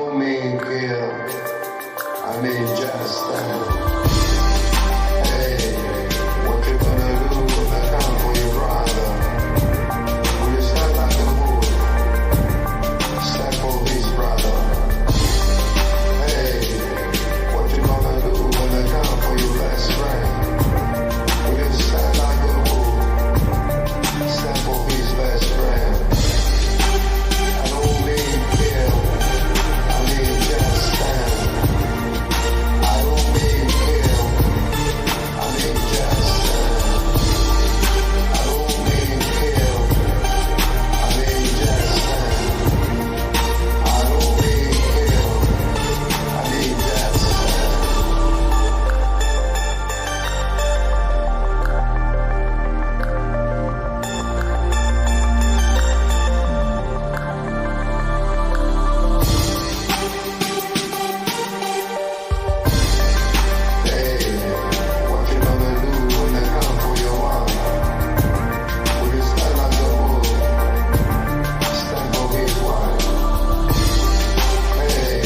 don't mean kill, I mean just stand. Hey, what you gonna do when I come for your brother? Will you stand like a bull? Stand for his brother. Hey, what you gonna do when I come for your best friend? Will you stand like a bull? Stand for his best friend. I don't mean kill, I mean just stand. I don't mean kill, I mean just stand. I don't mean kill, I mean just stand. I don't mean kill, I mean just stand. Hey, what you gonna do when they come for your mom? Will you stand like a bull? Stand for his wife. Hey,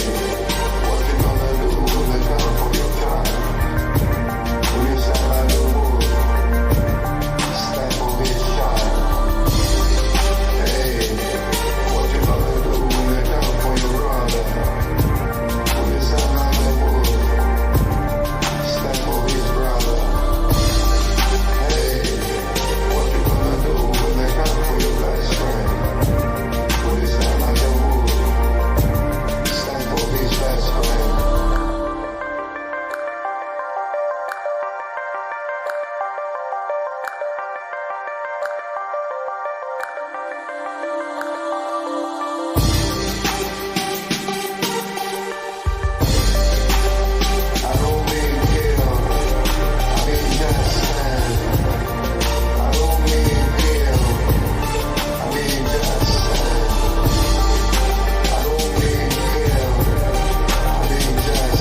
what you gonna do when they come for your child? Will you stand like a bull? Stand for his child. Hey, what you gonna do when they come for your brother? Will you stand like a bull? Stand for his brother. Hey, what you gonna do when they come for your best friend? Will you stand like a bull? Stand for his best friend. I don't mean kill, I mean just stand. I don't mean kill, I mean just stand. I don't mean kill, I mean just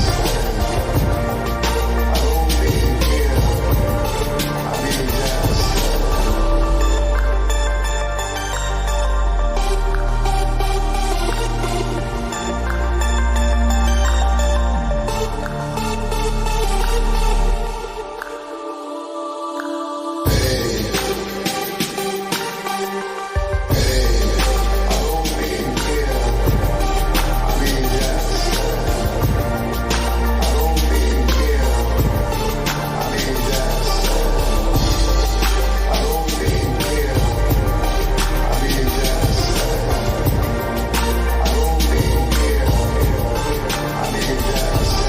stand. I don't mean kill, I mean just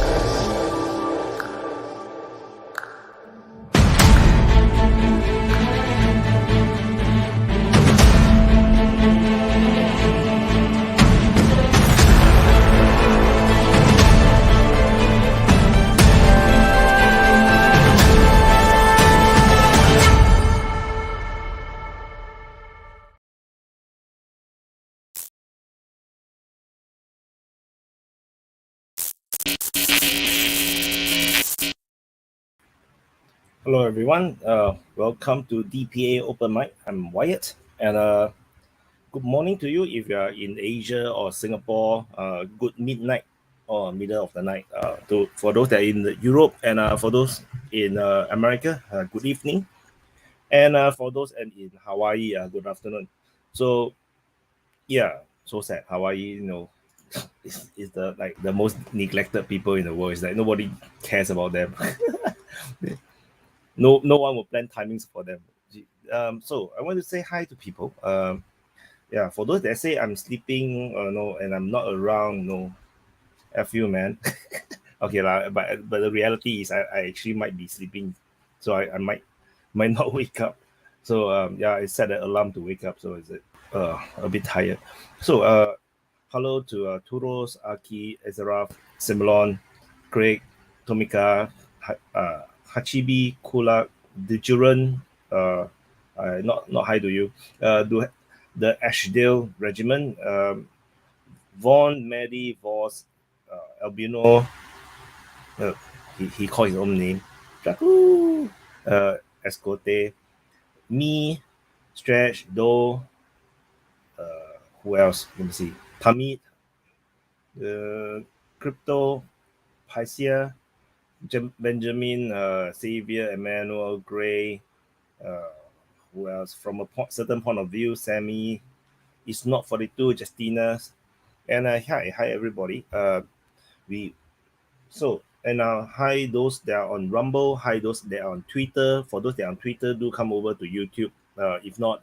Hello everyone, welcome to DPA Open Mic. I'm Wyatt, and good morning to you if you are in Asia or Singapore. Good midnight or middle of the night. For those that are in Europe, and for those in America, good evening, and for those in Hawaii, good afternoon. So yeah, so sad. Hawaii, is the most neglected people in the world. It's like nobody cares about them. No one will plan timings for them. So I want to say hi to people. Yeah, for those that say I'm sleeping, and I'm not around, F you, man. Okay, but the reality is I actually might be sleeping, so I might not wake up. So yeah, I set an alarm to wake up, so it's a bit tired. So hello to Turos, Aki, Ezra, Simlon, Craig, Tomika, Hachibi, Kula, Dijuran, not hi to you. The Ashdale Regiment, Von, Maddie, Voss, Albino, he called his own name, Jaku, Escote, me, Stretch, Do, who else? Let me see. Tamid, Crypto, Paisia, Benjamin, Xavier, Emmanuel, Gray, who else? From a certain point of view, Sammy, It's Not 42, Justina, and hi everybody. We So, and hi those that are on Rumble, hi those that are on Twitter. For those that are on Twitter, do come over to YouTube. If not,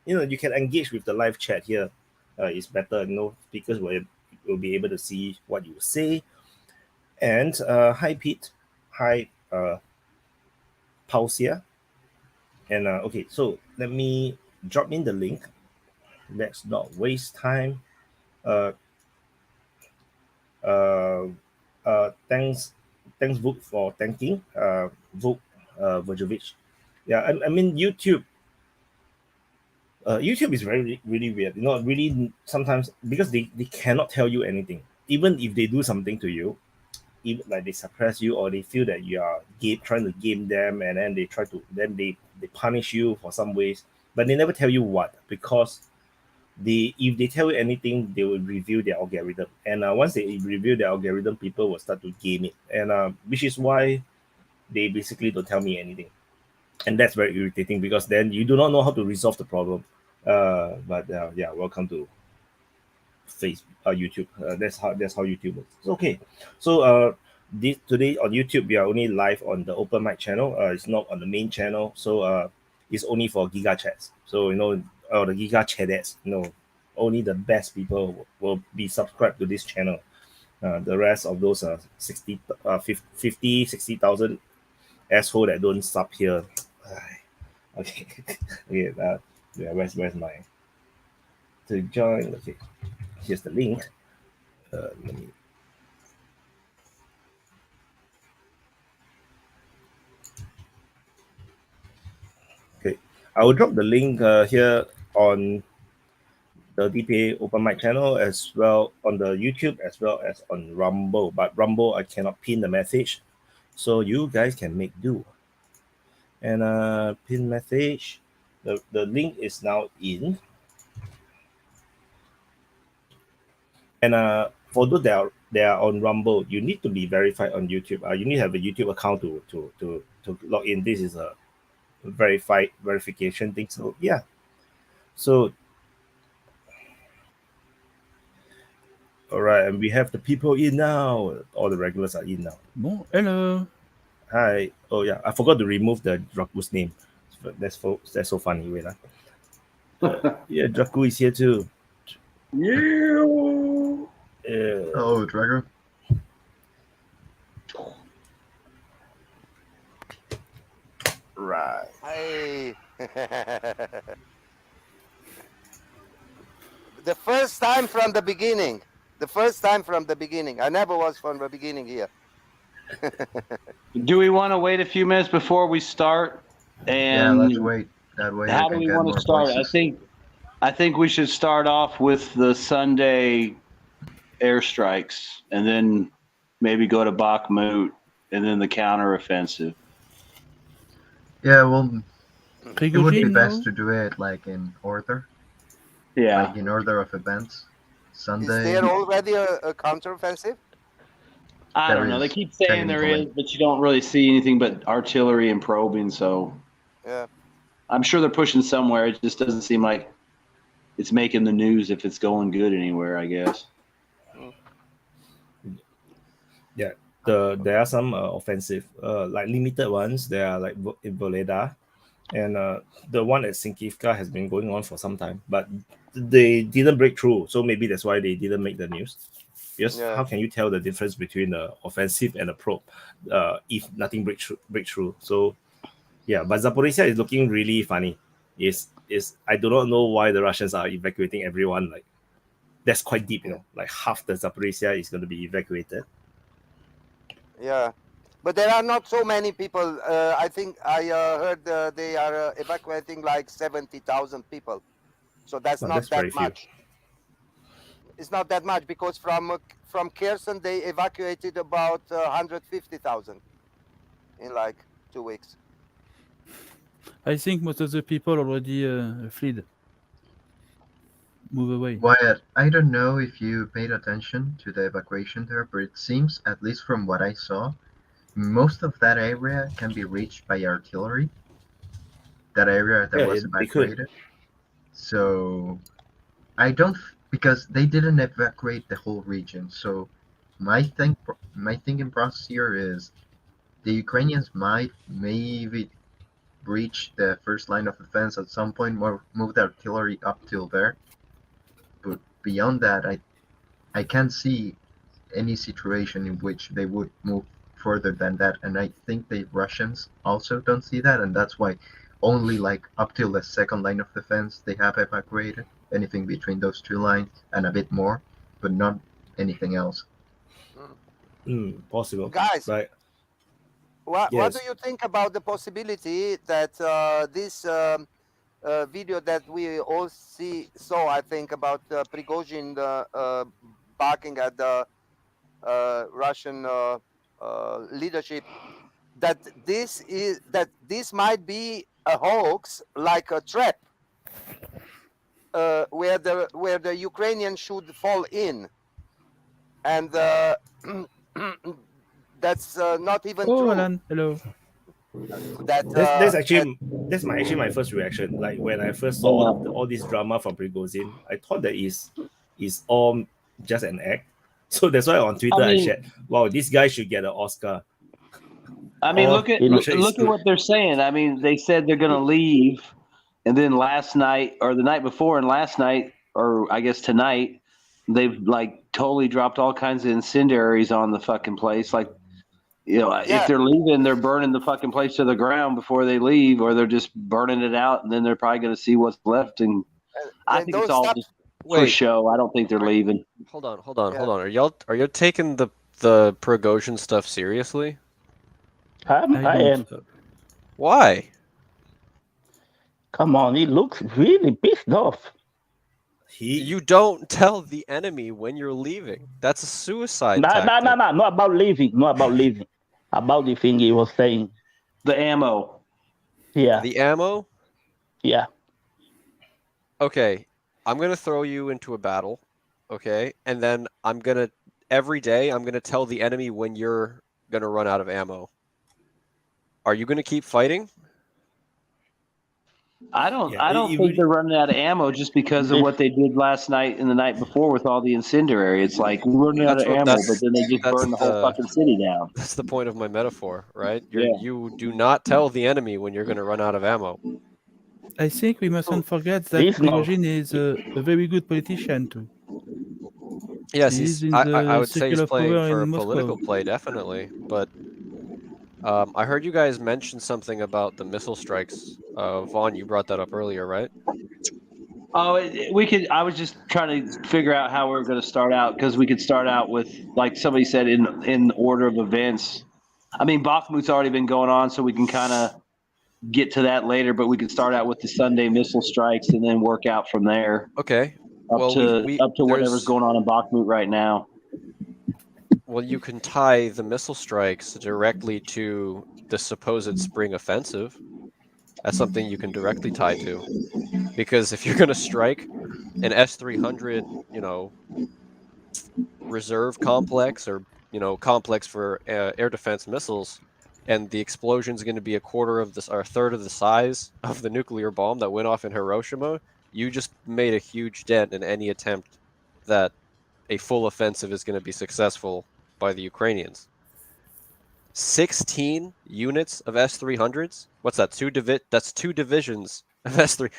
you can engage with the live chat here. It's better, speakers will be able to see what you say. And hi Pete, hi Pausia. And okay, so let me drop in the link. Let's not waste time. Thanks Vuk for thanking Vuk Vojovic. Yeah, I mean YouTube. YouTube is very really weird. Really sometimes because they cannot tell you anything. Even if they do something to you, even like they suppress you or they feel that you are trying to game them, and then they punish you for some ways, but they never tell you what, because if they tell you anything, they will review their algorithm, and once they review their algorithm, people will start to game it, and which is why they basically don't tell me anything, and that's very irritating because then you do not know how to resolve the problem. But yeah, welcome to YouTube. That's how YouTube works. So, okay, so today on YouTube we are only live on the open mic channel. It's not on the main channel, so it's only for Giga Chats. So the Giga Chats, only the best people will be subscribed to this channel. The rest of those 50, 60,000 asshole that don't sub here. Okay, okay. Yeah, where's my to join? Okay, here's the link. Let me. Okay, I will drop the link here on the DPA open mic channel, as well on the YouTube, as well as on Rumble. But Rumble, I cannot pin the message, so you guys can make do. And pin message. The link is now in. And for those that are on Rumble, you need to be verified on YouTube. You need to have a YouTube account to log in. This is a verification thing. So yeah. So all right, and we have the people in now. All the regulars are in now. Bon, hello. Hi. Oh yeah, I forgot to remove the Draku's name. That's so funny. Wait, yeah, Draku is here too. Yeah. Oh, Drago. Right. Hi. The first time from the beginning. I never was from the beginning here. Do we want to wait a few minutes before we start? Yeah, And let's wait. That way how we do can we get want more to start? voices. I think we should start off with the Sunday airstrikes, and then maybe go to Bakhmut, and then the counteroffensive. Yeah, well, it would be Prigozhin, best no? to do it like in order, Yeah. like in order of events. Is Sunday. there already a counteroffensive? I There don't know. They is, keep saying there is, technically. but you don't really see anything but artillery and probing. So Yeah. I'm sure they're pushing somewhere. It just doesn't seem like it's making the news if it's going good anywhere, I guess. Yeah, there are some offensive, like limited ones. There are like in Voleda, and the one at Sinkivka has been going on for some time, but they didn't break through. So maybe that's why they didn't make the news. Because Yeah. how can you tell the difference between the offensive and the probe if nothing break through? So yeah, but Zaporizhia is looking really funny. Is I do not know why the Russians are evacuating everyone. Like that's quite deep, Like half the Zaporizhia is going to be evacuated. Yeah. But there are not so many people. I think I heard they are evacuating like 70,000 people. So that's No, not that's that very few. much. It's not that much because from Kherson they evacuated about 150,000 in like 2 weeks. I think most of the people already fled. move away. Wyatt, I don't know if you paid attention to the evacuation there, but it seems, at least from what I saw, most of that area can be reached by artillery. That area that Yeah, was they could. evacuated. So I don't, because they didn't evacuate the whole region. So my thinking process here is the Ukrainians might maybe breach the first line of defense at some point, move the artillery up till there. But beyond that, I can't see any situation in which they would move further than that. And I think the Russians also don't see that, and that's why only like up till the second line of defense they have evacuated. Anything between those two lines and a bit more, but not anything else. Possible. Guys, Right. what Yes. do you think about the possibility that this video that we all saw, I think, about Prigozhin barking at the Russian leadership, that this might be a hoax, like a trap, where the Ukrainians should fall in, and that's not even Oh, true. Alan, hello. That That's my first reaction. Like when I first saw all this drama from Prigozhin, I thought that is all just an act. So that's why on Twitter I shared, wow, this guy should get an Oscar. I mean, Or look at Russia is look at good. what they're saying. I mean, they said they're going to leave, and then last night or the night before, and last night, or I guess tonight, they've like totally dropped all kinds of incendiaries on the fucking place. Like, you know, if they're leaving, they're burning the fucking place to the ground before they leave, or they're just burning it out, and then they're probably going to see what's left. And I think it's all just for show. I don't think they're leaving. Hold on. Are y'all taking the Prigozhin stuff seriously? I am. Why? Come on, he looks really pissed off. You don't tell the enemy when you're leaving. That's a suicide tactic. No, not about leaving. Not about leaving. About the thing he was saying. The ammo. Yeah. The ammo? Yeah. Okay, I'm going to throw you into a battle, okay? And then every day, I'm going to tell the enemy when you're going to run out of ammo. Are you going to keep fighting? I don't think they're running out of ammo just because of what they did last night and the night before with all the incendiary. It's like we're running out of ammo, but then they just burn the whole fucking city down. That's the point of my metaphor, right? You do not tell the enemy when you're going to run out of ammo. I think we mustn't forget that Prigozhin is a very good politician too. Yes, I would say he's playing for a Moscow. political play, definitely. But I heard you guys mention something about the missile strikes. Vaughn, you brought that up earlier, right? Oh, we could. I was just trying to figure out how we're going to start out, because we could start out with, like somebody said, in order of events. I mean, Bakhmut's already been going on, so we can kind of get to that later. But we could start out with the Sunday missile strikes and then work out from there. Okay. Up to whatever's going on in Bakhmut right now. Well, you can tie the missile strikes directly to the supposed spring offensive. That's something you can directly tie to. Because if you're going to strike an S-300, reserve complex or, complex for air defense missiles, and the explosion is going to be a third of the size of the nuclear bomb that went off in Hiroshima, you just made a huge dent in any attempt that a full offensive is going to be successful by the Ukrainians. 16 units of S-300s? What's that? That's 2 divisions of S-3.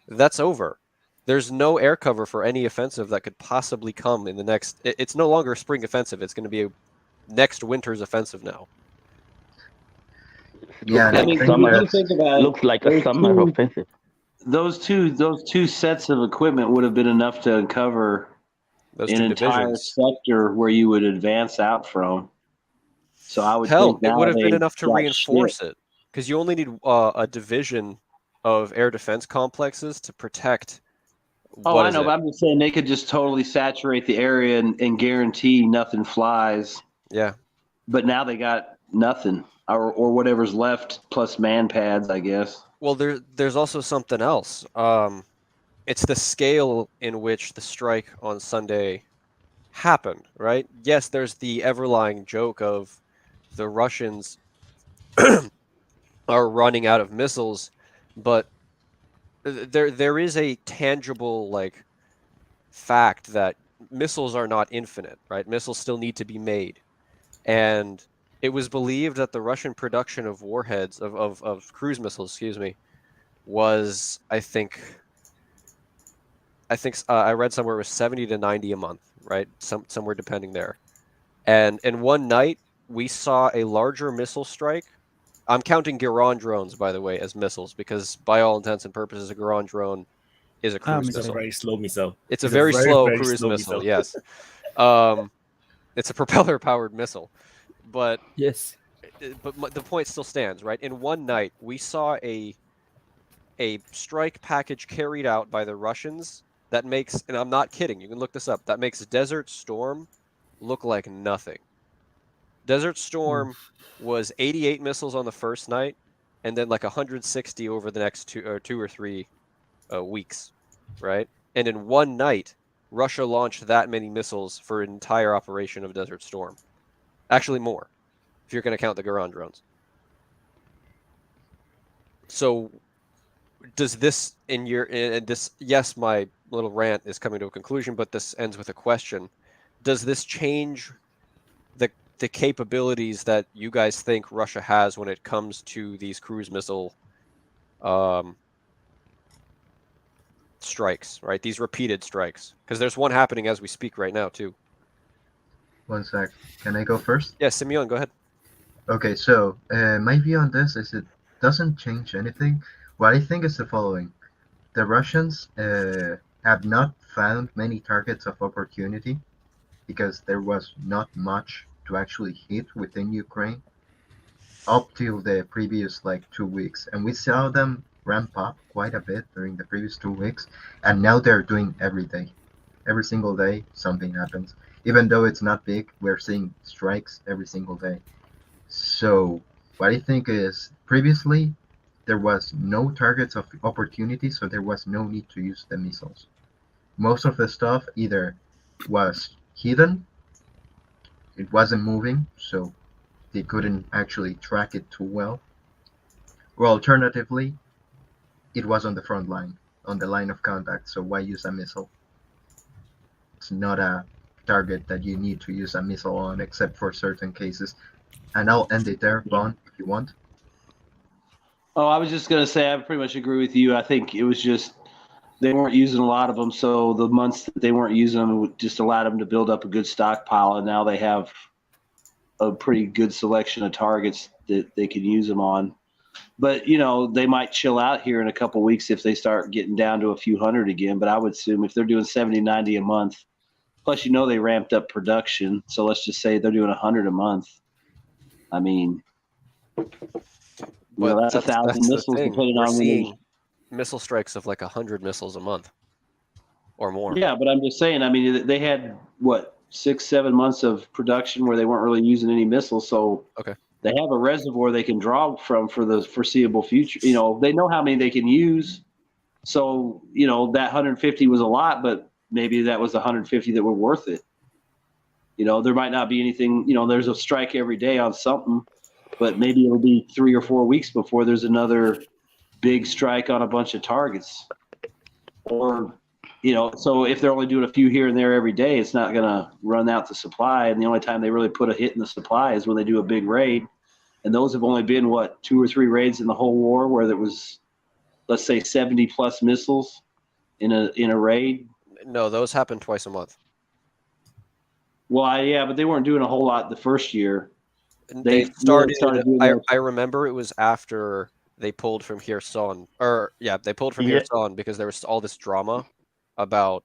That's over. There's no air cover for any offensive that could possibly come in the next... It's no longer a spring offensive. It's going to be a next winter's offensive now. Yeah, I mean, when you think about it, looks like a summer offensive. Those two sets of equipment would have been enough to uncover an entire sector where you would advance out from. So I would think it would have been enough to reinforce it, because you only need a division of air defense complexes to protect. I know, but I'm just saying they could just totally saturate the area and guarantee nothing flies. Yeah. But now they got nothing, or whatever's left plus man pads, I guess. Well, there's also something else. it's the scale in which the strike on Sunday happened, right? Yes, there's the everlying joke of the Russians are running out of missiles, but there is a tangible like fact that missiles are not infinite, right? Missiles still need to be made. And it was believed that the Russian production of warheads, of cruise missiles, excuse me, was, I think I read somewhere it was 70 to 90 a month, right? Somewhere depending there. And in one night, we saw a larger missile strike. I'm counting Giron drones, by the way, as missiles, because by all intents and purposes, a Giron drone is a cruise missile. It's a missile. very slow missile. It's a very slow very cruise slow missile, yes. It's a propeller-powered missile. But Yes. the point still stands, right? In one night, we saw a strike package carried out by the Russians that makes, and I'm not kidding, you can look this up, that makes Desert Storm look like nothing. Desert Storm was 88 missiles on the first night, and then like 160 over the next two or three weeks, right? And in one night, Russia launched that many missiles for an entire operation of Desert Storm. Actually, more, if you're going to count the Giron drones. So, does this yes, my little rant is coming to a conclusion, but this ends with a question. Does this change the capabilities that you guys think Russia has when it comes to these cruise missile strikes, right? These repeated strikes. Because there's one happening as we speak right now, too. One sec. Can I go first? Yeah, Simeon, go ahead. Okay, so my view on this is it doesn't change anything. What I think is the following. The Russians have not found many targets of opportunity because there was not much to actually hit within Ukraine up till the previous 2 weeks. And we saw them ramp up quite a bit during the previous 2 weeks. And now they're doing every day. Every single day, something happens. Even though it's not big, we're seeing strikes every single day. So what I think is previously there was no targets of opportunity, so there was no need to use the missiles. Most of the stuff either was hidden, it wasn't moving, so they couldn't actually track it too well, or alternatively, it was on the front line, on the line of contact, so why use a missile? It's not a target that you need to use a missile on, except for certain cases. And I'll end it there, Vaughn, if you want. Oh, I was just going to say, I pretty much agree with you. I think it was just they weren't using a lot of them, so the months that they weren't using them just allowed them to build up a good stockpile, and now they have a pretty good selection of targets that they can use them on. But, they might chill out here in a couple of weeks if they start getting down to a few hundred again, but I would assume if they're doing 70, 90 a month, plus they ramped up production, so let's just say they're doing 100 a month. I mean, that's 1,000 missiles depending on seeing missile strikes of 100 missiles a month or more. Yeah, but I'm just saying, I mean, they had 6-7 months of production where they weren't really using any missiles, so okay, they have a reservoir they can draw from for the foreseeable future. They know how many they can use, so that 150 was a lot, but maybe that was 150 that were worth it. There might not be anything. There's a strike every day on something, but maybe it'll be 3 or 4 weeks before there's another big strike on a bunch of targets. Or, so if they're only doing a few here and there every day, it's not going to run out the supply. And the only time they really put a hit in the supply is when they do a big raid. And those have only been, 2 or 3 raids in the whole war where there was, let's say, 70 plus missiles in a raid. No, those happen twice a month. Well, yeah, but they weren't doing a whole lot the first year. They started I remember it was after they pulled from Kherson, Kherson because there was all this drama about,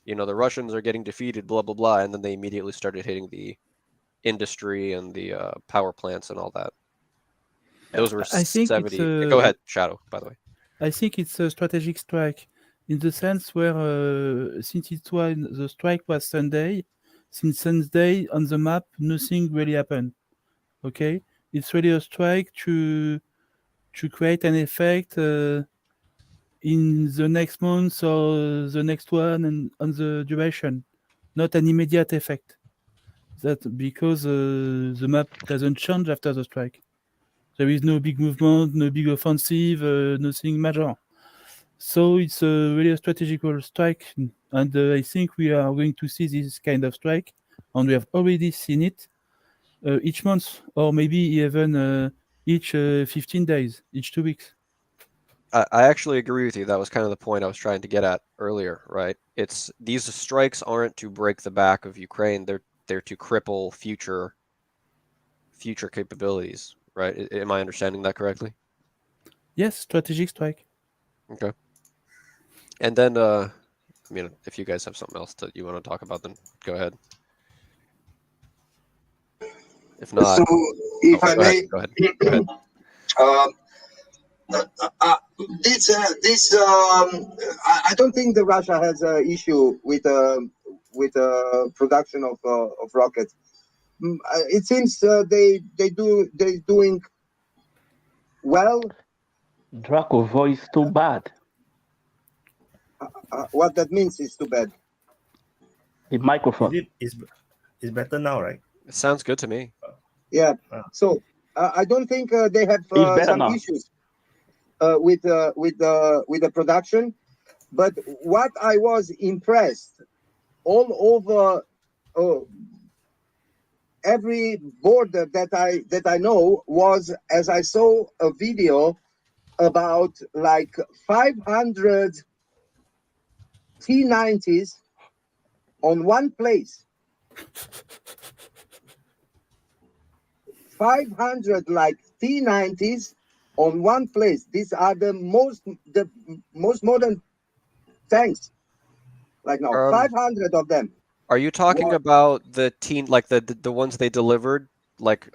the Russians are getting defeated, blah, blah, blah. And then they immediately started hitting the industry and the power plants and all that. Those were 70. Go ahead, Shadow, by the way. I think it's a strategic strike in the sense where since the strike was Sunday, since Sunday on the map, nothing really happened. Okay? It's really a strike to create an effect in in the next month or the next one, and on the duration, not an immediate effect. That because the map doesn't change after the strike. There is no big movement, no big offensive, nothing major. So it's really a strategical strike, and I think we are going to see this kind of strike, and we have already seen it each month, or maybe even each 15 days, each 2 weeks. I actually agree with you. That was kind of the point I was trying to get at earlier, right? It's these strikes aren't to break the back of Ukraine. They're to cripple future capabilities, right? Am I understanding that correctly? Yes, strategic strike. Okay. And then, I mean, if you guys have something else that you want to talk about, then go ahead. If not, So, if I go ahead, may, go ahead. Go ahead. I don't think that Russia has an issue with production of rockets. It seems they're doing well. Draco voice too bad. What that means is too bad. The microphone. It's better now, right? It sounds good to me. Yeah. So I don't think they have some now. issues with the production. But what I was impressed all over every border that I know was, as I saw a video about like 500 T90s on one place. 500 like T90s on one place. These are the most modern tanks. Like now, 500 of them. Are you talking about the the ones they delivered like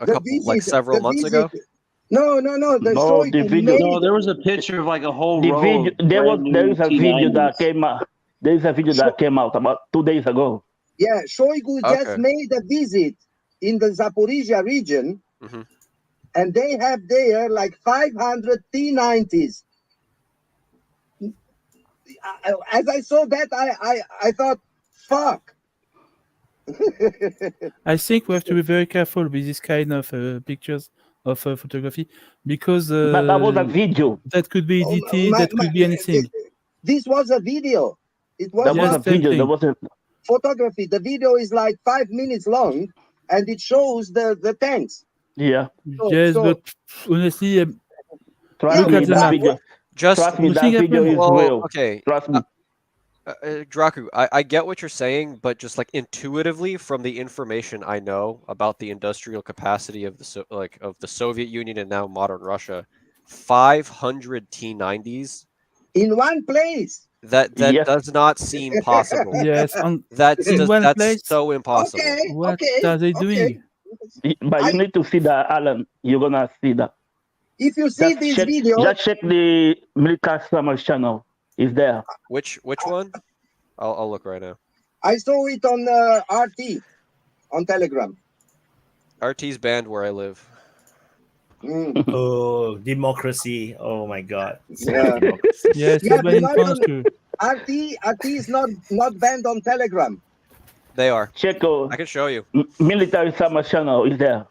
several months ago? No. The video. No, there was a picture of like a whole The row. video. There is a video that came out. There is a video that came out about 2 days ago. Yeah, Shoigu just made a visit in the Zaporizhia region, and they have there like 500 T90s. As I saw that, I thought, fuck. I think we have to be very careful with this kind of pictures of photography, because But that was a video. that could be edited, that could be anything. This was a video. It was That was a video. That wasn't photography. The video is like 5 minutes long, and it shows the tanks. Yeah. Yes, but honestly, Trust me, that video. Trust me, that video is real. Okay. Trust me. Draku, I get what you're saying, but just like intuitively from the information I know about the industrial capacity of the Soviet Union and now modern Russia, 500 T90s in one place. That does not seem possible. Yes, that's place. so impossible. What are they doing? But you need to see that, Alan. You're gonna see that. If you see this video, just check the Military Summer channel. It's there. Which one? I'll look right now. I saw it on RT on Telegram. RT's banned where I live. Oh, democracy! Oh my God! Yeah. Yes, Yeah, it's banned in not France on- too. RT is not banned on Telegram. They are. Check I can show you. Military Summer channel is there.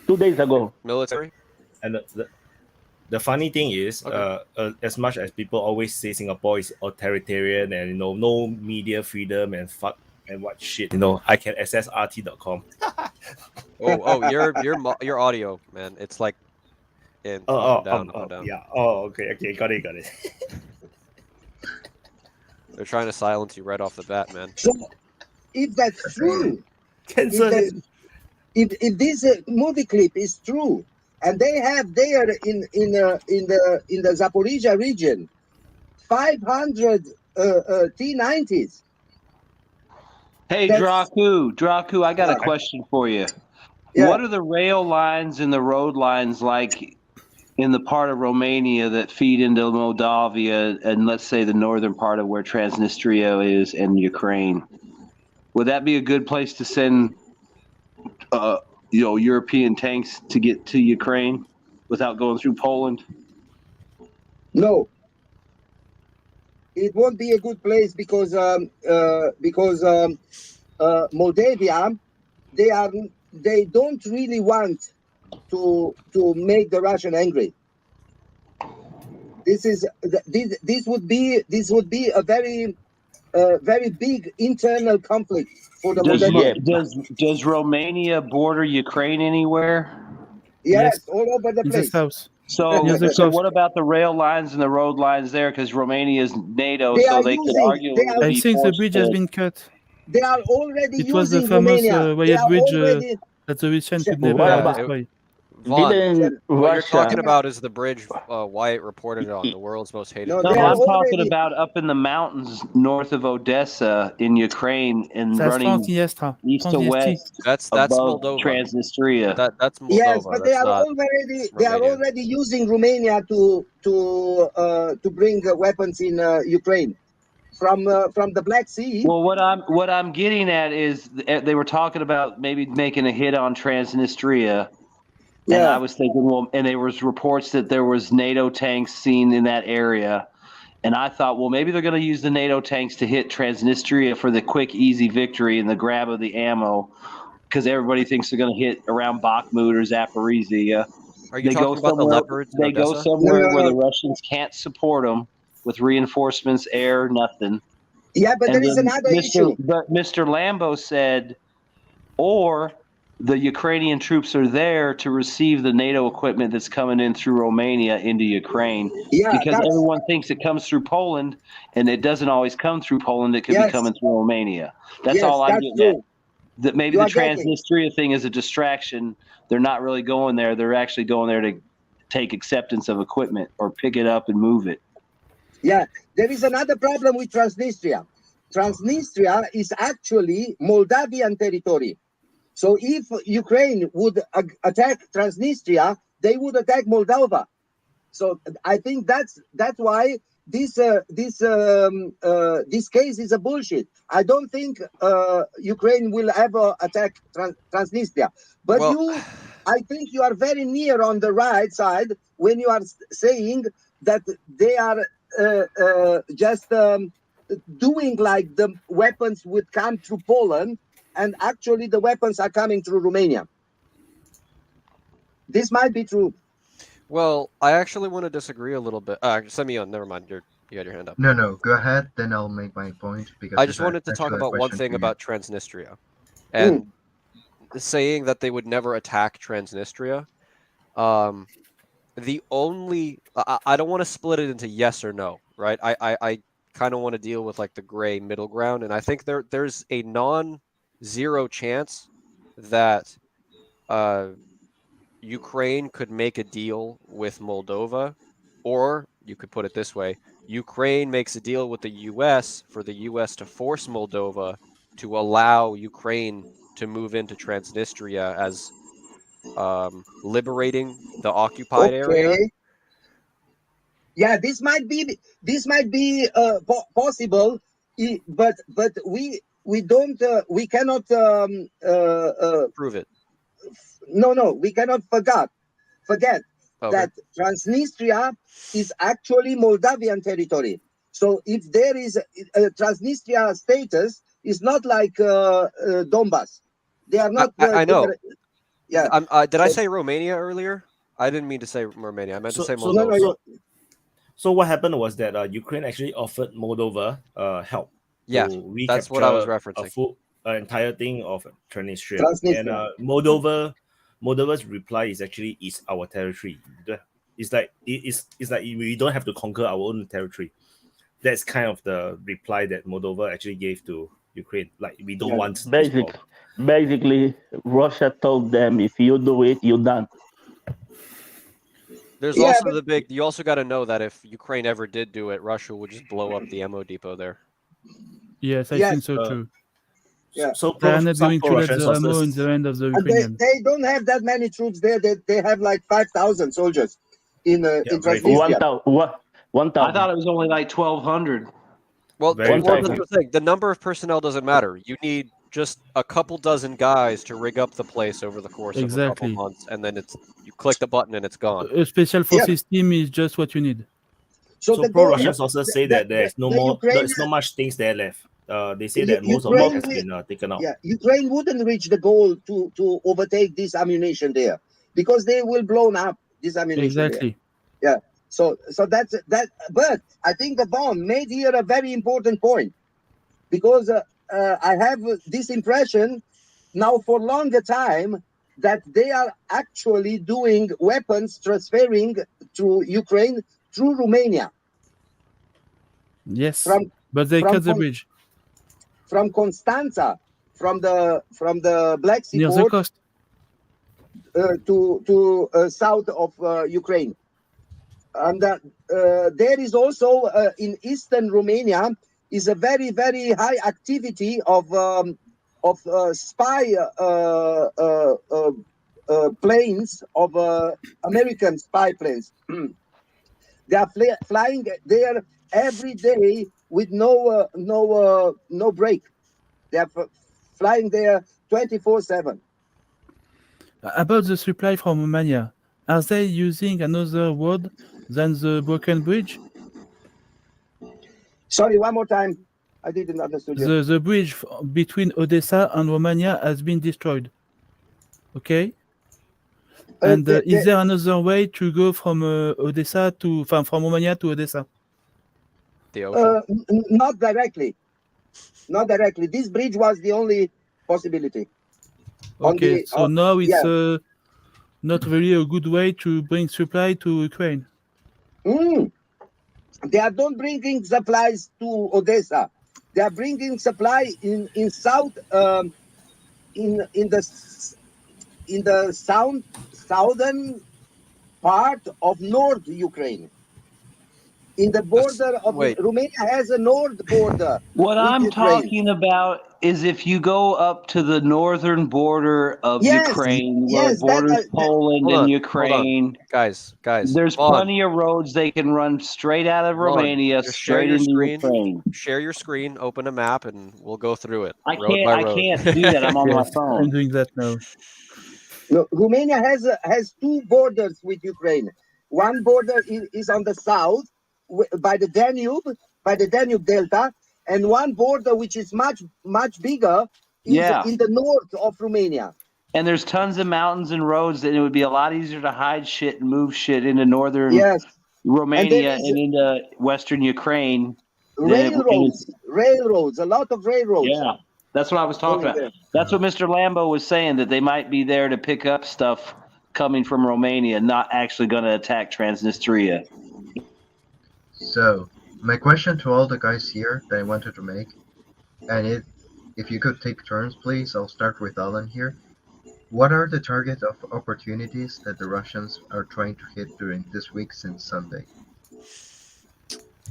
2 days ago. Military. And the funny thing is, as much as people always say Singapore is authoritarian and no media freedom and fuck and what shit, I can access RT.com. your audio, man. It's like up and down. Yeah. Oh, okay, got it. They're trying to silence you right off the bat, man. So, if that's true, Cancel it. if this movie clip is true, and they have there in the Zaporizhia region 500 T90s. Hey, Draku, I got a question for you. Yeah. What are the rail lines and the road lines like in the part of Romania that feed into Moldavia and let's say the northern part of where Transnistria is and Ukraine? Would that be a good place to send European tanks to get to Ukraine without going through Poland? No, it won't be a good place because Moldavia, they don't really want to make the Russian angry. This would be a very big internal conflict for the Moldavia. Does Romania border Ukraine anywhere? Yes, all over the in the place. south. So, Yes, of so course. what about the rail lines and the road lines there? Because Romania is NATO, They so are they could using- arguably they are- I be think the bridge has forced to- been cut. They are already It was the using famous Romania. They Wyatt are bridge already. that the Russian could What never about- destroy. Vaughn, Didn't what you're talking Russia? about is the bridge Wyatt reported on, the world's most hated No, No, bridge. they are I'm talking already- about up in the mountains north of Odessa in Ukraine and That's running Transnistria. east to west That's above Moldova. Transnistria. That's Moldova. Yes, but they That's are not Romania. already using Romania to bring weapons in Ukraine from the Black Sea. Well, what I'm getting at is they were talking about maybe making a hit on Transnistria. And Yeah. I was thinking, well, and there was reports that there was NATO tanks seen in that area. And I thought, well, maybe they're going to use the NATO tanks to hit Transnistria for the quick, easy victory and the grab of the ammo, because everybody thinks they're going to hit around Bakhmut or Zaporizhia. Are you They talking go about the somewhere- leopards in They go Odessa? somewhere No. where the Russians can't support them with reinforcements, air, nothing. Yeah, but there is then another issue. But Mr. Lambo said, or the Ukrainian troops are there to receive the NATO equipment that's coming in through Romania into Ukraine. Yeah, Because that's- everyone thinks it comes through Poland, and it doesn't always come through Poland. It could be Yes. coming through Romania. That's Yes, all I'm that's getting at. true. That maybe You the are getting- Transnistria thing is a distraction. They're not really going there. They're actually going there to take acceptance of equipment or pick it up and move it. Yeah, there is another problem with Transnistria. Transnistria is actually Moldavian territory. So if Ukraine would attack Transnistria, they would attack Moldova. So I think that's why this case is a bullshit. I don't think Ukraine will ever attack Transnistria. But Well- I think you are very near on the right side when you are saying that they are just doing like the weapons would come through Poland, and actually the weapons are coming through Romania. This might be true. Well, I actually want to disagree a little bit. Semyon, never mind. You had your hand up. No, go ahead. Then I'll make my point. Because I just there's wanted to talk actually a about one question thing for you. about Transnistria, and saying that they would never attack Transnistria. The only I don't want to split it into yes or no, right? I kind of want to deal with like the gray middle ground, and I think there's a non-zero chance that Ukraine could make a deal with Moldova, or you could put it this way: Ukraine makes a deal with the U.S. for the U.S. to force Moldova to allow Ukraine to move into Transnistria as liberating the occupied area. Yeah, this might be possible, but we don't we cannot Prove it. No, we cannot forget Okay. that Transnistria is actually Moldavian territory. So if there is a Transnistria status, it's not like Donbas. They are not. I know. Yeah. Did I say Romania earlier? I didn't mean to say Romania. I meant to say So- Moldova. So what happened was that Ukraine actually offered Moldova help. Yeah, to that's what I was recapture referencing. A full entire thing of Transnistria. Transnistria. And Moldova's reply is actually it's our territory. It's like we don't have to conquer our own territory. That's kind of the reply that Moldova actually gave to Ukraine. Like we don't want this war. Basically, Russia told them, if you do it, you're done. There's Yeah, also but- the big. You also got to know that if Ukraine ever did do it, Russia would just blow up the ammo depot there. Yes, I Yes, think so too. Yeah. So They are not some going to let pro-Russian the ammo in sources- the hand of the And Ukrainian. they don't have that many troops there. They have like 5,000 soldiers in very Transnistria. 1,000. I thought it was only like 1,200. Well, Very that's powerful. the thing. The number of personnel doesn't matter. You need just a couple dozen guys to rig up the place over the course of a Exactly. couple months, and then you click the button and it's gone. A special forces team is just what you need. So So the goal, pro-Russian sources say that there's no more, there's not much things there left. They say that most of it has been taken out. Yeah, Ukraine wouldn't reach the goal to overtake this ammunition there because they will blow up this ammunition. Exactly. There. Yeah. So that's that. But I think the bomb made here a very important point because I have this impression now for longer time that they are actually doing weapons transferring to Ukraine through Romania. Yes, but they cut the bridge from Constanza, from the Black Sea near the port coast to south of Ukraine, and there is also in eastern Romania is a very high activity of spy planes, of American spy planes. They are flying there every day with no break. They are flying there 24/7. About the supply from Romania, are they using another word than the broken bridge? Sorry, one more time. I didn't understand you. The bridge between Odessa and Romania has been destroyed. Okay? And is there another way to go from Odessa to from Romania to Odessa? The ocean? Not directly. Not directly. This bridge was the only possibility. Okay, so now it's not really a good way to bring supply to Ukraine. They are not bringing supplies to Odessa. They are bringing supply in south, in the southern part of North Ukraine. In the border of Romania has a north border. What I'm talking about is if you go up to the northern border of Ukraine, where it borders Poland and Ukraine. Guys, there's plenty of roads they can run straight out of Romania, straight into Ukraine. Share your screen, open a map, and we'll go through it. I can't do that. I'm on my phone. I'm doing that now. No, Romania has two borders with Ukraine. One border is on the south, by the Danube Delta, and one border which is much bigger in the north of Romania. And there's tons of mountains and roads, and it would be a lot easier to hide shit and move shit into northern Romania and into western Ukraine. Railroads, a lot of railroads. Yeah, that's what I was talking about. That's what Mr. Lambo was saying, that they might be there to pick up stuff coming from Romania, not actually going to attack Transnistria. So, my question to all the guys here that I wanted to make, and if you could take turns, please, I'll start with Alan here. What are the target of opportunities that the Russians are trying to hit during this week since Sunday?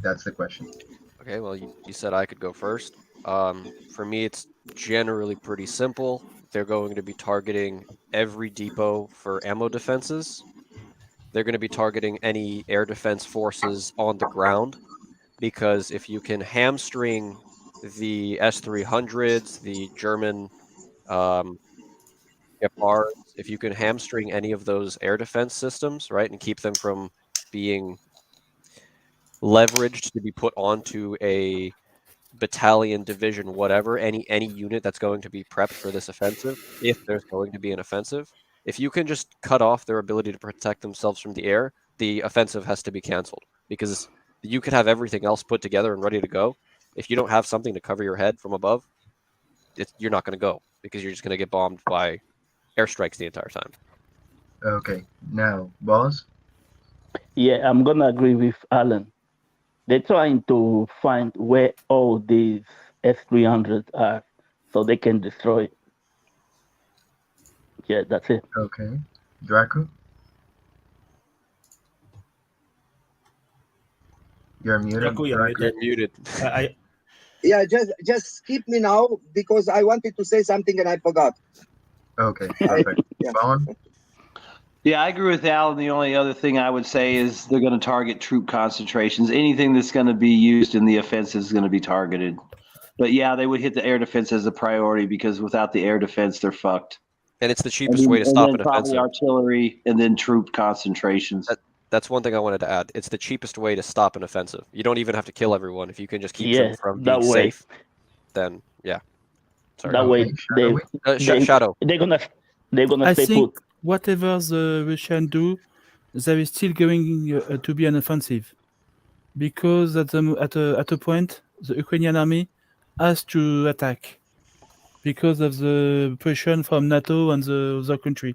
That's the question. Okay, well, you said I could go first. For me, it's generally pretty simple. They're going to be targeting every depot for ammo defenses. They're going to be targeting any air defense forces on the ground, because if you can hamstring the S-300s, the German Leopards, if you can hamstring any of those air defense systems, right, and keep them from being leveraged to be put onto a battalion, division, whatever, any unit that's going to be prepped for this offensive, if there's going to be an offensive, if you can just cut off their ability to protect themselves from the air, the offensive has to be canceled, because you could have everything else put together and ready to go. If you don't have something to cover your head from above, you're not going to go, because you're just going to get bombed by airstrikes the entire time. Okay, now, boss? Yeah, I'm going to agree with Alan. They're trying to find where all these S-300s are so they can destroy it. Yeah, that's it. Okay. Draco? You're muted. Draco, you're muted. Yeah, just skip me now because I wanted to say something and I forgot. Okay, perfect. Vaughn? Yeah, I agree with Alan. The only other thing I would say is they're going to target troop concentrations. Anything that's going to be used in the offensive is going to be targeted. But yeah, they would hit the air defense as a priority, because without the air defense, they're fucked. And it's the cheapest way to stop an offensive. Probably artillery and then troop concentrations. That's one thing I wanted to add. It's the cheapest way to stop an offensive. You don't even have to kill everyone. If you can just keep them from being safe, then yeah. Sorry. That way, Shadow. they're gonna I stay think put. whatever the Russians do, there is still going to be an offensive, because at a point the Ukrainian army has to attack because of the pressure from NATO and the other country.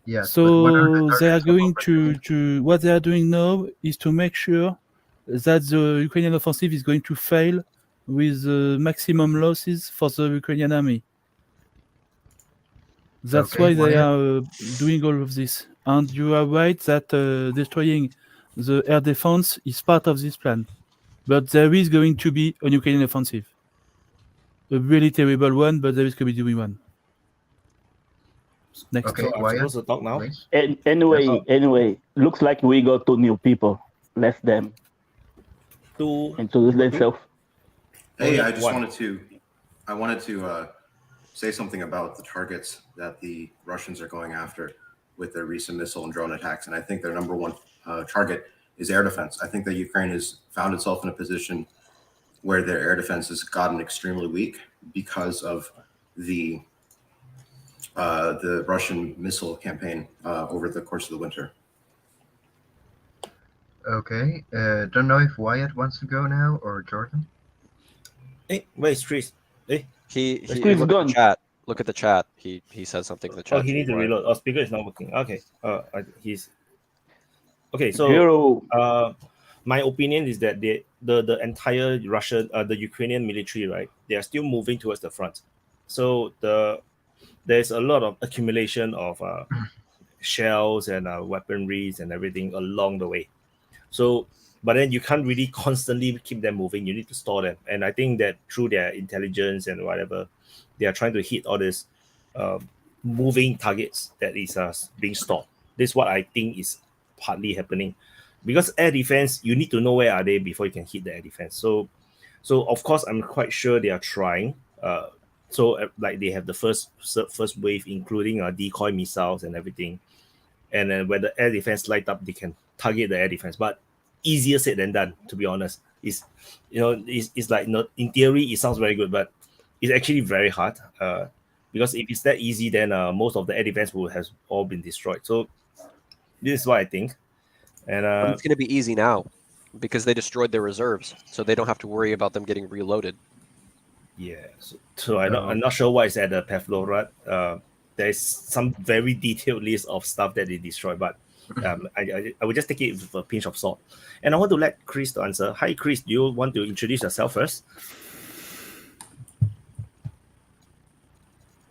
Yes, but what are the So they are targets of going opportunity? to what they are doing now is to make sure that the Ukrainian offensive is going to fail with maximum losses for the Ukrainian army. That's Okay, why they Wyatt? are doing all of this. And you are right that destroying the air defense is part of this plan. But there is going to be a Ukrainian offensive. A really terrible one, but there is going to be one. Next. Okay, So I'm Wyatt, supposed to talk now? please. Anyway, looks like we got 2 new people. Let them introduce themselves. Hey, I wanted to say something about the targets that the Russians are going after with their recent missile and drone attacks. And I think their number one target is air defense. I think that Ukraine has found itself in a position where their air defense has gotten extremely weak because of the Russian missile campaign over the course of the winter. Okay, don't know if Wyatt wants to go now or Jordan. Hey, where's Chris? Hey, He Chris look at gone. the chat. Look at the chat. He said something in the chat. oh, he needs to Why? reload. Oh, speaker is not working. Okay. He's okay. So Zero. my opinion is that the entire Russian, the Ukrainian military, right? They are still moving towards the front. So there's a lot of accumulation of shells and weaponries and everything along the way. So, but then you can't really constantly keep them moving. You need to store them. And I think that through their intelligence and whatever, they are trying to hit all these moving targets that is being stored. This is what I think is partly happening. Because air defense, you need to know where are they before you can hit the air defense. So of course, I'm quite sure they are trying. Like they have the first wave, including decoy missiles and everything. And then when the air defense light up, they can target the air defense. But easier said than done, to be honest. It's like, in theory it sounds very good, but it's actually very hard. Because if it's that easy, then most of the air defense will have all been destroyed. So this is what I think. And But it's going to be easy now because they destroyed their reserves, so they don't have to worry about them getting reloaded. yeah, so I'm not sure what is at the Pavlov, there's some very detailed list of stuff that they destroy, but I would just take it with a pinch of salt. And I want to let Chris to answer. Hi, Chris. Do you want to introduce yourself first?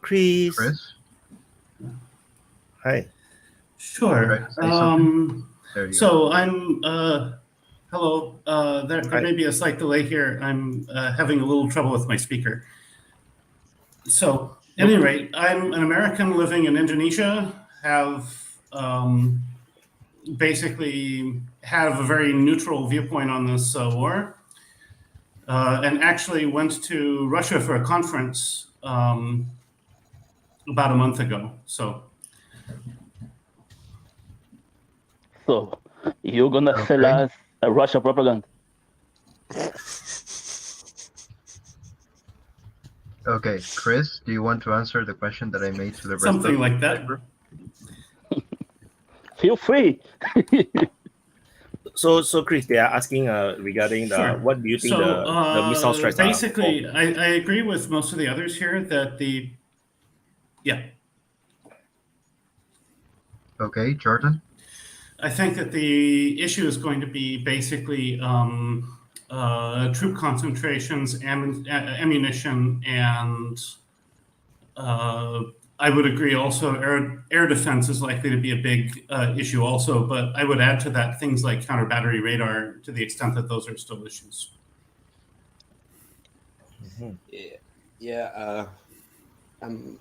Chris. Hi. Sure. So I'm hello. There may be a slight delay here. I'm having a little trouble with my speaker. So at any rate, I'm an American living in Indonesia, have basically have a very neutral viewpoint on this war, and actually went to Russia for a conference about a month ago. So you're gonna sell us a Russia propaganda? Okay, Chris, do you want to answer the question that I made to the rest something of like that. Feel free. So Chris, they are asking regarding what do you think the missile strikes basically, are? I agree with most of the others here that Okay, Jordan? I think that the issue is going to be basically troop concentrations, ammunition, and I would agree also air defense is likely to be a big issue also, but I would add to that things like counter battery radar to the extent that those are still issues.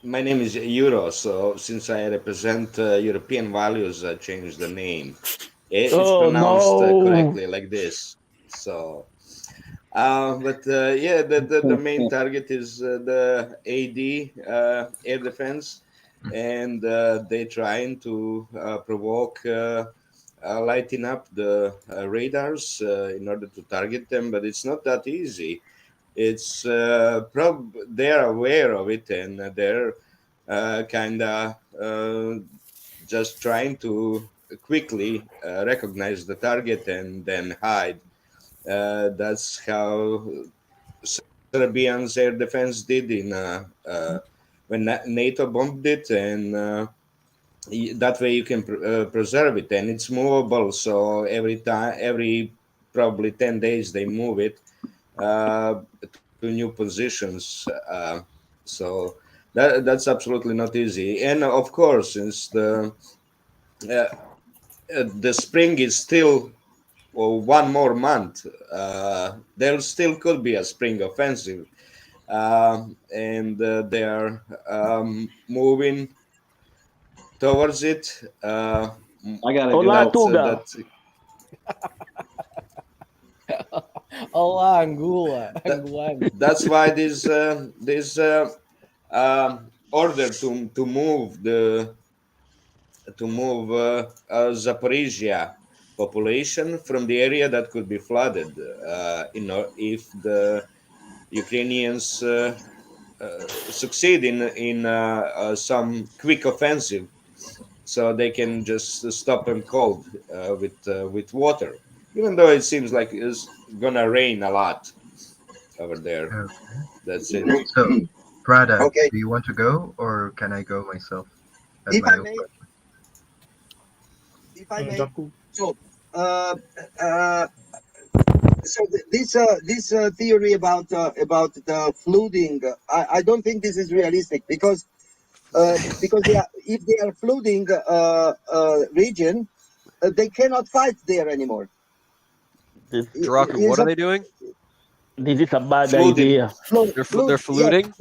My name is Euro, so since I represent European values, I changed the name. It's pronounced correctly like this. So, the main target is the AD, air defense, and they're trying to provoke lighting up the radars in order to target them, but it's not that easy. It's they're aware of it, and they're kind of just trying to quickly recognize the target and then hide. That's how Serbians air defense did in when NATO bombed it, and that way you can preserve it, and it's movable. So every probably 10 days they move it to new positions. So that's absolutely not easy. And of course, since the spring is still one more month, there still could be a spring offensive, and they are moving towards it. I gotta Hola, go. Tuga. Olá, Angola. That's why this order to move Zaporizhia population from the area that could be flooded, if the Ukrainians succeed in some quick offensive, so they can just stop them cold with water, even though it seems like it's gonna rain a lot over there. Okay. That's it. So, Prada, Okay. do you want to go, or can I go myself? If my I own may, question? if I may, Jaku. so this theory about the flooding, I don't think this is realistic, because if they are flooding region, they cannot fight there anymore. Draku, what are they doing? This is a bad Flooding. idea. They're fluting?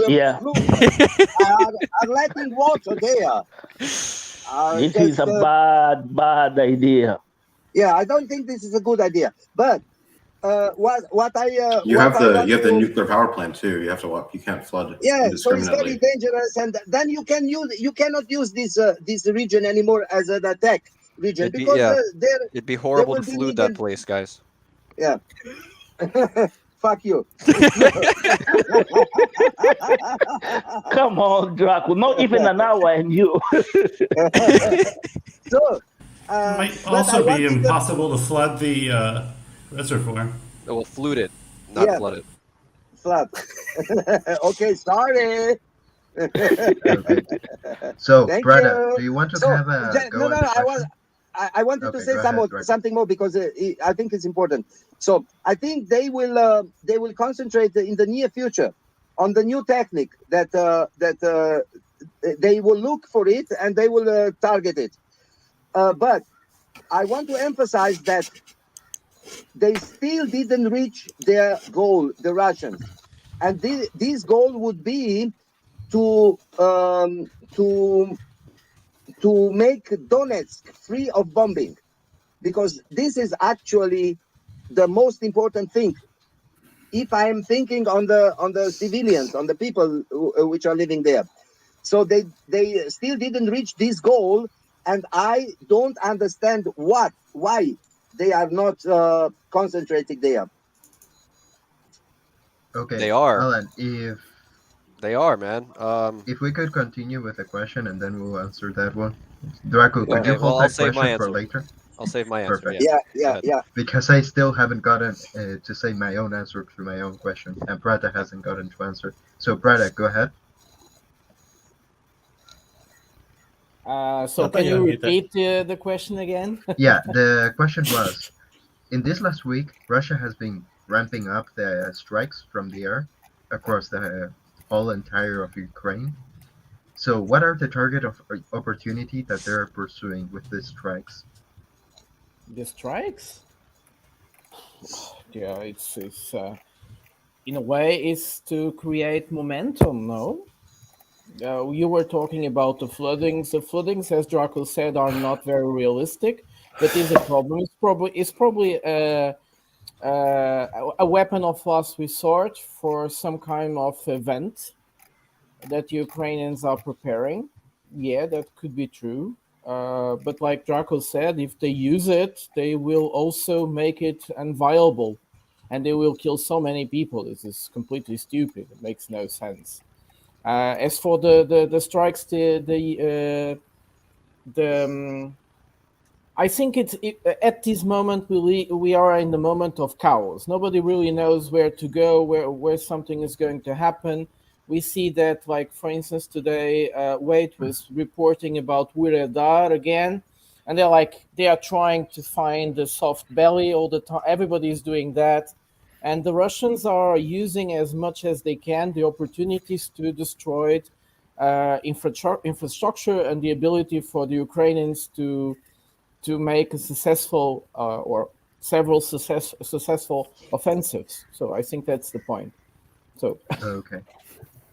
Yeah. Are letting water there. This is a bad idea. Yeah, I don't think this is a good idea. But what I You what have I the want the to- nuclear power plant too. You have to walk. You can't flood Yeah, so it's very indiscriminately. dangerous, and then you cannot use this region anymore as an attack region, because it'd be horrible to will be flood that place, guys. Yeah. Fuck you. Come on, Draco. Not even an hour and you. So, Might but also I be wanted to- impossible to flood the reservoir. Well, flood it, not Yeah. flood it. Flood. Okay, sorry. Okay. So, Thank Prada, you. do you want to So, have a go at the question? I wanted to Okay, say go ahead, Draco. something more, because I think it's important. So I think they will concentrate in the near future on the new technique that they will look for it, and they will target it. But I want to emphasize that they still didn't reach their goal, the Russians, and this goal would be to make Donetsk free of bombing, because this is actually the most important thing. If I am thinking on the civilians, on the people which are living there, so they still didn't reach this goal, and I don't understand why they are not concentrating there. Okay. They are. Alan, if They are, man. if we could continue with the question, and then we'll answer that one. Draco, could Okay, you hold well, I'll that save my question for answer. later? I'll save my answer. Perfect. Yeah. Because I still haven't gotten to say my own answer to my own question, and Prada hasn't gotten to answer. So, Prada, go ahead. So can you repeat the question again? Yeah, the question was, in this last week, Russia has been ramping up the strikes from the air across the whole entire of Ukraine. So what are the target of opportunity that they're pursuing with these strikes? The strikes? Yeah, it's in a way it's to create momentum, no? You were talking about the floodings. The floodings, as Draco said, are not very realistic, but is a problem. It's probably a weapon of last resort for some kind of event that Ukrainians are preparing. Yeah, that could be true. But like Draco said, if they use it, they will also make it unviable, and they will kill so many people. This is completely stupid. It makes no sense. As for the strikes, I think at this moment we are in the moment of chaos. Nobody really knows where to go, where something is going to happen. We see that, like, for instance, today Wyatt was reporting about Wiredar again, and they are trying to find the soft belly all the time. Everybody is doing that, and the Russians are using as much as they can the opportunities to destroy infrastructure and the ability for the Ukrainians to make a successful or several successful offensives. So I think that's the point. So okay.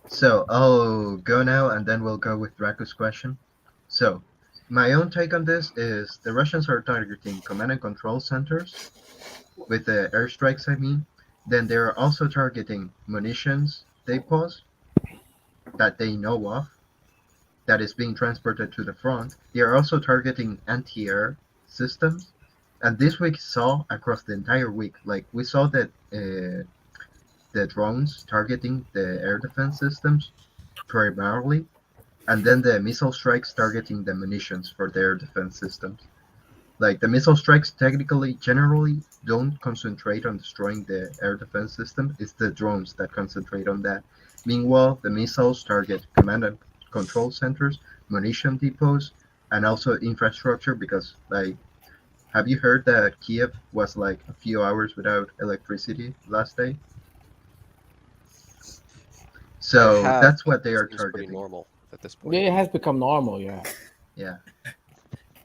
So I'll go now, and then we'll go with Draco's question. So my own take on this is the Russians are targeting command and control centers with the airstrikes, I mean. Then they're also targeting munitions depots that they know of that is being transported to the front. They are also targeting anti-air systems. And this week saw across the entire week, like we saw that the drones targeting the air defense systems primarily, and then the missile strikes targeting the munitions for the air defense systems. Like the missile strikes technically generally don't concentrate on destroying the air defense system. It's the drones that concentrate on that. Meanwhile, the missiles target command and control centers, munition depots, and also infrastructure, because, like, have you heard that Kiev was like a few hours without electricity last day? So that's what they are targeting. Pretty normal at this point. Yeah, it has become normal. Yeah. Yeah.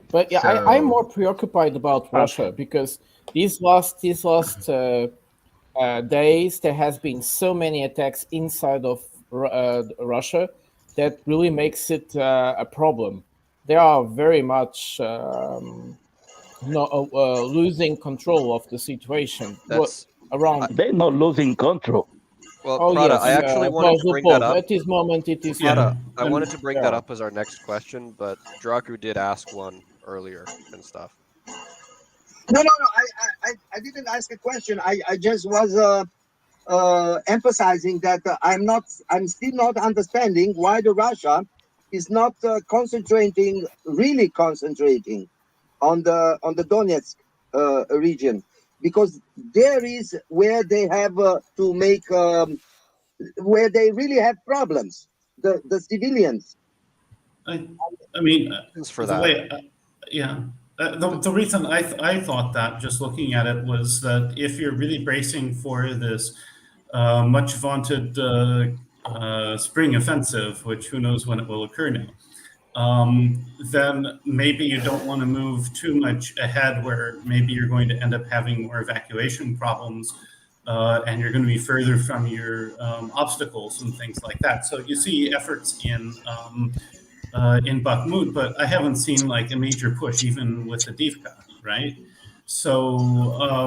But yeah, So- I'm more preoccupied about Russia because these last days there has been so many attacks inside of Russia that really makes it a problem. They are very much losing control of the situation. Around. They're not losing control. Well, Prada, yes, I actually wanted to bring that up. At this moment, it is. Prada, I wanted to bring that up as our next question, but Draku did ask one earlier and stuff. No. I didn't ask a question. I just was emphasizing that I'm still not understanding why the Russia is not concentrating on the Donetsk region, because there is where they have to make where they really have problems. The civilians. I mean, for the that. way, the reason I thought that, just looking at it, was that if you're really bracing for this much vaunted spring offensive, which who knows when it will occur now, then maybe you don't want to move too much ahead, where maybe you're going to end up having more evacuation problems, and you're going to be further from your obstacles and things like that. So you see efforts in Bakhmut, but I haven't seen like a major push even with the Divka, right? So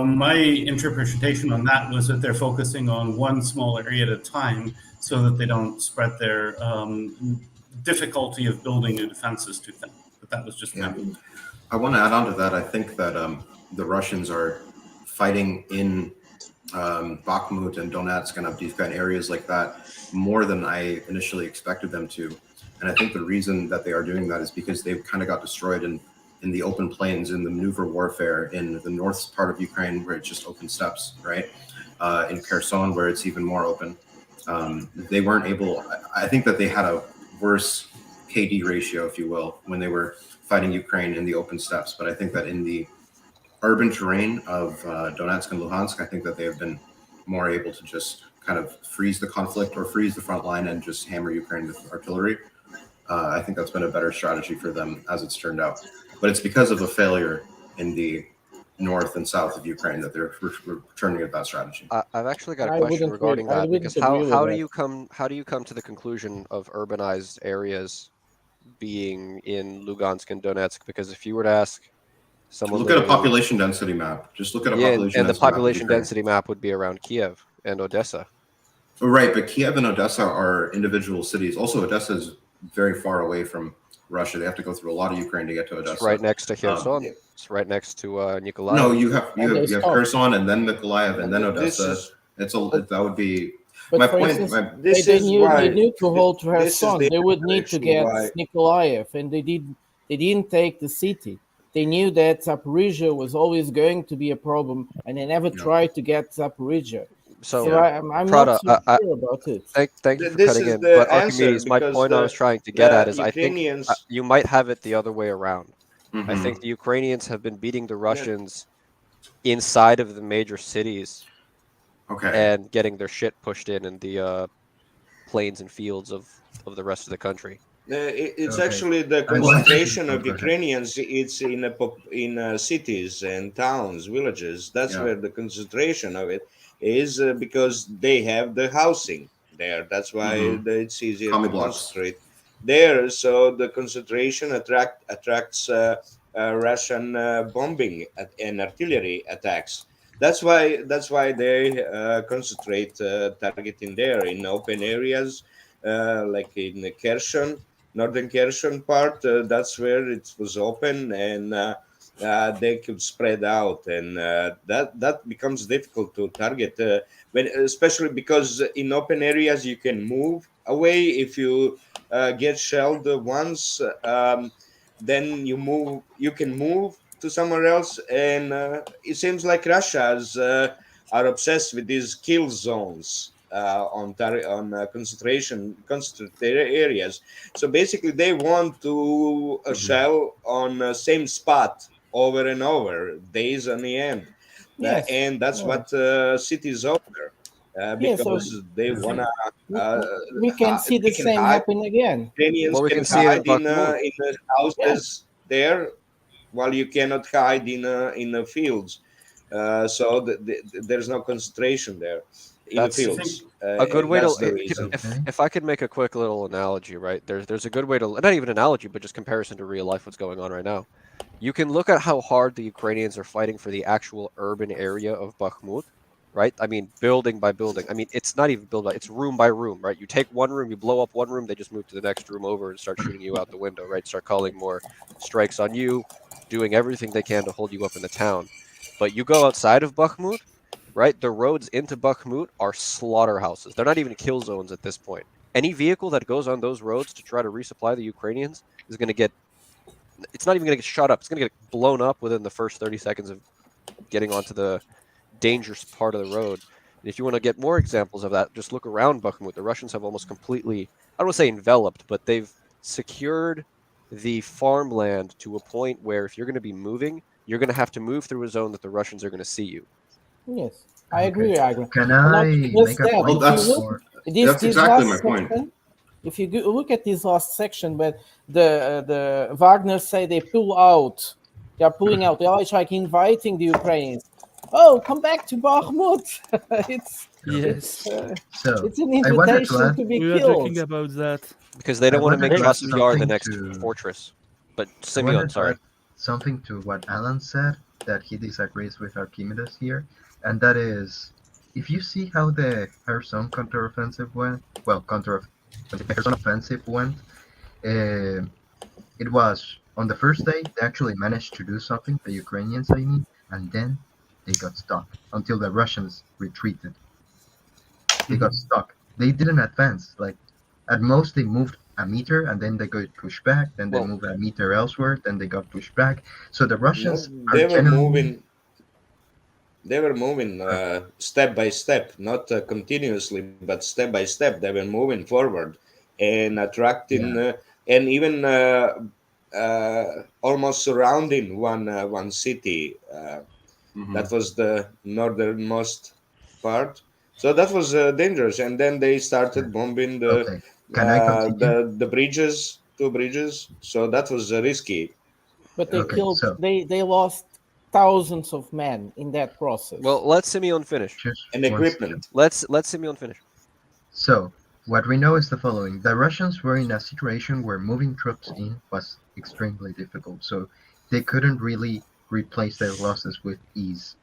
my interpretation on that was that they're focusing on one small area at a time so that they don't spread their difficulty of building new defenses too thin. But that was just my I want to add on to that. I think that the Russians are fighting in Bakhmut and Donetsk and Avdiivka and areas like that more than I initially expected them to. And I think the reason that they are doing that is because they've kind of got destroyed in the open plains, in the maneuver warfare, in the north part of Ukraine where it's just open steppes, right? In Kherson where it's even more open. They weren't able, I think that they had a worse KD ratio, if you will, when they were fighting Ukraine in the open steppes. But I think that in the urban terrain of Donetsk and Luhansk, I think that they have been more able to just kind of freeze the conflict or freeze the front line and just hammer Ukraine with artillery. I think that's been a better strategy for them as it's turned out. But it's because of a failure in the north and south of Ukraine that they're returning at that strategy. I've actually got a question regarding that, because how do you come to the conclusion of urbanized areas being in Lugansk and Donetsk? Because if you were to ask someone, look at a population density map. Just look at a population and the density population density map would be around Kiev and Odessa. Right, but Kiev and Odessa are individual cities. Also, Odessa is very far away from Russia. They have to go through a lot of Ukraine to get to Odessa. It's right next to Kherson. It's right next to Nikolaev. No, you have Kherson and then Nikolaev and then Odessa. That would be. But My for point. instance, This they is knew why- they knew to hold this is Kherson. the They would need to get why- Nikolaev, and they didn't take the city. They knew that Zaporizhia was always going to be a problem, and they never tried to get Zaporizhia. So I'm Prada, not so sure about it. Thank you for This cutting is in. the But answer, Archimedes, my because point I the- was trying to get the at is I think Ukrainians- you might have it the other way around. I Mhm. think the Ukrainians have been beating the Russians inside of the major cities Okay. and getting their shit pushed in the plains and fields of the rest of the country. It's Okay. actually the I want to- concentration Go of ahead. Ukrainians. It's in cities and towns, villages. That's Yeah. where the concentration of it is, because they have the housing there. That's why it's easier Commie to blocks. concentrate there. So the concentration attracts Russian bombing and artillery attacks. That's why they concentrate targeting there in open areas, like in Kherson, northern Kherson part. That's where it was open, and they could spread out, and that becomes difficult to target, especially because in open areas you can move away. If you get shelled once, then you can move to somewhere else, and it seems like Russia's are obsessed with these kill zones on concentrated areas. So basically, they want to shell on same spot over and over, days on the end. Yes. And that's what cities offer, because they wanna. We can see the they can same hide. happen again. Ukrainians Well, we can can see it hide in Bakhmut. in the houses there, while you cannot hide in the fields. So there's no concentration there in That's the fields. A good way That's to the reason. if I could make a quick little analogy, right? There's a good way to, not even analogy, but just comparison to real life, what's going on right now. You can look at how hard the Ukrainians are fighting for the actual urban area of Bakhmut, right? I mean, building by building. I mean, it's not even build by, it's room by room, right? You take one room, you blow up one room, they just move to the next room over and start shooting you out the window, right? Start calling more strikes on you, doing everything they can to hold you up in the town. But you go outside of Bakhmut, right? The roads into Bakhmut are slaughterhouses. They're not even kill zones at this point. Any vehicle that goes on those roads to try to resupply the Ukrainians is going to get, it's not even going to get shot up. It's going to get blown up within the first 30 seconds of getting onto the dangerous part of the road. And if you want to get more examples of that, just look around Bakhmut. The Russians have almost completely, I don't want to say enveloped, but they've secured the farmland to a point where if you're going to be moving, you're going to have to move through a zone that the Russians are going to see you. Yes, I agree. I agree. Can And I not make just a that, point? if you look, Or That's exactly my point. If you look at this last section, where the Wagner say they pull out, they are pulling out. They are like inviting the Ukrainians. Oh, come back to Bakhmut. it's Yes. so it's an I wanted to invitation add, to be We were killed. talking about that. Because they don't I want to wanted make to add Krasnodar the something next to- fortress. But I wanted Simeon, to sorry. add something to what Alan said, that he disagrees with Archimedes here, and that is, if you see how the Kherson counteroffensive went, well, Kherson offensive went, it was on the first day they actually managed to do something, the Ukrainians, I mean, and then they got stuck until the Russians retreated. They got stuck. They didn't advance. Like, at most they moved a meter and then they got pushed back. Then they moved a meter elsewhere. Then they got pushed back. So the Russians They are were generally moving step by step, not continuously, but step by step. They were moving forward and attracting, and even almost surrounding one city. That was the northernmost part. So that was dangerous. And then they started bombing Can I continue? the bridges, two bridges. So that was risky. But they killed. They lost thousands of men in that process. Well, let Simeon finish. And equipment. Let Simeon finish. So what we know is the following: the Russians were in a situation where moving troops in was extremely difficult. So they couldn't really replace their losses with ease.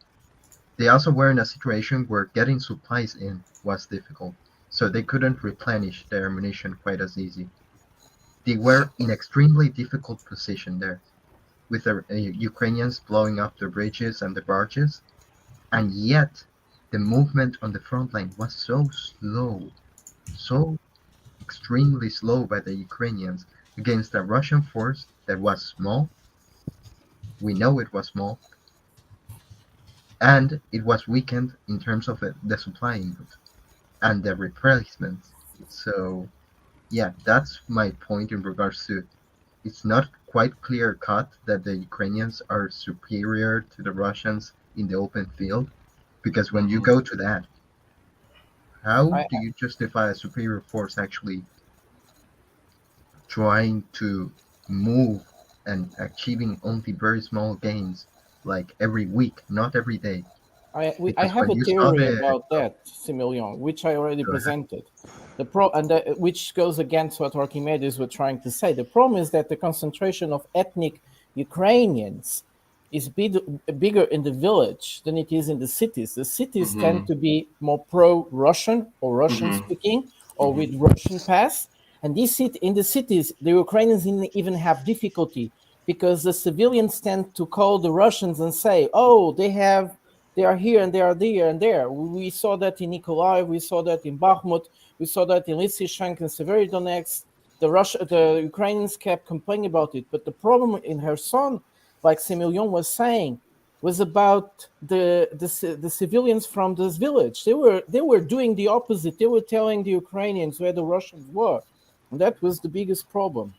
They also were in a situation where getting supplies in was difficult, so they couldn't replenish their ammunition quite as easy. they were in extremely difficult position there, with the Ukrainians blowing up the bridges and the barges, and yet the movement on the front line was so slow, so extremely slow by the Ukrainians against a Russian force that was small. We know it was small, and it was weakened in terms of the supply input and the replacements. So, yeah, that's my point in regards to it's not quite clear cut that the Ukrainians are superior to the Russians in the open field, because when you go to that, how do you justify a superior force actually trying to move and achieving only very small gains, like every week, not every day? I Because have when a you saw theory the about that, Similion, which I already Go ahead. presented. Which goes against what Archimedes were trying to say. The problem is that the concentration of ethnic Ukrainians is bigger in the village than it is in the cities. The cities tend to be more pro-Russian or Russian-speaking or with Russian past. And in the cities, the Ukrainians even have difficulty because the civilians tend to call the Russians and say, "Oh, they are here and they are there and there." We saw that in Nikolaev, we saw that in Bakhmut, we saw that in Lysychansk and Severodonetsk. The Ukrainians kept complaining about it. But the problem in Kherson, like Semyon was saying, was about the civilians from this village. They were doing the opposite. They were telling the Ukrainians where the Russians were. And that was the biggest problem.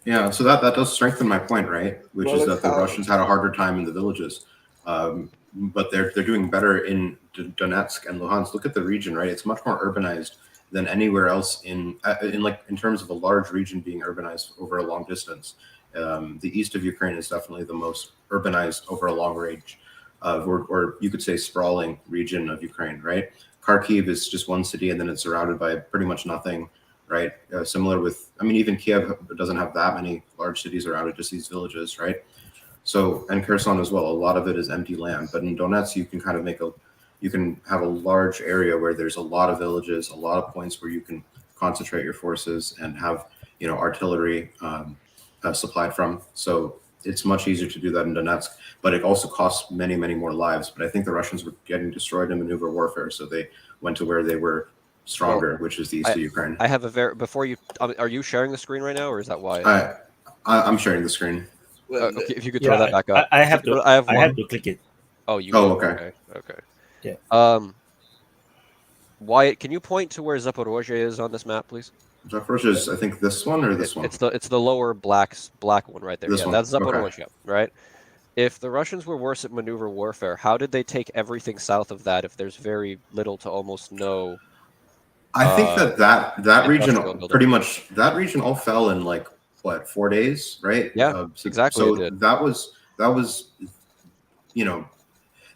Yeah, so that does strengthen my point, right? Which is that the Russians had a harder time in the villages. But they're doing better in Donetsk and Luhansk. Look at the region, right? It's much more urbanized than anywhere else in terms of a large region being urbanized over a long distance. The east of Ukraine is definitely the most urbanized over a long range, or you could say sprawling region of Ukraine, right? Kharkiv is just one city, and then it's surrounded by pretty much nothing, right? Similar with, even Kiev doesn't have that many large cities around it, just these villages, right? So, and Kherson as well, a lot of it is empty land. But in Donetsk, you can kind of you can have a large area where there's a lot of villages, a lot of points where you can concentrate your forces and have, artillery supplied from. So it's much easier to do that in Donetsk, but it also costs many, many more lives. But I think the Russians were getting destroyed in maneuver warfare, so they went to where they were stronger, which is the east of Ukraine. I have before you, are you sharing the screen right now, or is that Wyatt? I'm sharing the screen. Okay, if you could throw that back up. I have to click it. Oh, you. Oh, okay. Okay. Yeah. Wyatt, can you point to where Zaporozhye is on this map, please? Zaporozhye is, I think, this one or this one. It's the lower black one right there. This one. That's Zaporozhye, Okay. right? If the Russians were worse at maneuver warfare, how did they take everything south of that if there's very little to almost no? I think that region pretty much all fell in 4 days, right? Yeah, exactly. So that was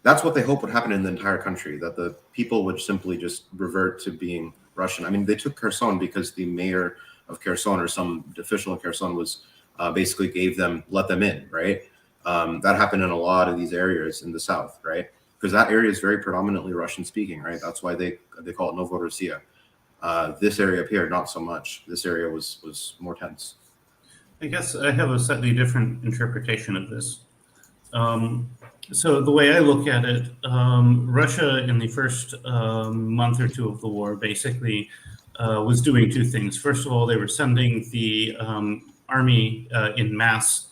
that's what they hope would happen in the entire country, that the people would simply just revert to being Russian. They took Kherson because the mayor of Kherson or some official in Kherson was basically let them in, right? That happened in a lot of these areas in the south, right? Because that area is very predominantly Russian speaking, right? That's why they call it Novorossiya. This area up here, not so much. This area was more tense. I guess I have a slightly different interpretation of this. So the way I look at it, Russia in the first month or two of the war basically was doing two things. First of all, they were sending the army in mass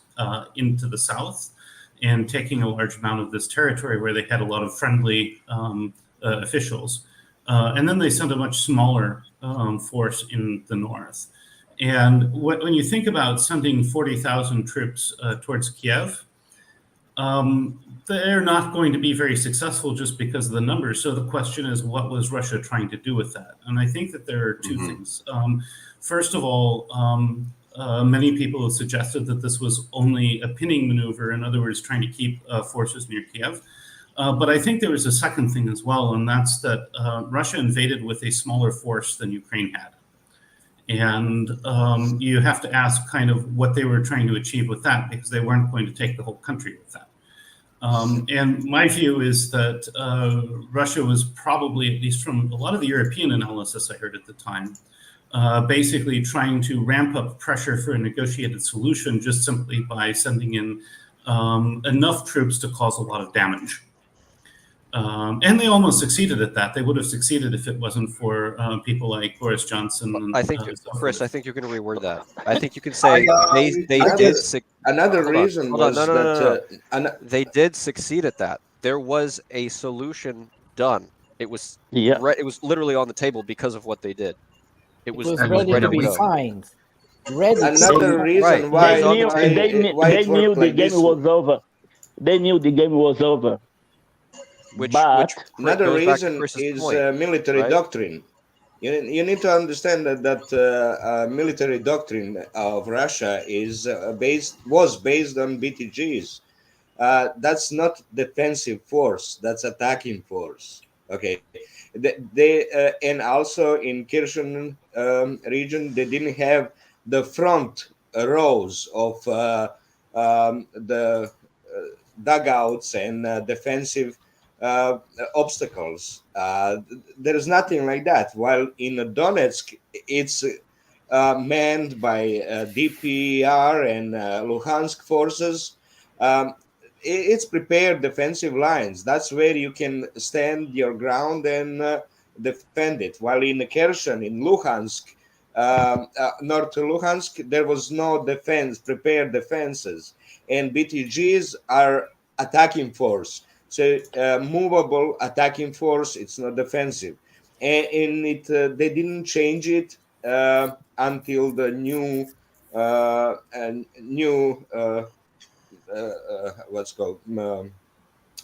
into the south and taking a large amount of this territory where they had a lot of friendly officials. And then they sent a much smaller force in the north. And when you think about sending 40,000 troops towards Kiev, they're not going to be very successful just because of the numbers. So the question is, what was Russia trying to do with that? And I think that there are two things. First of all, many people have suggested that this was only a pinning maneuver, in other words, trying to keep forces near Kiev. But I think there was a second thing as well, and that's that Russia invaded with a smaller force than Ukraine had. And you have to ask kind of what they were trying to achieve with that, because they weren't going to take the whole country with that. And my view is that Russia was probably, at least from a lot of the European analysis I heard at the time, basically trying to ramp up pressure for a negotiated solution just simply by sending in enough troops to cause a lot of damage. And they almost succeeded at that. They would have succeeded if it wasn't for people like Boris Johnson. And, I think, so Chris, forth. I think you're going to reword that. I think you can say another reason was that they did succeed at that. There was a solution done. It was it was literally on the table because of what they did. It was ready to be signed. Ready. Another reason why they knew the game was over. They knew the game was over. Another reason is military doctrine. You need to understand that military doctrine of Russia was based on BTGs. That's not defensive force. That's attacking force. Okay, and also in Kherson region they didn't have the front rows of the dugouts and defensive obstacles. There is nothing like that. While in Donetsk, it's manned by DPR and Luhansk forces. It's prepared defensive lines. That's where you can stand your ground and defend it. While in Kherson, in Luhansk, North Luhansk, there was no prepared defenses. And BTGs are attacking force. So movable attacking force, it's not defensive. And they didn't change it until the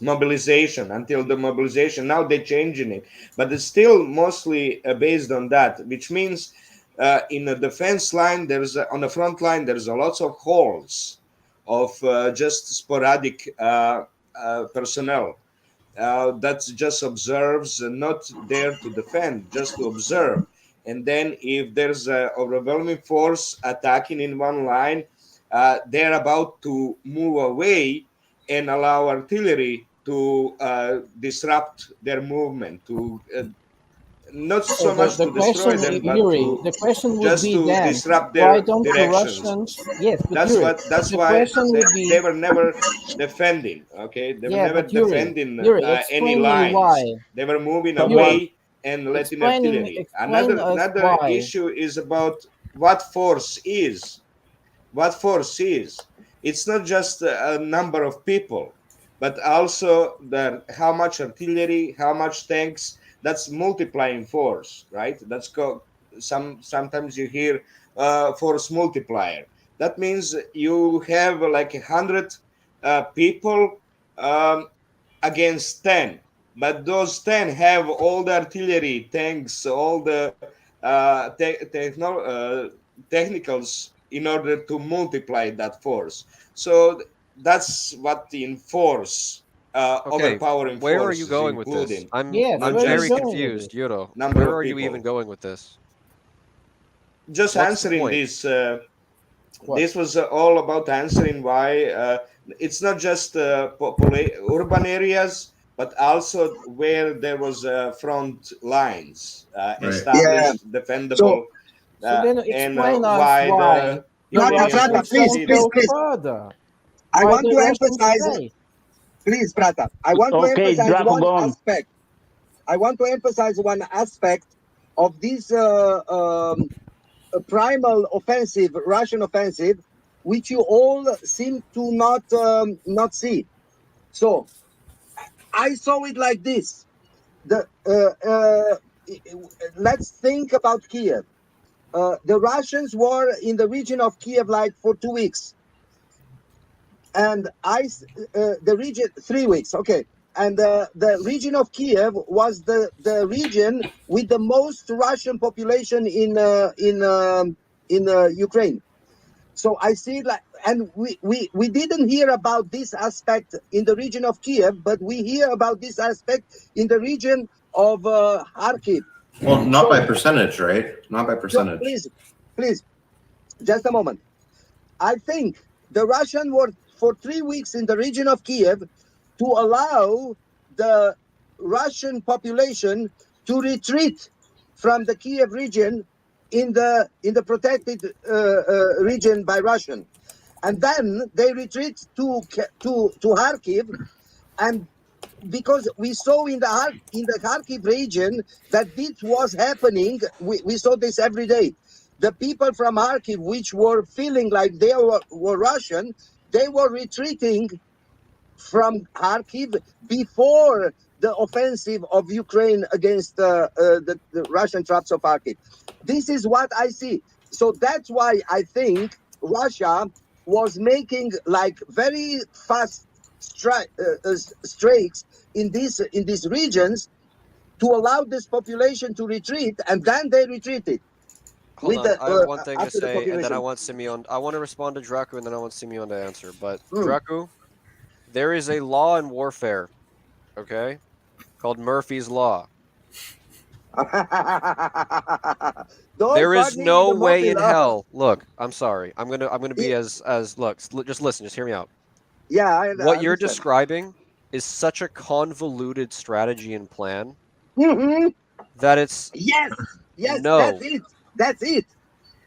mobilization, until the mobilization. Now they're changing it, but it's still mostly based on that, which means in the defense line, on the front line, there's a lots of holes of just sporadic personnel that just observes, not there to defend, just to observe. And then if there's a overwhelming force attacking in one line, they're about to move away and allow artillery to disrupt their movement, to not so much to destroy them, but to disrupt their directions. That's why they were never defending. Okay, they were never defending any lines. Why? They were moving away and letting artillery. Another issue is about what force is. What force is. It's not just a number of people, but also how much artillery, how much tanks. That's multiplying force, right? That's called sometimes you hear force multiplier. That means you have like 100 people against 10, but those 10 have all the artillery, tanks, all the technicals in order to multiply that force. So that's what in force. Overpowering where are force you going with this? I'm very confused, Yuro. Where are you even going with this? Just answering this. This was all about answering why it's not just urban areas, but also where there was front lines established, defendable, so then and why please. I want to emphasize. Please, Brata. I want to emphasize one aspect. I want to emphasize one aspect of this primal offensive, Russian offensive, which you all seem to not see. So, I saw it like this. Let's think about Kiev. The Russians were in the region of Kiev like for 2 weeks. And the region 3 weeks, okay. And the region of Kiev was the region with the most Russian population in Ukraine. So I see like, and we didn't hear about this aspect in the region of Kiev, but we hear about this aspect in the region of Kharkiv. Well, not by percentage, right? Not by percentage. No, please, just a moment. I think the Russians were for 3 weeks in the region of Kiev to allow the Russian population to retreat from the Kiev region in the protected region by Russian, and then they retreat to Kharkiv, and because we saw in the Kharkiv region that this was happening, we saw this every day. The people from Kharkiv, which were feeling like they were Russian, they were retreating from Kharkiv before the offensive of Ukraine against the Russian troops of Kharkiv. This is what I see. So that's why I think Russia was making like very fast strikes in these regions to allow this population to retreat, and then they retreated. Hold on, I have one thing to after the say, and then I population. want Simeon. I want to respond to Dracu, and then I want Simeon to answer. But Dracu, there is a law in warfare, okay, called Murphy's Law. There is no way in hell. Look, I'm sorry. I'm gonna be as look. Just listen. Just hear me out. Yeah. What you're describing is such a convoluted strategy and plan that it's yes. No. That's it.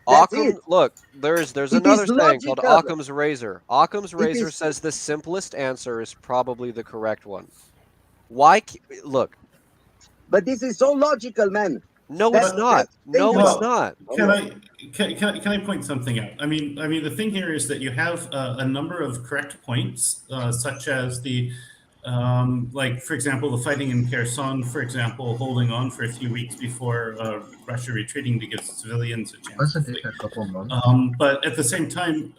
Occam, look, there's another saying called Occam's razor. Occam's razor says the simplest answer is probably the correct one. Why? Look. But this is so logical, man. No, it's not. No, it's not. Can I point something out? I mean, the thing here is that you have a number of correct points, such as the, like, for example, the fighting in Kherson, for example, holding on for a few weeks before Russia retreating to give civilians a chance. Wasn't it a couple months? But at the same time,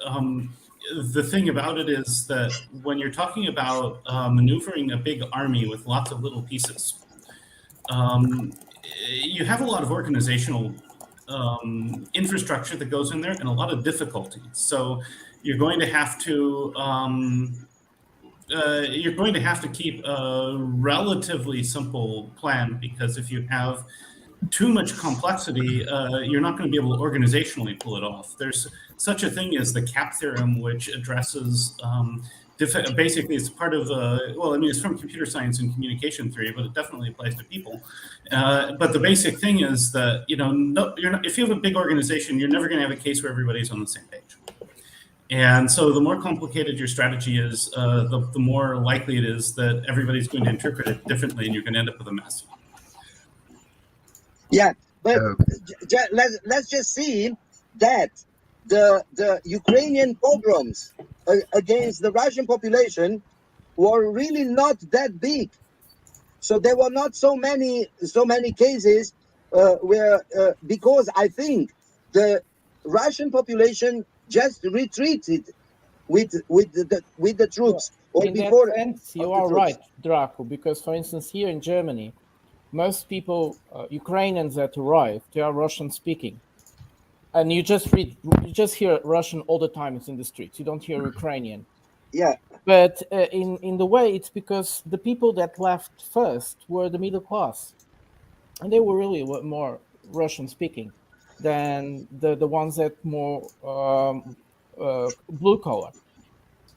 the thing about it is that when you're talking about maneuvering a big army with lots of little pieces, you have a lot of organizational infrastructure that goes in there and a lot of difficulty. So you're going to have to keep a relatively simple plan, because if you have too much complexity, you're not going to be able to organizationally pull it off. There's such a thing as the CAP theorem, which addresses basically it's part of it's from computer science and communication theory, but it definitely applies to people. But the basic thing is that if you have a big organization, you're never going to have a case where everybody's on the same page. And so the more complicated your strategy is, the more likely it is that everybody's going to interpret it differently, and you're going to end up with a mess. Yeah, but let's just see that the Ukrainian pogroms against the Russian population were really not that big. So there were not so many cases where because I think the Russian population just retreated with the troops. Or in before that sense, you are right, Draco, because for instance here in Germany, most people, Ukrainians that arrive, they are Russian speaking. And you just hear Russian all the time. It's in the streets. You don't hear Ukrainian. Yeah. But in the way, it's because the people that left first were the middle class, and they were really more Russian speaking than the ones that more blue collar.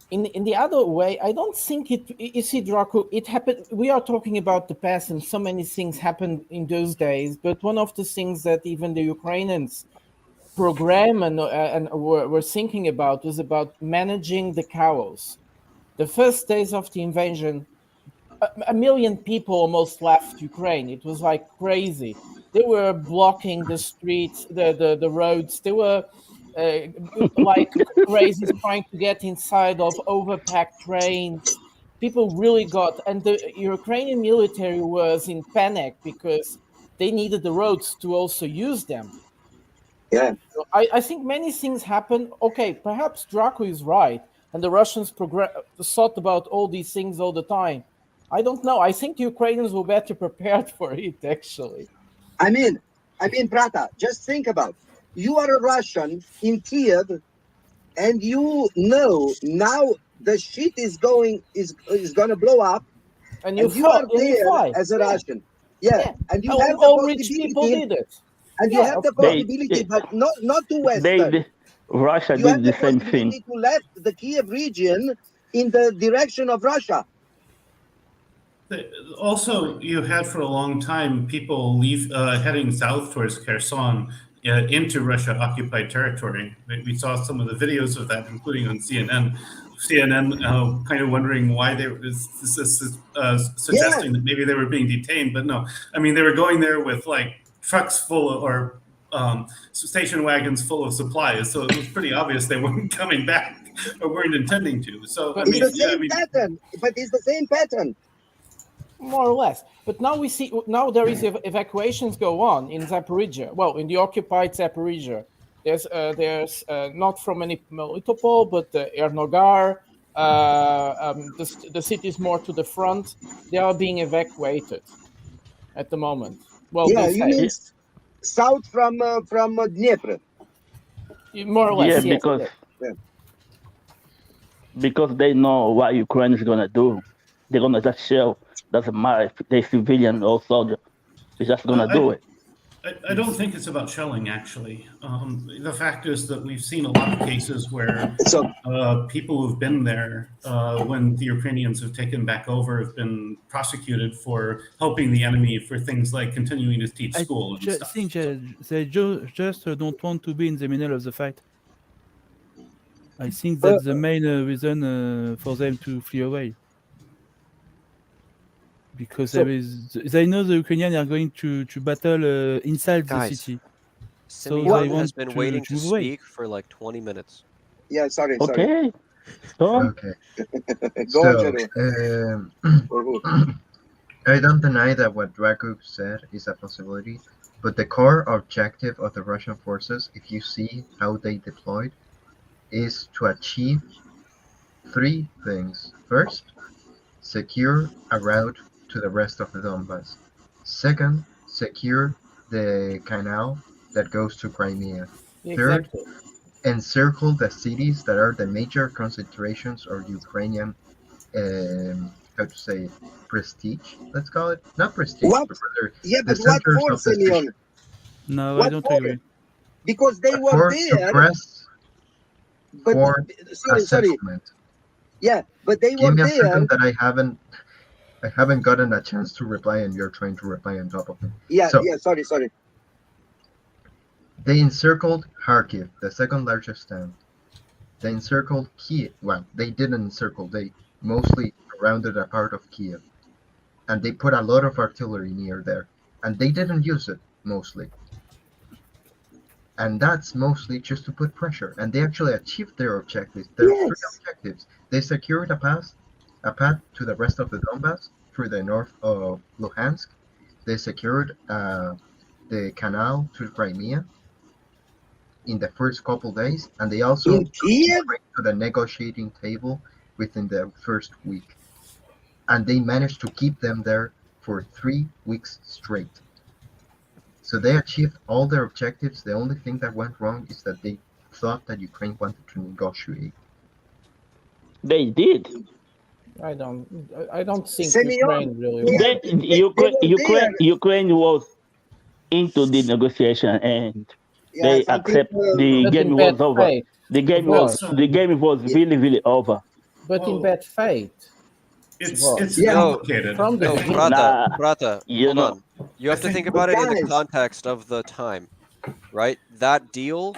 In the other way, I don't think it. You see, Draco, it happened. We are talking about the past, and so many things happened in those days. But one of the things that even the Ukrainians program and we're thinking about was about managing the chaos. The first days of the invasion, a million people almost left Ukraine. It was like crazy. They were blocking the streets, the roads. They were like crazy, trying to get inside of overpacked trains. People really got, and the Ukrainian military was in panic because they needed the roads to also use them. Yeah, I think many things happen. Okay, perhaps Draco is right, and the Russians thought about all these things all the time. I don't know. I think the Ukrainians were better prepared for it, actually. I mean, Prata, just think about, you are a Russian in Kiev, and you know now the shit is going to blow up, and you are there as a Russian. Yeah, and you have all rich people did it. And you have the possibility, but not to Western. Russia did the same thing. To left the Kiev region in the direction of Russia. Also, you had for a long time people heading south towards Kherson, into Russia-occupied territory. We saw some of the videos of that, including on CNN. CNN kind of wondering why they were suggesting that maybe they were being detained, but no. I mean, they were going there with like trucks full of, or station wagons full of supplies, so it was pretty obvious they weren't coming back or weren't intending to. So it's the same pattern, but it's the same pattern. More or less. But now we see, now there is evacuations go on in Zaporizhia. Well, in the occupied Zaporizhia. There's not from any Melitopol, but Ernogar, the cities more to the front, they are being evacuated at the moment. Well, yeah, you mean south from Dnieper? More or less, yeah, because they know what Ukraine is gonna do. They're gonna just shell. Doesn't matter if they're civilian or soldier. They're just gonna do it. I don't think it's about shelling, actually. The fact is that we've seen a lot of cases where people who've been there when the Ukrainians have taken back over have been prosecuted for helping the enemy for things like continuing to teach school and stuff. I think they just don't want to be in the middle of the fight. I think that's the main reason for them to flee away. Because they know the Ukrainians are going to battle inside the city. So Simeon they has been waiting to speak for like 20 minutes. Yeah, sorry. Okay. Okay. Go So, on, I don't deny that what Drago said is a possibility, but the core objective of the Russian forces, if you see how they deployed, is to achieve three things. First, secure a route to the rest of the Donbass. Second, secure the canal that goes to Crimea. Third, encircle the cities that are the major concentrations of Ukrainian, how to say, prestige, let's call it. Not prestige, what? but rather yeah, the but what centers for, of the Simeon? No, what I don't for? agree. Because they were there. For sorry. settlement. Yeah, but they Give were me a there. second that I haven't gotten a chance to reply, and you're trying to reply on top of me. Yeah, so, sorry. They encircled Kharkiv, the second largest town. They encircled Kiev. Well, they didn't encircle. They mostly surrounded a part of Kiev. And they put a lot of artillery near there. And they didn't use it, mostly. And that's mostly just to put pressure. And they actually achieved their objectives. There are three objectives. They secured a path to the rest of the Donbass through the north of Luhansk. They secured the canal to Crimea in the first couple days, and they also went to the negotiating table within the first week. And they managed to keep them there for 3 weeks straight. So they achieved all their objectives. The only thing that went wrong is that they thought that Ukraine wanted to negotiate. They did. I don't think Ukraine really. Ukraine was into the negotiation, and they accept the game was over. The game was really, really over. But in bad faith. It's complicated. Brata, hold on. You have to think about it in the context of the time, right? That deal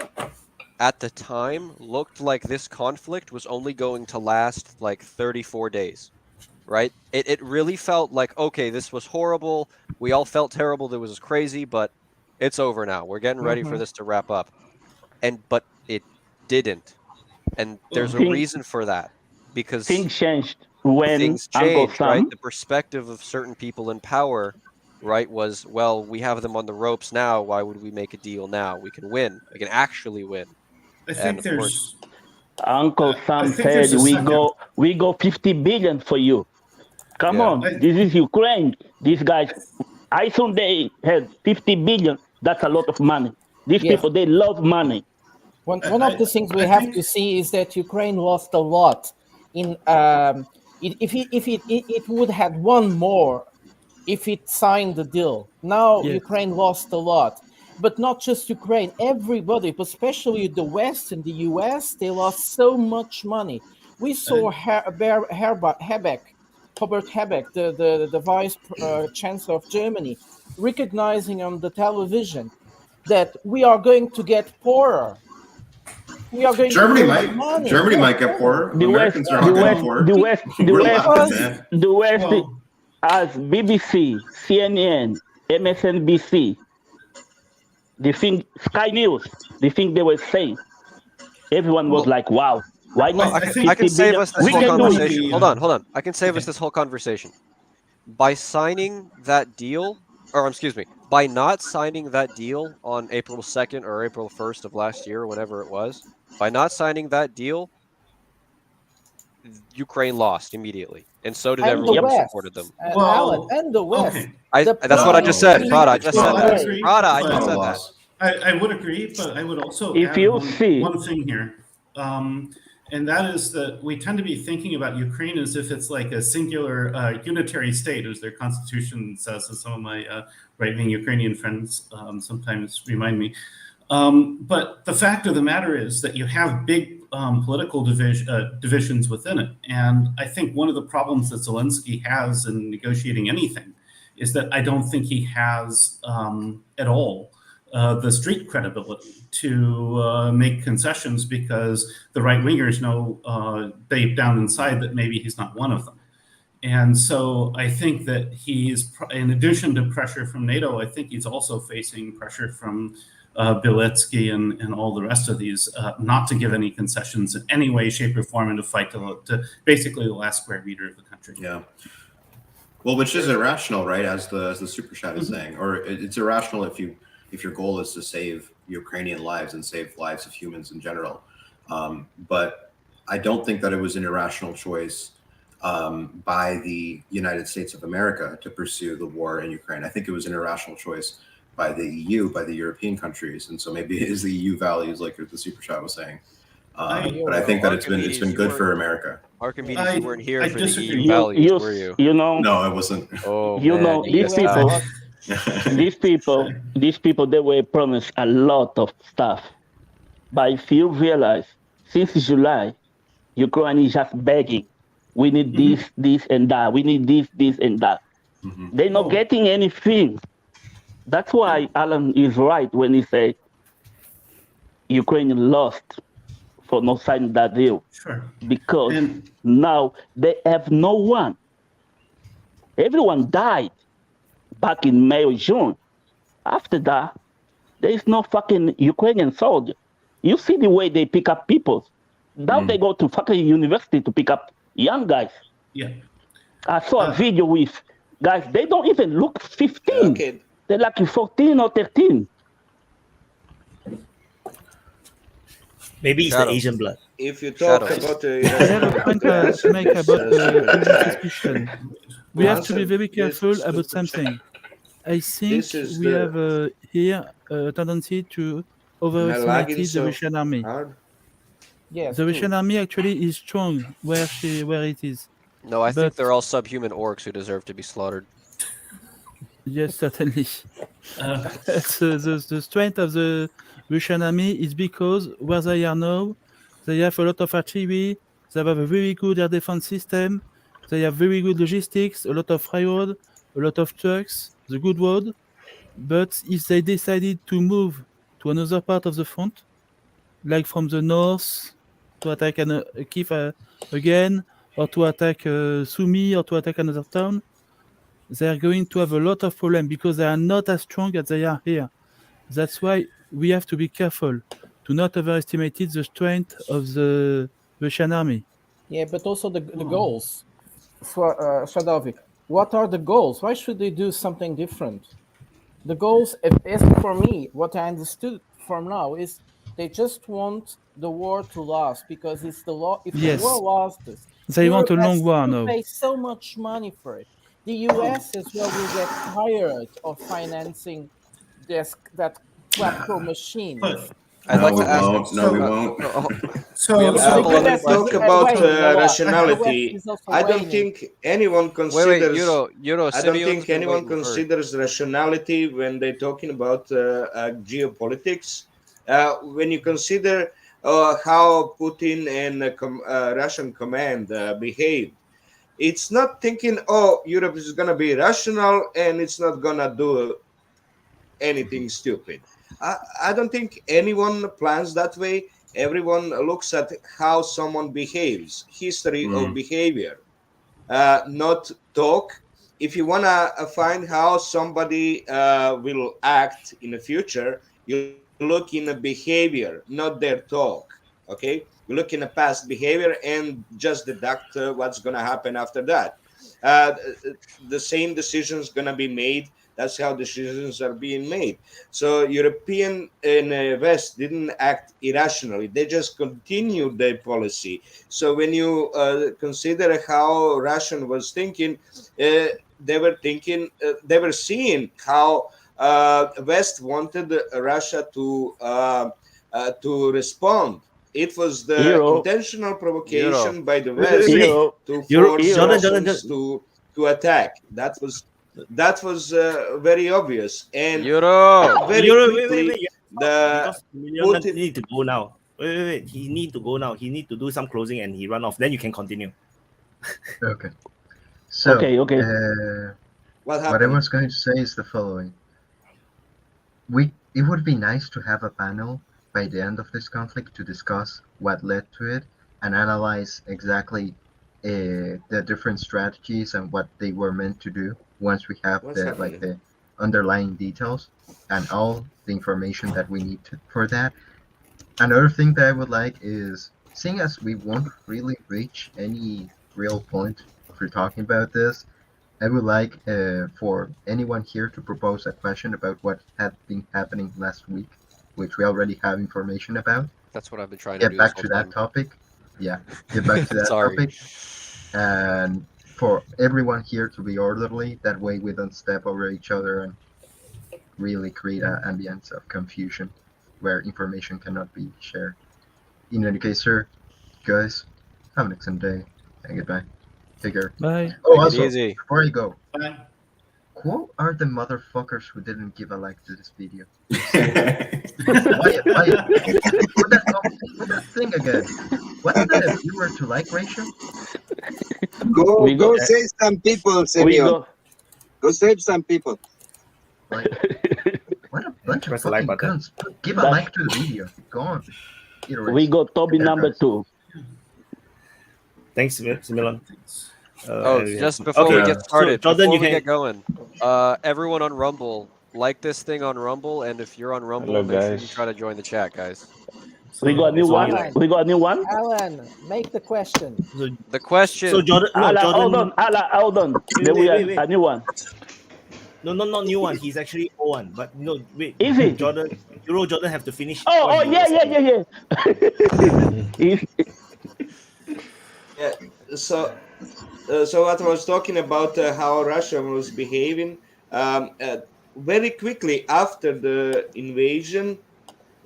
at the time looked like this conflict was only going to last like 34 days, right? It really felt like, okay, this was horrible. We all felt terrible. That was crazy, but it's over now. We're getting ready for this to wrap up. But it didn't. And there's a reason for that. Because things changed when things changed, right? The perspective of certain people in power, right, was, well, we have them on the ropes now. Why would we make a deal now? We can win. We can actually win. I think there's Uncle Sam said we go 50 billion for you. Come on, this is Ukraine. These guys, I assume they had 50 billion. That's a lot of money. These people, they love money. One of the things we have to see is that Ukraine lost a lot. If it would have won more if it signed the deal. Now Ukraine lost a lot. But not just Ukraine, everybody, especially the West and the US, they lost so much money. We saw Robert Habeck, the vice chancellor of Germany, recognizing on the television that we are going to get poorer. We are going Germany to might. money. Germany Yes, might get poorer. The West, Americans are not getting poorer. We're laughing, man. the West Well, as BBC, CNN, MSNBC, the thing, Sky News, the thing they were saying, everyone was like, "Wow, why Well, not?" I can save us this We whole can do it. conversation. Hold on. I can save us this whole conversation. By signing that deal, or excuse me, by not signing that deal on April 2nd or April 1st of last year, whenever it was, by not signing that deal, Ukraine lost immediately, and so did And everyone the who West, supported them. Alan, and the West. okay. That's what I just said, Prada. I just said that. agree, Prada, I but- just said that. I would agree, but I would also If add you one, see- one thing here. And that is that we tend to be thinking about Ukraine as if it's like a singular unitary state, as their constitution says, as some of my right-wing Ukrainian friends sometimes remind me. But the fact of the matter is that you have big political divisions within it. And I think one of the problems that Zelensky has in negotiating anything is that I don't think he has at all the street credibility to make concessions, because the right wingers know deep down inside that maybe he's not one of them. And so I think that he's, in addition to pressure from NATO, I think he's also facing pressure from Bieletsky and all the rest of these, not to give any concessions in any way, shape, or form, and to fight to basically the last square meter of the country. Yeah. Well, which is irrational, right? As the super chat is saying, or it's irrational if your goal is to save Ukrainian lives and save lives of humans in general. But I don't think that it was an irrational choice by the United States of America to pursue the war in Ukraine. I think it was an irrational choice by the EU, by the European countries, and so maybe it is the EU values, like the super chat was saying. But I think that it's been good for America. Archimedes, you weren't here for the disagree. EU values, were you? You know, No, I wasn't. Oh, you man, know, you these missed people, out. these people, they were promised a lot of stuff. But if you realize, since July, Ukraine is just begging, we need this, and that. We need this, and that. They're not getting anything. That's why Alan is right when he says Ukraine lost for not signing that deal. Sure. Because now they have no one. Everyone died back in May or June. After that, there is no fucking Ukrainian soldier. You see the way they pick up people. Now they go to fucking university to pick up young guys. Yeah. I saw a video with guys, they don't even look 15. Okay. They're like 14 or 13. Maybe it's the Asian blood. If you talk Shadows. about I have a point to make about this discussion. We have to be very careful about something. I think This is we the- have here a tendency to overestimate the Russian army. Yes, The Russian army actually is strong where it is. No, I think But- they're all subhuman orcs who deserve to be slaughtered. Yes, certainly. The strength of the Russian army is because where they are now, they have a lot of artillery, they have a very good air defense system, they have very good logistics, a lot of railroad, a lot of trucks, the good road. But if they decided to move to another part of the front, like from the north to attack Kiev again, or to attack Sumy, or to attack another town, they are going to have a lot of problems because they are not as strong as they are here. That's why we have to be careful to not overestimate the strength of the Russian army. Yeah, but also the goals. For Shadovic, what are the goals? Why should they do something different? The goals, as for me, what I understood from now is they just want the war to last, because it's the law. If Yes. the war lasts, They want a Europe long has war to now. pay so much money for it. The US as well will get tired of financing that Quattro machine. I'd like we to ask. won't. No, we won't. So, We have a so couple When other I talk questions. about Wait, rationality, the West is also I don't waning. think anyone Wait, considers. Euro, I don't Simeon's think been anyone waiting for- considers rationality when they're talking about geopolitics. When you consider how Putin and Russian command behave, it's not thinking, oh, Europe is going to be rational and it's not going to do anything stupid. I don't think anyone plans that way. Everyone looks at how someone behaves, history of behavior, not talk. If you want to find how somebody will act in the future, you look in the behavior, not their talk. Okay, you look in the past behavior and just deduct what's going to happen after that. uh, the same decisions going to be made. That's how decisions are being made. So European and West didn't act irrationally. They just continued their policy. So when you consider how Russian was thinking, they were thinking, they were seeing how West wanted Russia to respond. It was the Hero. intentional provocation Hero. by the West Hero. to Euro- force Jordan, Russians to attack. That was very obvious, and Euro. very Euro, quickly wait. the Because Emilion Putin. need to go now. Wait. He need to go now. He need to do some closing and he run off. Then you can continue. Okay. So, Okay. What what I happened? was going to say is the following. It would be nice to have a panel by the end of this conflict to discuss what led to it and analyze exactly the different strategies and what they were meant to do once we have What's happening? the underlying details and all the information that we need for that. Another thing that I would like is, seeing as we won't really reach any real point if we're talking about this, I would like for anyone here to propose a question about what had been happening last week, which we already have information about. That's what I've been trying to Get do back this to whole that time. topic. Yeah, get back to that Sorry. topic. And for everyone here to be orderly, that way we don't step over each other and really create an ambience of confusion where information cannot be shared. In any case, sir, guys, have an excellent day and goodbye. Take care. Bye. Oh, Take it also, easy. before you go, Bye. who are the motherfuckers who didn't give a like to this video? Wyatt, put that thing again. What's the viewer to like ratio? Go save some people, Semyon. Go save some people. Like, what a bunch of Press the like fucking button. guns. Give a like to the video. Go on. We got Toby number 2. Thanks, Emilion. Just before we get started, so Jordan, before you we can get going, everyone on Rumble, like this thing on Rumble, and if you're on Rumble, Hello, make sure you guys. try to join the chat, guys. We got a new one. We got a new one. Alan, make the question. The question. So Jordan, no, Alan, Jordan. hold on. Then we have a new one. No, not new one. He's actually old one. But no, wait. Is he? Jordan have to finish. Oh, yeah. Yeah. So what I was talking about how Russia was behaving very quickly after the invasion,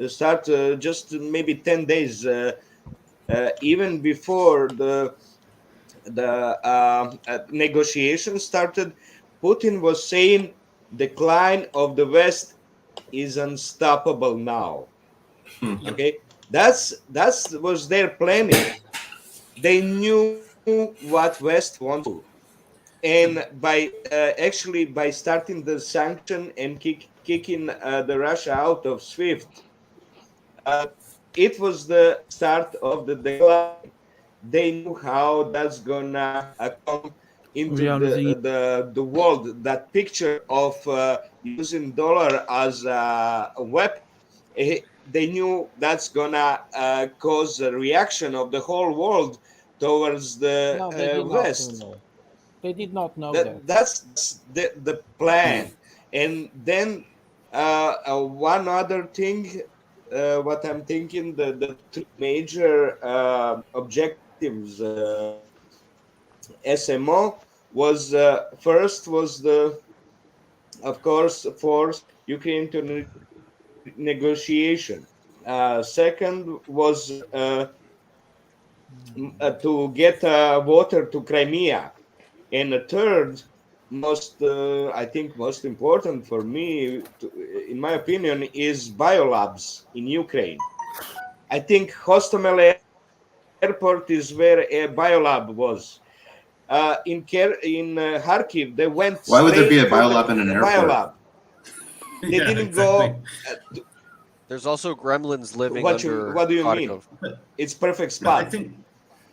start just maybe 10 days, even before the negotiation started. Putin was saying decline of the West is unstoppable now. Okay, that's was their planning. They knew what West wants to do, and by actually by starting the sanction and kicking the Russia out of SWIFT, it was the start of the decline. They knew how that's gonna come into the world. That picture of using dollar as a weapon, they knew that's gonna cause a reaction of the whole world towards the West. They did not know that. That's the plan. And then one other thing, what I'm thinking, the two major objectives SMO was first was the, of course, force Ukraine to negotiation. Second was to get water to Crimea, and the third, I think most important for me, in my opinion, is biolabs in Ukraine. I think Hostomel Airport is where a biolab was. In Kharkiv, they went. Why would there be a straight to biolab in an airport? Biolab. They didn't go. There's also gremlins living What under do you mean? Kharkov. It's perfect spot. I think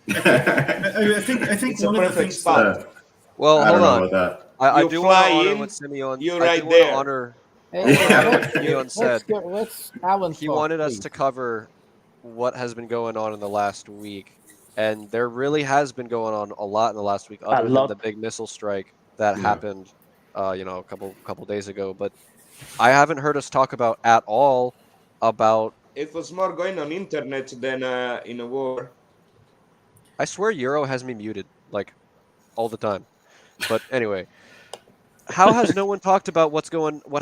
It's one a of the perfect things. spot. Well, I hold don't know on. about I You do want to fly honor in, what Simeon. you're I right do want to there. honor Yeah. what Simeon said. Let's Alan He talk, wanted us please. to cover what has been going on in the last week, and there really has been going on a lot in the last week, other than the big missile strike that happened, a couple days ago. But I haven't heard us talk about at all about. It was more going on internet than in a war. I swear Euro has me muted like all the time. But anyway, how has no one talked about what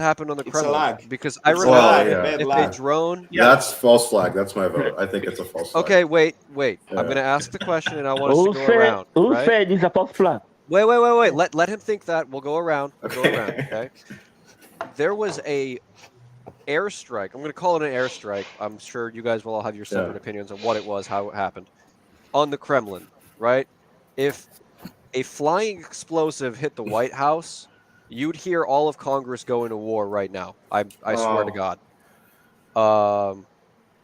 happened on the It's a Kremlin? lag. Because I It's a remember lag, a yeah. bad if lag. a drone. That's false flag. That's my vote. I think it's a false flag. Okay, wait. Yeah. I'm going to ask the question, and I want us to Who go said? around. Who Right? said it's a false flag? Wait. Let him think that. We'll go around. Okay. There was a airstrike. I'm going to call it an airstrike. I'm sure you guys will all have your separate opinions on what it was, how it happened. On the Kremlin, right? If a flying explosive hit the White House, you'd hear all of Congress go into war right now. I swear to God.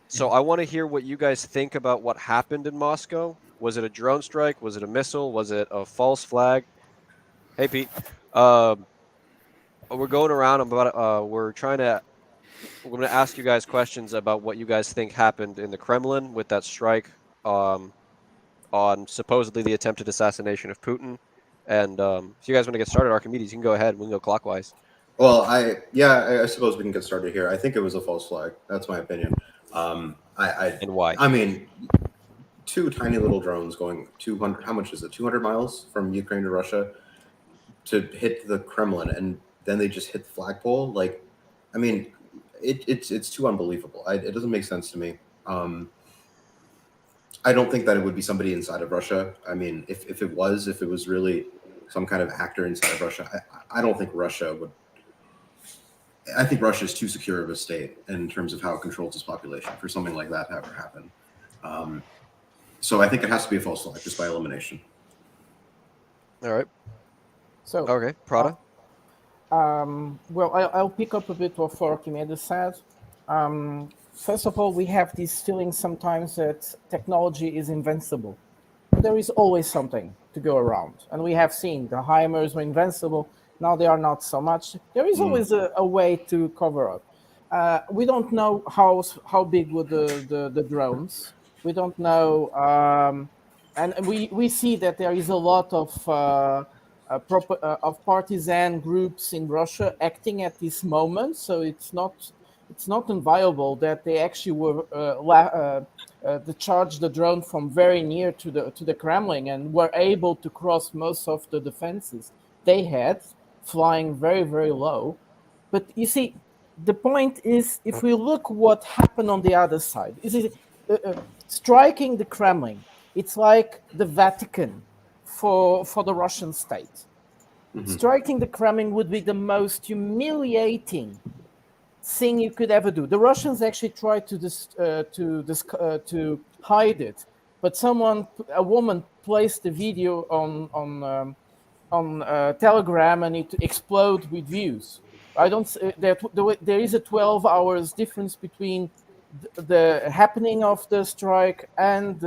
So I want to hear what you guys think about what happened in Moscow. Was it a drone strike? Was it a missile? Was it a false flag? Hey, Pete. We're going around. We're going to ask you guys questions about what you guys think happened in the Kremlin with that strike on supposedly the attempted assassination of Putin. And if you guys want to get started, Archimedes, you can go ahead. We can go clockwise. Well, I suppose we can get started here. I think it was a false flag. That's my opinion. And why? I mean, two tiny little drones going 200. How much is it? 200 miles from Ukraine to Russia to hit the Kremlin, and then they just hit the flagpole. Like, I mean, it's too unbelievable. It doesn't make sense to me. I don't think that it would be somebody inside of Russia. I mean, if it was really some kind of actor inside of Russia, I don't think Russia would. I think Russia is too secure of a state in terms of how it controls its population for something like that to ever happen. So I think it has to be a false flag just by elimination. All right. So okay, Prada. Well, I'll pick up a bit what Archimedes said. First of all, we have this feeling sometimes that technology is invincible. There is always something to go around. And we have seen the HIMARS were invincible. Now they are not so much. There is always a way to cover up. We don't know how big were the drones. We don't know. And we see that there is a lot of partisan groups in Russia acting at this moment. So it's not inviolable that they actually were charged the drone from very near to the Kremlin and were able to cross most of the defenses they had, flying very, very low. But you see, the point is, if we look what happened on the other side, striking the Kremlin, it's like the Vatican for the Russian state. Mm-hmm. Striking the Kremlin would be the most humiliating thing you could ever do. The Russians actually tried to hide it, but a woman placed the video on Telegram, and it exploded with views. There is a 12 hours difference between the happening of the strike and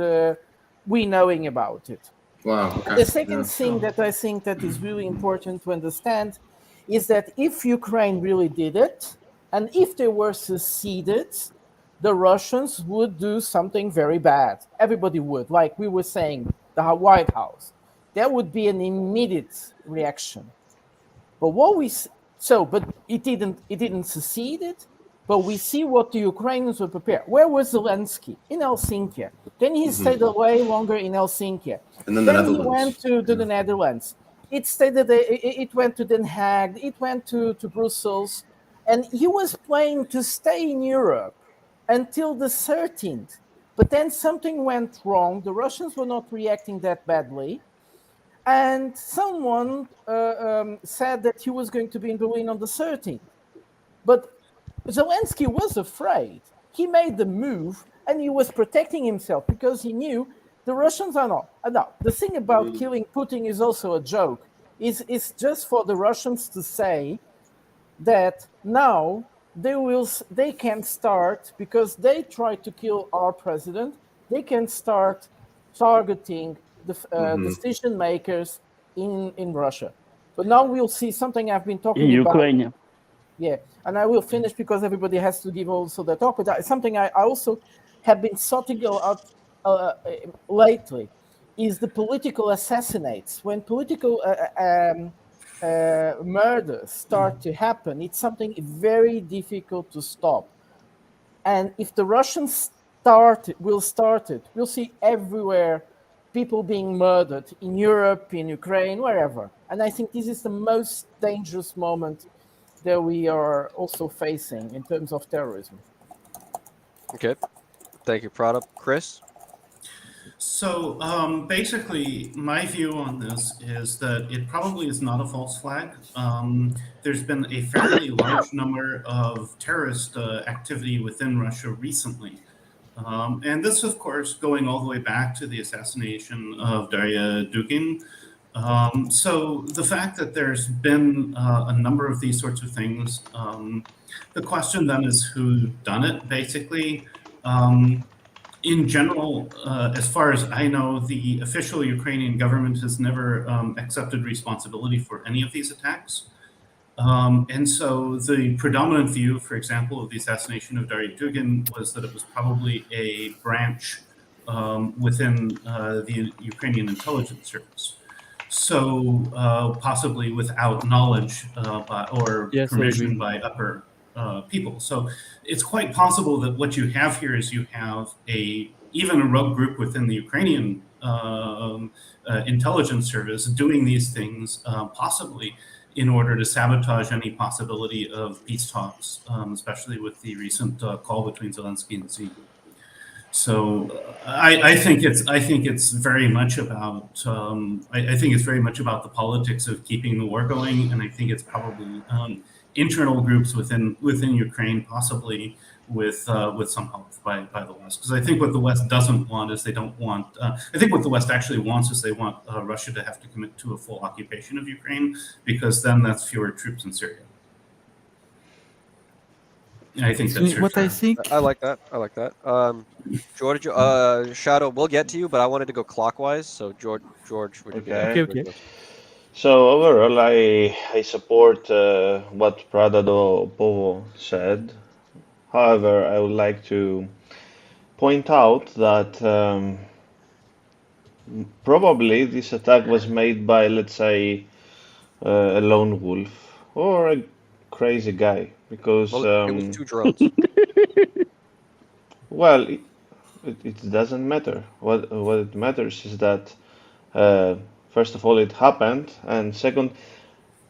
we knowing about it. Wow. Okay. The second thing that I think that is really important to understand is that if Ukraine really did it, and if they were succeeded, the Russians would do something very bad. Everybody would, like we were saying, the White House. There would be an immediate reaction. But but it didn't succeed it. But we see what the Ukrainians were prepared. Where was Zelensky? In Helsinki. Then he stayed away longer in Helsinki. And then he went to the Netherlands. It went to Den Haag. It went to Brussels. And he was planning to stay in Europe until the 13th. But then something went wrong. The Russians were not reacting that badly. And someone said that he was going to be in Berlin on the 13th. But Zelensky was afraid. He made the move, and he was protecting himself because he knew the Russians are not. Now, the thing about killing Putin is also a joke. It's just for the Russians to say that now they can start, because they try to kill our president, they can start targeting the decision makers in Russia. But now we'll see something I've been talking In about. Ukraine. Yeah, and I will finish because everybody has to give also their talk. But something I also have been sorting out lately is the political assassinates. When political murders start to happen, it's something very difficult to stop. And if the Russians will start it, we'll see everywhere people being murdered in Europe, in Ukraine, wherever. And I think this is the most dangerous moment that we are also facing in terms of terrorism. Okay. Thank you, Prada. Chris? So basically, my view on this is that it probably is not a false flag. There's been a fairly large number of terrorist activity within Russia recently. And this, of course, going all the way back to the assassination of Daria Dugin. So the fact that there's been a number of these sorts of things, the question then is who done it, basically. In general, as far as I know, the official Ukrainian government has never accepted responsibility for any of these attacks. And so the predominant view, for example, of the assassination of Daria Dugin was that it was probably a branch within the Ukrainian intelligence service. So possibly without knowledge or permission by upper people. So it's quite possible that what you have here is you have even a rogue group within the Ukrainian intelligence service doing these things, possibly in order to sabotage any possibility of peace talks, especially with the recent call between Zelensky and Xi. So I think it's very much about the politics of keeping the war going, and I think it's probably internal groups within Ukraine, possibly with some help by the West. Because I think what the West doesn't want is I think what the West actually wants is they want Russia to have to commit to a full occupation of Ukraine, because then that's fewer troops in Syria. I think that's what I think. I like that. George, Shadow, we'll get to you, but I wanted to go clockwise. So George, would you be Okay. So overall, I support what Pradado Povo said. However, I would like to point out that probably this attack was made by, let's say, a lone wolf or a crazy guy, because it was 2 drones. Well, it doesn't matter. What it matters is that first of all, it happened, and second,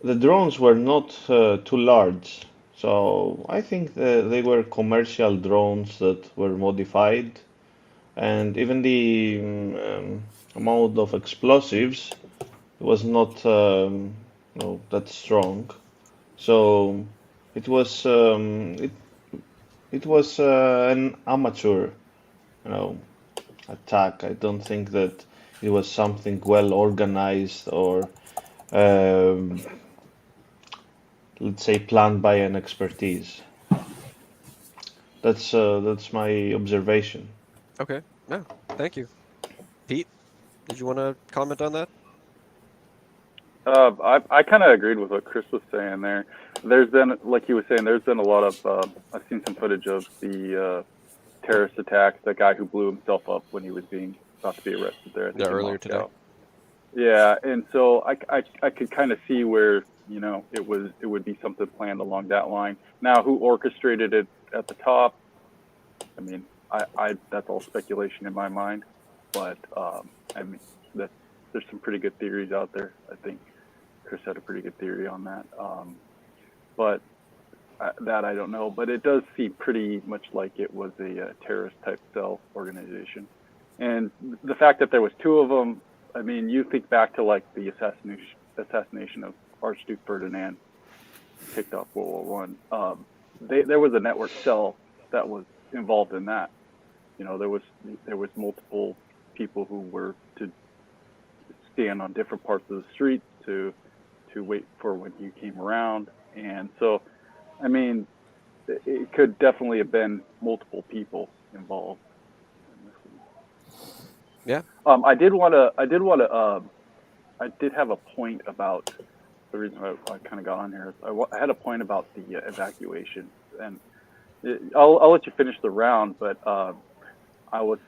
the drones were not too large. So I think they were commercial drones that were modified, and even the amount of explosives was not that strong. So it was an amateur, attack. I don't think that it was something well organized or let's say planned by an expertise. That's my observation. Okay. No, thank you. Pete, did you want to comment on that? I kind of agreed with what Chris was saying there. There's been, like he was saying, there's been a lot of, I've seen some footage of the terrorist attack, the guy who blew himself up when he was about to be arrested there. Earlier today. Yeah, and so I could kind of see where, it would be something planned along that line. Now, who orchestrated it at the top? I mean, that's all speculation in my mind, but I mean, there's some pretty good theories out there. I think Chris had a pretty good theory on that, but that I don't know. But it does seem pretty much like it was a terrorist type cell organization, and the fact that there was 2 of them. I mean, you think back to like the assassination of Archduke Ferdinand, kicked off World War I. There was a network cell that was involved in that. There was multiple people who were to stand on different parts of the street to wait for when you came around. And so, I mean, it could definitely have been multiple people involved. Yeah. I did have a point about the reason I kind of got on here. I had a point about the evacuation, and I'll let you finish the round. But I was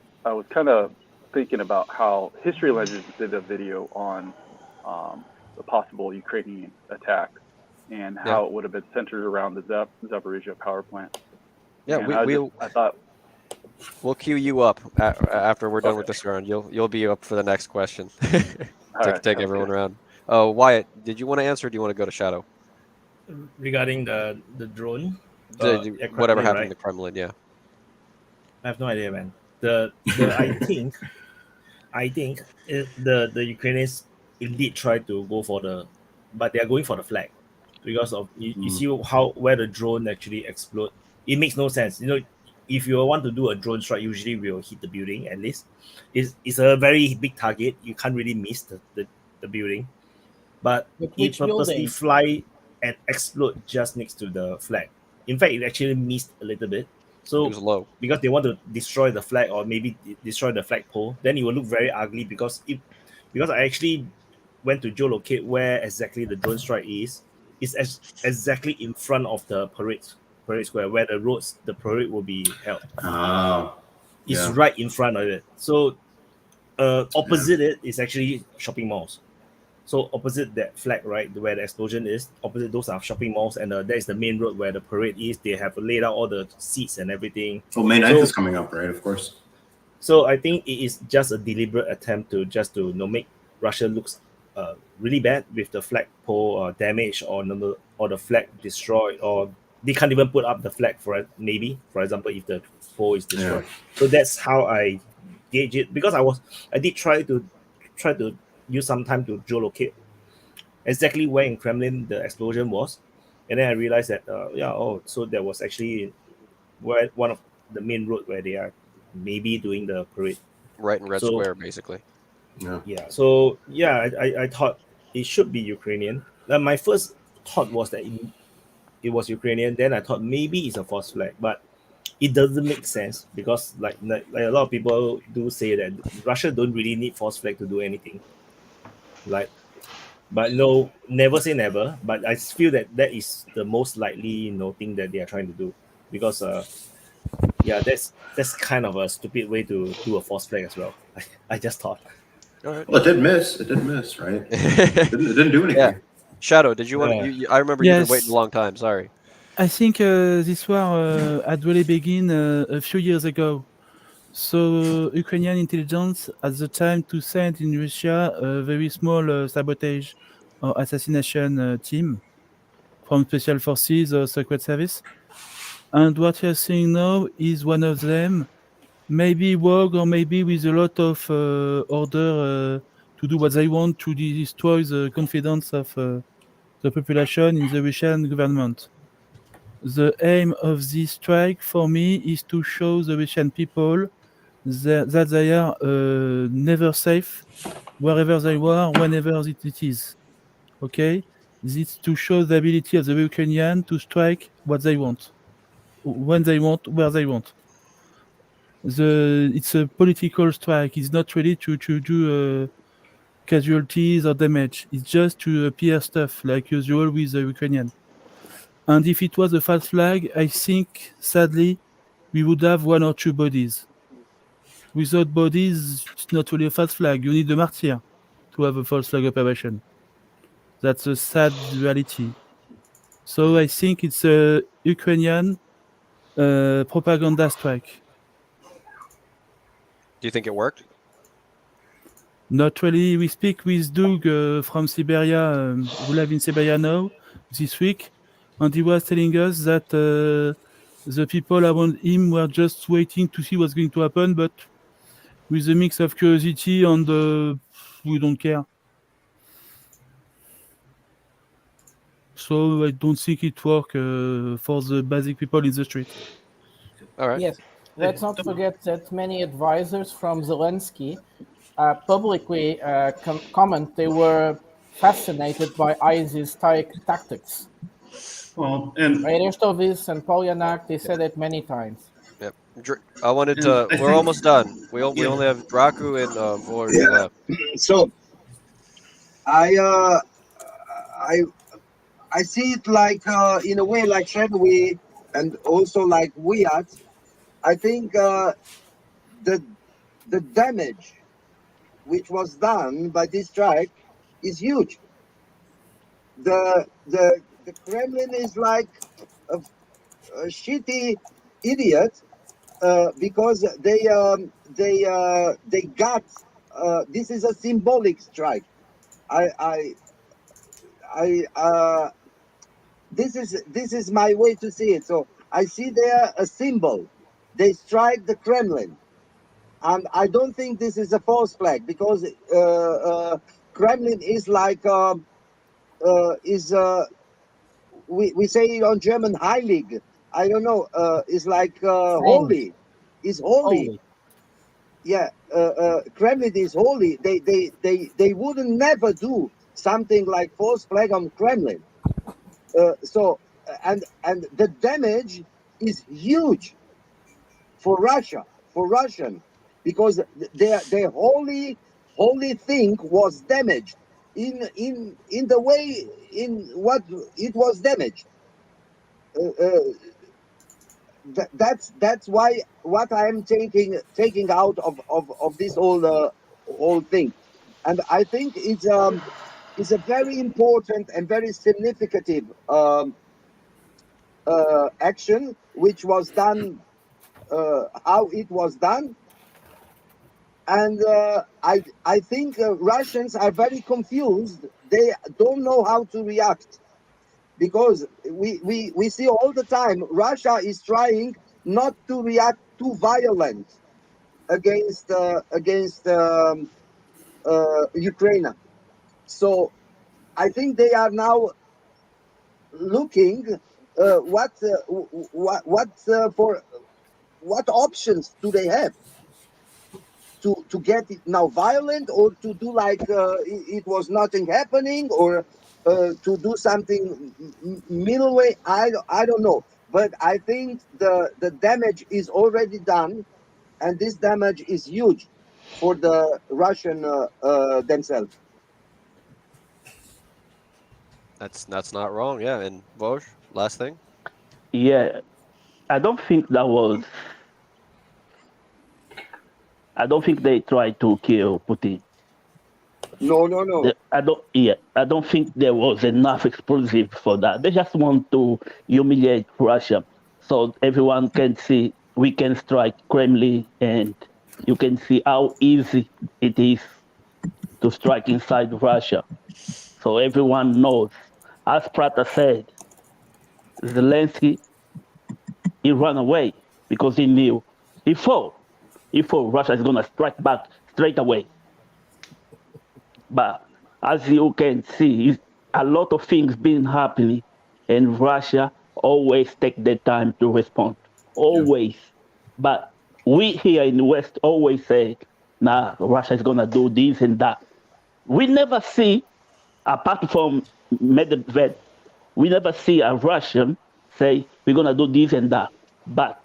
kind of thinking about how History Legends did a video on the possible Ukrainian attack and how it would have been centered around the Zaporizhia power plant. Yeah, and I thought we'll queue you up after we're done with this round. You'll be up for the next question. Take everyone around. Oh, Wyatt, did you want to answer? Or do you want to go to Shadow regarding the drone? Whatever Kremlin, happened right? in the Kremlin, yeah. I have no idea, man. I think the Ukrainians indeed try to go for but they are going for the flag because of you see where the drone actually explode. It makes no sense. If you want to do a drone strike, usually we'll hit the building at least. It's a very big target. You can't really miss the building, but it purposely fly and explode just next to the flag. In fact, it actually missed a little bit. So it was low because they want to destroy the flag or maybe destroy the flagpole, then it will look very ugly because I actually went to geolocate where exactly the drone strike is. It's exactly in front of the parade square where the parade will be held. It's right in front of it. So opposite it is actually shopping malls. So opposite that flag, right, where the explosion is, opposite those are shopping malls, and that is the main road where the parade is. They have laid out all the seats and everything. Well, May 9th is coming up, right? Of course. So I think it is just a deliberate attempt to make Russia looks really bad with the flagpole damaged or the flag destroyed, or they can't even put up the flag for example, if the pole is destroyed. So that's how I gauge it, because I did try to use some time to geolocate exactly where in Kremlin the explosion was, and then I realized that so there was actually where one of the main road where they are maybe doing the parade, right in Red Square, basically. So I thought it should be Ukrainian. My first thought was that it was Ukrainian. Then I thought maybe it's a false flag, but it doesn't make sense because like a lot of people do say that Russia don't really need false flag to do anything. But no, never say never. But I feel that is the most likely thing that they are trying to do, because that's kind of a stupid way to do a false flag as well. I just thought. All right. Well, it did miss, right? it didn't do anything. Yeah. Shadow, did you want to? I remember you've been waiting a long time. Sorry. I think this war had really begun a few years ago. So Ukrainian intelligence at the time to send in Russia a very small sabotage or assassination team from special forces or secret service. And what you're seeing now is one of them, maybe rogue or maybe with a lot of order to do what they want to destroy the confidence of the population in the Russian government. The aim of this strike for me is to show the Russian people that they are never safe wherever they are, whenever it is. Okay? This to show the ability of the Ukrainian to strike what they want, when they want, where they want. It's a political strike. It's not really to do casualties or damage. It's just to appear stuff like usual with the Ukrainian. And if it was a false flag, I think, sadly, we would have one or two bodies. Without bodies, it's not really a false flag. You need a martyr to have a false flag operation. That's a sad reality. So I think it's a Ukrainian propaganda strike. Do you think it worked? Not really. We speak with Doug from Siberia, who live in Siberia now, this week, and he was telling us that the people around him were just waiting to see what's going to happen, but with a mix of curiosity and we don't care. So I don't think it worked for the basic people in the street. All right. Yes. Let's not forget that many advisors from Zelensky publicly comment they were fascinated by ISIS tactics. Well, and Arestovis and Polyanak, they said it many times. Yep. I wanted to. We're almost done. We only have Draku and Voj left. So I see it like in a way like Shedwi and also like Wyatt. I think the damage which was done by this strike is huge. The Kremlin is like a shitty idiot because they got this is a symbolic strike. This is my way to see it. So I see there a symbol. They strike the Kremlin, and I don't think this is a false flag because Kremlin is like we say it on German Heilig. I don't know. Is like holy. Is holy. Yeah, Kremlin is holy. They wouldn't never do something like false flag on Kremlin. So and the damage is huge for Russia, for Russian, because their holy thing was damaged in the way in what it was damaged. That's why what I am taking out of this whole thing, and I think it's a very important and very significant action which was done, how it was done, and I think Russians are very confused. They don't know how to react. Because we see all the time Russia is trying not to react too violent against Ukraine. So I think they are now looking what options do they have to get it now violent, or to do like it was nothing happening, or to do something middle way. I don't know, but I think the damage is already done, and this damage is huge for the Russian themselves. That's not wrong. Yeah, and Voj, last thing. Yeah, I don't think that was. I don't think they tried to kill Putin. No. I don't think there was enough explosive for that. They just want to humiliate Russia, so everyone can see we can strike Kremlin, and you can see how easy it is to strike inside Russia. So everyone knows. As Prata said, Zelensky, he ran away because he knew he thought Russia is gonna strike back straight away. But as you can see, a lot of things been happening, and Russia always take the time to respond. Always. Yeah. But we here in the West always say, nah, Russia is gonna do this and that. We never see, apart from Medvedev, we never see a Russian say, we're gonna do this and that. But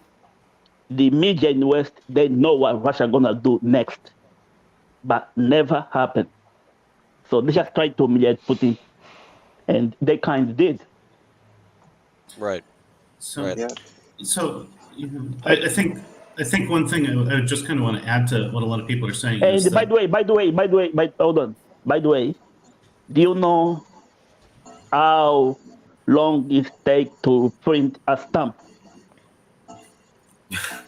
the media in the West, they know what Russia gonna do next. But never happened. So they just tried to humiliate Putin, and they kind of did. Right. So, yeah. So I think one thing I just kind of want to add to what a lot of people are saying. And by the way, hold on. By the way, do you know how long it takes to print a stamp?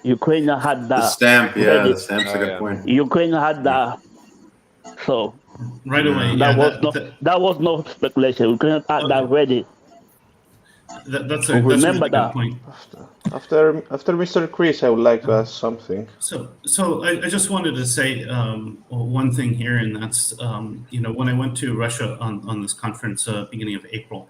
Ukraine had that. The stamp, yeah, the stamp's a good point. Ukraine had that. So right away, that was no speculation. We couldn't have that ready. That's a really good point. After Mr. Chris, I would like to ask something. So I just wanted to say one thing here, and that's when I went to Russia on this conference beginning of April,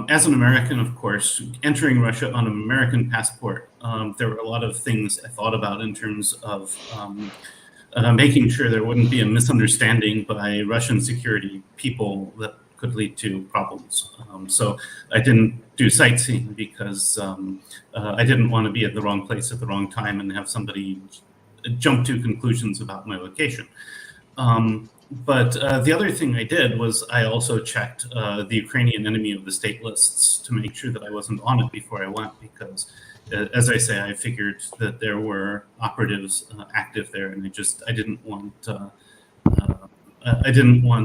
as an American, of course, entering Russia on an American passport, there were a lot of things I thought about in terms of making sure there wouldn't be a misunderstanding by Russian security people that could lead to problems. So I didn't do sightseeing because I didn't want to be at the wrong place at the wrong time and have somebody jump to conclusions about my location. But the other thing I did was I also checked the Ukrainian enemy of the state lists to make sure that I wasn't on it before I went, because as I say, I figured that there were operatives active there, and I didn't want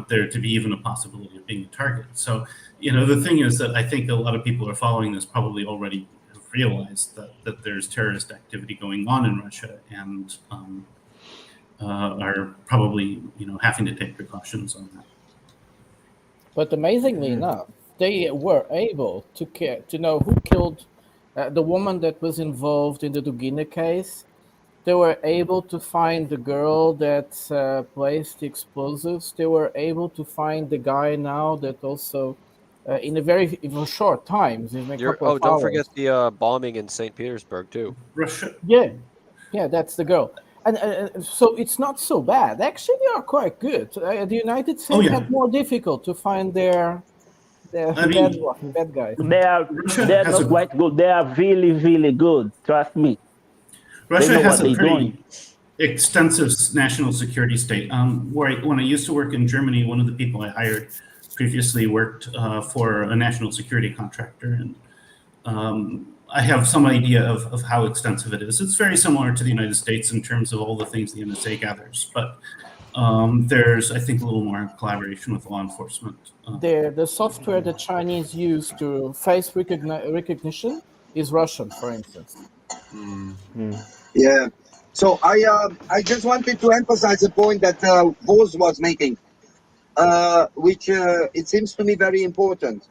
there to be even a possibility of being a target. So, the thing is that I think a lot of people are following this probably already have realized that there's terrorist activity going on in Russia, and are probably having to take precautions on that. But amazingly enough, they were able to know who killed the woman that was involved in the Dugina case. They were able to find the girl that placed the explosives. They were able to find the guy now that also, in a very short time, in a couple of don't hours. forget the bombing in St. Petersburg too. Russia. Yeah, that's the girl. And so it's not so bad. Actually, they are quite good. The United States had more difficult to find their bad guys. They are not quite good. They are really, really good. Trust me. Russia has a pretty extensive national security state. When I used to work in Germany, one of the people I hired previously worked for a national security contractor, and I have some idea of how extensive it is. It's very similar to the United States in terms of all the things the NSA gathers, but there's, I think, a little more collaboration with law enforcement. The software the Chinese use to face recognition is Russian, for instance. Yeah. So I just wanted to emphasize a point that Voz was making, which it seems to me very important.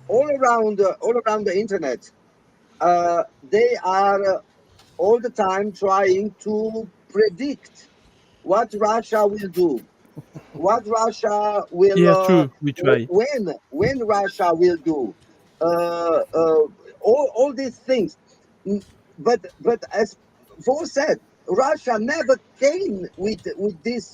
All around the internet, they are all the time trying to predict what Russia will do, what Russia will true. We try. when Russia will do, all these things. But as Paul said, Russia never came with this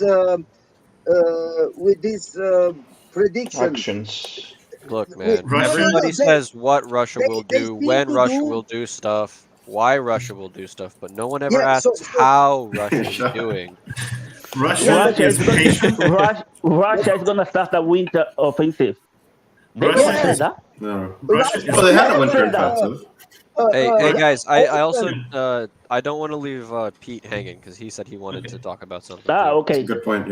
prediction. Actions. Look, man, everybody says what Russia will do, when Russia will do stuff, why Russia will do stuff, but no one ever asks how Russia is doing. Russia is going to start a winter offensive. They don't say that. No. Well, they had a winter offensive. Hey guys, I also I don't want to leave Pete hanging because he said he wanted to talk about something. Okay. That's a good point.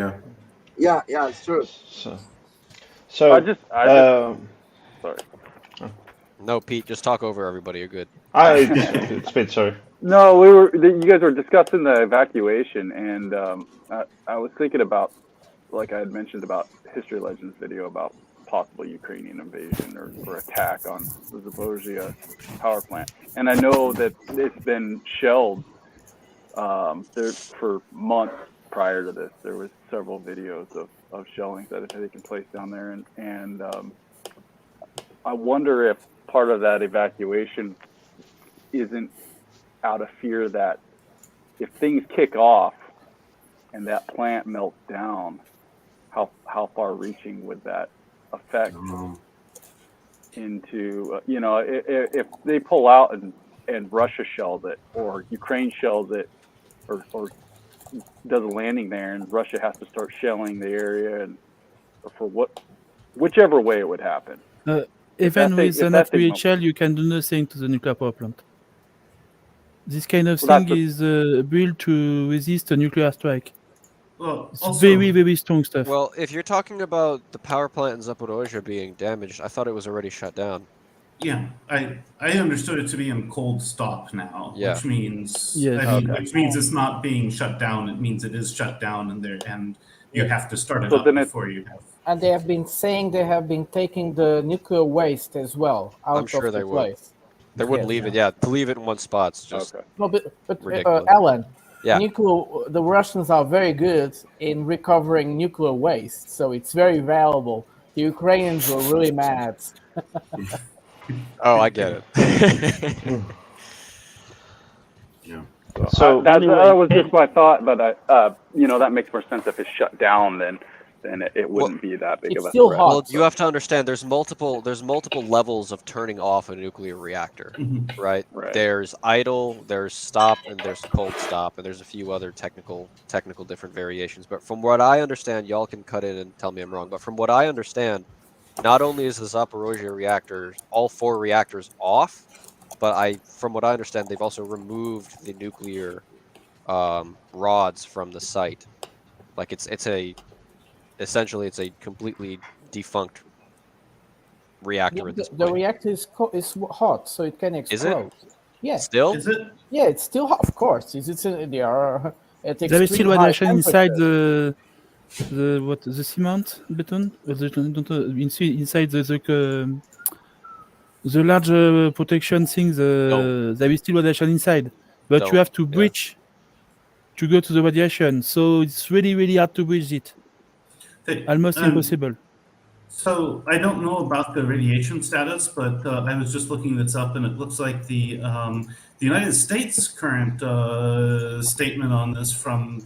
Yeah, it's true. So I just sorry. No, Pete, just talk over everybody. You're good. It's Pete. Sorry. No, you guys were discussing the evacuation, and I was thinking about, like I had mentioned about History Legends video about possible Ukrainian invasion or attack on the Zaporizhzhia power plant. And I know that it's been shelled there for months prior to this. There was several videos of shellings that had taken place down there. And I wonder if part of that evacuation isn't out of fear that if things kick off and that plant melts down, how far reaching would that affect into if they pull out and Russia shells it or Ukraine shells it or does a landing there and Russia has to start shelling the area and for whichever way it would happen. Even with an FPHL, you can do nothing to the nuclear power plant. This kind of thing is built to resist a nuclear strike. Well, it's very, very strong stuff. Well, if you're talking about the power plant in Zaporizhzhia being damaged, I thought it was already shut down. Yeah, I understood it to be in cold stop now, which means which means it's not being shut down. It means it is shut down, and you have to start it up before you have. And they have been saying they have been taking the nuclear waste as well out I'm sure of they the would. place. They wouldn't leave it. Yeah, to leave it in one spot's just No, but ridiculous. Alan, Yeah. the Russians are very good in recovering nuclear waste, so it's very valuable. The Ukrainians were really mad. Oh, I get it. Yeah. So that was just my thought, but that makes more sense if it's shut down than and it wouldn't be that big of a still threat. hot. Well, you have to understand there's multiple levels of turning off a nuclear reactor, right? Right. There's idle, there's stop, and there's cold stop, and there's a few other technical different variations. But from what I understand, y'all can cut in and tell me I'm wrong, but from what I understand, not only is the Zaporozhye reactor, all 4 reactors off, but from what I understand, they've also removed the nuclear rods from the site. Like essentially it's a completely defunct reactor at this point. The reactor is hot, so it can explode. Is it? Yeah. Still? Is it? Yeah, it's still hot. Of course, they are at There is still extreme high radiation inside temperature. the cement beton, inside the large protection thing. There is still radiation inside, but you have to breach to go to the radiation. So it's really, really hard to breach it. Almost impossible. So I don't know about the radiation status, but I was just looking this up, and it looks like the United States' current statement on this from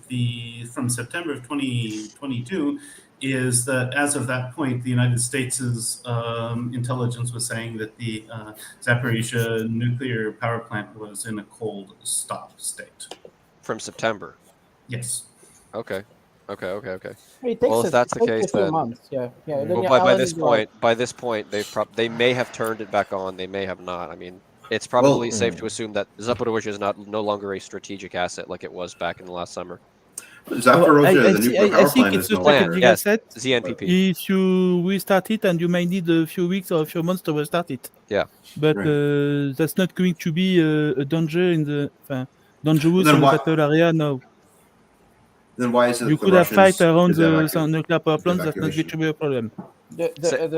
September of 2022 is that as of that point, the United States' intelligence was saying that the Zaporizhzhia nuclear power plant was in a cold stop state. From September? Yes. Okay. Well, if that's the case, then months. Yeah. Well, by this point, they may have turned it back on. They may have not. I mean, it's probably safe to assume that Zaporozhye is no longer a strategic asset like it was back in the last summer. Zaporozhye, the nuclear power plant, it's is a no longer. strategic asset. ZNPP. If you restart it, and you might need a few weeks or a few months to restart it. Yeah. But that's not going to be a danger dangerous in the battle area now. Then why is it you the could have Russians fight around did the nuclear power plants? That's not going evacuation? to be a problem.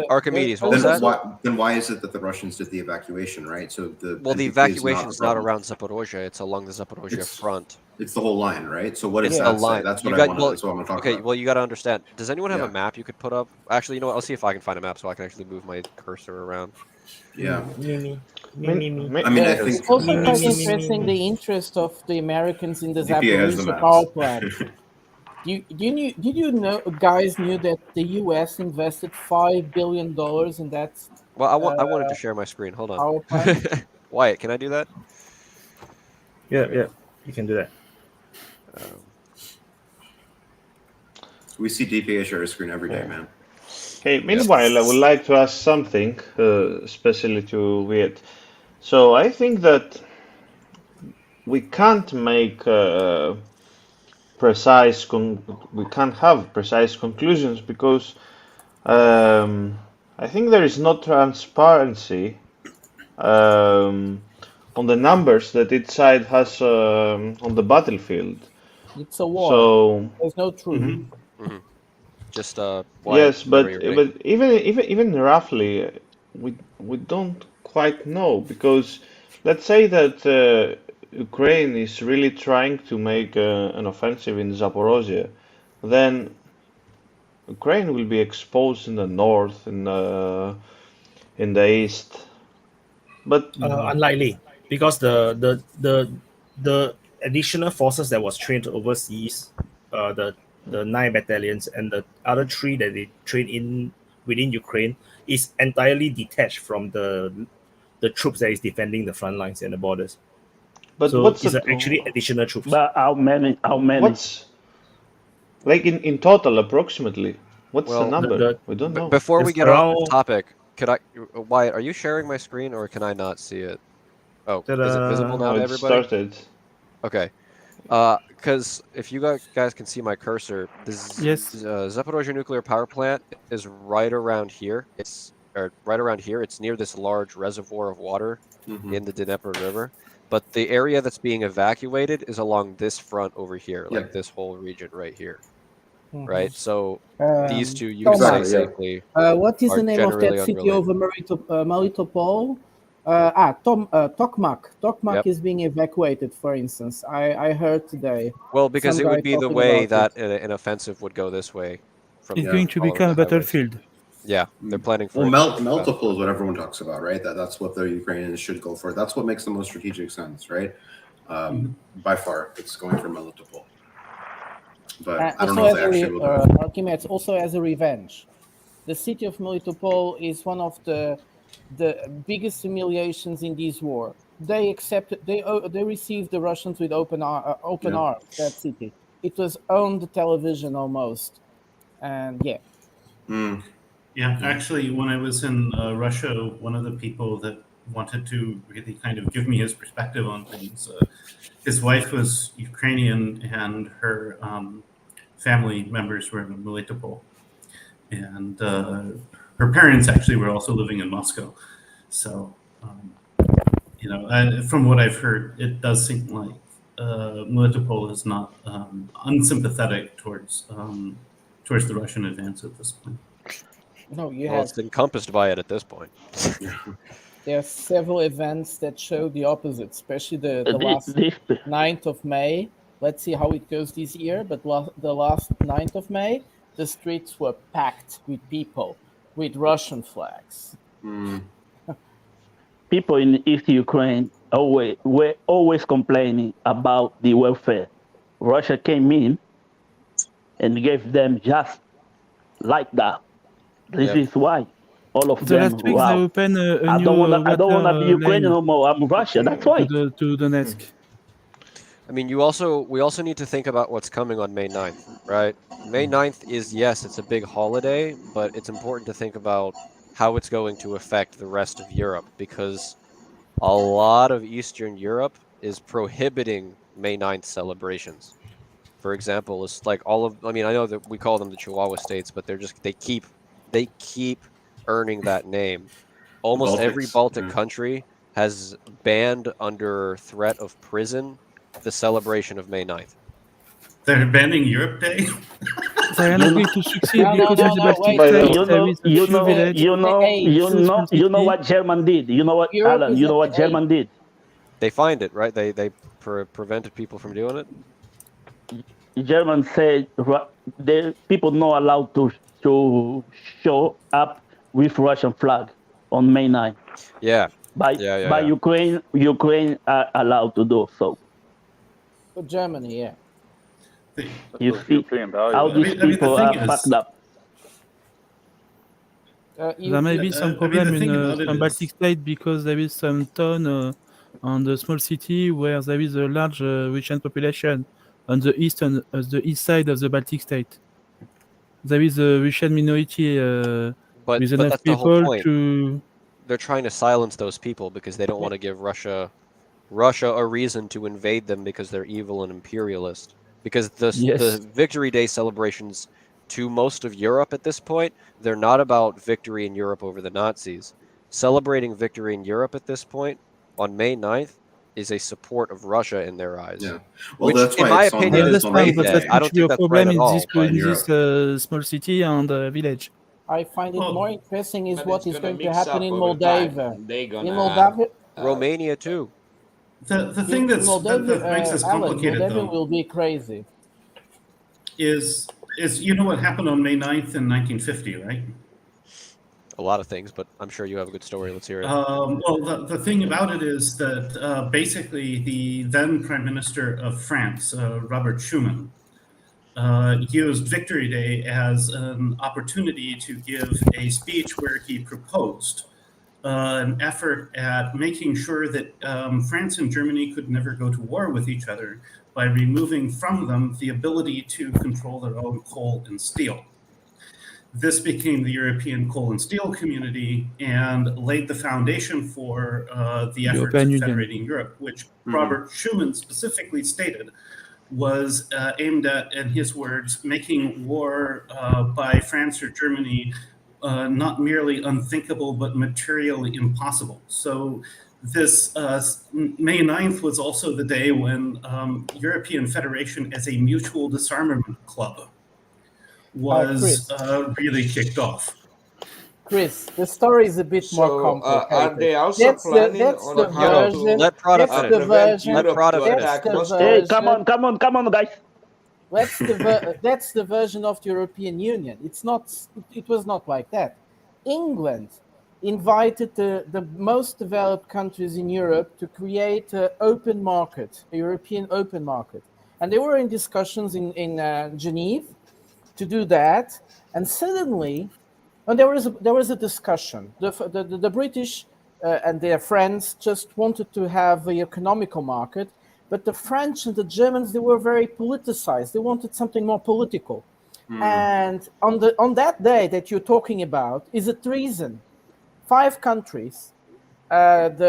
Archimedes, what was that? Then why is it that the Russians did the evacuation, right? So the evacuation is not around Zaporozhye; it's along the Zaporozhye front. It's the whole line, right? So what It's is the that line. say? That's what You I got- want to talk Okay, about. well, you got to understand. Does anyone have Yeah. a map you could put up? Actually, you know what? I'll see if I can find a map so I can actually move my cursor around. Yeah. I mean, I think It's also quite interesting the interest of the Americans in the DPA has the Zaporizhzhia maps. power plant. Did you know guys knew that the U.S. invested $5 billion in that? Well, I wanted to share my screen. Hold on. Power plant? Wyatt, can I do that? Yeah, you can do that. We see DPA share a screen every day, man. Okay, meanwhile, I would like to ask something, especially to Wyatt. So I think that we can't make we can't have precise conclusions because I think there is no transparency on the numbers that each side has on the battlefield. It's a war. So There's no truth. Just yes, but even roughly, we don't quite know because let's say that Ukraine is really trying to make an offensive in Zaporozhye, then Ukraine will be exposed in the north, in the east. But unlikely, because the additional forces that was trained overseas, the 9 battalions and the other 3 that they train in within Ukraine is entirely detached from the troops that is defending the front lines and the borders. But so what's it's actually additional troops. But how many? What's like in total approximately? What's the number? We don't know. Before we get off the topic, Wyatt, are you sharing my screen or can I not see it? Oh, is it visible now to it everybody? started. Okay. Because if you guys can see my cursor, the Zaporozhye nuclear power plant is right around here. It's near this large reservoir of water in the Dnieper River. But the area that's being evacuated is along this front over here, like this whole region right here. Right? So these two, you can say safely. What is the name of that generally city of Melitopol? Tokmak. Tokmak is being evacuated, for instance. I heard today. Well, because Some it would guy be the talking way about that an offensive would go this way. It's going to become a battlefield. Yeah, they're planning for. Well, multiple is what everyone talks about, right? That's what the Ukrainians should go for. That's what makes the most strategic sense, right? By far, it's going for multiple. but I don't also know if as they actually will do it. Archimedes, also as a revenge. The city of Melitopol is one of the biggest humiliations in this war. They accepted, they received the Russians with open arms. That city, it was owned television almost, and yeah. Yeah, actually, when I was in Russia, one of the people that wanted to really kind of give me his perspective on things, his wife was Ukrainian, and her family members were in Melitopol, and her parents actually were also living in Moscow. So, you know, from what I've heard, it does seem like Melitopol is not unsympathetic towards the Russian advance at this point. No, It's encompassed by it at this point. There are several events that show the opposite, especially the last 9th of May. Let's see how it goes this year, but the last 9th of May, the streets were packed with people with Russian flags. People in East Ukraine were always complaining about the welfare. Russia came in and gave them just like that. This is why all of The them. last week they opened a I new don't want to be water Ukrainian lane no more. I'm Russia. That's why. to Donetsk. I mean, we also need to think about what's coming on May 9th, right? May 9th is, yes, it's a big holiday, but it's important to think about how it's going to affect the rest of Europe, because a lot of Eastern Europe is prohibiting May 9th celebrations. For example, it's like I know that we call them the Chihuahua states, but they keep earning that name. Almost every Baltic country has banned under threat of prison the celebration of May 9th. They're banning Europe Day? They are not going to succeed because in the Baltic states there is a few villages. You know what German did. You know what, Alan. You know what German did. They find it, right? They prevented people from doing it. German said the people not allowed to show up with Russian flag on May 9th. Yeah. By Ukraine are allowed to do so. For Germany, yeah. You see how these people are fucked up. There may be some problem in some Baltic states because there is some town on the small city where there is a large Russian population on the east side of the Baltic state. There is a Russian minority but with enough that's the whole people point. to. They're trying to silence those people because they don't want to give Russia a reason to invade them because they're evil and imperialist. Because the Victory Day celebrations to most of Europe at this point, they're not about victory in Europe over the Nazis. Celebrating victory in Europe at this point on May 9th is a support of Russia in their eyes. Yeah. Well, which, that's why in my it's on opinion, the is great. I don't think that's right at all. In this small city and village. I find it more interesting is But what it's is gonna going to mix happen up in over time. Moldova. They're gonna In Moldova, Romania too. The thing that makes this complicated, Moldova though, will be crazy. is you know what happened on May 9th in 1950, right? A lot of things, but I'm sure you have a good story. Let's hear it. Well, the thing about it is that basically the then Prime Minister of France, Robert Schuman, used Victory Day as an opportunity to give a speech where he proposed an effort at making sure that France and Germany could never go to war with each other by removing from them the ability to control their own coal and steel. This became the European Coal and Steel Community and laid the foundation for the efforts of federating Europe, which Robert Schuman specifically stated was aimed at, in his words, making war by France or Germany not merely unthinkable, but materially impossible. So this May 9th was also the day when European Federation as a mutual disarmament club was really kicked off. Chris, the story is a bit more complicated. Are they also planning on how to let Prada finish? Let Prada finish. Hey, come on, guys. That's the version of the European Union. It was not like that. England invited the most developed countries in Europe to create an open market, a European open market. and they were in discussions in Geneva to do that. And suddenly, and there was a discussion. The British and their friends just wanted to have the economical market, but the French and the Germans, they were very politicized. They wanted something more political. And on that day that you're talking about is a treason. 5 countries, what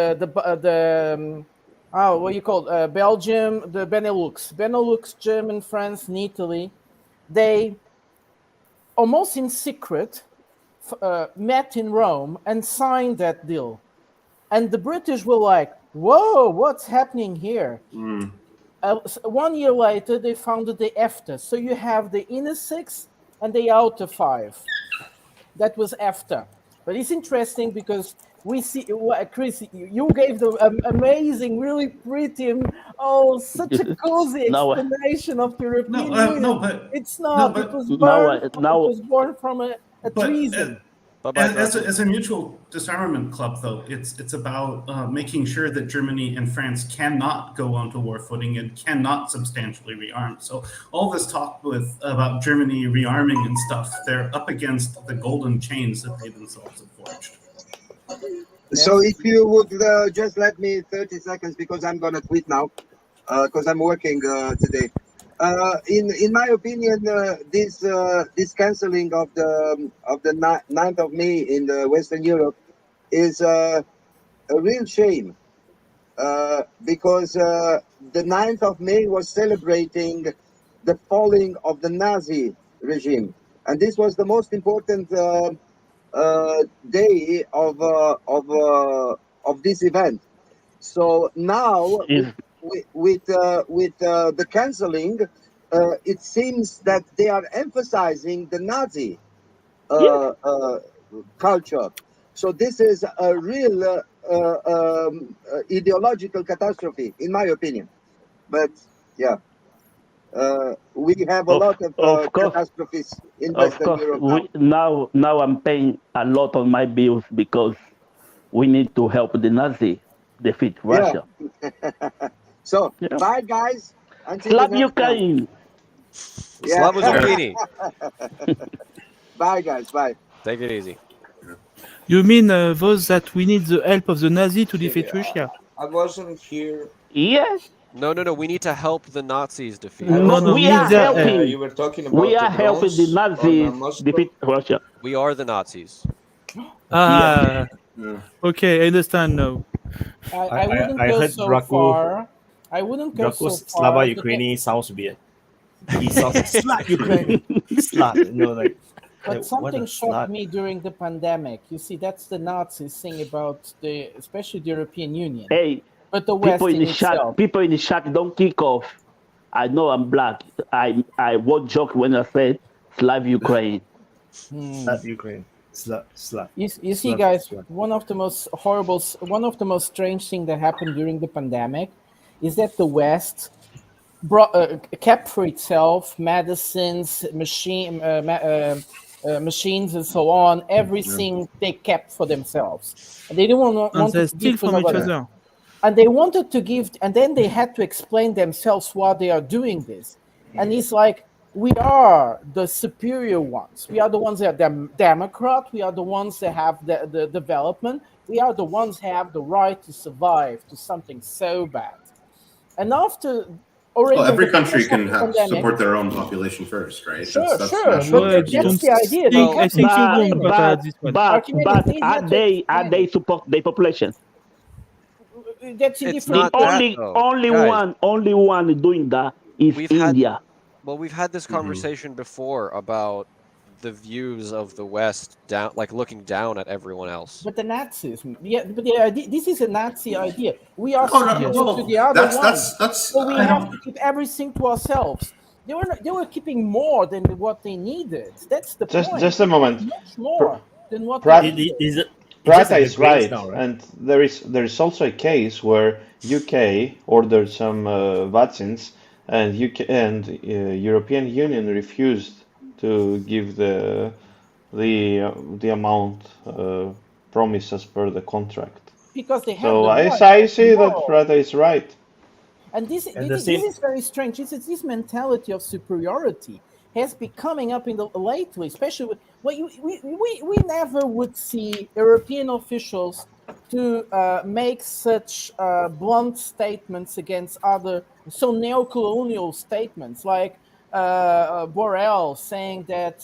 you call Belgium, the Benelux, Germany, France, and Italy, they almost in secret met in Rome and signed that deal. And the British were like, whoa, what's happening here? 1 year later, they founded the EFTA. So you have the inner 6 and the outer 5. That was EFTA. But it's interesting because we see, Chris, you gave the amazing, really pretty, such a cozy explanation of European Union. No, but it's not. It was born from a treason. As a mutual disarmament club, though, it's about making sure that Germany and France cannot go onto war footing and cannot substantially rearm. So all this talk about Germany rearming and stuff, they're up against the golden chains that they themselves have forged. So if you would just let me 30 seconds, because I'm gonna quit now, because I'm working today. In my opinion, this canceling of the 9th of May in Western Europe is a real shame, because the 9th of May was celebrating the falling of the Nazi regime, and this was the most important day of this event. So now with the canceling, it seems that they are emphasizing the Nazi culture. So this is a real ideological catastrophe, in my opinion. But yeah. We have a lot of catastrophes in Western Europe now I'm paying a lot on my bills because we need to help the Nazi defeat Russia. So, bye guys. Slav Ukraine. Slava Zucchini. Bye guys, bye. Take it easy. You mean those that we need the help of the Nazi to defeat Russia? I wasn't here. Yes. No. We need to help the Nazis defeat. We are helping. You were talking about we are helping the Nazis defeat Russia. We are the Nazis. Okay, I understand now. I wouldn't go so far. I wouldn't go so far. Slava Ukraini sounds weird. He sounds like Slav Ukraine. Slav, But something shocked me during the pandemic. You see, that's the Nazis thing about especially the European Union. Hey, but the West people in the chat don't kick off. I know I'm black. I won't joke when I said Slav Ukraine. Slav Ukraine. Slav. You see, guys, one of the most strange things that happened during the pandemic is that the West kept for itself medicines, machines, and so on. Everything they kept for themselves. And they didn't want to steal from each other. And they wanted to give, and then they had to explain themselves why they are doing this. And it's like, we are the superior ones. We are the ones that are democrat. We are the ones that have the development. We are the ones that have the right to survive to something so bad. And after already, every country can support their own population first, right? Sure. That's But that's the idea. But are they support their population? That's a different. Only one doing that is India. We've had this conversation before about the views of the West down, like looking down at everyone else. But the Nazis, but the idea, this is a Nazi idea. We are superior to the other ones. So we have to keep everything to ourselves. They were keeping more than what they needed. That's the point. Just a moment. Much more than what Prata is right, now, right? And there is also a case where UK ordered some vaccines, and European Union refused to give the amount promised as per the contract. Because they have. So I see that Prata is right. And this And this is very strange. This mentality of superiority has been coming up in the lately, especially we never would see European officials to make such blunt statements against other neo-colonial statements like Borrell saying that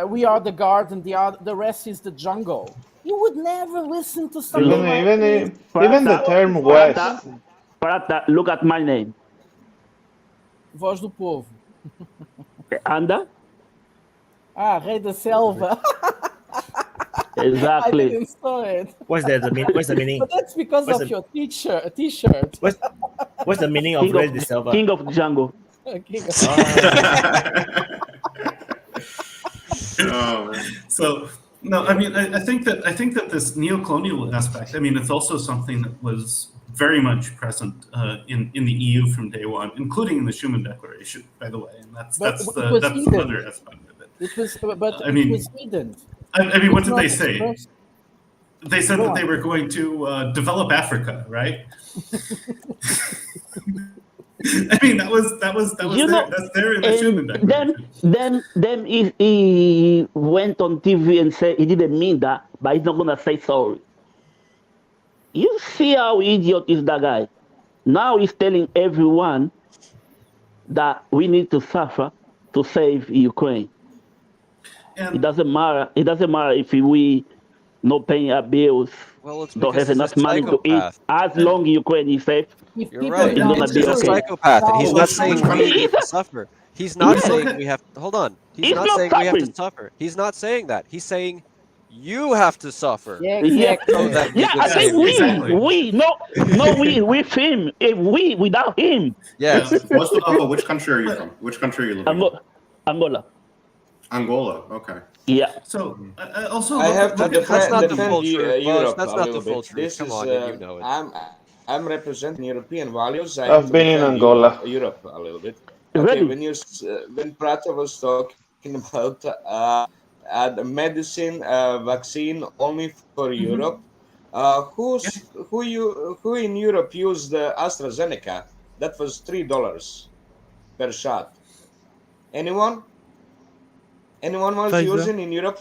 we are the garden, the rest is the jungle. You would never listen to something like this. Even the term West. Prata, look at my name. Voz do Povo. Anda? Ah, Rei da Selva. Exactly. I didn't saw it. What's the meaning? But that's because of your t-shirt. What's the meaning of Rei da Selva? King of the jungle. King of So no, I mean, I think that this neo-colonial aspect, I mean, it's also something that was very much present in the EU from day one, including in the Schuman Declaration, by the way, and that's another aspect of it. It was, but I mean, it was hidden. I mean, what did they say? Expressed. They said that they were going to develop Africa, right? I mean, that's there in the Schuman Declaration. Then he went on TV and said he didn't mean that, but he's not gonna say sorry. You see how idiot is that guy? Now he's telling everyone that we need to suffer to save Ukraine. It doesn't matter. It doesn't matter if we not paying our bills, don't have enough money to eat. As long Ukraine is safe, You're right. it's gonna be He's a okay. psychopath, and he's not saying we need to suffer. He's not saying we have. Hold on. He's not saying we have to suffer. He's not saying that. He's saying you have to suffer. Yeah, exactly. So that you can I save think Ukraine. we with him. We without him. Yes. Mustafa, which country are you from? Which country are you living in? Angola. Angola, okay. Yeah. So also, I have to defend Europe That's a not little the full bit. truth. This Come is, on, you know it. I'm representing European values. I I've have to been in defend Angola. Europe a little bit. Ready? Okay, when Prata was talking about the medicine vaccine only for Europe, who in Europe used AstraZeneca? That was $3 per shot. Anyone was Pfizer. using in Europe?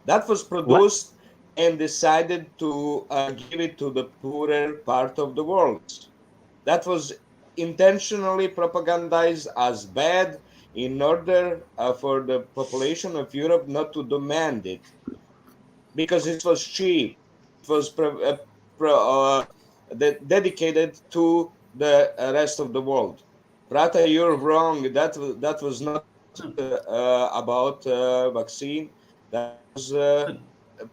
That was produced and decided to give it to the poorer part of the world. That was intentionally propagandized as bad in order for the population of Europe not to demand it, because it was cheap. It was dedicated to the rest of the world. Prata, you're wrong. That was not about vaccine. That was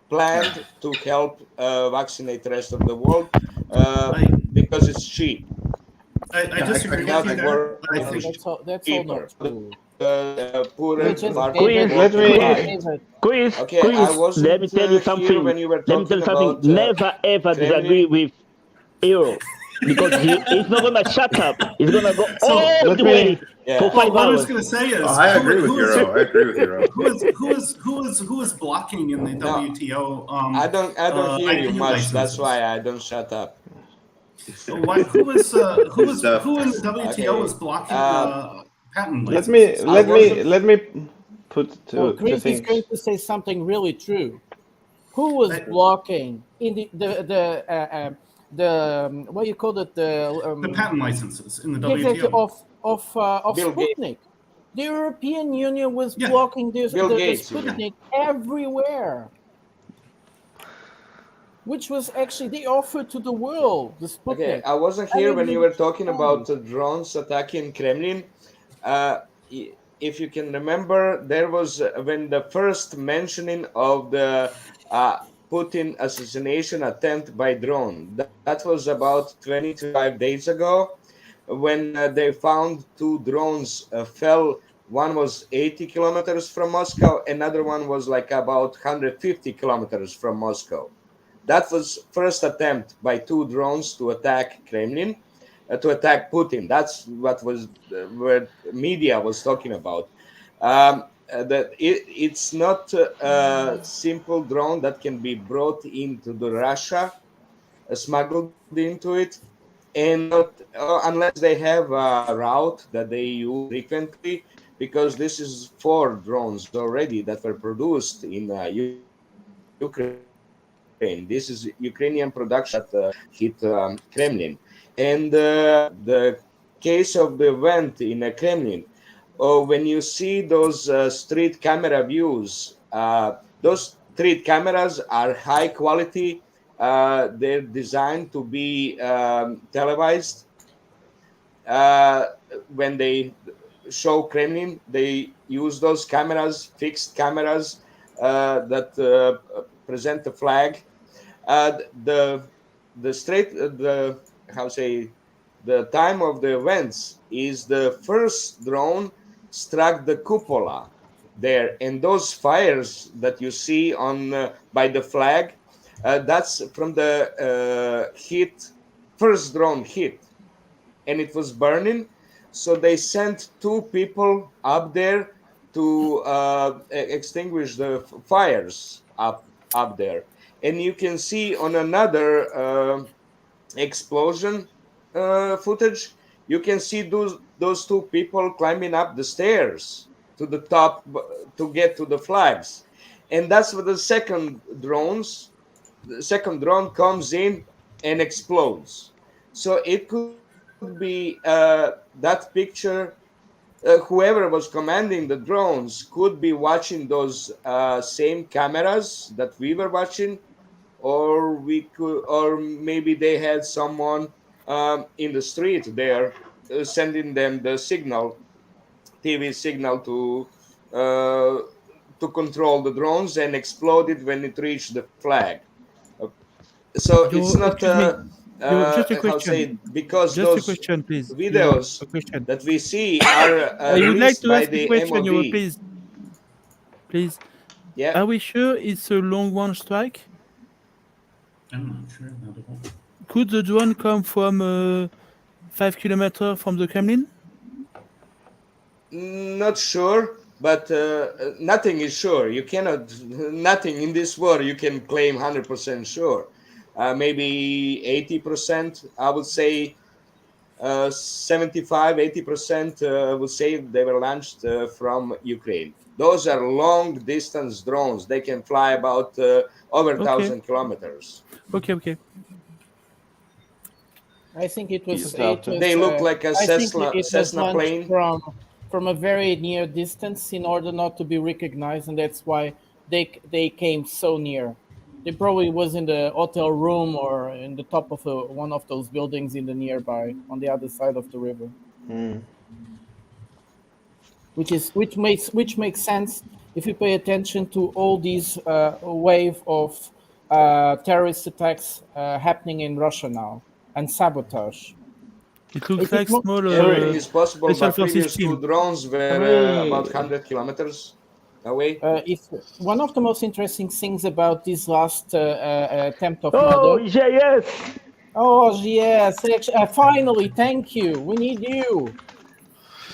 planned to help vaccinate the rest of the world because it's cheap. I disagree with you there. I think That's all not true. Chris, I wasn't let me tell you something. here when you were talking about Never ever disagree with Euro, because he's not gonna shut up. He's gonna go all the way for 5 What I was hours. going to say is, I agree with Euro. I agree with Euro. who is blocking in the WTO? I don't hear you IP much. licenses? That's why I don't shut up. Who in the WTO is blocking patent licenses? Let me put two Chris is things. going to say something really true. Who was blocking in the what you call it, the patent licenses in the exactly WTO? of Bill Sputnik? The European Union was blocking the Sputnik everywhere, which was actually they offered to the world the Sputnik. Okay, I wasn't here when you were talking about the drones attacking Kremlin. If you can remember, there was when the first mentioning of the Putin assassination attempt by drone. That was about 25 days ago, when they found two drones fell. One was 80 kilometers from Moscow, another one was like about 150 kilometers from Moscow. That was first attempt by two drones to attack Kremlin, to attack Putin. That's what was where media was talking about. That it's not a simple drone that can be brought into the Russia, smuggled into it. and not unless they have a route that they use frequently, because this is 4 drones already that were produced in Ukraine. This is Ukrainian production hit Kremlin. And the case of the event in Kremlin, when you see those street camera views, those street cameras are high quality. They're designed to be televised. When they show Kremlin, they use those cameras, fixed cameras that present the flag. The straight the how say the time of the events is the first drone struck the cupola there, and those fires that you see on by the flag, that's from the hit, first drone hit, and it was burning. So they sent 2 people up there to extinguish the fires up there. And you can see on another explosion footage, you can see those 2 people climbing up the stairs to the top to get to the flags. And that's what the second drone comes in and explodes. So it could be that picture. Whoever was commanding the drones could be watching those same cameras that we were watching, or maybe they had someone in the street there sending them the signal, TV signal to control the drones and explode it when it reached the flag. So it's not Just a how question. say, because Just a those question, please. videos A question. that we see are I would like released to by ask a the question, MOD. please. Please. Yeah. Are we sure it's a long range strike? I'm not sure. Not at all. Could the drone come from 5 kilometers from the Kremlin? Not sure, but nothing is sure. You cannot, nothing in this war you can claim 100% sure. Maybe 80%, I would say 75, 80% would say they were launched from Ukraine. Those are long distance drones. They can fly about over 1,000 kilometers. Okay. I think it was. They look like a Cessna plane. From a very near distance in order not to be recognized, and that's why they came so near. They probably was in the hotel room or in the top of one of those buildings in the nearby on the other side of the river. Which makes sense if you pay attention to all these wave of terrorist attacks happening in Russia now and sabotage. It looks like small. Everything is possible, but previous 2 drones were about 100 kilometers away. If one of the most interesting things about this last attempt of Oh, murder. yes. Oh, yes. Finally, thank you. We need you.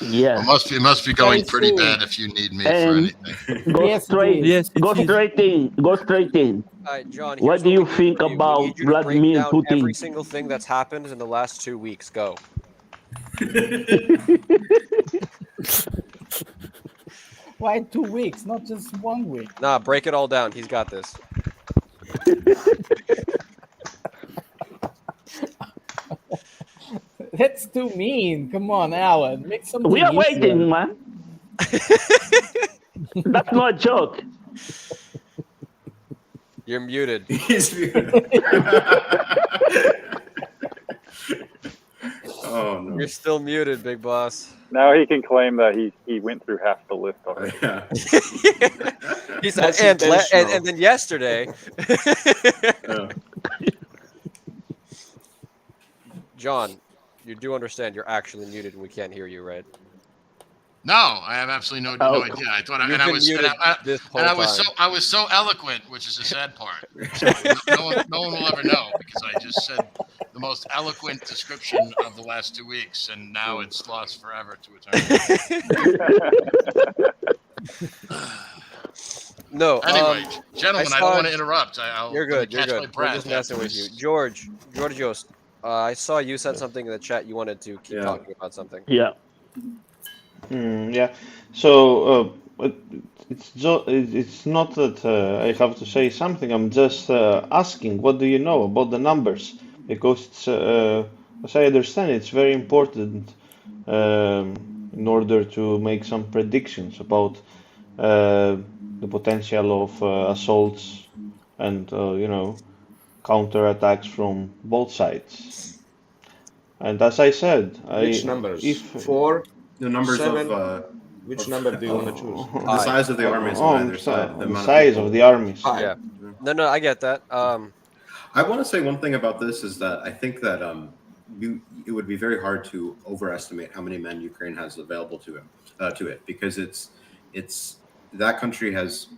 Yeah. It must be going pretty bad if you need me for anything. Go straight in. Go straight in. John, what do you think about Vladimir Putin? Every single thing that's happened in the last 2 weeks. Go. Why 2 weeks, not just 1 week? Nah, break it all down. He's got this. That's too mean. Come on, Alan. Make something We are easier. waiting, man. That's not a joke. You're muted. He's muted. Oh no. You're still muted, big boss. Now he can claim that he went through half the list already. Yeah. He said, and then yesterday. John, you do understand you're actually muted and we can't hear you, right? No, I have absolutely no idea. I thought I was so eloquent, which is the sad part. So no one will ever know because I just said the most eloquent description of the last 2 weeks, and now it's lost forever to eternity. No. Anyway, gentlemen, I don't want to interrupt. You're good. Catch my We're breath just messing with you, afterwards. George Yost. I saw you said something in the chat. You wanted to keep talking about something. Yeah. Yeah. So it's not that I have to say something. I'm just asking, what do you know about the numbers? Because it's, as I understand, it's very important in order to make some predictions about the potential of assaults and counterattacks from both sides. And as I said, which numbers? If 4, the numbers 7. of Which number do you want to choose? the size of the armies on either side. The size of the armies. Yeah. No, I get that. I want to say one thing about this is that I think that it would be very hard to overestimate how many men Ukraine has available to it because it's that country has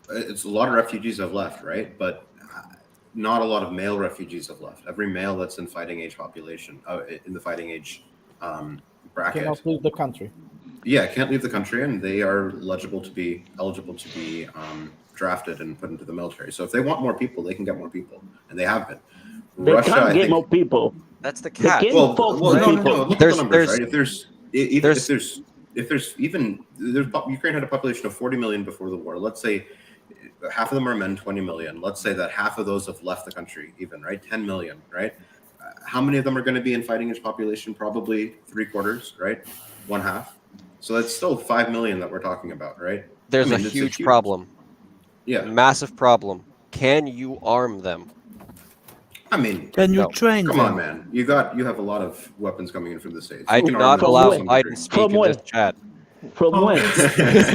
a lot of refugees have left, right? But not a lot of male refugees have left. Every male that's in fighting age population in the fighting age bracket cannot leave the country. Yeah, can't leave the country, and they are eligible to be drafted and put into the military. So if they want more people, they can get more people, and they have been. They Russia, can't I get think, more people. That's the catch. They can't force more no. people. Look at the numbers, right? Ukraine had a population of 40 million before the war. Let's say half of them are men, 20 million. Let's say that half of those have left the country, even, right? 10 million, right? How many of them are going to be in fighting age population? Probably 3/4, right? 1/2. So that's still 5 million that we're talking about, right? There's a huge problem. Yeah. Massive problem. Can you arm them? I mean, can you train Come them? on, man. You have a lot of weapons coming in from the States. I do not allow Biden speak in this chat. From where? It's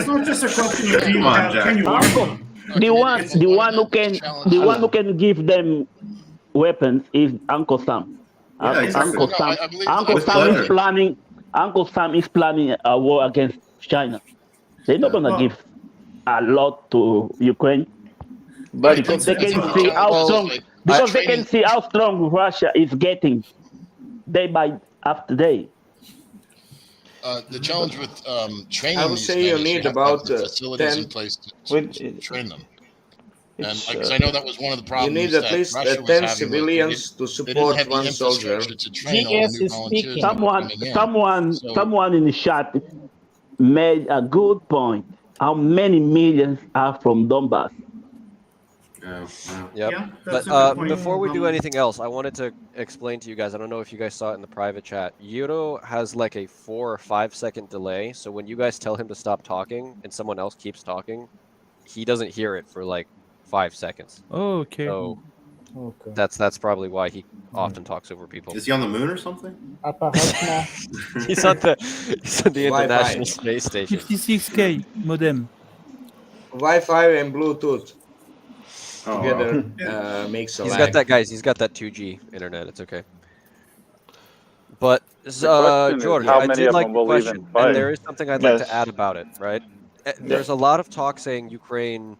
not just a question of can you arm them? The one who can give them weapons is Uncle Sam. Yeah, exactly. Uncle Sam is planning a war against China. They're not gonna give a lot to Ukraine, But because they can see how strong. Because they can see how strong Russia is getting day by after day. The challenge with training, I would these say men you is need have to about have the facilities 10 in place to train them. And because I know that was one of the You problems. need at that least Russia was 10 having, civilians to they didn't support have the one soldier. infrastructure to train all the new volunteers that were coming in. Someone in the chat made a good point. How many millions are from Donbass? Yep. Yeah, But that's a good point. before we do anything else, I wanted to explain to you guys. I don't know if you guys saw it in the private chat. Euro has like a 4 or 5 second delay. So when you guys tell him to stop talking and someone else keeps talking, he doesn't hear it for like 5 seconds. Oh, okay. So that's probably why he often talks over people. Is he on the moon or something? He's on the International Space Station. 56K modem. Wi-Fi and Bluetooth Oh, together makes a He's lag. got that, guys. He's got that 2G internet. It's okay. But question is George, how I many did of like them the will even question, fight? and there is something I'd like Yes. to add about it. Right? There's a lot of talk saying Ukraine.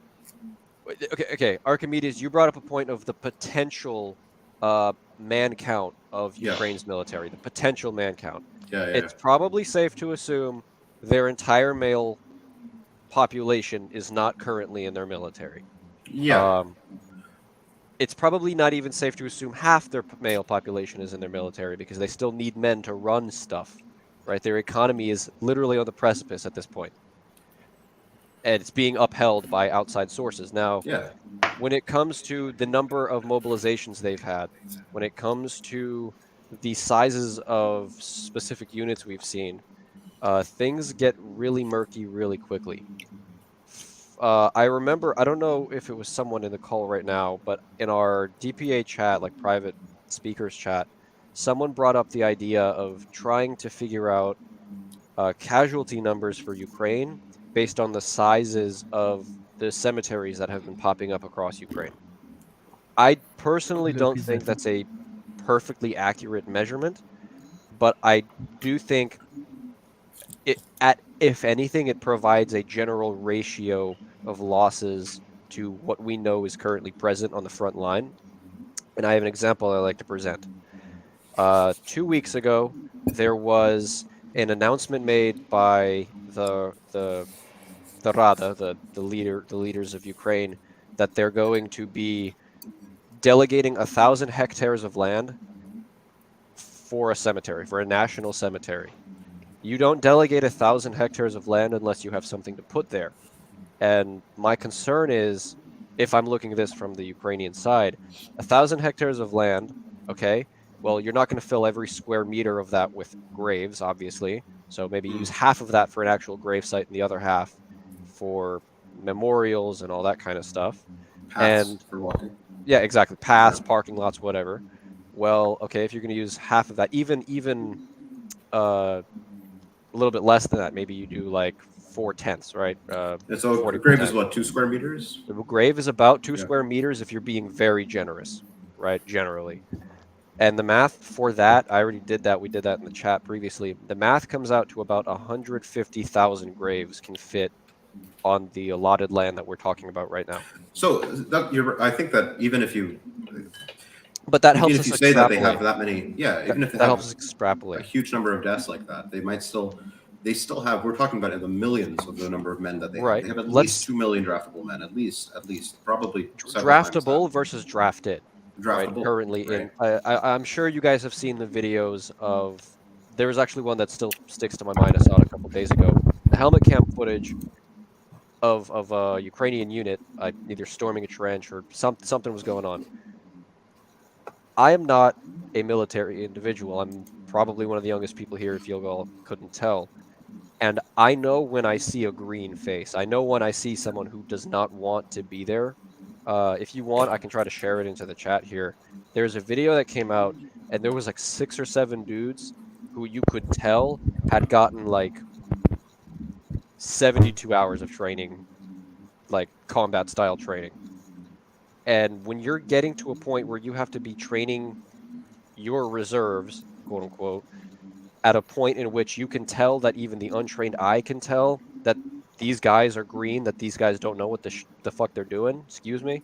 Okay. Archimedes, you brought up a point of the potential man count of Ukraine's military. The potential man count. Yeah. It's probably safe to assume their entire male population is not currently in their military. Yeah. It's probably not even safe to assume half their male population is in their military because they still need men to run stuff, right? Their economy is literally on the precipice at this point. And it's being upheld by outside sources. Now, when it comes to the number of mobilizations they've had, when it comes to the sizes of specific units we've seen, things get really murky really quickly. I remember, I don't know if it was someone in the call right now, but in our DPA chat, like private speakers chat, someone brought up the idea of trying to figure out casualty numbers for Ukraine based on the sizes of the cemeteries that have been popping up across Ukraine. I personally don't think that's a perfectly accurate measurement, but I do think if anything, it provides a general ratio of losses to what we know is currently present on the front line. And I have an example I like to present. 2 weeks ago, there was an announcement made by the Rada, the leaders of Ukraine, that they're going to be delegating 1,000 hectares of land for a cemetery, for a national cemetery. You don't delegate 1,000 hectares of land unless you have something to put there. And my concern is, if I'm looking at this from the Ukrainian side, 1,000 hectares of land, okay, well, you're not going to fill every square meter of that with graves, obviously. So maybe use half of that for an actual grave site and the other half for memorials and all that kind of stuff. Paths for walking. Yeah, exactly. Paths, parking lots, whatever. Well, okay, if you're going to use half of that, even a little bit less than that, maybe you do like 4/10, right? And so 40%. a grave is what, 2 square meters? The grave is about 2 square meters if you're being very generous, right? Generally. And the math for that, I already did that. We did that in the chat previously. The math comes out to about 150,000 graves can fit on the allotted land that we're talking about right now. So I think that even if you, but that helps us if you say that they have extrapolate. that many, yeah, even if they that have helps us extrapolate a huge number of deaths like that, they still have. We're talking about in the millions of the number of men that they have. They have at least 2 million draftable men, at least, probably draftable versus drafted. Right, Draftable, currently right. I'm sure you guys have seen the videos of. There was actually one that still sticks to my mind. I saw it a couple days ago. The helmet cam footage of a Ukrainian unit, either storming a trench or something was going on. I am not a military individual. I'm probably one of the youngest people here, if you all couldn't tell. And I know when I see a green face. I know when I see someone who does not want to be there. If you want, I can try to share it into the chat here. There's a video that came out, and there was like 6 or 7 dudes who you could tell had gotten like 72 hours of training, like combat style training. And when you're getting to a point where you have to be training your reserves, quote unquote, at a point in which you can tell that even the untrained eye can tell that these guys are green, that these guys don't know what the fuck they're doing, excuse me,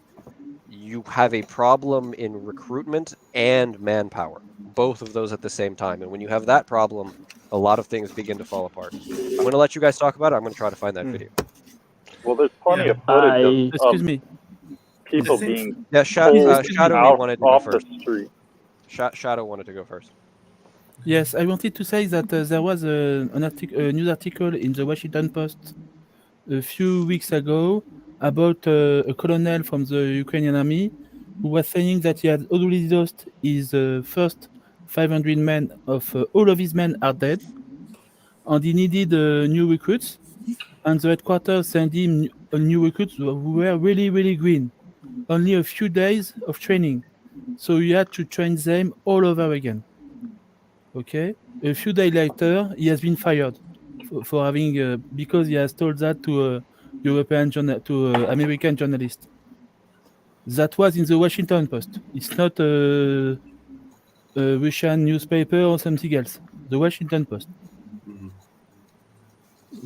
you have a problem in recruitment and manpower, both of those at the same time. And when you have that problem, a lot of things begin to fall apart. I'm going to let you guys talk about it. I'm going to try to find that video. Well, there's plenty of footage Excuse me. People being Shadow out wanted to go off first. the street. Shadow wanted to go first. Yes, I wanted to say that there was a news article in the Washington Post a few weeks ago about a colonel from the Ukrainian army who was saying that he had already lost his first 500 men all of his men are dead, and he needed new recruits, and the headquarters sent him new recruits who were really, really green. Only a few days of training, so he had to train them all over again. Okay. A few days later, he has been fired for having because he has told that to American journalist. That was in the Washington Post. It's not a Russian newspaper or something else. The Washington Post.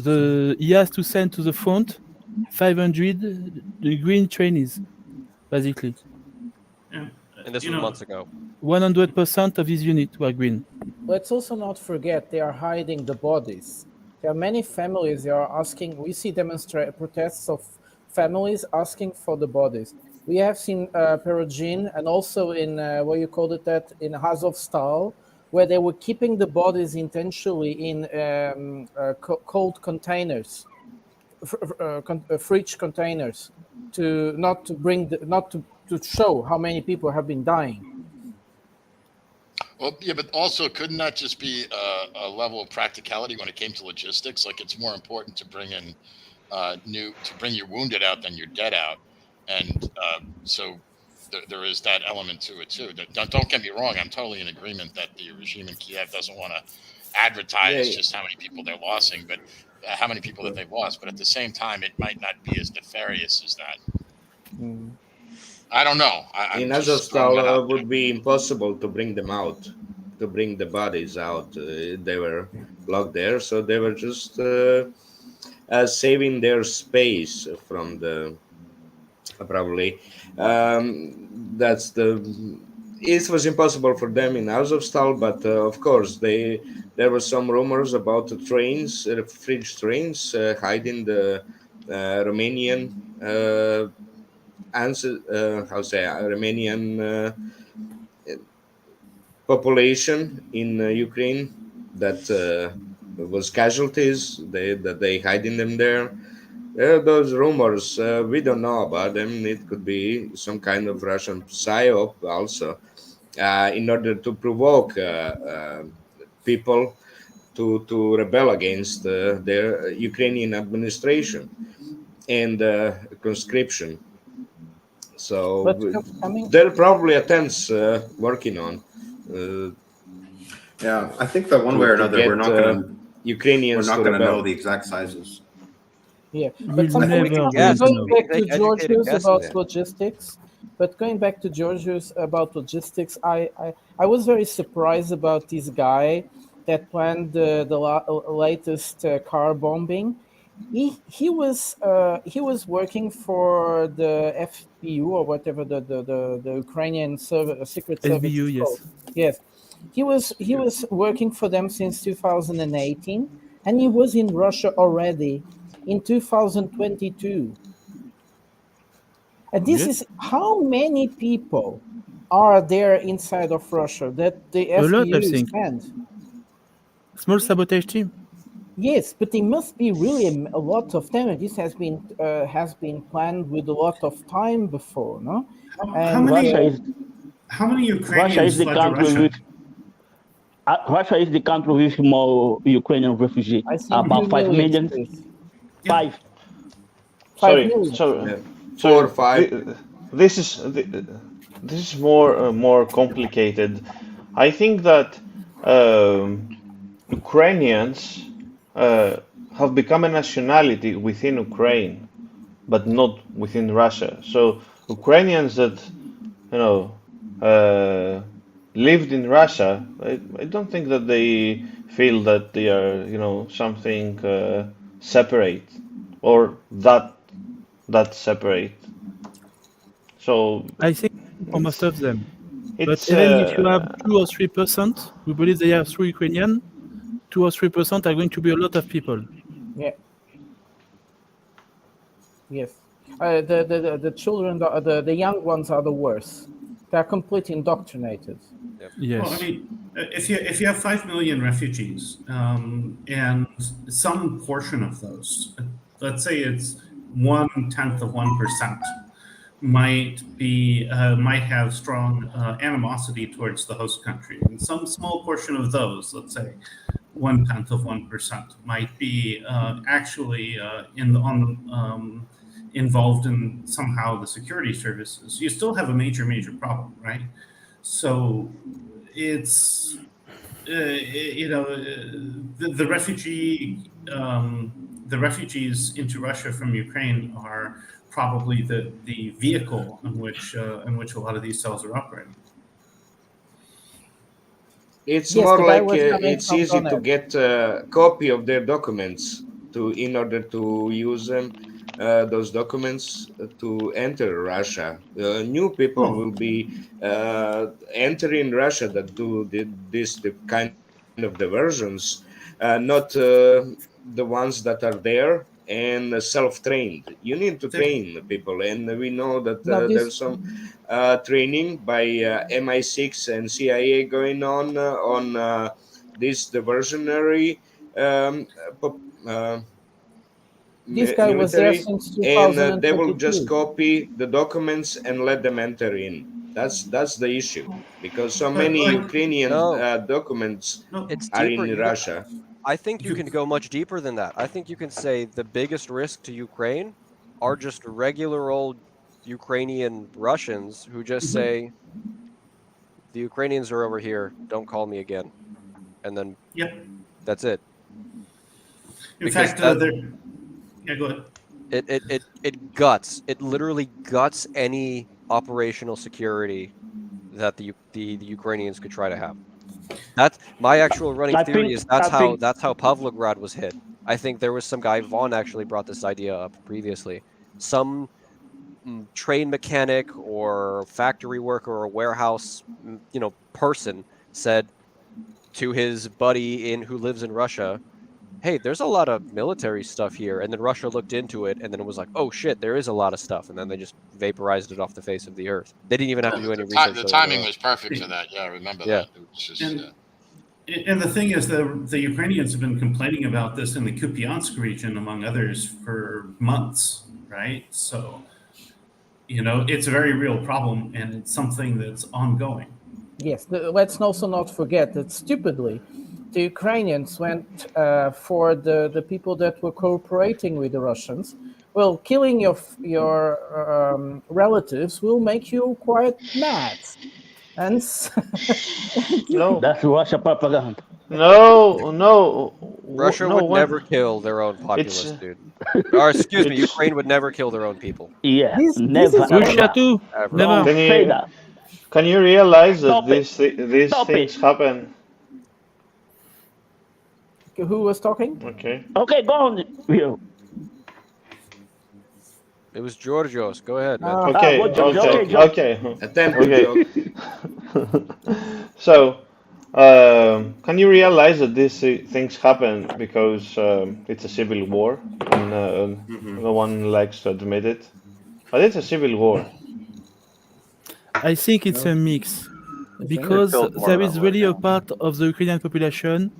He has to send to the front 500 green trainees, basically. And this was months ago. 100% of his unit were green. Let's also not forget they are hiding the bodies. There are many families that are asking. We see protests of families asking for the bodies. We have seen Prigozhin, and also in what you called it that in Azovstal, where they were keeping the bodies intentionally in cold containers, fridge containers, to show how many people have been dying. Well, yeah, but also couldn't that just be a level of practicality when it came to logistics? Like it's more important to bring in bring your wounded out than your dead out, and so there is that element to it too. Don't get me wrong, I'm totally in agreement that the regime in Kiev doesn't want to advertise just how many people they're losing, but how many people that they've lost. But at the same time, it might not be as nefarious as that. I don't know. In Azovstal, it would be impossible to bring them out, to bring the bodies out. They were locked there, so they were just saving their space from the probably. It was impossible for them in Azovstal, but of course there were some rumors about the trains, fridge trains, hiding the Romanian Romanian population in Ukraine that was casualties. That they hiding them there. There are those rumors. We don't know about them. It could be some kind of Russian psyop also, in order to provoke people to rebel against their Ukrainian administration and conscription. So there are probably attempts working on. Yeah, I think that one way or another, we're not going to Ukrainians. We're not going to know the exact sizes. Yeah, We'll but never going going to know. back to Make educated Georgios guesses. about Yeah. logistics, but going back to Georgios about logistics, I was very surprised about this guy that planned the latest car bombing. He was working for the FPU or whatever the Ukrainian secret service SBU, is yes. called. Yes, he was working for them since 2018, and he was in Russia already in 2022. And this is how many people are there inside of Russia that the A lot, I FPU think. sent? Small sabotage team. Yes, but there must be really a lot of them. And this has been planned with a lot of time before, no? How many Ukrainians Russia is the fled to country Russia? with Russia is the country with more Ukrainian refugees. I think About 5 million. Five. Sorry, million. so 4 or 5. This is more complicated. I think that Ukrainians have become a nationality within Ukraine, but not within Russia. So Ukrainians that lived in Russia, I don't think that they feel that they are something separate or that separate. So I think for most of them. But it's even if you have 2 or 3%, we believe they are through Ukrainian, 2 or 3% are going to be a lot of people. Yeah. Yes. The children, the young ones are the worst. They're completely indoctrinated. Yes. Well, I mean, if you have 5 million refugees, and some portion of those, let's say it's 1/10 of 1%, might have strong animosity towards the host country, and some small portion of those, let's say 1/10 of 1%, might be actually involved in somehow the security services. You still have a major problem, right? So it's the refugees into Russia from Ukraine are probably the vehicle in which a lot of these cells are operating. It's Yes, more the guy like was coming it's from easy to Donetsk. get a copy of their documents in order to use them, those documents to enter Russia. New people will be entering Russia that do this the kind of diversions, not the ones that are there and self-trained. You need to train people, and we know that No, there's some training by MI6 and CIA going on this diversionary this guy was there military, since and they will just 2022. copy the documents and let them enter in. That's the issue, because so But, many like, Ukrainian No. documents It's are deeper. in Russia. I think you can go much deeper than that. I think you can say the biggest risk to Ukraine are just regular old Ukrainian Russians who just say, the Ukrainians are over here, don't call me again. And then that's it. In Because fact, that- yeah, go ahead. It literally guts any operational security that the Ukrainians could try to have. That's my actual running theory. That's how Pavlograd was hit. I think there was some guy, Vaughn actually brought this idea up previously. Some train mechanic or factory worker or warehouse, person said to his buddy who lives in Russia, hey, there's a lot of military stuff here. And then Russia looked into it, and then it was like, oh shit, there is a lot of stuff. And then they just vaporized it off the face of the earth. They didn't even have to do any research. The timing was perfect for that. Yeah, I remember that. It was just, and the thing is, the Ukrainians have been complaining about this in the Kupiansk region, among others, for months, right? So, it's a very real problem, and it's something that's ongoing. Yes, let's also not forget that stupidly, the Ukrainians went for the people that were cooperating with the Russians. Well, killing your relatives will make you quite mad. And no, that's Russia propaganda. No. Russia would never kill their own populace, dude. Or excuse me, Ukraine would never kill their own people. Yeah, never. Russia too. Never. Say that. Can you realize that these things happen? Who was talking? Okay. Okay, go on. It was Georgios. Go ahead, man. Okay. Okay. So, can you realize that these things happen because it's a civil war, and no one likes to admit it, but it's a civil war. I think it's a mix, because there is really a part of the Ukrainian population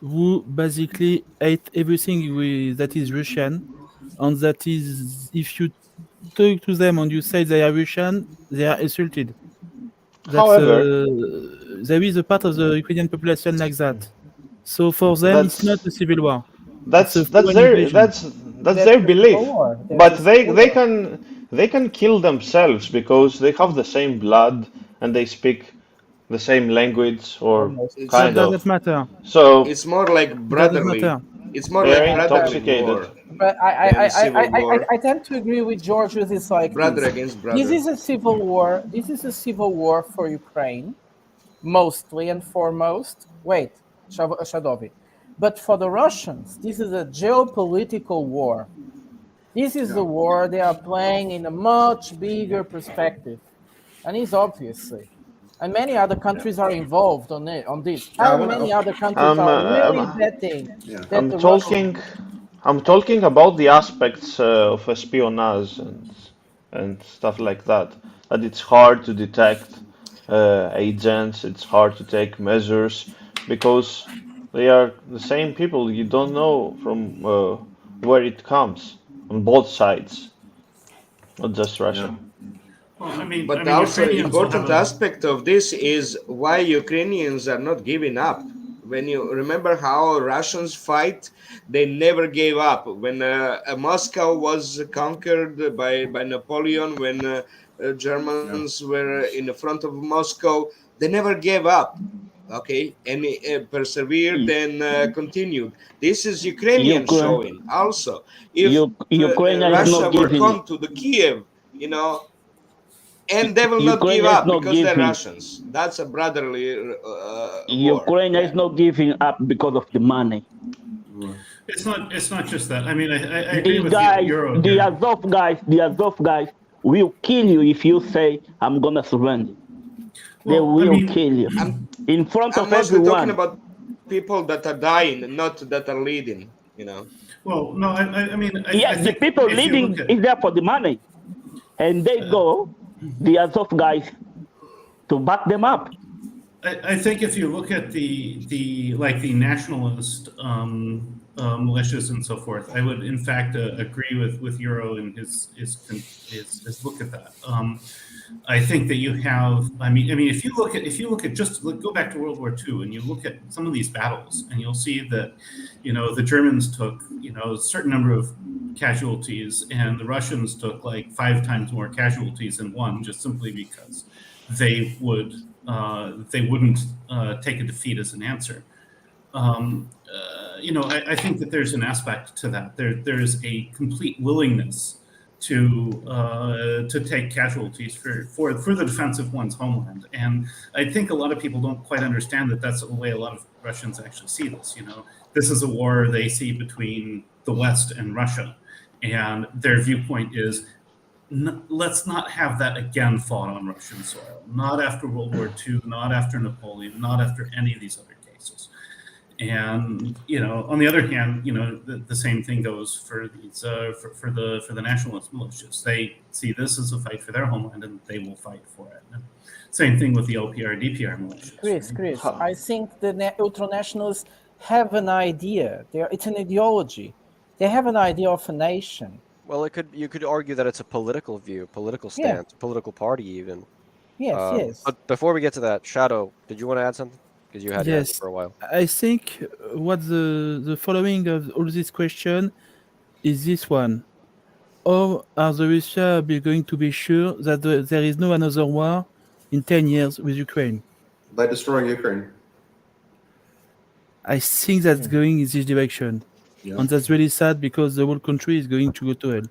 who basically hate everything that is Russian, and that is, if you talk to them and you say they are Russian, they are insulted. However, there is a part of the Ukrainian population like that. So for them, it's not a civil war. That's their belief. But they can kill themselves because they have the same blood and they speak the same language, or kind of. Doesn't matter. So it's more like brotherly. It's more like brotherly war. But I tend to agree with George with this, like, brother against brother. This is a civil war. This is a civil war for Ukraine, mostly and foremost. Wait, Shadovi. But for the Russians, this is a geopolitical war. This is a war they are playing in a much bigger perspective, and it's obviously. And many other countries are involved on this. How many other countries are really betting that I'm talking about the aspects of espionage and stuff like that. That it's hard to detect agents. It's hard to take measures because they are the same people. You don't know from where it comes on both sides, not just Russia. Well, but also an important aspect of this is why Ukrainians are not giving up. When you remember how Russians fight, they never gave up. When Moscow was conquered by Napoleon, when Germans were in the front of Moscow, they never gave up. Okay, and persevered and continued. This is Ukrainian showing also. If Russia would come to the Kiev, and they will not give up because they're Russians. That's a brotherly Ukraine is not giving up because of the money. It's not just that. I mean, I agree with you. The Azov guys will kill you if you say, I'm going to surrender. They will kill you. In front of everyone. I'm talking about people that are dying, not that are leading, Well, no, I mean... the people leading is there for the money. And they go, the Azov guys, to back them up. I think if you look at the nationalist militias and so forth, I would in fact agree with Euro in his look at that. I think that you have. I mean, if you look at just go back to World War II and you look at some of these battles, and you'll see that, the Germans took a certain number of casualties, and the Russians took like 5 times more casualties than one, just simply because they wouldn't take a defeat as an answer. I think that there's an aspect to that. There is a complete willingness to take casualties for the defense of one's homeland, and I think a lot of people don't quite understand that that's the way a lot of Russians actually see this. This is a war they see between the West and Russia, and their viewpoint is, let's not have that again fought on Russian soil. Not after World War II, not after Napoleon, not after any of these other cases. And on the other hand, the same thing goes for these for the nationalist militias. They see this as a fight for their homeland, and they will fight for it. And same thing with the LPR, DPR militias. Chris, I think the ultranationalists have an idea. It's an ideology. They have an idea of a nation. Well, you could argue that it's a political view, political stance, political party even. Yes. But before we get to that, Shadow, did you want to add something? Because you had your hand Yes, for a while. I think what the following of all this question is this one. How are the Russia going to be sure that there is no another war in 10 years with Ukraine? By destroying Ukraine. I think that's going in this direction. Yeah. And that's really sad because the whole country is going to go to hell.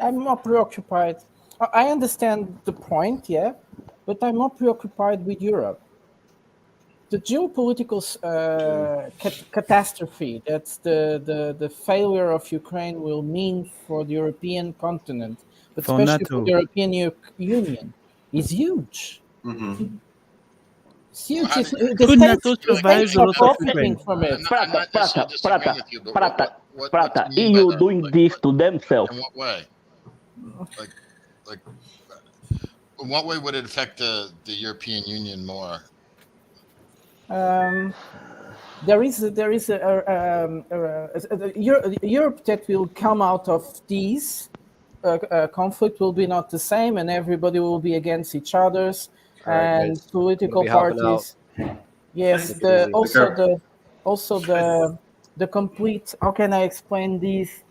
I'm more preoccupied. I understand the point, but I'm more preoccupied with Europe. The geopolitical catastrophe that's the failure of Ukraine will mean for the European continent, but For especially NATO. for the European Union, is huge. Mm-hmm. It's huge. Could NATO survive the loss of Ukraine? From it. Prata, EU doing this to themselves. In what way? Like, in what way would it affect the European Union more? There is Europe that will come out of these conflict will be not the same, and everybody will be against each other's and guys. political We'll be helping out. Yes, Take it easy. the complete. How can I explain this?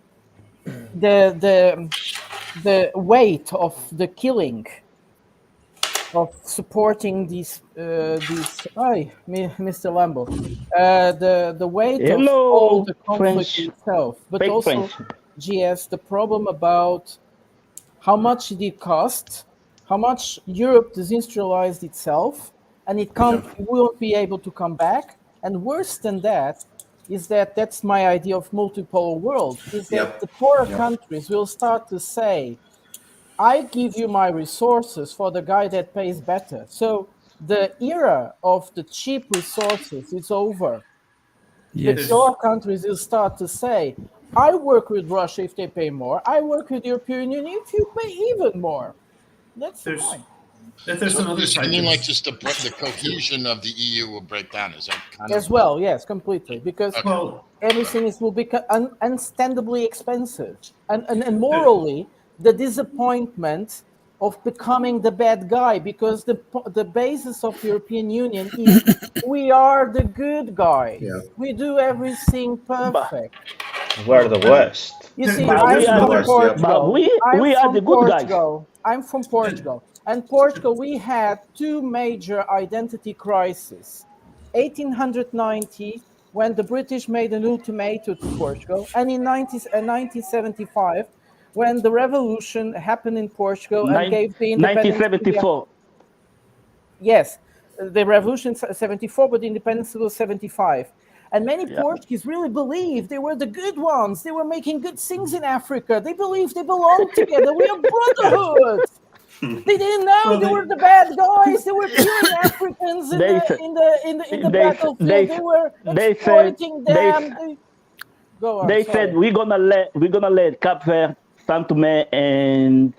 The weight of the killing, of supporting these Mr. Lambo, the weight of all the conflict French. itself, but Fake also French. GS, the problem about how much it did cost, how much Europe desindustrialized itself, and it won't be able to come back. And worse than that is that's my idea of multipolar world, is that the poorer countries will start to say, I give you my resources for the guy that pays better. So the era of the cheap resources is over. Yes. The poorer countries will start to say, I work with Russia if they pay more. I work with the European Union if you pay even more. That's the point. There's another side. I mean, to like this. just the cohesion of the EU will break down. Is that kind of As well, yes, completely. Because everything will become unstandably expensive. And morally, the disappointment of becoming the bad guy, because the basis of European Union is we are the good guys. Yeah. We do everything perfect. We're the West. You see, But I'm we are from the- Portugal. but we are the good guys. I'm from Portugal. And Portugal, we had two major identity crises. 1890, when the British made an ultimatum to Portugal, and in 1975, when the revolution happened in Portugal and gave the independence. 1974. Yes, the revolution 74, but the independence was 75. And many Portuguese really believed they were the good ones. They were making good things in Africa. They believed they belonged together. We are brotherhood. They didn't know they were the bad guys. They were killing Africans in the battlefield. They were exploiting them. Go on. They said we're gonna let Cape Verde, Saint Tome, and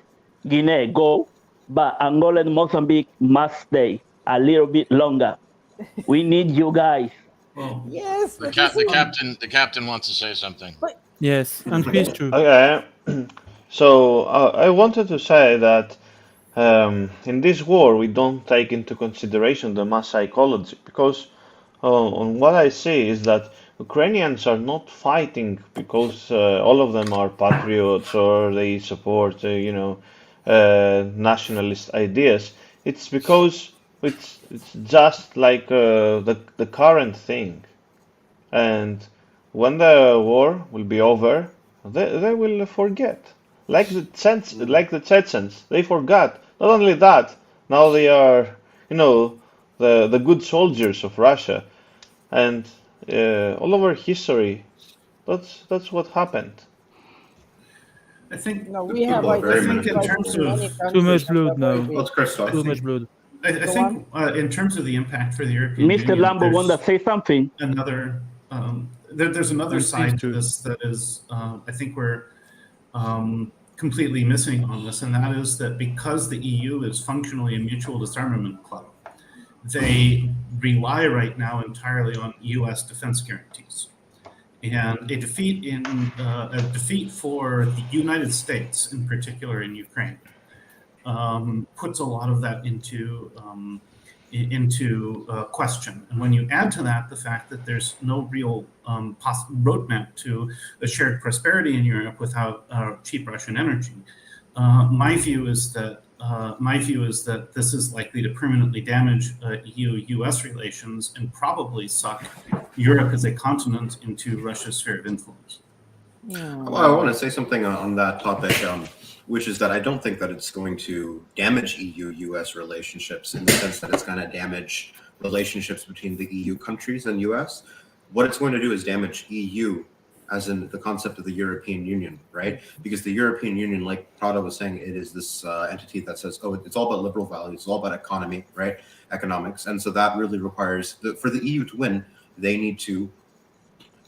Guinea go, but Angola and Mozambique must stay a little bit longer. We need you guys. Yes. the captain wants to say something. Yes, and please too. Okay. So I wanted to say that in this war we don't take into consideration the mass psychology, because on what I see is that Ukrainians are not fighting because all of them are patriots or they support nationalist ideas. It's because it's just like the current thing, and when the war will be over, they will forget. Like the Chechens, they forgot. Not only that, now they are, the good soldiers of Russia, and all over history, that's what happened. I think we have I think in terms of Too much blood now. Let's Christoph. Too much blood. I think in terms of the impact for the European Mr. Union, Lambo want to say something. Another there's another side to this that is I think we're completely missing on this, and that is that because the EU is functionally a mutual disarmament club, they rely right now entirely on U.S. defense guarantees. And a defeat for the United States, in particular in Ukraine, puts a lot of that into question. And when you add to that the fact that there's no real roadmap to a shared prosperity in Europe without cheap Russian energy, my view is that this is likely to permanently damage EU-US relations and probably suck Europe as a continent into Russia's sphere of influence. Well, I want to say something on that topic, which is that I don't think that it's going to damage EU-US relationships in the sense that it's going to damage relationships between the EU countries and US. What it's going to do is damage EU, as in the concept of the European Union, right? Because the European Union, like Prada was saying, it is this entity that says, oh, it's all about liberal values, it's all about economy, right? Economics. And so that really requires, for the EU to win, they need to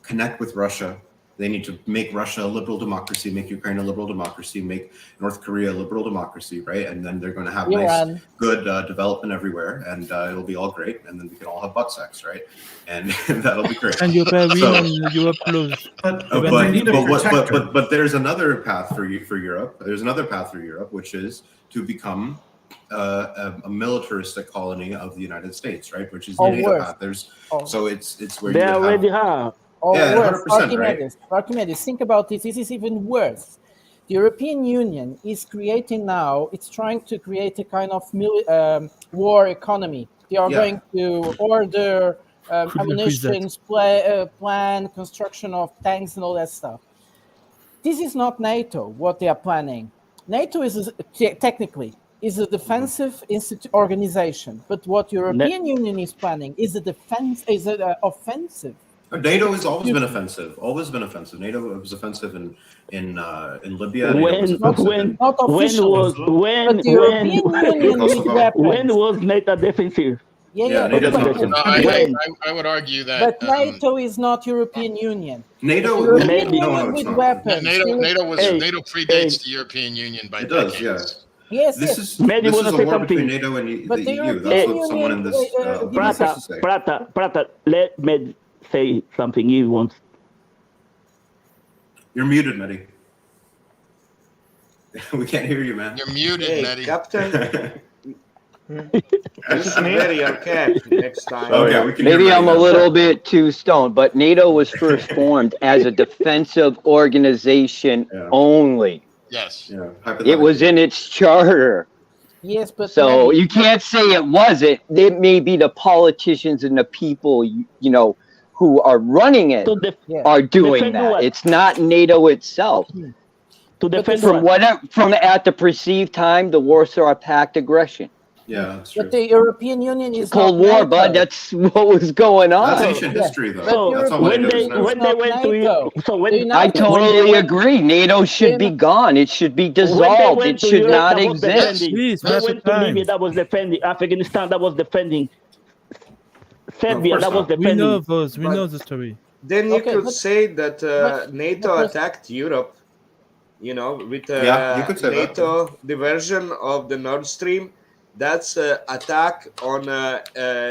connect with Russia. They need to make Russia a liberal democracy, make Ukraine a liberal democracy, make North Korea a liberal democracy, right? And then they're going to have nice, good development everywhere, and it'll be all great. And then we can all have butt sex, right? And that'll be great. And Europe win and Europe lose. But there's another path for Europe. There's another path for Europe, which is to become a militaristic colony of the United States, right? Which is the NATO path. So it's where they already have. Or worse, 100%, right? Archimedes, think about it. This is even worse. The European Union is creating now, it's trying to create a kind of war economy. They are going to order ammunition, plan construction of tanks and all that stuff. This is not NATO, what they are planning. NATO is technically is a defensive organization, but what European Union is planning is an offensive. NATO has always been offensive. Always been offensive. NATO was offensive in Libya. When was NATO defensive? I would argue that. But NATO is not European Union. NATO with weapons. NATO predates the European Union by decades. Yes. Yes, this is a war between NATO and the EU. That's what someone in this Prata, let me say something he wants. You're muted, Mehdi. We can't hear you, man. You're muted, Mehdi. Captain. This is very archaic next time. Okay, maybe I'm a little bit too stoned, but NATO was first formed as a defensive organization only. Yes. It was in its charter. Yes, but so you can't say it wasn't. It may be the politicians and the people, who are running it are doing that. It's not NATO itself. To defend from at the perceived time, the Warsaw Pact aggression. Yeah, that's true. But the European Union is Cold War, bud. That's what was going on. That's ancient history, though. So that's not when they went to I totally agree. NATO should be gone. It should be dissolved. It should not exist. They went to Libya, that was defending. Afghanistan, that was defending. Serbia, that was defending. We know the story. Then you could say that NATO attacked Europe, with NATO diversion of the Nord Stream. That's an attack on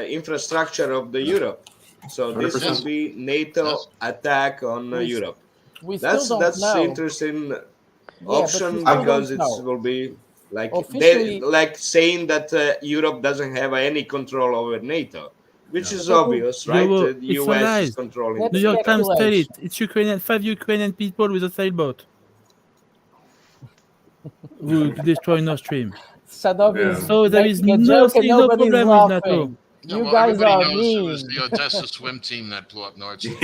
infrastructure of the Europe. So this 100%. will be NATO attack on Europe. That's interesting option because it will be like saying that Europe doesn't have any control over NATO, which is obvious, right? The US is controlling. New York Times tell it. It's Ukrainian, 5 Ukrainian people with a sailboat who destroy Nord Stream. So there is no problem with NATO. You guys are mean. It was the Odessa swim team that blew up Nord Stream.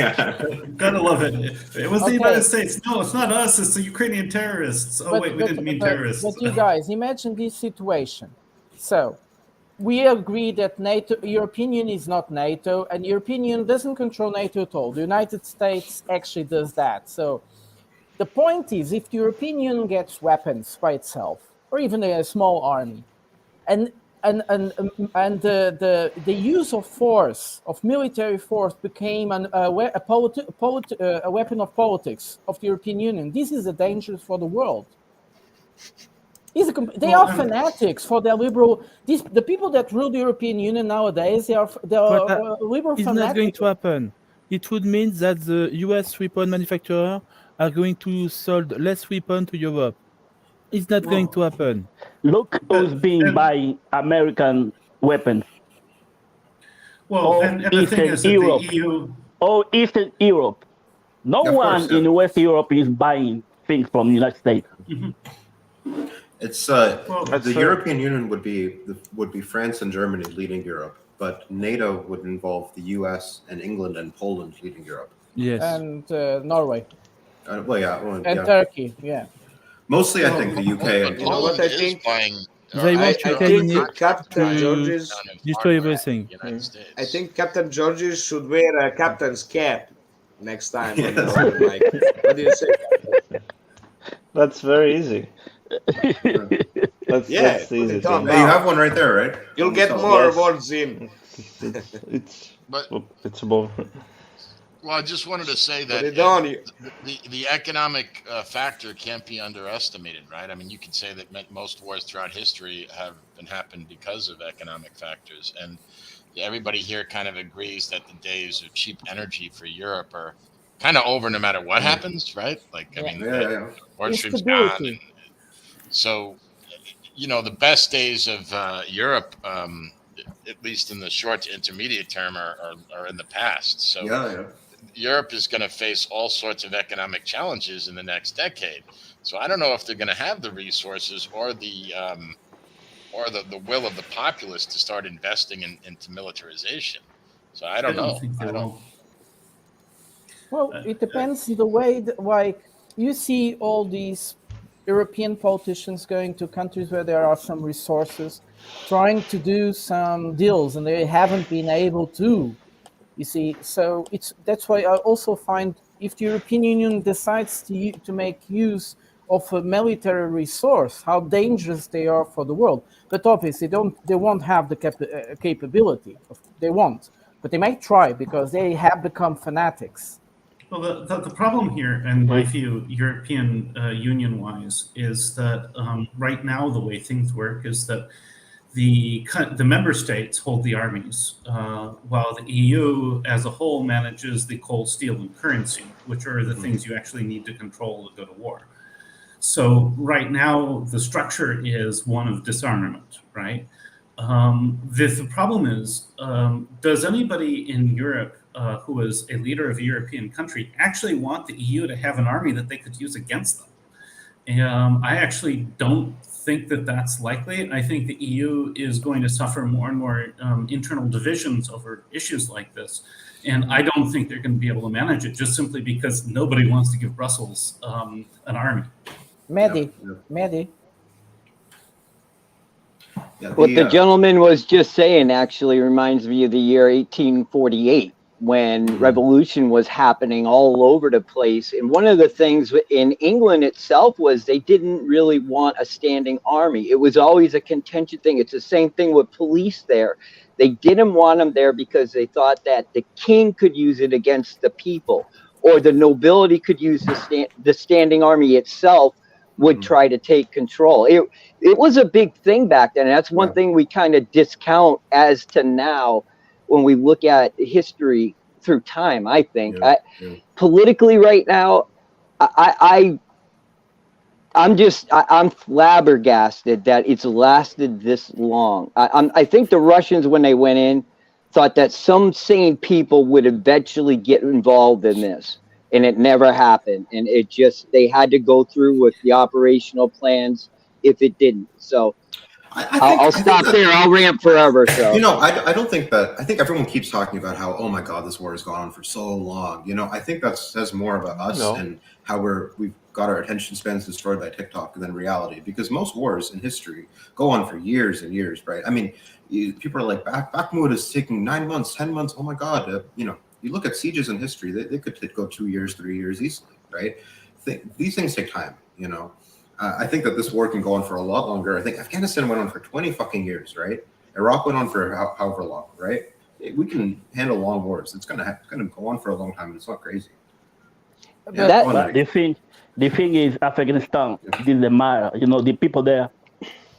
Gotta love it. It was the United States. No, it's not us. It's the Ukrainian terrorists. Oh, wait, we didn't mean terrorists. But you guys, imagine this situation. So we agree that European Union is not NATO, and European Union doesn't control NATO at all. The United States actually does that. So the point is, if the European Union gets weapons by itself, or even a small army, and the use of force, of military force, became a weapon of politics of the European Union. This is a danger for the world. They are fanatics for their liberal. The people that rule the European Union nowadays, they are liberal It's fanatics. not going to happen. It would mean that the US weapon manufacturers are going to sell less weapons to Europe. It's not going to happen. Look who's being buying American weapons. Well, and the thing is that Europe. the EU... Or Eastern Europe. No one in West Europe is buying things from the United States. Mm-hmm. It's the European Union would be France and Germany leading Europe, but NATO would involve the US and England and Poland leading Europe. Yes. And Norway. And Turkey, yeah. Mostly, I think the UK. And you know what I think? They want to Captain George's destroy everything. I think Captain George's should wear a captain's cap next time. Yes. What do you say? That's very easy. That's easy. You have one right there, right? You'll get more awards in. It's above. Well, I just wanted to say that the economic factor can't be underestimated, right? I mean, you could say that most wars throughout history have happened because of economic factors, and everybody here kind of agrees that the days of cheap energy for Europe are kind of over, no matter what happens, right? Like, I mean, Nord Stream's gone, and so the best days of Europe, at least in the short to intermediate term, are in the past. So. Europe is going to face all sorts of economic challenges in the next decade. So I don't know if they're going to have the resources or the will of the populace to start investing into militarization. So I don't know. Well, it depends the way like you see all these European politicians going to countries where there are some resources, trying to do some deals, and they haven't been able to. You see, so that's why I also find if the European Union decides to make use of a military resource, how dangerous they are for the world. But obviously, they won't have the capability. They won't, but they might try because they have become fanatics. Well, the problem here, and my view, European Union-wise, is that right now the way things work is that the member states hold the armies, while the EU as a whole manages the coal, steel, and currency, which are the things you actually need to control to go to war. So right now, the structure is one of disarmament, right? The problem is, does anybody in Europe who is a leader of a European country actually want the EU to have an army that they could use against them? I actually don't think that that's likely. I think the EU is going to suffer more and more internal divisions over issues like this. And I don't think they're going to be able to manage it just simply because nobody wants to give Brussels an army. Mehdi. What the gentleman was just saying actually reminds me of the year 1848. When revolution was happening all over the place. And one of the things in England itself was they didn't really want a standing army. It was always a contention thing. It's the same thing with police there. They didn't want them there because they thought that the king could use it against the people, or the nobility could use the standing army itself would try to take control. It was a big thing back then. And that's one thing we kind of discount as to now. When we look at history through time, I think politically right now, I'm flabbergasted that it's lasted this long. I think the Russians, when they went in, thought that some sane people would eventually get involved in this, and it never happened. And they had to go through with the operational plans if it didn't. So. I'll stop there. I'll rant forever. So I don't think that. I think everyone keeps talking about how, oh my God, this war has gone on for so long. I think that says more about us and how we've got our attention spans destroyed by TikTok than reality. Because most wars in history go on for years and years, right? I mean, people are like, Bakhmut is taking 9 months, 10 months. Oh my God, you look at sieges in history; they could go 2 years, 3 years easily, right? These things take time, I think that this war can go on for a lot longer. I think Afghanistan went on for 20 fucking years, right? Iraq went on for however long, right? We can handle long wars. It's gonna go on for a long time, and it's not crazy. Yeah, But the thing is, Afghanistan, this is the people there.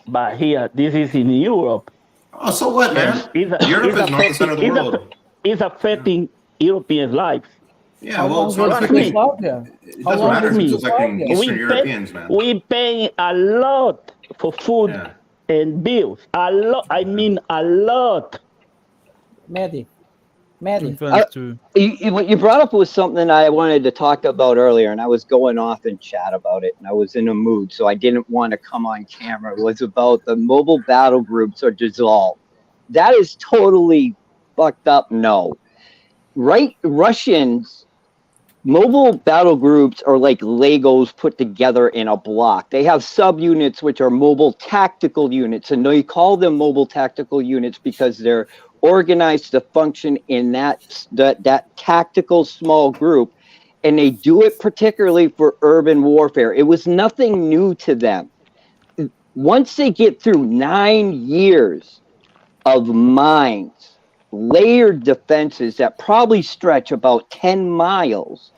But here, this is in Europe. Oh, so what, man? Europe is not the center of the world. It's affecting European lives. Yeah, well, it's not affecting. It doesn't matter if it's affecting Eastern Europeans, man. We pay a lot for food and bills. A lot. I mean, a lot. Maddie. What you brought up was something I wanted to talk about earlier, and I was going off in chat about it, and I was in a mood, so I didn't want to come on camera. It was about the mobile battle groups are dissolved. That is totally fucked up. No. Right? Russians, mobile battle groups are like Legos put together in a block. They have subunits, which are mobile tactical units, and they call them mobile tactical units because they're organized to function in that tactical small group, and they do it particularly for urban warfare. It was nothing new to them. Once they get through 9 years of mines, layered defenses that probably stretch about 10 miles,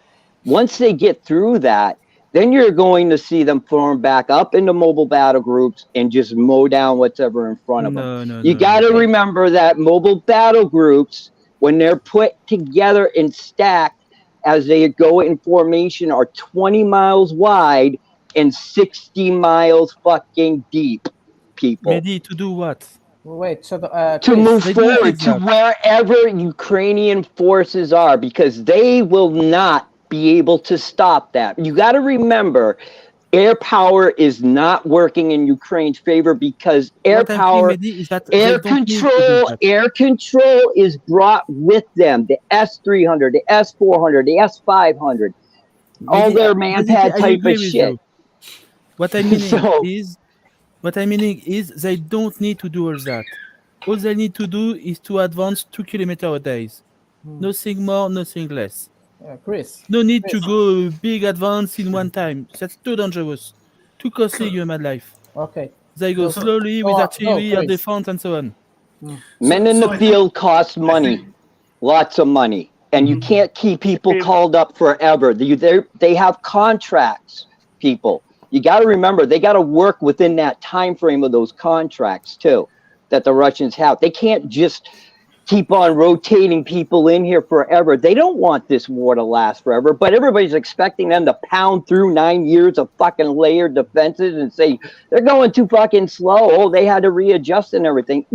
once they get through that, then you're going to see them form back up into mobile battle groups and just mow down whatever in front of them. You got to remember that mobile battle groups, when they're put together and stacked as they go in formation, are 20 miles wide and 60 miles fucking deep, people. Ready to do what? Wait, so to move forward to wherever Ukrainian forces are, because they will not be able to stop that. You got to remember, air power is not working in Ukraine's favor because air power, air control is brought with them. The S-300, the S-400, the S-500, all their man-pad type of shit. What I'm meaning is they don't need to do all that. All they need to do is to advance 2 kilometers a day. Nothing more, nothing less. Chris. No need to go big advance in one time. That's too dangerous. Too costly human life. Okay. They go slowly with artillery and defense and so on. Men in the field cost money. Lots of money. And you can't keep people called up forever. They have contracts, people. You got to remember, they got to work within that time frame of those contracts, too, that the Russians have. They can't just keep on rotating people in here forever. They don't want this war to last forever, but everybody's expecting them to pound through 9 years of fucking layered defenses and say they're going too fucking slow. Oh, they had to readjust and everything.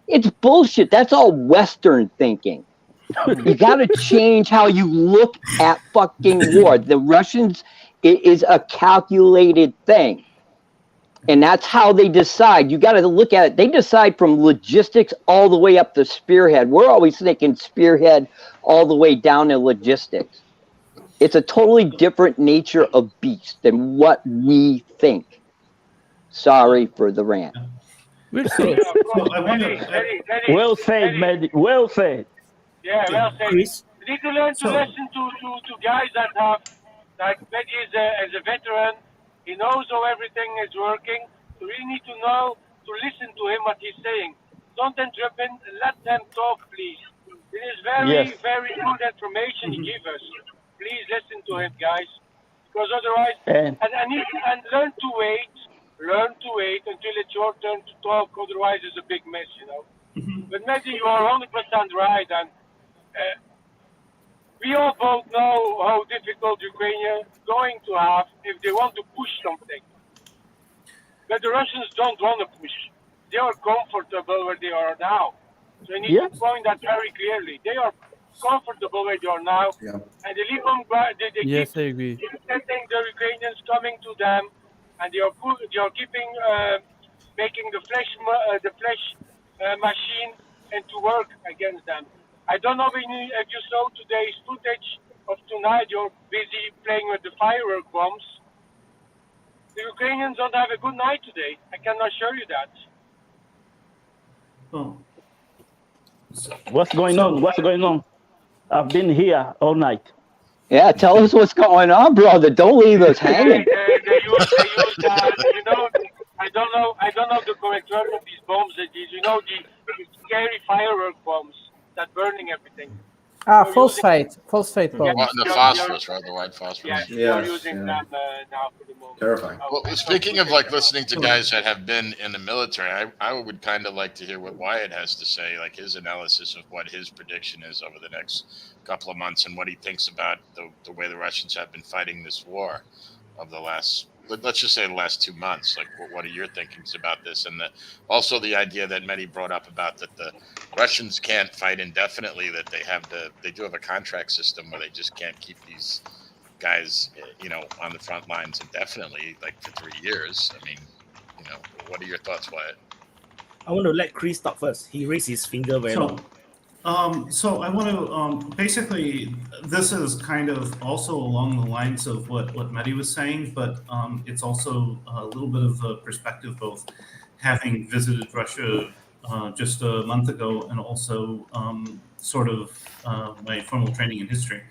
It's bullshit. That's all Western thinking. You got to change how you look at fucking war. The Russians, it is a calculated thing. And that's how they decide. You got to look at it. They decide from logistics all the way up to spearhead. We're always thinking spearhead all the way down to logistics. It's a totally different nature of beast than what we think. Sorry for the rant. Well said, man. Well said. Yeah, well said. Chris? You need to learn to listen to guys that have, like Mehdi as a veteran. He knows how everything is working. You really need to know to listen to him, what he's saying. Don't interrupt him. Let them talk, please. It is very, very good information he gives us. Please listen to him, guys. Because otherwise, and learn to wait. Learn to wait until it's your turn to talk. Otherwise, it's a big mess, you know. But Mehdi, you are 100% right. And we all both know how difficult Ukraine is going to have if they want to push something. But the Russians don't want to push. They are comfortable where they are now. So you need to point that very clearly. They are comfortable where they are now. Yeah. And they leave them, they Yes, keep I agree. getting the Ukrainians coming to them. And they are keeping, making the flesh machine and to work against them. I don't know if you saw today's footage of tonight. You're busy playing with the firework bombs. The Ukrainians don't have a good night today. I can assure you that. Oh. What's going on? What's going on? I've been here all night. Yeah, tell us what's going on, brother. Don't leave us hanging. They use you know, I don't know the correct word of these bombs. You know, Phosphate bombs. The phosphorus, right? The white phosphorus. Yes, we are using them now for the moment. Terrifying. Well, speaking of like listening to guys that have been in the military, I would kind of like to hear what Wyatt has to say, like his analysis of what his prediction is over the next couple of months and what he thinks about the way the Russians have been fighting this war of the last, let's just say the last 2 months. Like, what are your thinkings about this? And also the idea that Mehdi brought up about that the Russians can't fight indefinitely, that they do have a contract system where they just can't keep these guys, on the front lines indefinitely, like for 3 years. I mean, what are your thoughts, Wyatt? I want to let Chris talk first. He raised his finger very long. So I want to basically, this is kind of also along the lines of what Mehdi was saying, but it's also a little bit of a perspective, both having visited Russia just a month ago and also sort of my formal training in history.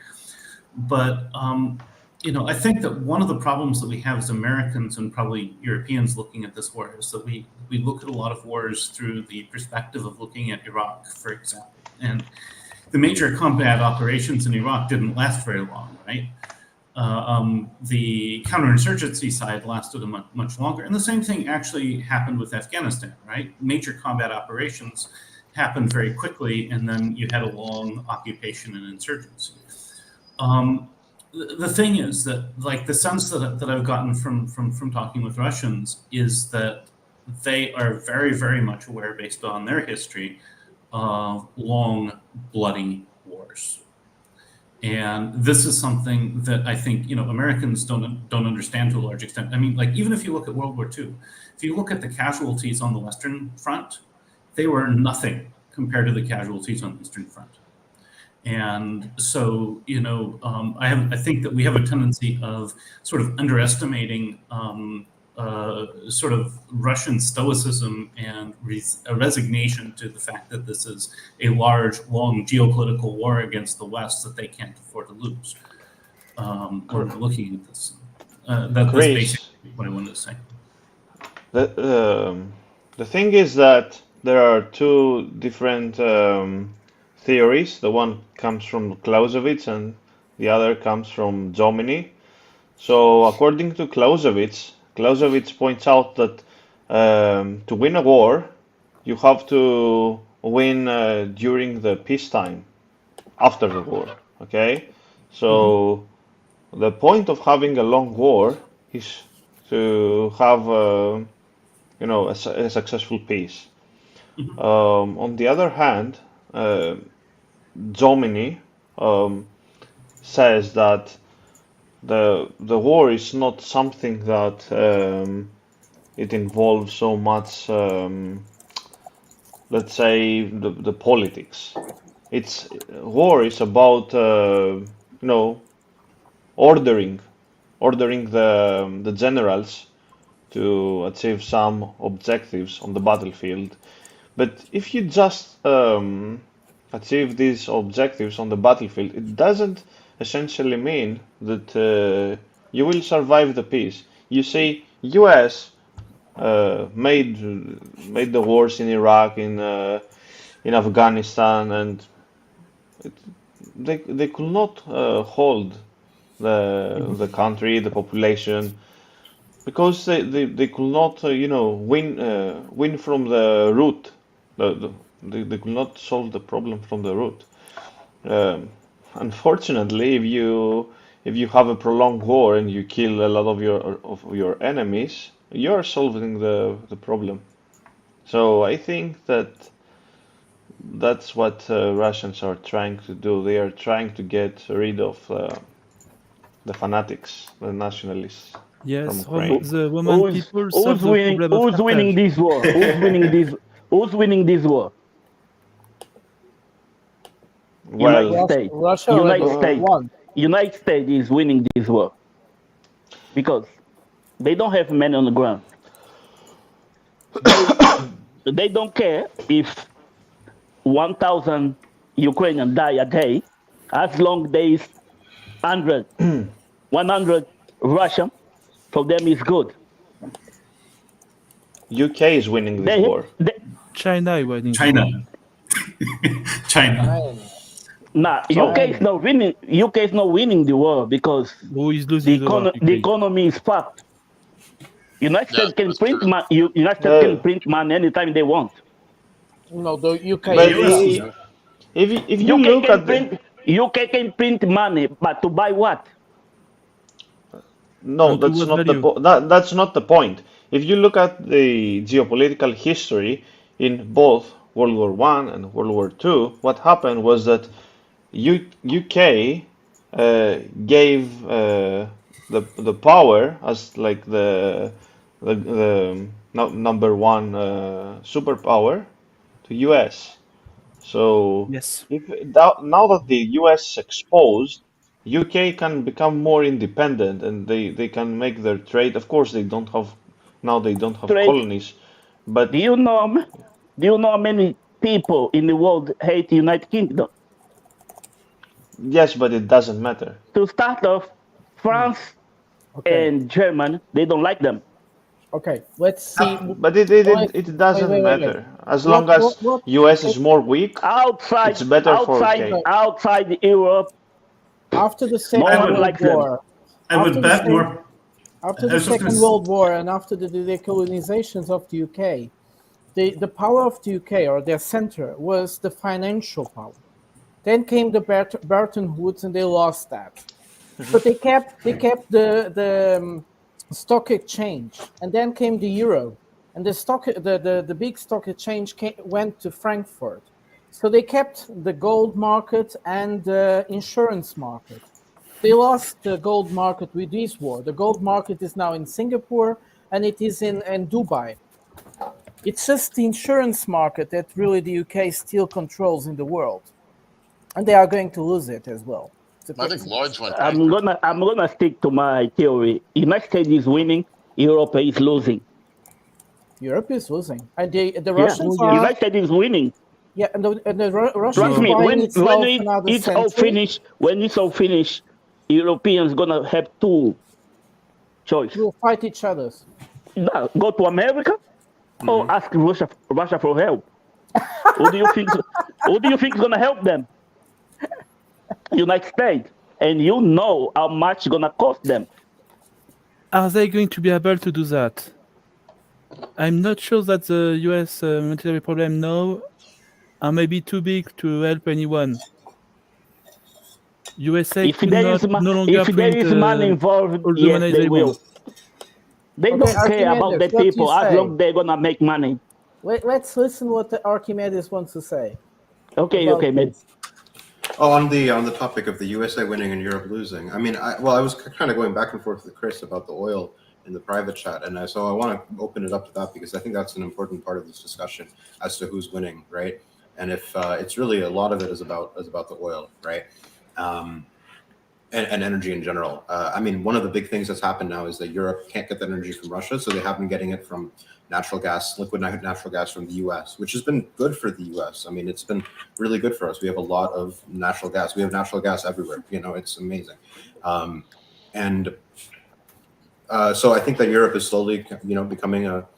But I think that one of the problems that we have as Americans and probably Europeans looking at this war is that we look at a lot of wars through the perspective of looking at Iraq, for example. And the major combat operations in Iraq didn't last very long, right? The counterinsurgency side lasted much longer. And the same thing actually happened with Afghanistan, right? Major combat operations happened very quickly, and then you had a long occupation and insurgency. The thing is that, like, the sense that I've gotten from talking with Russians is that they are very, very much aware, based on their history, of long, bloody wars. And this is something that I think, Americans don't understand to a large extent. I mean, like, even if you look at World War II, if you look at the casualties on the Western Front, they were nothing compared to the casualties on the Eastern Front. And so, I think that we have a tendency of sort of underestimating sort of Russian stoicism and a resignation to the fact that this is a large, long geopolitical war against the West that they can't afford to lose. We're looking at this. That's basically what I wanted to say. The thing is that there are two different theories. The one comes from Clausewitz and the other comes from Jomini. So according to Clausewitz points out that to win a war, you have to win during the peacetime, after the war, okay? So the point of having a long war is to have a successful peace. On the other hand, Jomini says that the war is not something that it involves so much, let's say, the politics. War is about ordering the generals to achieve some objectives on the battlefield. But if you just achieve these objectives on the battlefield, it doesn't essentially mean that you will survive the peace. You see, US made the wars in Iraq, in Afghanistan, and they could not hold the country, the population, because they could not win from the root. They could not solve the problem from the root. Unfortunately, if you have a prolonged war and you kill a lot of your enemies, you are solving the problem. So I think that's what Russians are trying to do. They are trying to get rid of the fanatics, the nationalists. Yes, from the Roman people solve Who's winning this war? Who's winning this war? Well, United States is winning this war because they don't have men on the ground. They don't care if 1,000 Ukrainians die a day, as long as there is 100 Russian. For them, it's good. UK is winning this war. China is winning. China. Nah, So- UK is not winning. UK is not winning the war because Who is losing the war? the economy is fucked. United States can print money. United States can print money anytime they want. No, the UK. But is if you look at the UK can print money, but to buy what? No, And to that's what not the value? that's not the point. If you look at the geopolitical history in both World War One and World War Two, what happened was that UK gave the power as like the number one superpower to US. So Yes. now that the US is exposed, UK can become more independent and they can make their trade. Of course, they don't have Trade. colonies, but Do you know how many people in the world hate the United Kingdom? yes, but it doesn't matter. To start off, France and German, they don't like them. Okay, let's see. But it doesn't wait. matter. As long as US is more weak, Outside, it's better for outside, UK. outside Europe, After the no Second one World likes them. War, I would bet more. after I the was just Second gonna World War and after the decolonizations of the UK, the power of the UK or their center was the financial power. Then came the Bretton Woods and they lost that. But they kept the stock exchange, and then came the euro, and the big stock exchange went to Frankfurt. So they kept the gold market and the insurance market. They lost the gold market with this war. The gold market is now in Singapore and it is in Dubai. It's just the insurance market that really the UK still controls in the world, and they are going to lose it as well. I think Lloyd's went I'm gonna stick to my theory. United States is winning, Europe is losing. Europe is losing, and the Yeah. Russians are. United States is winning. Yeah, and the Russians Trust are me, buying when itself another it's all century. finished, Europeans gonna have two choice. We'll fight each other. Now, go to America or ask Russia for help. Who do you think? Who do you think is gonna help them? United States, and you know how much it's gonna cost them. Are they going to be able to do that? I'm not sure that the US military problem now are maybe too big to help anyone. USA If could there not is no longer if there print is money involved, all the yes, money they they will. want. They Okay, don't care about the Archimedes, what do you people as say? long they're gonna make money. Let's listen what the Archimedes wants to say. Okay, about man. this. Oh, on the topic of the USA winning and Europe losing. I mean, I was kind of going back and forth with Chris about the oil in the private chat, and so I want to open it up to that because I think that's an important part of this discussion as to who's winning, right? And if it's really a lot of it is about the oil, right? And energy in general. I mean, one of the big things that's happened now is that Europe can't get the energy from Russia, so they have been getting it from natural gas, liquid natural gas from the US, which has been good for the US. I mean, it's been really good for us. We have a lot of natural gas. We have natural gas everywhere. You know, it's amazing. So I think that Europe is slowly, becoming not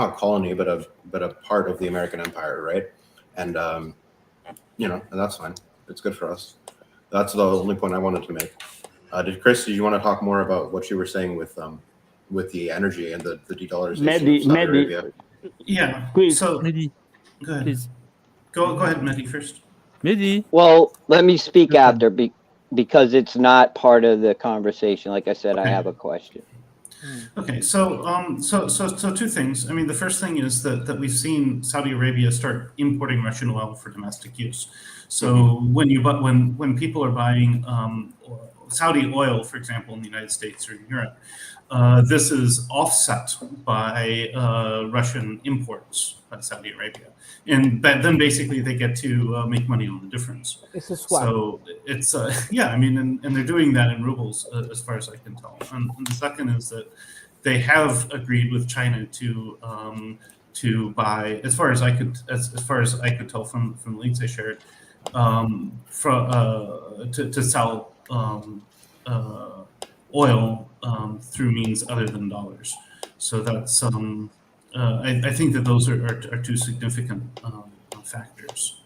a colony, but a part of the American empire, right? And and that's fine. It's good for us. That's the only point I wanted to make. Did you want to talk more about what you were saying with the energy and the de-dollarization of Saudi Arabia? Yeah. Please, So Mehdi, go ahead. please. Go ahead, Mehdi, first. Mehdi. Well, let me speak after because it's not part of the conversation. Like I said, I have a question. Okay, so two things. I mean, the first thing is that we've seen Saudi Arabia start importing Russian oil for domestic use. So when people are buying Saudi oil, for example, in the United States or in Europe, this is offset by Russian imports by Saudi Arabia, and then basically they get to make money on the difference. It's a swap. So it's I mean, and they're doing that in rubles as far as I can tell. And the second is that they have agreed with China to buy, as far as I could tell from the links I shared, to sell oil through means other than dollars. So that's I think that those are two significant factors.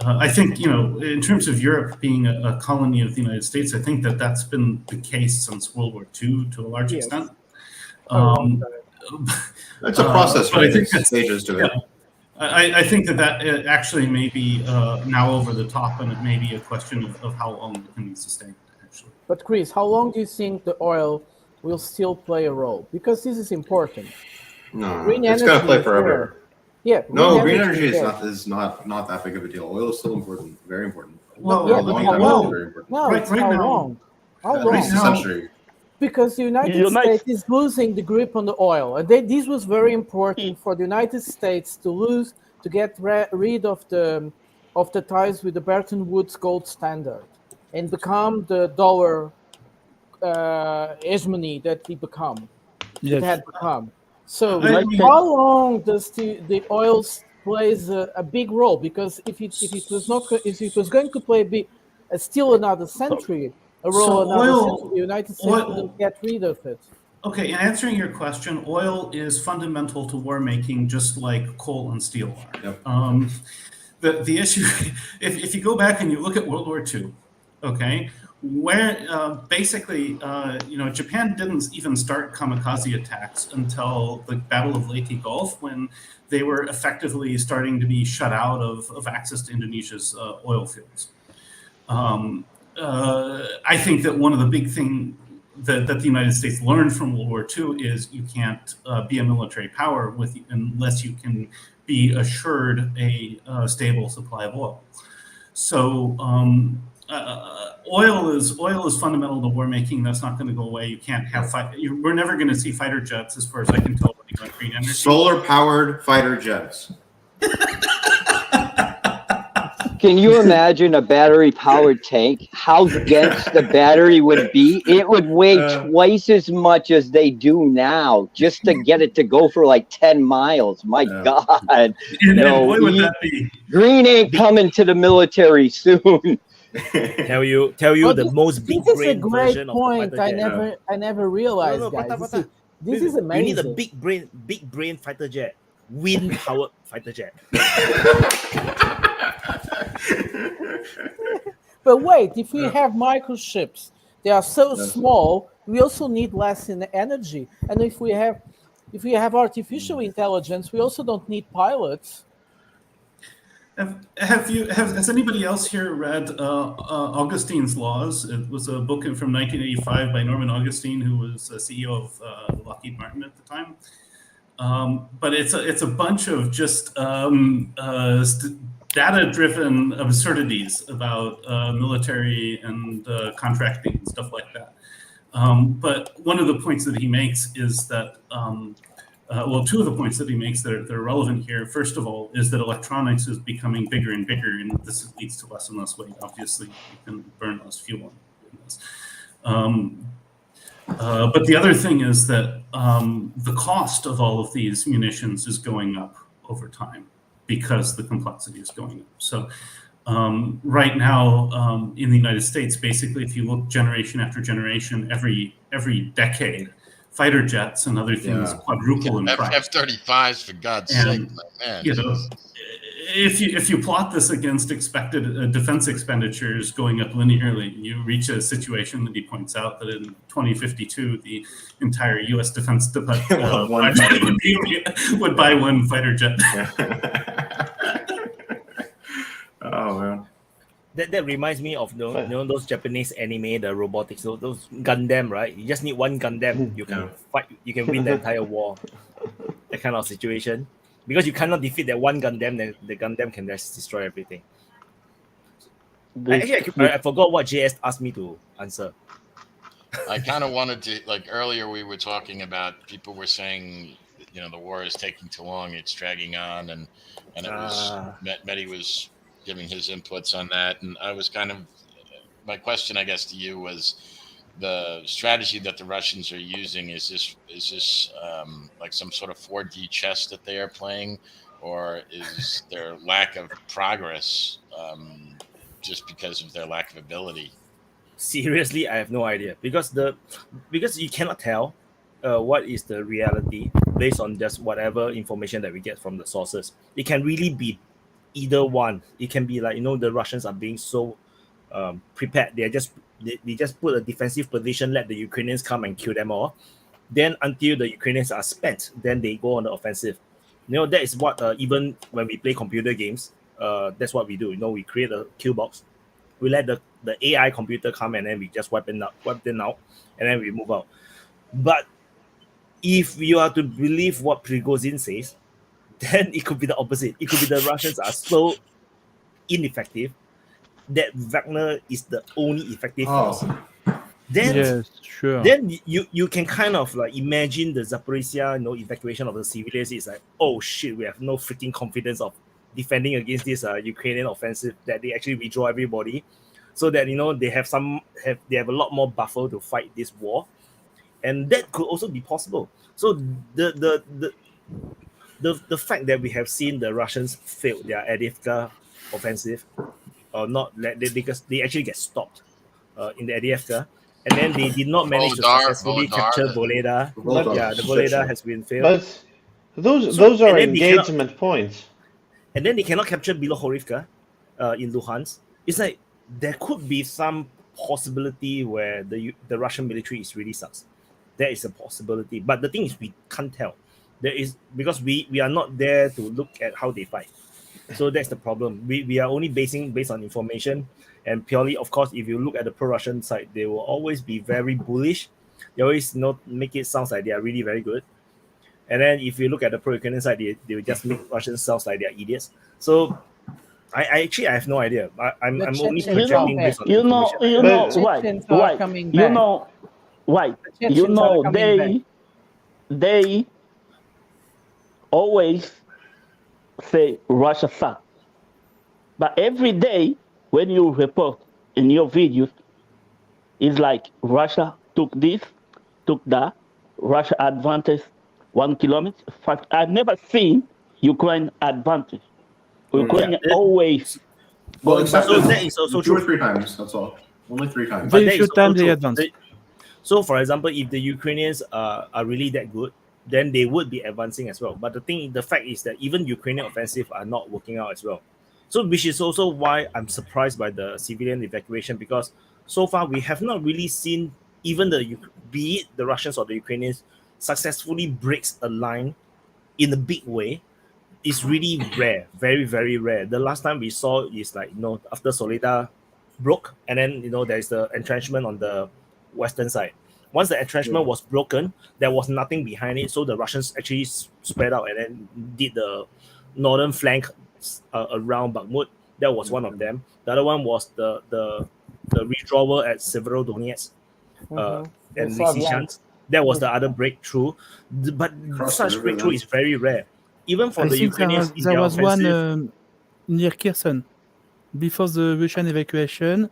I think, in terms of Europe being a colony of the United States, I think that that's been the case since World War II to a large extent. It's a process, but right? I think There's stages to it. I think that it actually may be now over the top, and it may be a question of how long it can be sustained, actually. But Chris, how long do you think the oil will still play a role? Because this is important. No, it's going to play forever. Yeah. No, green energy is not that big of a deal. Oil is still important, very important. Well, yeah, long how time long? very important. No, it's how long? How At long? least a century. Because the United States is losing the grip on the oil, and this was very important for the United States to get rid of the ties with the Bretton Woods gold standard and become the dollar hegemony that it had become. So how long does the oil plays a big role? Because if it was going to play still another century, the United States wouldn't get rid of it. Okay, in answering your question, oil is fundamental to war making, just like coal and steel are. Yep. The issue, if you go back and you look at World War II, okay, where basically, Japan didn't even start kamikaze attacks until the Battle of Leyte Gulf, when they were effectively starting to be shut out of access to Indonesia's oil fields. I think that one of the big things that the United States learned from World War II is you can't be a military power unless you can be assured a stable supply of oil. So oil is fundamental to war making. That's not going to go away. You can't have we're never going to see fighter jets, as far as I can tell, running on green energy. Solar powered fighter jets. Can you imagine a battery-powered tank? How dense the battery would be? It would weigh twice as much as they do now, just to get it to go for like 10 miles. My God. Green ain't coming to the military soon. Tell you the most big brain version of the fighter jet. I never realized, guys. This is amazing. You need a big brain fighter jet, wind-powered fighter jet. But wait, if we have microchips, they are so small, we also need less in energy. And if we have artificial intelligence, we also don't need pilots. Has anybody else here read Augustine's Laws? It was a book from 1985 by Norman Augustine, who was CEO of Lockheed Martin at the time. But it's a bunch of just data-driven absurdities about military and contracting and stuff like that. But one of the points that he makes is that, two of the points that he makes that are relevant here, first of all, is that electronics is becoming bigger and bigger, and this leads to less and less weight. Obviously, you can burn less fuel in this. But the other thing is that the cost of all of these munitions is going up over time, because the complexity is going up. So right now in the United States, basically, if you look generation after generation, every decade, fighter jets and other things quadruple in price. F-35s, for God's sake, man. If you plot this against expected defense expenditures going up linearly, you reach a situation that he points out that in 2052, the entire U.S. defense department would buy one fighter jet. Oh man, that reminds me of those Japanese anime, the robotics, those Gundam, right? You just need one Gundam, you can fight, you can win the entire war. That kind of situation. Because you cannot defeat that one Gundam, then the Gundam can just destroy everything. I forgot what JS asked me to answer. I kind of wanted to, like earlier we were talking about, people were saying, the war is taking too long, it's dragging on, and it was, Mehdi was giving his inputs on that, and I was my question, I guess, to you was, the strategy that the Russians are using, is this like some sort of 4D chess that they are playing, or is their lack of progress just because of their lack of ability? Seriously, I have no idea, because you cannot tell what is the reality based on just whatever information that we get from the sources. It can really be either one. It can be like, the Russians are being so prepared. They just put a defensive position, let the Ukrainians come and kill them all. Then until the Ukrainians are spent, then they go on the offensive. That is what even when we play computer games, that's what we do. We create a kill box. We let the AI computer come, and then we just wipe them out, and then we move out. But if you are to believe what Prigozhin says, then it could be the opposite. It could be the Russians are so ineffective that Wagner is the only effective force. Then, yes, sure. Then you can kind of like imagine the Zaporizhia, evacuation of the civilians. It's like, oh shit, we have no freaking confidence of defending against this Ukrainian offensive, that they actually withdraw everybody, so that they have a lot more buffer to fight this war, and that could also be possible. So the fact that we have seen the Russians fail their Adivka offensive, or not, because they actually get stopped in the Adivka. And then they did not manage to successfully capture Voleda. The Voleda has been failed. But those are engagement points. And then they cannot capture Bilohorivka in Luhansk. It's like there could be some possibility where the Russian military is really sucks. There is a possibility. But the thing is, we can't tell. Because we are not there to look at how they fight. So that's the problem. We are only based on information. And purely, of course, if you look at the pro-Russian side, they will always be very bullish. They always make it sound like they are really very good. And then if you look at the pro-Ukrainian side, they will just make Russians sound like they are idiots. So I have no idea. I'm only projecting based on information. They always say Russia sucks. But every day, when you report in your videos, it's like Russia took this, took that, Russia advantage 1 kilometer. I've never seen Ukraine advantage. Ukraine always. Well, except that is also 2 or 3 times. That's all. Only 3 times. Very few times they advance. So, for example, if the Ukrainians are really that good, then they would be advancing as well. But the fact is that even Ukrainian offensive are not working out as well. So, which is also why I'm surprised by the civilian evacuation, because so far we have not really seen even be it the Russians or the Ukrainians successfully breaks a line in a big way. It's really rare, very, very rare. The last time we saw is like, after Soledar broke, and then, there's the entrenchment on the western side. Once the entrenchment was broken, there was nothing behind it. So the Russians actually spread out and then did the northern flank around Bakhmut. That was one of them. The other one was the withdrawal at Severodonetsk and Lysychansk. That was the other breakthrough. But such breakthrough is very rare. Even for the Ukrainians, there was one near Kherson. Before the Russian evacuation,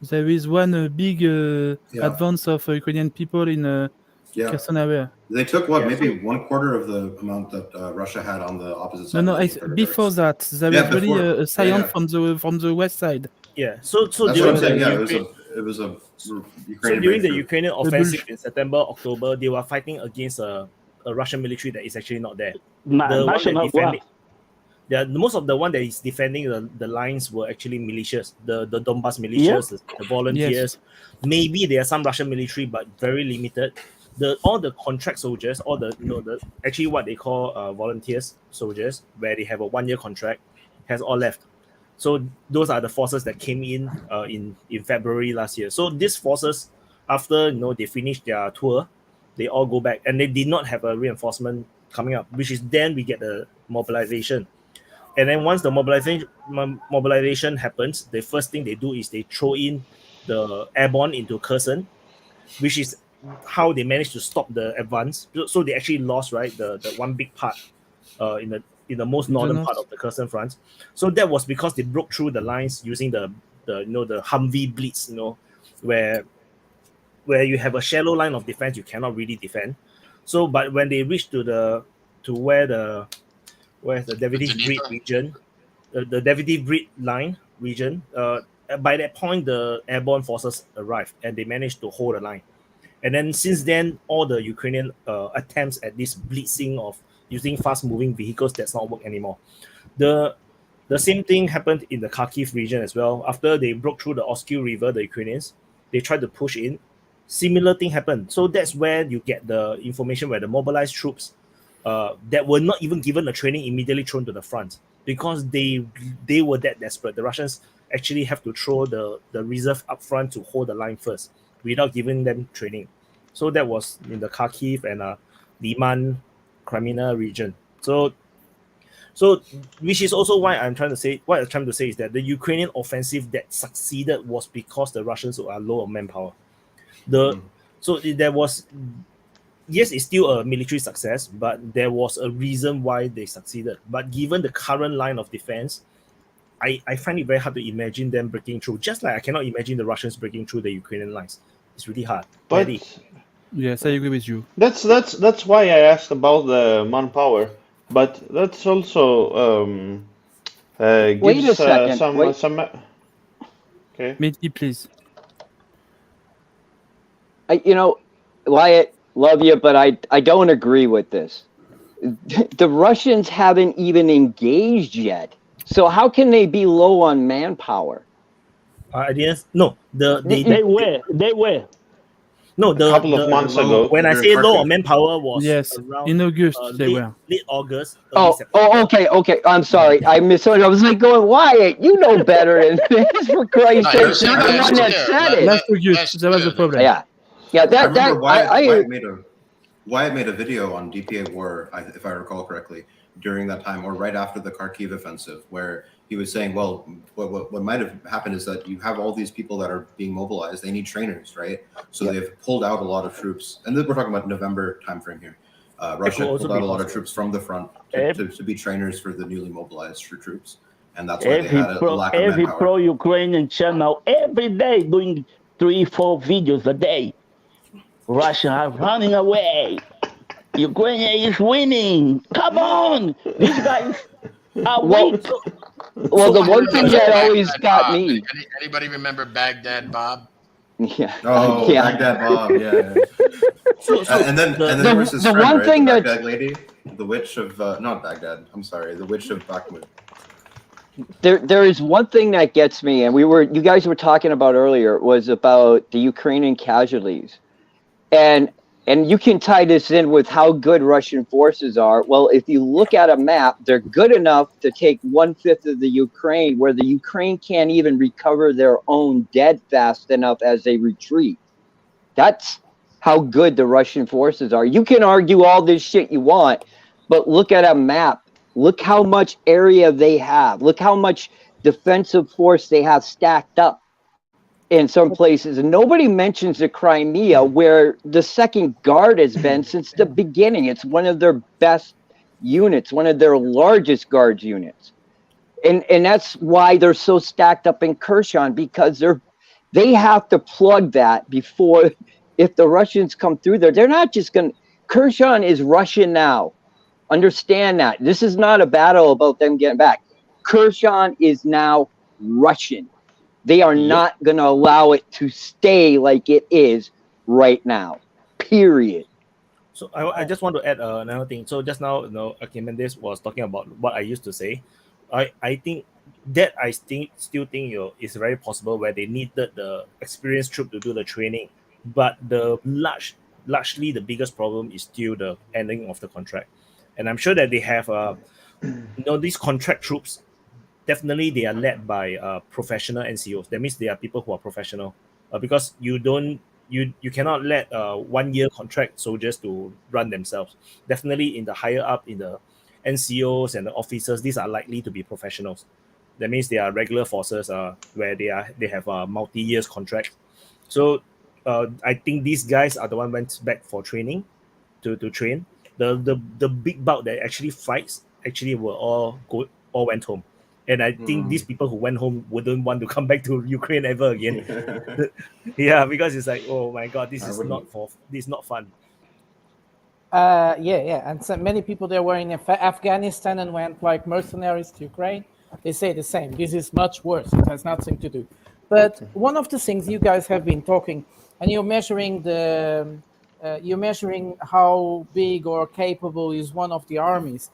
there is one big advance of Ukrainian people in Kherson area. They took maybe 1/4 of the amount that Russia had on the opposite side. No, before that, there was really a silence from the west side. Yeah, so during the Ukrainian offensive in September, October, they were fighting against a Russian military that is actually not there. Most of the one that is defending the lines were actually militias, the Donbas militias, the volunteers. Yes. Maybe there are some Russian military, but very limited. All the contract soldiers, all the actually what they call volunteers soldiers, where they have a 1-year contract, has all left. So those are the forces that came in February last year. So these forces, after they finished their tour, they all go back, and they did not have a reinforcement coming up, which is then we get the mobilization. And then once the mobilization happens, the first thing they do is they throw in the airborne into Kherson, which is how they managed to stop the advance. So they actually lost, right, the one big part in the most northern part of the Kherson front. So that was because they broke through the lines using the Humvee Blitz, where you have a shallow line of defense, you cannot really defend. So, but when they reach where's the Davidiv Brid region, the Davidiv Brid line region, by that point, the airborne forces arrived and they managed to hold the line. And then since then, all the Ukrainian attempts at this blitzing of using fast-moving vehicles does not work anymore. The The same thing happened in the Kharkiv region as well. After they broke through the Oskil River, the Ukrainians, they tried to push in. Similar thing happened. So that's where you get the information where the mobilized troops that were not even given the training immediately thrown to the front because they were that desperate. The Russians actually have to throw the reserve up front to hold the line first without giving them training. So that was in the Kharkiv and Liman, Crimea region. So which is also why I'm trying to say is that the Ukrainian offensive that succeeded was because the Russians are low on manpower. So there was, yes, it's still a military success, but there was a reason why they succeeded. But given the current line of defense, I find it very hard to imagine them breaking through. Just like I cannot imagine the Russians breaking through the Ukrainian lines. It's really hard. But yes, I agree with you. That's why I asked about the manpower. But that's also gives Wait a second. some. Okay. Maybe please. Wyatt, love you, but I don't agree with this. The Russians haven't even engaged yet. So how can they be low on manpower? No, they were. No, a couple of months ago. When I say low on manpower was around in August they were. Late August. Okay. I'm sorry, I misunderstood. I was like going, Wyatt, you know better than this. For Christ's sake, you're the one that said it. Last August, that was the problem. Yeah. Wyatt made a video on DPA war, if I recall correctly, during that time or right after the Kharkiv offensive, where he was saying, well, what might have happened is that you have all these people that are being mobilized. They need trainers, right? So they've pulled out a lot of troops. And then we're talking about November timeframe here. Russia pulled out a lot of troops from the front to be trainers for the newly mobilized troops. And that's why they had a lack of manpower. Every pro-Ukrainian channel every day doing 3-4 videos a day. Russia are running away. Ukraine is winning. Come on, these guys are weak. Well, the one thing that always got me. Anybody remember Baghdad Bob? Yeah. Oh, yeah. Baghdad Bob. Yeah. And then there was his friend, one right? thing The that Baghdad lady, the witch of not Baghdad. I'm sorry, the witch of Bakhmut. There is one thing that gets me, and you guys were talking about earlier, was about the Ukrainian casualties. And you can tie this in with how good Russian forces are. Well, if you look at a map, they're good enough to take 1/5 of the Ukraine, where the Ukraine can't even recover their own dead fast enough as they retreat. That's how good the Russian forces are. You can argue all this shit you want, but look at a map. Look how much area they have. Look how much defensive force they have stacked up in some places. And nobody mentions the Crimea, where the second guard has been since the beginning. It's one of their best units, one of their largest guards units. And that's why they're so stacked up in Kherson, because they have to plug that before, if the Russians come through there, they're not just going to. Kherson is Russian now. Understand that. This is not a battle about them getting back. Kherson is now Russian. They are not going to allow it to stay like it is right now. Period. So I just want to add another thing. So just now, Mendes was talking about what I used to say. I think that still think is very possible, where they needed the experienced troop to do the training, but largely the biggest problem is still the ending of the contract. And I'm sure that they have these contract troops. Definitely, they are led by professional NCOs. That means they are people who are professional, because you cannot let 1-year contract soldiers to run themselves. Definitely, in the higher up, in the NCOs and the officers, these are likely to be professionals. That means they are regular forces, where they have a multi-years contract. So I think these guys are the one went back for training to train. The big bulk that actually fights were all went home. And I think these people who went home wouldn't want to come back to Ukraine ever again. Yeah, because it's like, oh my God, this is not fun. Yeah. And so many people that were in Afghanistan and went like mercenaries to Ukraine, they say the same. This is much worse. It has nothing to do. But one of the things you guys have been talking, and you're measuring how big or capable is one of the armies.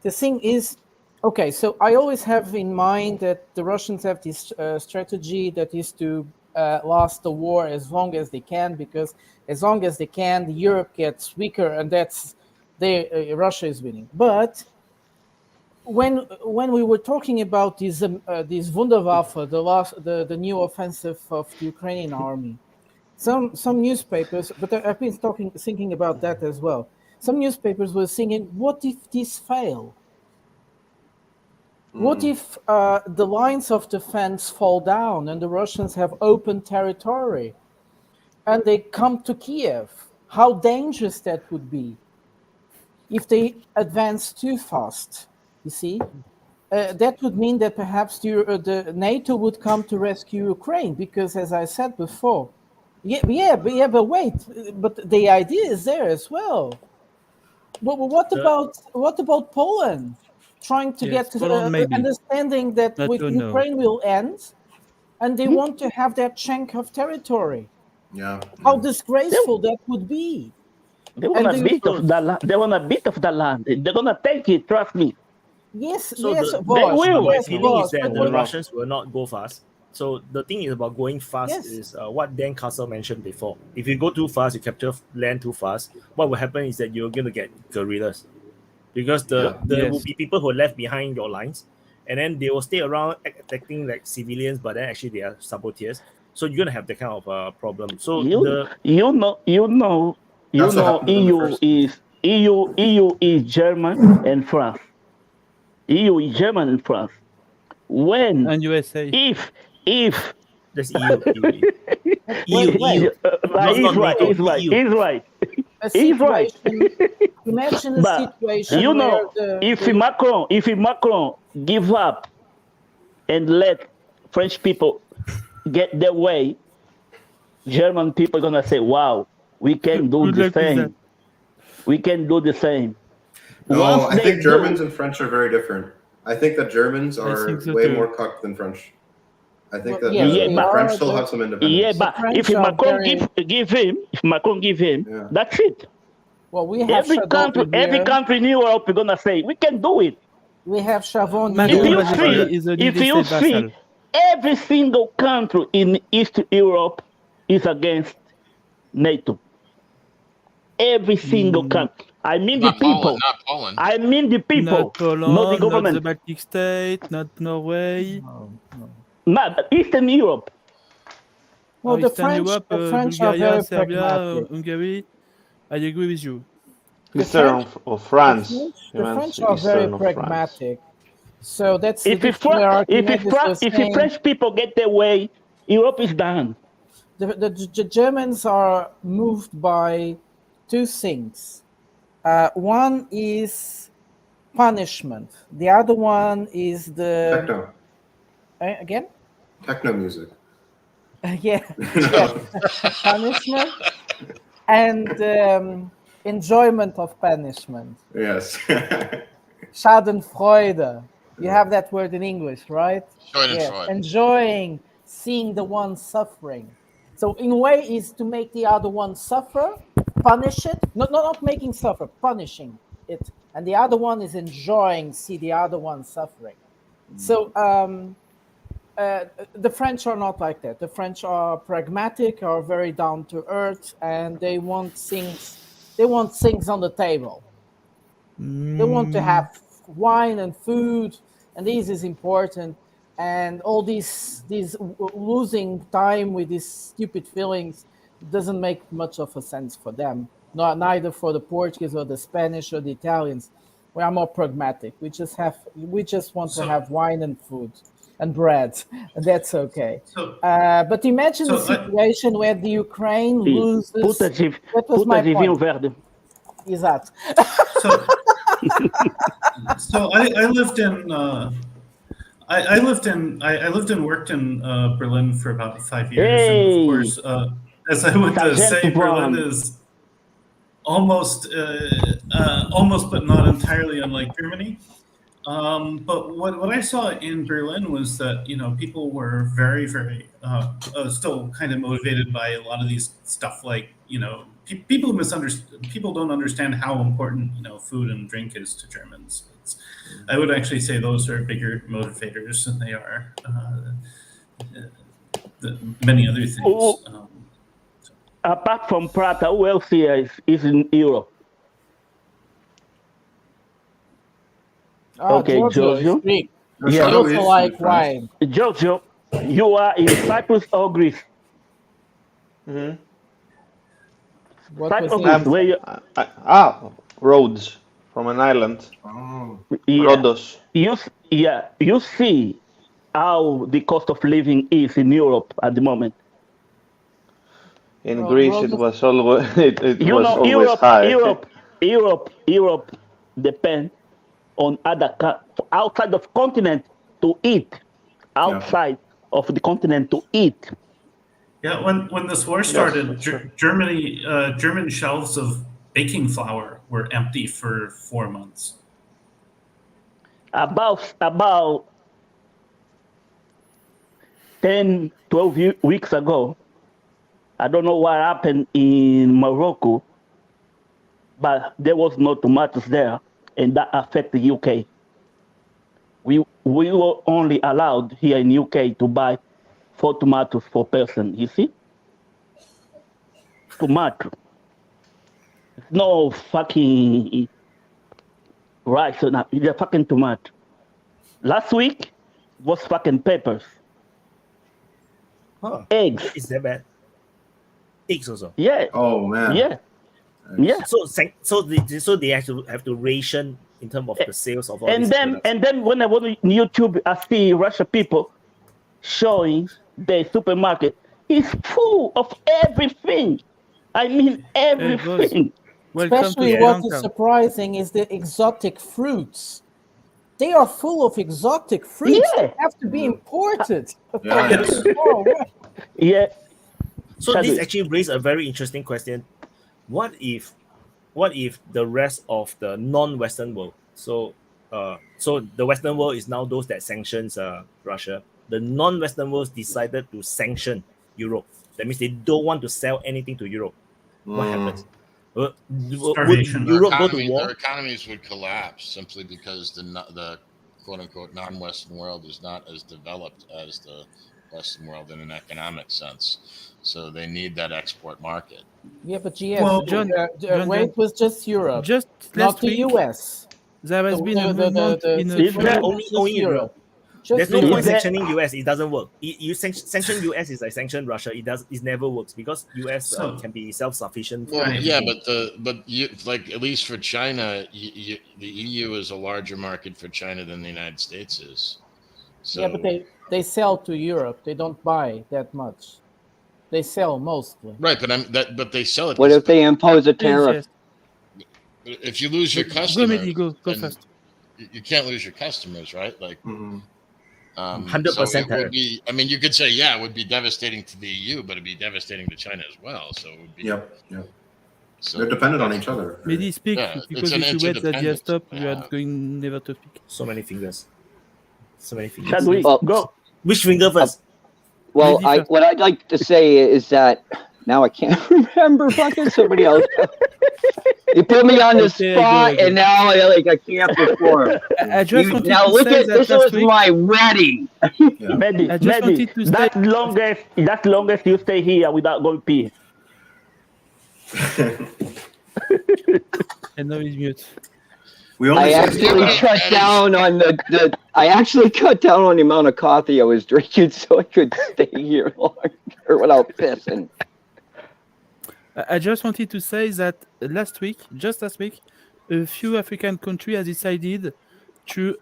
The thing is, Okay, so I always have in mind that the Russians have this strategy that is to last the war as long as they can, because as long as they can, Europe gets weaker, and that's Russia is winning. But when we were talking about this Wunderwaffe, the new offensive of the Ukrainian army, some newspapers, but I've been thinking about that as well. Some newspapers were thinking, what if this fail? What if the lines of defense fall down and the Russians have open territory and they come to Kiev? How dangerous that would be if they advance too fast, you see? That would mean that perhaps the NATO would come to rescue Ukraine because, as I said before, but wait, but the idea is there as well. But what about Poland? Trying to get to understanding that with Ukraine will end, and they want to have that chunk of territory. Yeah. How disgraceful that would be. They want a bit of the land. They want a bit of the land. They're gonna take it. Trust me. Yes, So yes, the boss. my feeling is that the Russians will not go fast. So the thing is about going fast is what Dan Castle mentioned before. If you go too fast, you capture land too fast, what will happen is that you're going to get guerrillas. Because there will be people who are left behind your lines, and then they will stay around attacking like civilians, but then actually they are saboteurs. So you're gonna have that kind of problem. So EU is German and France. EU is German and France. When and USA. If that's EU. He's right. He's right. Imagine a situation you know, where if Macron give up and let French people get their way, German people are gonna say, "Wow, we can do the same. We can do the same." No, I think Germans and French are very different. I think that Germans are way more cucked than French. I think that the French still have some independence. Yeah, but if Macron give him, that's it. Well, we have every country in Europe is gonna say we can do it. We have Chavon. If you see, every single country in East Europe is against NATO. Every single country. I mean the people. Not Poland. I mean the people, not Poland, not the government. Not the Baltic state, not Norway. Not Eastern Europe. Well, the Eastern French, Europe, French are Bulgaria, very Serbia, pragmatic. Hungary. I agree with you. Eastern of France. The French are very pragmatic. So that's if the French people get their way, Europe is done. The Germans are moved by two things. One is punishment. The other one is the techno. Again? Techno music. Punishment and enjoyment of punishment. Yes. Schadenfreude. You have that word in English, right? Schadenfreude. Enjoying seeing the one suffering. So in a way is to make the other one suffer, punish it. Not making suffer, punishing it. And the other one is enjoying see the other one suffering. So the French are not like that. The French are pragmatic, are very down to earth, and they want things on the table. They want to have wine and food, and this is important. And all these losing time with these stupid feelings doesn't make much of a sense for them. Neither for the Portuguese or the Spanish or the Italians. We are more pragmatic. We just want to have wine and food and bread. And that's okay. But imagine the situation where the Ukraine loses. That was my point. Exato. So I lived in. I lived and worked in Berlin for about 5 years, and of course, as I would say, Berlin is almost but not entirely unlike Germany. But what I saw in Berlin was that people were very, very still kind of motivated by a lot of these stuff like people misunderstand. People don't understand how important food and drink is to Germans. I would actually say those are bigger motivators than they are many other things. Apart from Pratt, who else here is in Europe? Okay, Giorgio. Yeah, also like wine. Giorgio, you are in Cyprus or Greece? Cyprus, where you... Rhodes, from an island. Rhodos. You see how the cost of living is in Europe at the moment. In Greece, it was always always high. Europe depend on outside of continent to eat. Outside of the continent to eat. Yeah, when this war started, German shelves of baking flour were empty for 4 months. About 10, 12 weeks ago, I don't know what happened in Morocco, but there was no tomatoes there, and that affected the UK. We were only allowed here in UK to buy 4 tomatoes per person, you see? Tomato. No fucking rice, no, it's a fucking tomato. Last week was fucking peppers. Huh. Eggs. Is that bad? Eggs also. Yeah. Oh man. Yeah. Yeah. So they have to ration in terms of the sales of all and these then products. and then when I was on YouTube, I see Russian people showing their supermarket is full of everything. I mean everything. Especially what is surprising is the exotic fruits. They are full of exotic fruits. Yeah. They have to be imported. Yeah. So this actually raised a very interesting question. What if the rest of the non-Western world, so the Western world is now those that sanctions Russia, the non-Western world decided to sanction Europe. That means they don't want to sell anything to Europe. What happens? Would Europe go to war? Their economies would collapse simply because the quote-unquote non-Western world is not as developed as the Western world in an economic sense. So they need that export market. Yeah, but John, it was just Europe, just not the US. There has been a movement in only Europe. There's no point sanctioning US. It doesn't work. You sanction US is like sanction Russia. It never works because US can be self-sufficient. Well, yeah, but like at least for China, the EU is a larger market for China than the United States is. So, yeah, but they sell to Europe. They don't buy that much. They sell mostly. Right, but they sell it. What if they impose a tariff? If you lose your customers, go fast. You can't lose your customers, right? Like 100% tariff. I mean, you could say, yeah, it would be devastating to the EU, but it'd be devastating to China as well. So it would be. Yep. So they're dependent on each other. Maybe speak because if you wait that you stop, you are going never to speak. So many fingers. Shall we go? Which finger first? Well, what I'd like to say is that now I can't remember fucking somebody else. You put me on the spot, and now I can't perform. Now look at this was my wedding. Mehdi, that longest you stay here without going pee. And now he's mute. I actually cut down on the amount of coffee I was drinking so I could stay here longer without pissing. I just wanted to say that last week, a few African countries have decided to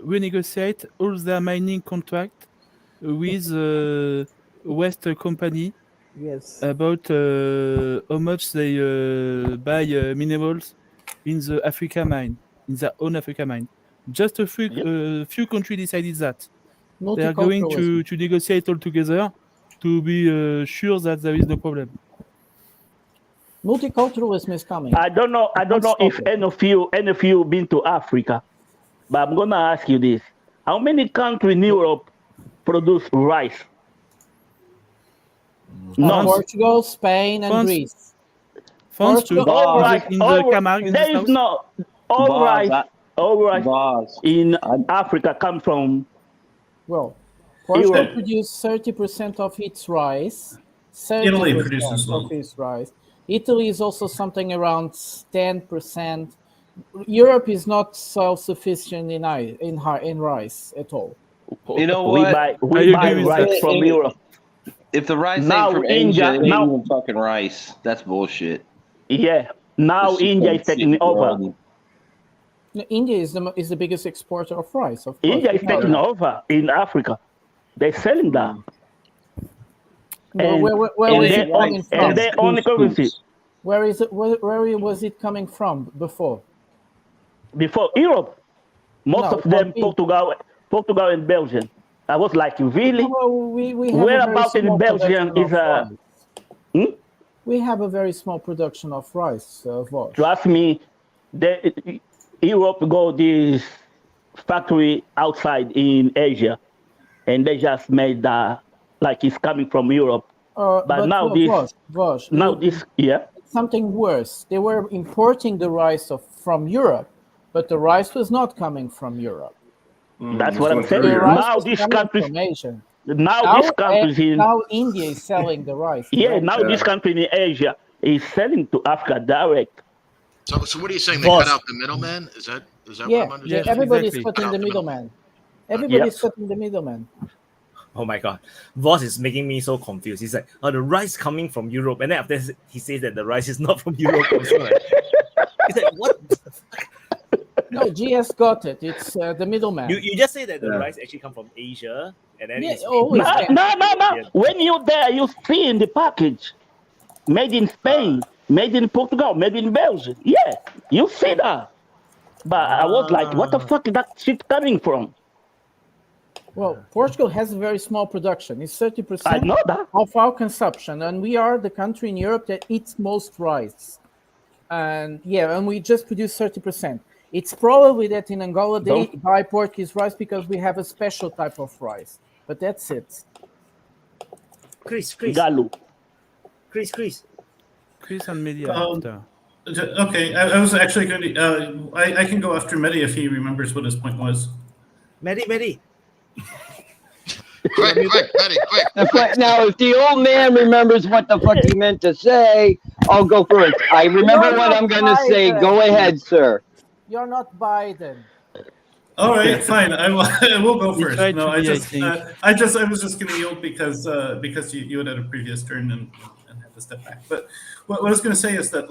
renegotiate all their mining contract with West company. Yes. About how much they buy minerals in the Africa mine, in their own Africa mine. Just a few countries decided that. They are going to negotiate all together to be sure that there is no problem. Multiculturalism is coming. I don't know if any of you been to Africa, but I'm gonna ask you this: how many countries in Europe produce rice? Portugal, Spain, and Greece. Funds to all right, in the Camargue in there the is south? no all right in Africa come from Well, Portugal Europe. produces 30% of its rice. Italy produces 30% well. of its rice. Italy is also something around 10%. Europe is not self-sufficient in rice at all. You know we what? buy rice from Europe. If the rice Now ain't from India- Asia, it ain't now- even fucking rice. That's bullshit. Yeah, now This India is shit taking over. growing. No, India is the biggest exporter of rice. Of course. India is taking over in Africa. They're selling that. Well, where and is they it coming from? and they own the currency. Where is it? Where was it coming from before? Before Europe, most No, of them not Portugal and Belgium. I was like, really? Well, we have Where a very about in small Belgium production is of a? rice. We have a very small production of rice. Vosh. Trust me, Europe go this factory outside in Asia, and they just made that like it's coming from Europe. But now Vosh, yeah. Something worse. They were importing the rice from Europe, but the rice was not coming from Europe. That's what I'm saying. The rice Now was these coming countries, from Asia. these countries in now India is selling the rice. yeah, now this country in Asia is selling to Africa direct. So what are you saying? They cut out the middleman? Is that what I'm understanding? Everybody's cutting the middleman. Everybody's cutting the middleman. Oh my god, Voss is making me so confused. He's like, "Oh, the rice coming from Europe," and then after this, he says that the rice is not from Europe. He's like, "What?" No, GS got it. It's the middleman. You just say that the rice actually come from Asia, and then it's No. When you're there, you see in the package, made in Spain, made in Portugal, made in Belgium. Yeah, you see that. But I was like, what the fuck is that shit coming from? Well, Portugal has a very small production. It's 30% I know that. of our consumption, and we are the country in Europe that eats most rice. And we just produce 30%. It's probably that in Angola they buy Portuguese rice because we have a special type of rice. But that's it. Chris and media after. Okay, I was actually going to. I can go after Mehdi if he remembers what his point was. Mehdi. quick, Mehdi. Now, if the old man remembers what the fuck he meant to say, I'll go first. I remember what I'm going to say. Go ahead, sir. You're not Biden. All right, fine. I will go first. No, I was just going to yield because you had a previous turn and had to step back. But what I was going to say is that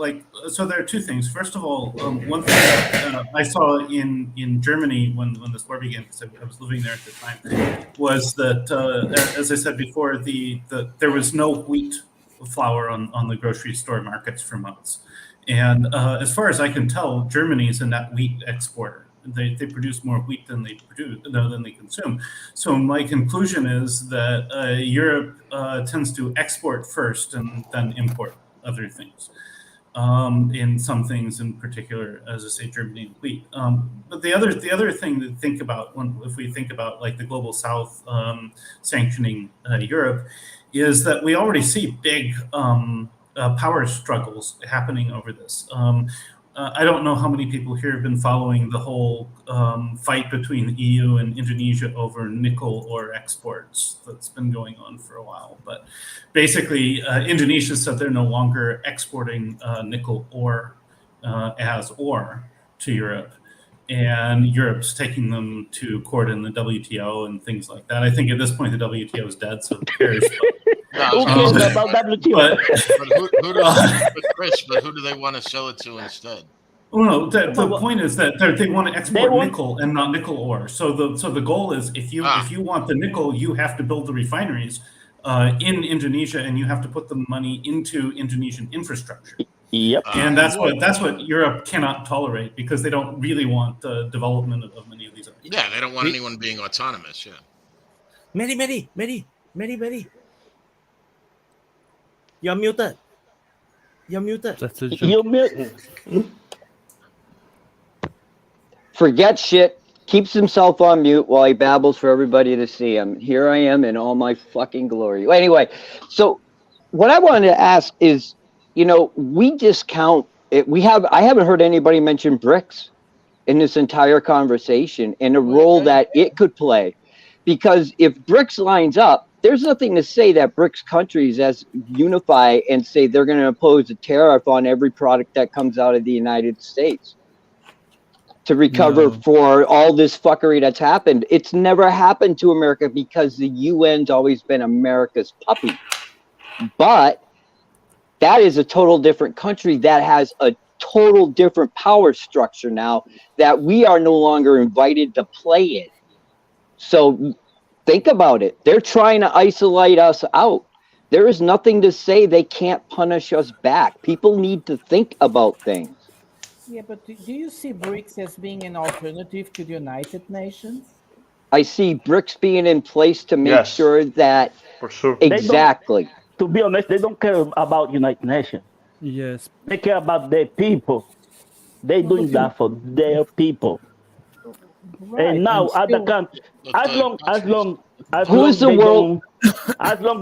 so there are two things. First of all, one thing that I saw in Germany when this war began, because I was living there at the time, was that as I said before, there was no wheat flour on the grocery store markets for months. And as far as I can tell, Germany is a net wheat exporter. They produce more wheat than they consume. So my conclusion is that Europe tends to export first and then import other things. In some things, in particular, as I say, Germany and wheat. But the other thing to think about if we think about like the global South sanctioning Europe, is that we already see big power struggles happening over this. I don't know how many people here have been following the whole fight between the EU and Indonesia over nickel ore exports that's been going on for a while. But basically, Indonesia said they're no longer exporting nickel ore as ore to Europe. And Europe's taking them to court in the WTO and things like that. I think at this point the WTO is dead, so who cares? About WTO? But who do they want to sell it to instead? Well, no, the point is that they want to export nickel and not nickel ore. So the goal is if you want the nickel, you have to build the refineries in Indonesia, and you have to put the money into Indonesian infrastructure. Yep. And that's what Europe cannot tolerate, because they don't really want the development of many of these. Yeah, they don't want anyone being autonomous. Yeah. Mehdi. You're muted. You're muted. Forget shit. Keeps himself on mute while he babbles for everybody to see him. Here I am in all my fucking glory. Anyway, so what I wanted to ask is, we discount it. I haven't heard anybody mention BRICS in this entire conversation and the role that it could play. Because if BRICS lines up, there's nothing to say that BRICS countries as unify and say they're going to impose a tariff on every product that comes out of the United States to recover for all this fuckery that's happened. It's never happened to America because the UN's always been America's puppy. But that is a total different country that has a total different power structure now that we are no longer invited to play it. So think about it. They're trying to isolate us out. There is nothing to say they can't punish us back. People need to think about things. Yeah, but do you see BRICS as being an alternative to the United Nations? I see BRICS being in place to make sure that for sure. Exactly. To be honest, they don't care about United Nations. Yes. They care about their people. They're doing that for their people. Right. And now other countries, as long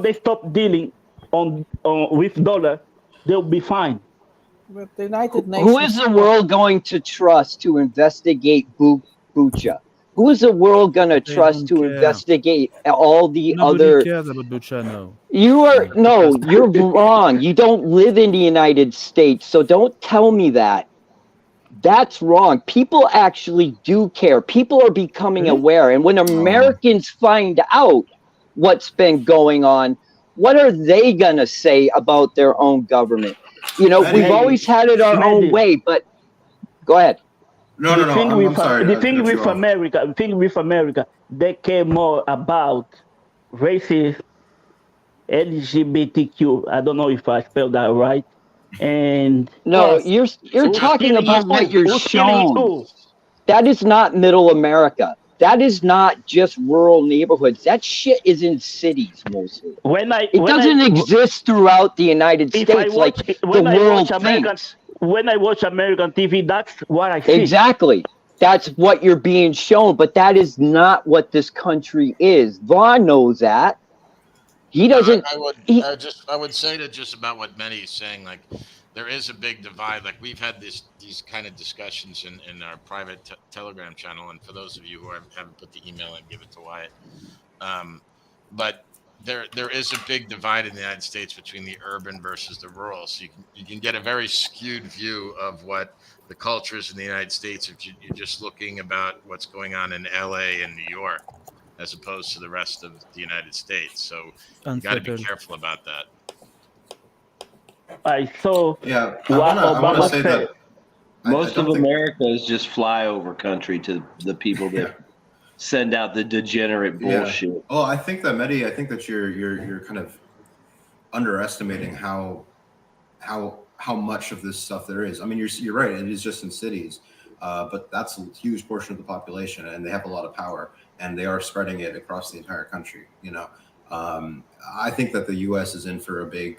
they stop dealing with dollar, they'll be fine. But the United Nations. Who is the world going to trust to investigate Bucha? Who is the world going to trust to investigate all the other? Nobody cares about Bucha now. You're wrong. You don't live in the United States, so don't tell me that. That's wrong. People actually do care. People are becoming aware. And when Americans find out what's been going on, what are they going to say about their own government? We've always had it our own way, but go ahead. No. I'm sorry. The thing with America, they care more about racist, LGBTQ. I don't know if I spelled that right. And no, you're talking about what you're shown. That is not middle America. That is not just rural neighborhoods. That shit is in cities mostly. It doesn't exist throughout the United States like the world thinks. When I watch American TV, that's what I see. Exactly. That's what you're being shown, but that is not what this country is. Vaughn knows that. He doesn't. I would say to just about what Mehdi is saying, like there is a big divide. Like we've had these kind of discussions in our private Telegram channel, and for those of you who haven't put the email in, give it to Wyatt. But there is a big divide in the United States between the urban versus the rural. So you can get a very skewed view of what the culture is in the United States if you're just looking about what's going on in LA and New York, as opposed to the rest of the United States. So you got to be careful about that. I want to say that most of America is just flyover country to the people that send out the degenerate bullshit. Yeah. Oh, I think that Mehdi, I think that you're kind of underestimating how much of this stuff there is. I mean, you're right. It is just in cities, but that's a huge portion of the population, and they have a lot of power, and they are spreading it across the entire country. I think that the U.S. is in for a big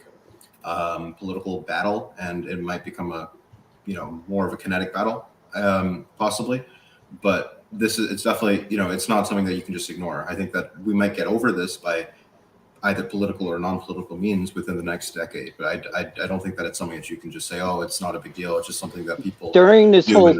political battle, and it might become more of a kinetic battle, possibly. But it's definitely, it's not something that you can just ignore. I think that we might get over this by either political or non-political means within the next decade. But I don't think that it's something that you can just say, oh, it's not a big deal. It's just something that people during this whole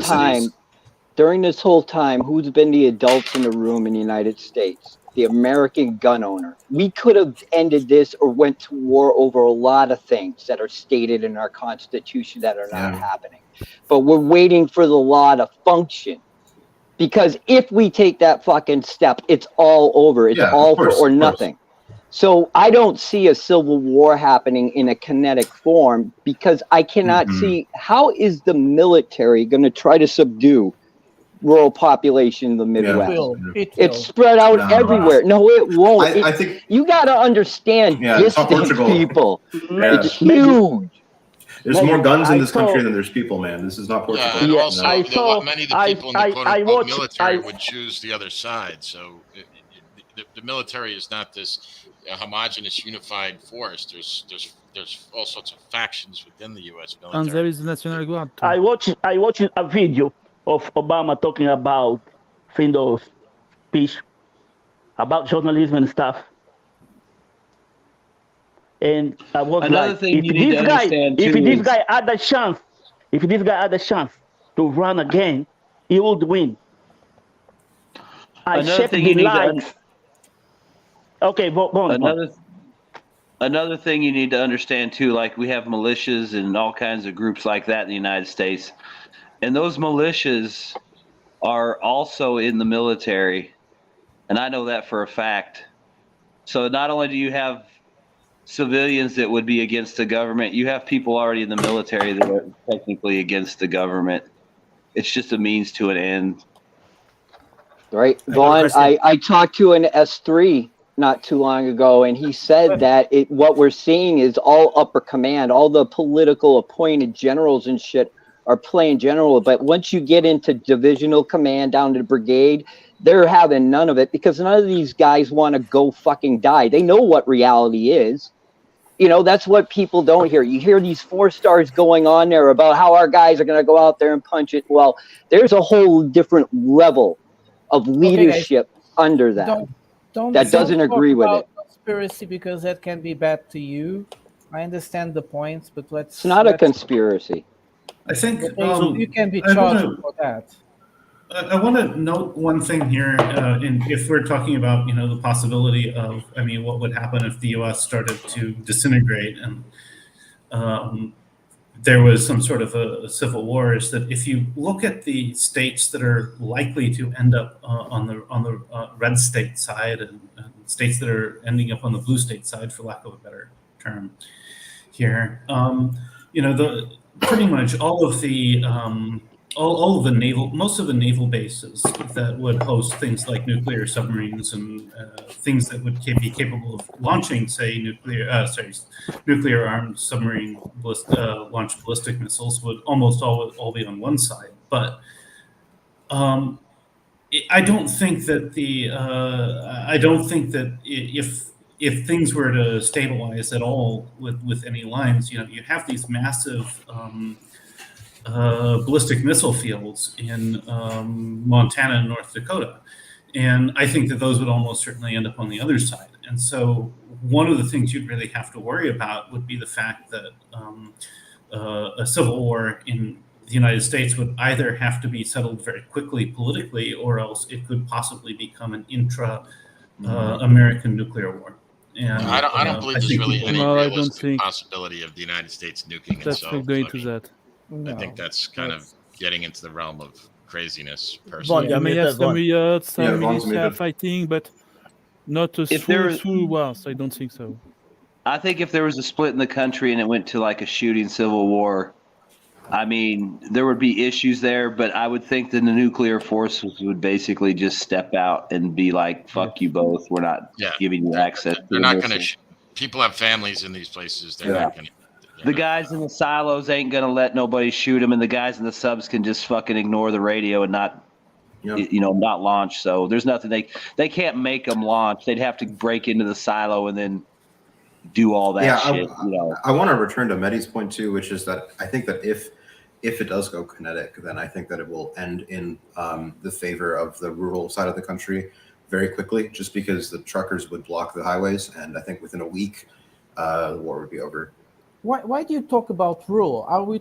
time, who's been the adults in the room in the United States? The American gun owner. We could have ended this or went to war over a lot of things that are stated in our Constitution that are not happening. But we're waiting for the law to function. Because if we take that fucking step, it's all over. It's all for or nothing. So I don't see a civil war happening in a kinetic form because I cannot see how is the military going to try to subdue rural population in the Midwest. It's spread out everywhere. No, it won't. I think you got to understand distant people. It's huge. There's more guns in this country than there's people, man. This is not Portugal. And also, many of the people in the quote-unquote military would choose the other side. So the military is not this homogenous, unified force. There's all sorts of factions within the U.S. military. And there is the National Guard too. I watched a video of Obama talking about freedom of speech, about journalism and stuff. And I was Another like, thing if you need to understand if too this is- guy had the chance, if this guy had the chance to run again, he would win. I Another checked thing the you need to likes. Okay, go on. Another thing you need to understand too, like we have militias and all kinds of groups like that in the United States, and those militias are also in the military, and I know that for a fact. So not only do you have civilians that would be against the government, you have people already in the military that are technically against the government. It's just a means to an end. Right, Vaughn, I talked to an S3 not too long ago, and he said that what we're seeing is all upper command, all the political appointed generals and shit are playing general, but once you get into divisional command down to the brigade, they're having none of it because none of these guys want to go fucking die. They know what reality is. You know, that's what people don't hear. You hear these 4-stars going on there about how our guys are going to go out there and punch it. Well, there's a whole different level of leadership under that that doesn't agree with it. Conspiracy, because that can be bad to you. I understand the points, but let's. It's not a conspiracy. I think you can be charged for that. I want to note one thing here. If we're talking about, the possibility of, what would happen if the U.S. started to disintegrate and there was some sort of a civil war, is that if you look at the states that are likely to end up on the red state side and states that are ending up on the blue state side, for lack of a better term here, pretty much all of the most of the naval bases that would host things like nuclear submarines and things that would be capable of launching, say, nuclear armed submarine launched ballistic missiles would almost all be on one side. But I don't think that if things were to stabilize at all with any lines, you have these massive ballistic missile fields in Montana and North Dakota. And I think that those would almost certainly end up on the other side. And so one of the things you'd really have to worry about would be the fact that a civil war in the United States would either have to be settled very quickly politically, or else it could possibly become an intra-American nuclear war. And I don't believe there's really any No, I don't realistic think possibility of the United States nuking that's itself. going to that. I think that's kind of getting into the realm of craziness. Vaughn, Personally, you may have some yachts, some Vaughn's militia muted. fighting, but not a If there is- full war. So I don't think so. I think if there was a split in the country and it went to like a shooting civil war, there would be issues there, but I would think that the nuclear forces would basically just step out and be like, fuck you both. We're not giving you access. they're not going to. People have families in these places. They're not going to. The guys in the silos ain't going to let nobody shoot them, and the guys in the subs can just fucking ignore the radio and not launch. So there's nothing they can't make them launch. They'd have to break into the silo and then do all that shit. I want to return to Mehdi's point too, which is that I think that if it does go kinetic, then I think that it will end in the favor of the rural side of the country very quickly, just because the truckers would block the highways, and I think within a week, the war would be over. Why do you talk about rural? Are we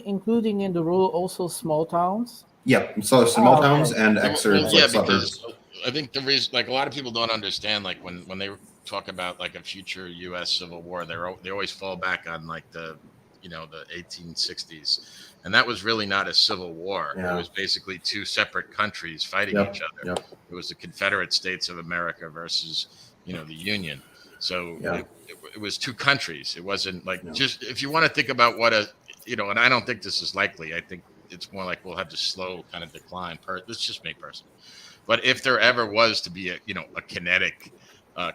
including in the rural also small towns? Yep. So small towns and exurbs, yeah, like because suburbs. I think the reason, like a lot of people don't understand, like when they talk about like a future U.S. Civil War, they always fall back on like the 1860s, and that was really not a civil war. Yeah. It was basically two separate countries fighting each other. Yep. It was the Confederate States of America versus the Union. So it was two countries. It wasn't like just, if you want to think about what and I don't think this is likely. I think it's more like we'll have this slow kind of decline. Let's just make personal. But if there ever was to be a kinetic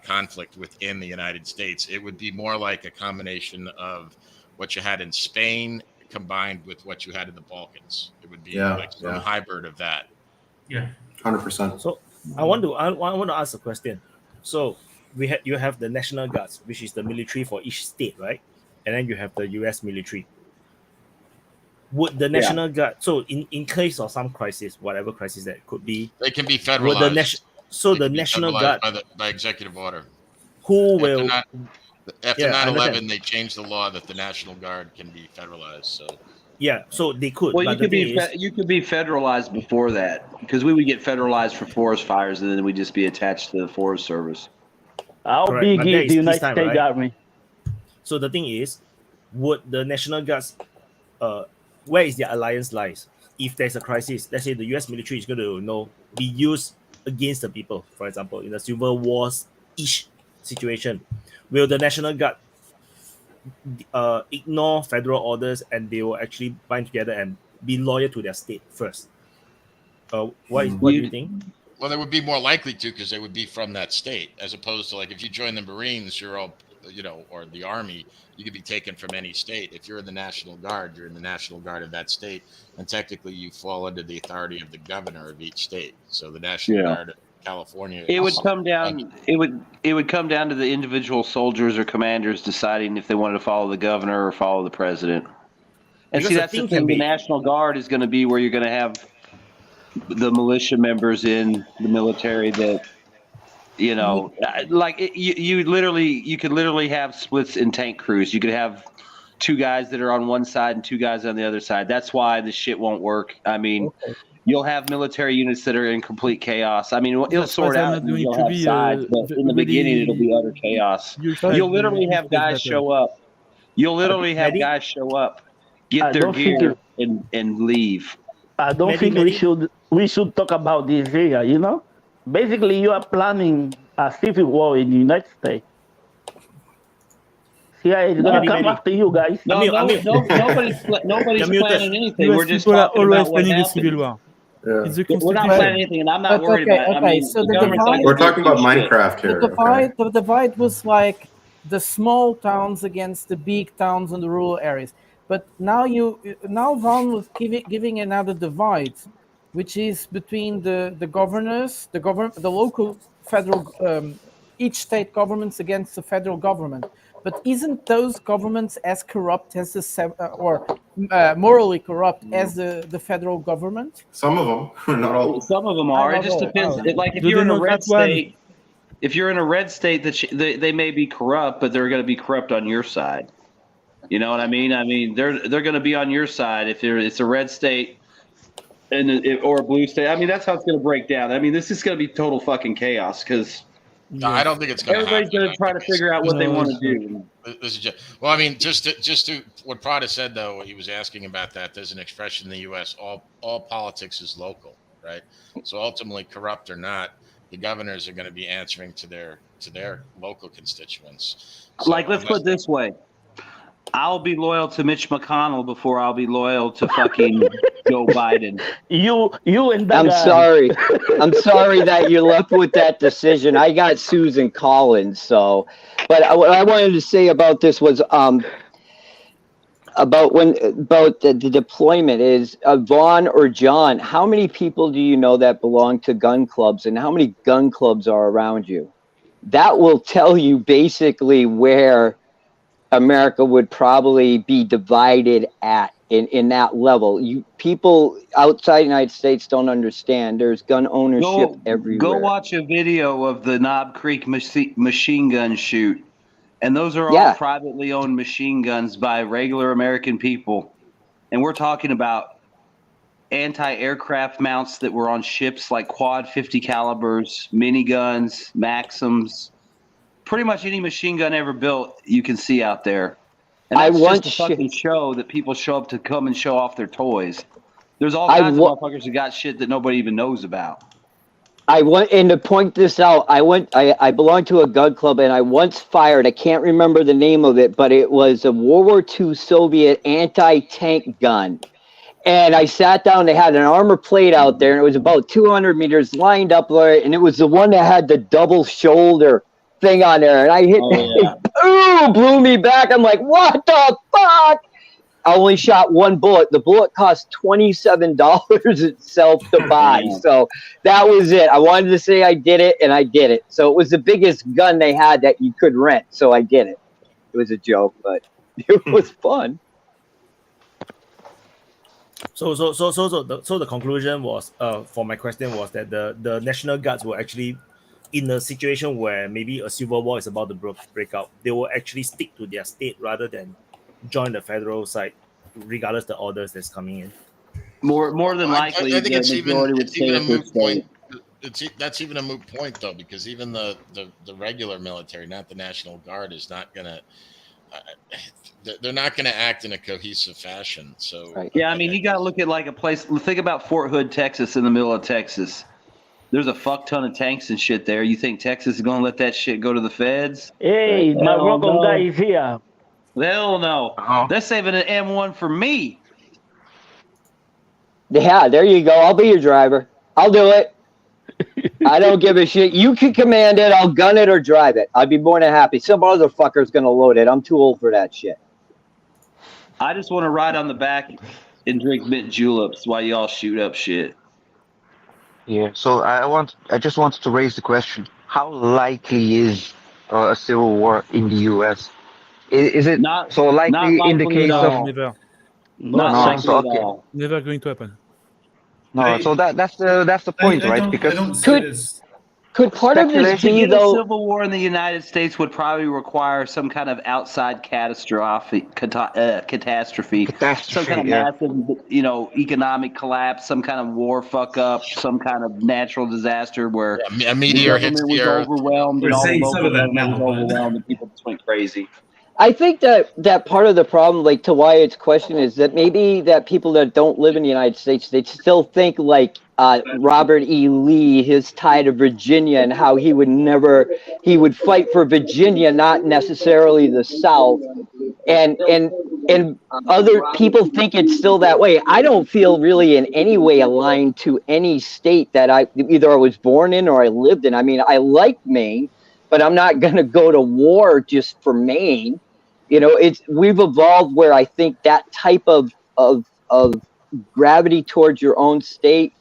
conflict within the United States, it would be more like a combination of what you had in Spain combined with what you had in the Balkans. It would be like some hybrid of that. Yeah, 100%. So I want to ask a question. So you have the National Guards, which is the military for each state, right? And then you have the U.S. military. Would the National Guard, so in case of some crisis, whatever crisis that could be, they can be federalized. The National Guard by executive order. who will? After Yeah, I 9/11, understand. they changed the law that the National Guard can be federalized. So Yeah, so they could. Well, but the thing is, you could be federalized before that, because we would get federalized for forest fires, and then we'd just be attached to the Forest Service. How correct, big but that is the is United peacetime, States right? Army? So the thing is, would the National Guards, where is their alliance lies? If there's a crisis, let's say the U.S. military is going to, be used against the people. For example, in a civil wars-ish situation, will the National Guard ignore federal orders and they will actually bind together and be loyal to their state first? What do you think? Well, they would be more likely to, because they would be from that state, as opposed to, like, if you join the Marines, you're all, or the Army, you could be taken from any state. If you're in the National Guard, you're in the National Guard of that state, and technically you fall under the authority of the governor of each state. So the National Guard of California. It would come down. It would come down to the individual soldiers or commanders deciding if they wanted to follow the governor or follow the president. And Because see, the that's the thing thing. can The be- National Guard is going to be where you're going to have the militia members in the military that, you could literally have splits in tank crews. You could have 2 guys that are on one side and 2 guys on the other side. That's why the shit won't work. I mean, you'll have military units that are in complete chaos. I mean, it'll That's sort why out they're and not going you'll to have be, sides, but in the beginning it'll be utter chaos. You'll literally have guys show up. You'll literally have guys show up, get their gear, and leave. I don't think we should talk about this here. Basically, you are planning a civil war in the United States. CIA is gonna come after you guys. Nobody's planning anything. We're just people are talking always about what planning a civil happened. war. Yeah. It's the We're not Constitution. planning anything, and I'm not worried about it. I mean, So the the government's divide, not We're gonna talking do about shit. Minecraft here. the divide was like the small towns against the big towns and the rural areas. But now Van was giving another divide, which is between the governors, the local federal, each state governments against the federal government. But isn't those governments as corrupt as morally corrupt as the federal government? Some of them, not all. Some of them are. It just depends. Like if you're in a red state, that they may be corrupt, but they're going to be corrupt on your side. You know what I mean? I mean, they're going to be on your side if it's a red state or a blue state. I mean, that's how it's going to break down. I mean, this is going to be total fucking chaos because No, I don't think it's going to happen. everybody's going to try to figure out what they want to do. This is well, I mean, just to what Prada said, though, he was asking about that. There's an expression in the U.S. All politics is local, right? So ultimately, corrupt or not, the governors are going to be answering to their local constituents. So Like, let's put it this way. I'll be loyal to Mitch McConnell before I'll be loyal to fucking Joe Biden. You and that I'm guy. sorry. I'm sorry that you're left with that decision. I got Susan Collins, so. But what I wanted to say about this was about the deployment is Vaughn or John. How many people do you know that belong to gun clubs, and how many gun clubs are around you? That will tell you basically where America would probably be divided at in that level. People outside the United States don't understand. There's gun ownership everywhere. Go watch a video of the Knob Creek machine gun shoot, and those are all privately owned machine guns by regular American people. And we're talking about anti-aircraft mounts that were on ships like quad 50 calibers, miniguns, Maxims. Pretty much any machine gun ever built, you can see out there. And that's just a fucking show that people show up to come and show off their toys. There's all kinds of motherfuckers that got shit that nobody even knows about. And to point this out, I belong to a gun club, and I once fired, I can't remember the name of it, but it was a World War II Soviet anti-tank gun. And I sat down, they had an armor plate out there, and it was about 200 meters lined up there, and it was the one that had the double shoulder thing on there, and I hit blew me back. I'm like, what the fuck? I only shot one bullet. The bullet cost $27 itself to buy. So that was it. I wanted to say I did it, and I did it. So it was the biggest gun they had that you could rent. So I did it. It was a joke, but it was fun. So the conclusion was for my question was that the National Guards will actually in a situation where maybe a civil war is about to break out, they will actually stick to their state rather than join the federal side, regardless the orders that's coming in. More than likely, I think the majority would stay even a at their moot state. point. That's even a moot point though, because even the regular military, not the National Guard, is not gonna. They're not going to act in a cohesive fashion. So Yeah, I mean, you got to look at like a place. Think about Fort Hood, Texas, in the middle of Texas. There's a fuck ton of tanks and shit there. You think Texas is going to let that shit go to the feds? Hey, my Moroccan guy is here. Hell no. They're saving an M1 for me. Yeah, there you go. I'll be your driver. I'll do it. I don't give a shit. You can command it. I'll gun it or drive it. I'd be more than happy. Some other fucker's going to load it. I'm too old for that shit. I just want to ride on the back and drink mint juleps while y'all shoot up shit. Yeah, so I just wanted to raise the question: how likely is a civil war in the U.S.? Is it not so likely in the case of? Never. Never going to happen. No, so that's the point, right? Because could part of this be a though? civil war in the United States would probably require some kind of outside catastrophe, some kind of massive, economic collapse, some kind of war fuck up, some kind of natural disaster where a meteor hits the earth. Overwhelmed. We're and all saying the some of that local now, government was overwhelmed and people just went crazy. I think that part of the problem, like to Wyatt's question, is that maybe that people that don't live in the United States, they still think like Robert E. Lee, his tie to Virginia, and how he would fight for Virginia, not necessarily the South, and other people think it's still that way. I don't feel really in any way aligned to any state that I was born in or I lived in. I mean, I like Maine, but I'm not going to go to war just for Maine. We've evolved where I think that type of gravity towards your own state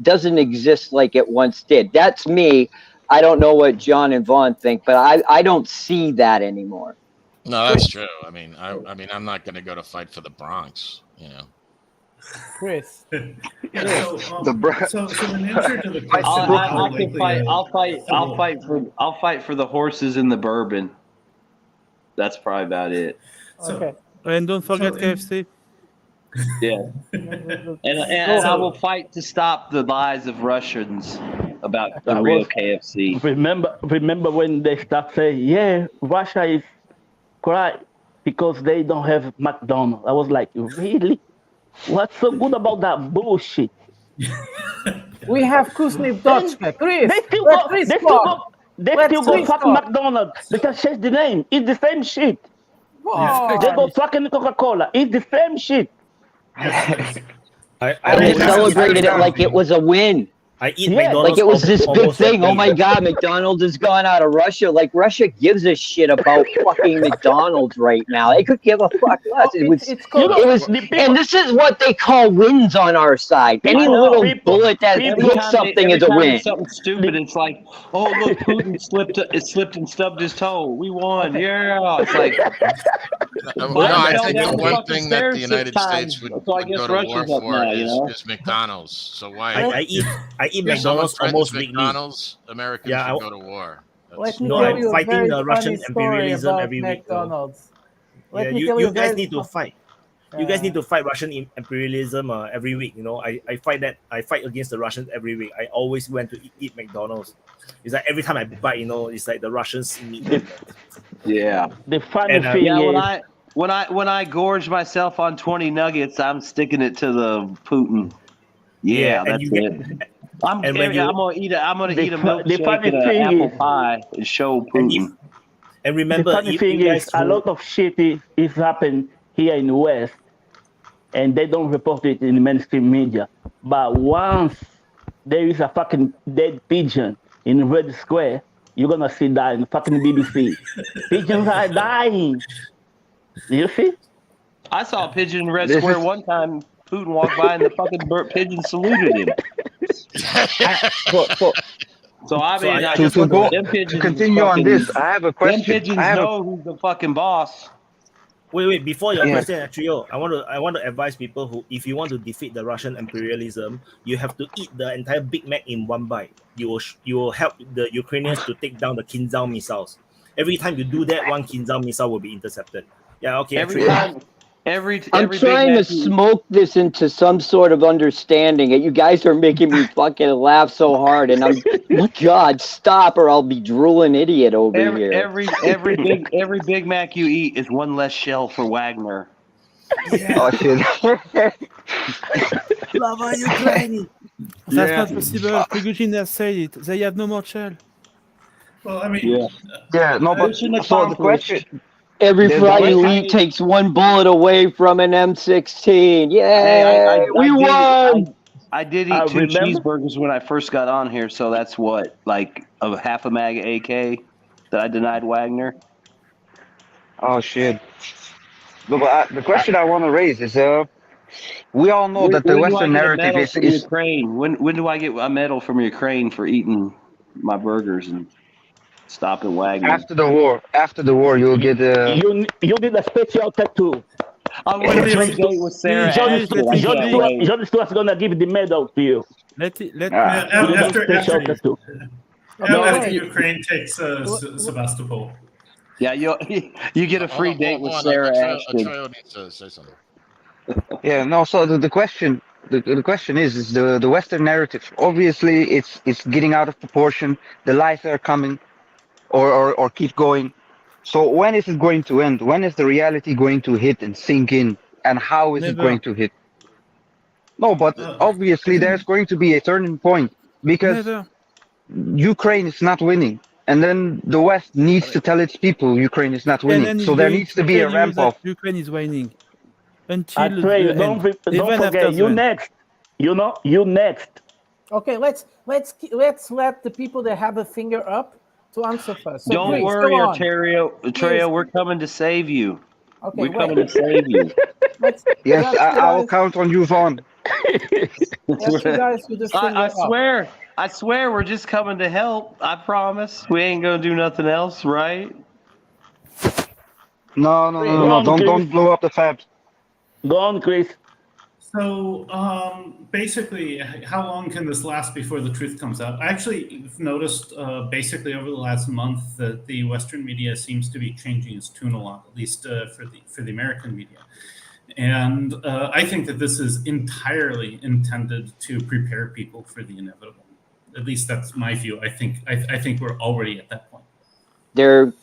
doesn't exist like it once did. That's me. I don't know what John and Vaughn think, but I don't see that anymore. No, that's true. I mean, I'm not going to go to fight for the Bronx. Chris. So in answer to the question, I'll fight for the horses in the bourbon. That's probably about it. Okay. And don't forget KFC. Yeah. And I will fight to stop the lies of Russians about the real KFC. Remember when they start saying, yeah, Russia is crying because they don't have McDonald's. I was like, really? What's so good about that bullshit? We have Kuznets Dotchka. Chris, they still go fuck McDonald's. They just change the name. It's the same shit. Whoa. They go fucking Coca-Cola. It's the same shit. They celebrated it like it was a win. I eat McDonald's like it was this big almost thing. every Oh my year. God, McDonald's has gone out of Russia. Like Russia gives a shit about fucking McDonald's right now. They could give a fuck less. It was, and this is what they call wins on our side. Any little bullet that hits something is a win. Something stupid. It's like, oh look, Putin slipped and stubbed his toe. We won. Yeah. It's like. I think the one thing that the United States would go to war for is McDonald's. So why? I eat McDonald's almost weekly. McDonald's, Americans should go to war. Let me No, tell I'm you a fighting very the Russian funny story imperialism about every week. McDonald's. Let Yeah, me you tell you guys very need to fight. You guys need to fight Russian imperialism every week. I fight that. I fight against the Russians every week. I always went to eat McDonald's. It's like every time I bite, it's like the Russians meat. Yeah. The funny thing is, when I gorge myself on 20 nuggets, I'm sticking it to the Putin. Yeah, that's it. I'm gonna eat a milkshake and an apple pie and show Putin. And remember, the funny thing is, a lot of shit is happening here in the West, and they don't report it in the mainstream media. But once there is a fucking dead pigeon in Red Square, you're gonna see that in the fucking BBC. Pigeons are dying. You see? I saw a pigeon in Red Square one time. Putin walked by and the fucking pigeon saluted him. So I mean, to continue on this, I have a question. Them pigeons know who's the fucking boss. Wait. Before your Yeah. question, Trio, I want to advise people who, if you want to defeat the Russian imperialism, you have to eat the entire Big Mac in one bite. You will help the Ukrainians to take down the Kinzhal missiles. Every time you do that, one Kinzhal missile will be intercepted. Yeah, okay. Every Trio. time, every I'm Big trying to Mac you eat- smoke this into some sort of understanding, and you guys are making me fucking laugh so hard. And I'm, God, stop, or I'll be drooling idiot over here. every Big Mac you eat is one less shell for Wagner. Yeah. Oh shit. Lava Ukraine. That's not possible. Prigozhin has said it. They have no more shell. Well, I mean, Yeah, no, but Mission so the question. Every the fry you question- eat takes one bullet away from an M16. Yay! Hey, we won! I did eat two cheeseburgers when I first got on here, so that's what, like a half a mag AK that I denied Wagner. Oh shit. No, but the question I want to raise is, we all know that the When do I Western get a narrative medal is from Ukraine? When do I get a medal from Ukraine for eating my burgers and stopping Wagner? after the war. After the war, you'll get You need a special tattoo. I'm going to free date with Sarah Ashton. I can't wait. John Stewart's gonna give the medal to you. after Ukraine takes Sebastopol. Yeah, you get a free date with Sarah Ashton. Atreyo needs to say something. Yeah, no. So the question, the question is the Western narrative. Obviously, it's getting out of proportion. The lies are coming, or keep going. So when is it going to end? When is the reality going to hit and sink in? And how is it going to hit? No, but obviously there's going to be a turning point because Ukraine is not winning. And then the West needs to tell its people Ukraine is not winning. So there needs to be a ramp up. Ukraine is winning. Until Don't forget, you next. You next. Okay, let's let the people that have a finger up to answer first. So Don't please, worry, go on. Atreyo, we're coming to save you. Okay, we're coming to save you. Yes, I will count on you, Vaughn. I swear, we're just coming to help. I promise. We ain't gonna do nothing else, right? No. Don't blow up the fabs. Go on, Chris. So basically, how long can this last before the truth comes out? I actually noticed basically over the last month that the Western media seems to be changing its tune a lot, at least for the American media. And I think that this is entirely intended to prepare people for the inevitable. At least that's my view. I think we're already at that point.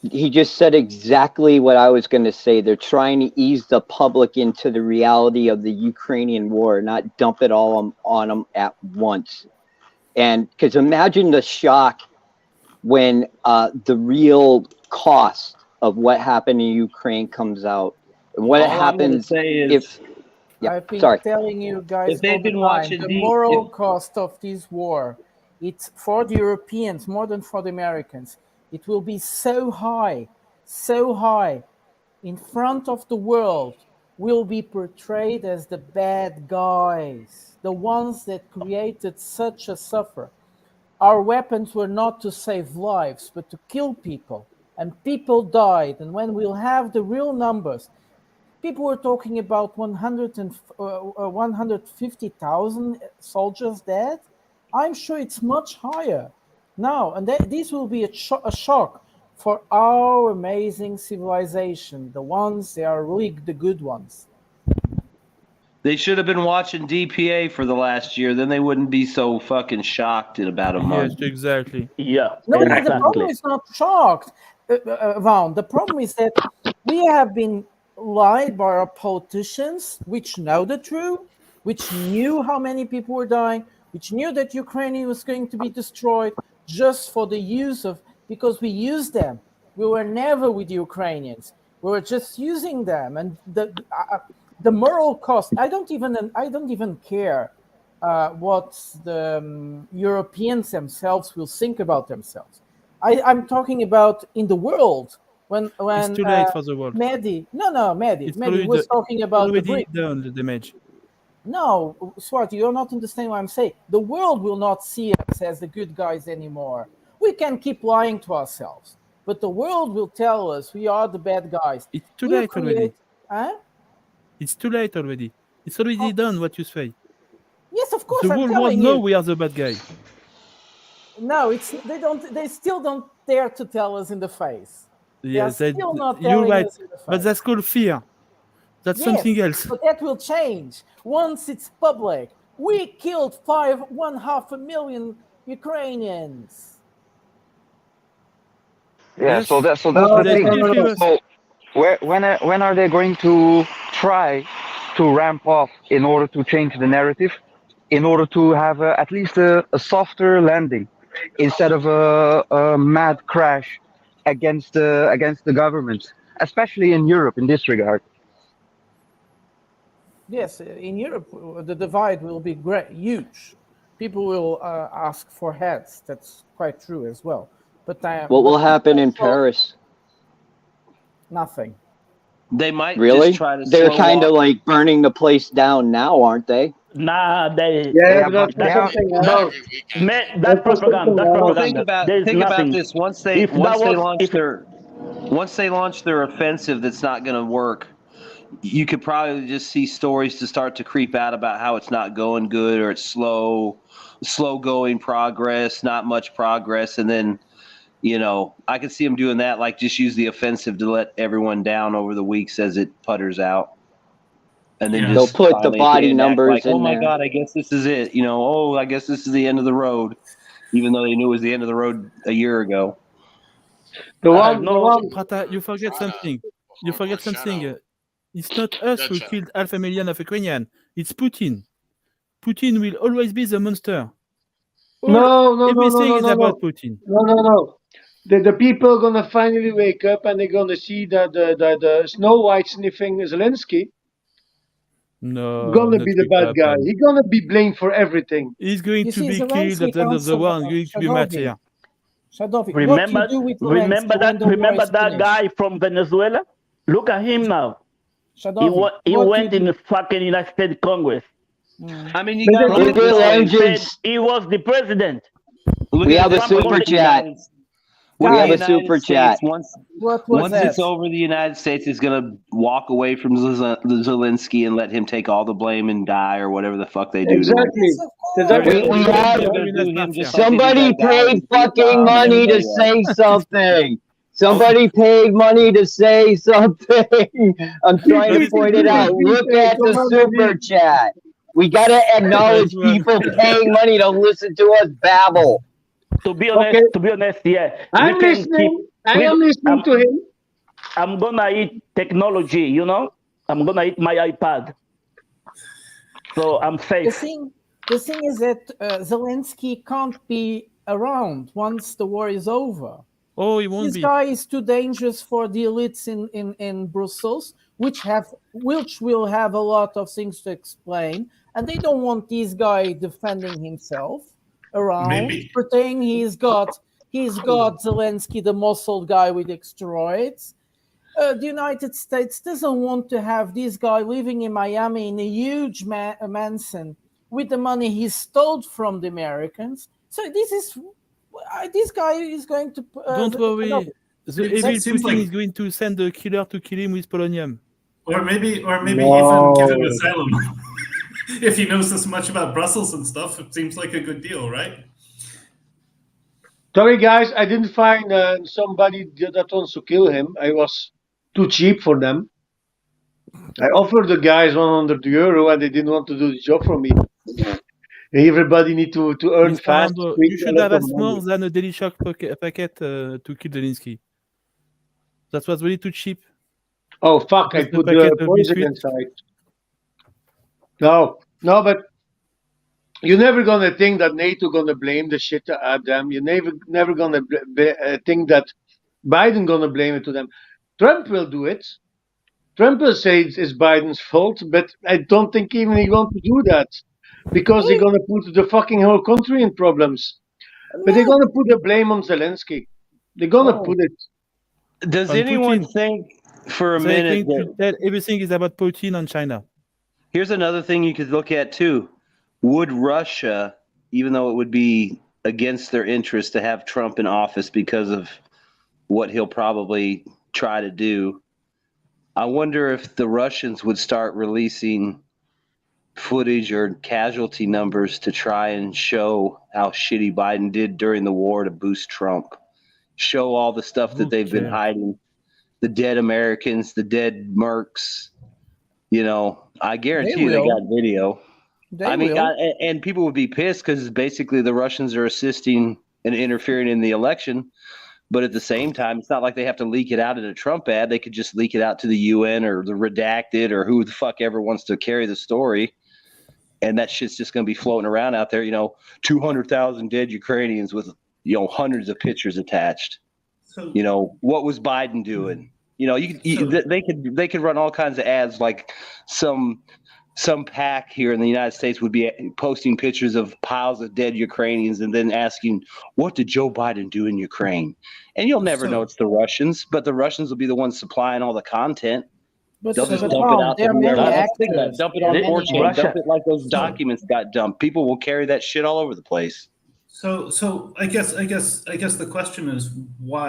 He just said exactly what I was going to say. They're trying to ease the public into the reality of the Ukrainian war, not dump it all on them at once. And because imagine the shock when the real cost of what happened in Ukraine comes out. And what happens if... Yeah, I've been sorry. telling you guys If they've all the been time, watching the moral cost of this war, it's for the Europeans more than for the Americans. It will be so high in front of the world. We'll be portrayed as the bad guys, the ones that created such a suffer. Our weapons were not to save lives, but to kill people. And people died. And when we'll have the real numbers, people were talking about 150,000 soldiers dead. I'm sure it's much higher now. And this will be a shock for our amazing civilization. The ones, they are really the good ones. They should have been watching DPA for the last year. Then they wouldn't be so fucking shocked in about a month. Yes, exactly. Yeah. No, the problem is not shocked, Vaughn. The problem is that we have been lied by our politicians, which know the truth, which knew how many people were dying, which knew that Ukraine was going to be destroyed just for the use of, because we used them. We were never with the Ukrainians. We were just using them. And the moral cost, I don't even care what the Europeans themselves will think about themselves. I'm talking about in the world. When it's too late for the world. Mehdi was talking about the BRICS. Done the damage. No, Swart, you're not understanding what I'm saying. The world will not see us as the good guys anymore. We can keep lying to ourselves, but the world will tell us we are the bad guys. It's too late already. Huh? It's too late already. It's already done what you say. Yes, of course. The I'm whole world telling know you. we are the bad guy. No, it's they still don't dare to tell us in the face. Yes, they are still not you're telling right. us in the face. But that's called fear. That's something else. But that will change once it's public. We killed 1.5 million Ukrainians. Yeah, Yes. so that's the thing. So when are they going to try to ramp off in order to change the narrative, in order to have at least a softer landing instead of a mad crash against the government, especially in Europe in this regard? Yes, in Europe, the divide will be huge. People will ask for heads. That's quite true as well. But what will happen in Paris? Nothing. They might Really? just try to They're slow kind of walk. like burning the place down now, aren't they? Nah, they. But now, That's propaganda. That's Well, propaganda. There's think about nothing. this. Once they launch their offensive, that's not going to work. You could probably just see stories to start to creep out about how it's not going good or it's slow going progress, not much progress, and then I could see them doing that, like just use the offensive to let everyone down over the weeks as it putters out. And then they'll put the body numbers like, in oh my there. God, I guess this is it. I guess this is the end of the road, even though they knew it was the end of the road a year ago. Prata, you forget something. You forget something. It's not us who killed 500,000 of Ukrainians. It's Putin. Putin will always be the monster. Everything is about Putin. No. The people are gonna finally wake up and they're gonna see that the Snow White sniffing Zelensky No, gonna not be the going to bad guy. happen. He's gonna be blamed for everything. He's going to be killed at the end of the war and going to be martyred. Remember that guy from Venezuela? Look at him now. He went in the fucking United States Congress. I mean, you got he was the president. We have a super chat. We have a super chat. Once it's over, the United States is going to walk away from Zelensky and let him take all the blame and die or whatever the fuck they do to him. Somebody paid fucking money to say something. Somebody paid money to say something. I'm trying to point it out. Look at the super chat. We got to acknowledge people paying money to listen to us babble. To be honest, yeah. I am listening to him. I'm gonna eat technology, I'm gonna eat my iPad. So I'm safe. The thing is that Zelensky can't be around once the war is over. Oh, he won't be. This guy is too dangerous for the elites in Brussels, which will have a lot of things to explain, and they don't want this guy defending himself around, pretending he's got Zelensky, the muscled guy with steroids. The United States doesn't want to have this guy living in Miami in a huge mansion with the money he stole from the Americans. So this guy is going to. Don't worry. The evil Putin is going to send a killer to kill him with polonium. Or maybe even give him asylum. If he knows this much about Brussels and stuff, it seems like a good deal, right? Sorry, guys, I didn't find somebody that wants to kill him. I was too cheap for them. I offered the guys €100 and they didn't want to do the job for me. Everybody need to earn Mr. fast. Rambo, you should have asked more than a Daily Shock packet to kill Zelensky. That was really too cheap. Oh, fuck, I put the poison inside. No, but you're never gonna think that NATO gonna blame the shit at them. You're never gonna think that Biden gonna blame it to them. Trump will do it. Trump will say it's Biden's fault, but I don't think even he wants to do that because they're gonna put the fucking whole country in problems. But they're gonna put the blame on Zelensky. They're gonna put it. Does anyone think for a minute that everything is about Putin and China? Here's another thing you could look at too. Would Russia, even though it would be against their interest to have Trump in office because of what he'll probably try to do, I wonder if the Russians would start releasing footage or casualty numbers to try and show how shitty Biden did during the war to boost Trump. Show all the stuff that they've been hiding, the dead Americans, the dead mercs. You know, I guarantee they got video. And people would be pissed because basically the Russians are assisting and interfering in the election. But at the same time, it's not like they have to leak it out in a Trump ad. They could just leak it out to the UN or the redacted or who the fuck ever wants to carry the story. And that shit's just going to be floating around out there, 200,000 dead Ukrainians with, hundreds of pictures attached. So, what was Biden doing? They could run all kinds of ads, like some pack here in the United States would be posting pictures of piles of dead Ukrainians and then asking, what did Joe Biden do in Ukraine? And you'll never know it's the Russians, but the Russians will be the ones supplying all the content. They'll just dump it out. Dump it on 4chan. Dump it like those documents got dumped. People will carry that shit all over the place. So I guess the question is why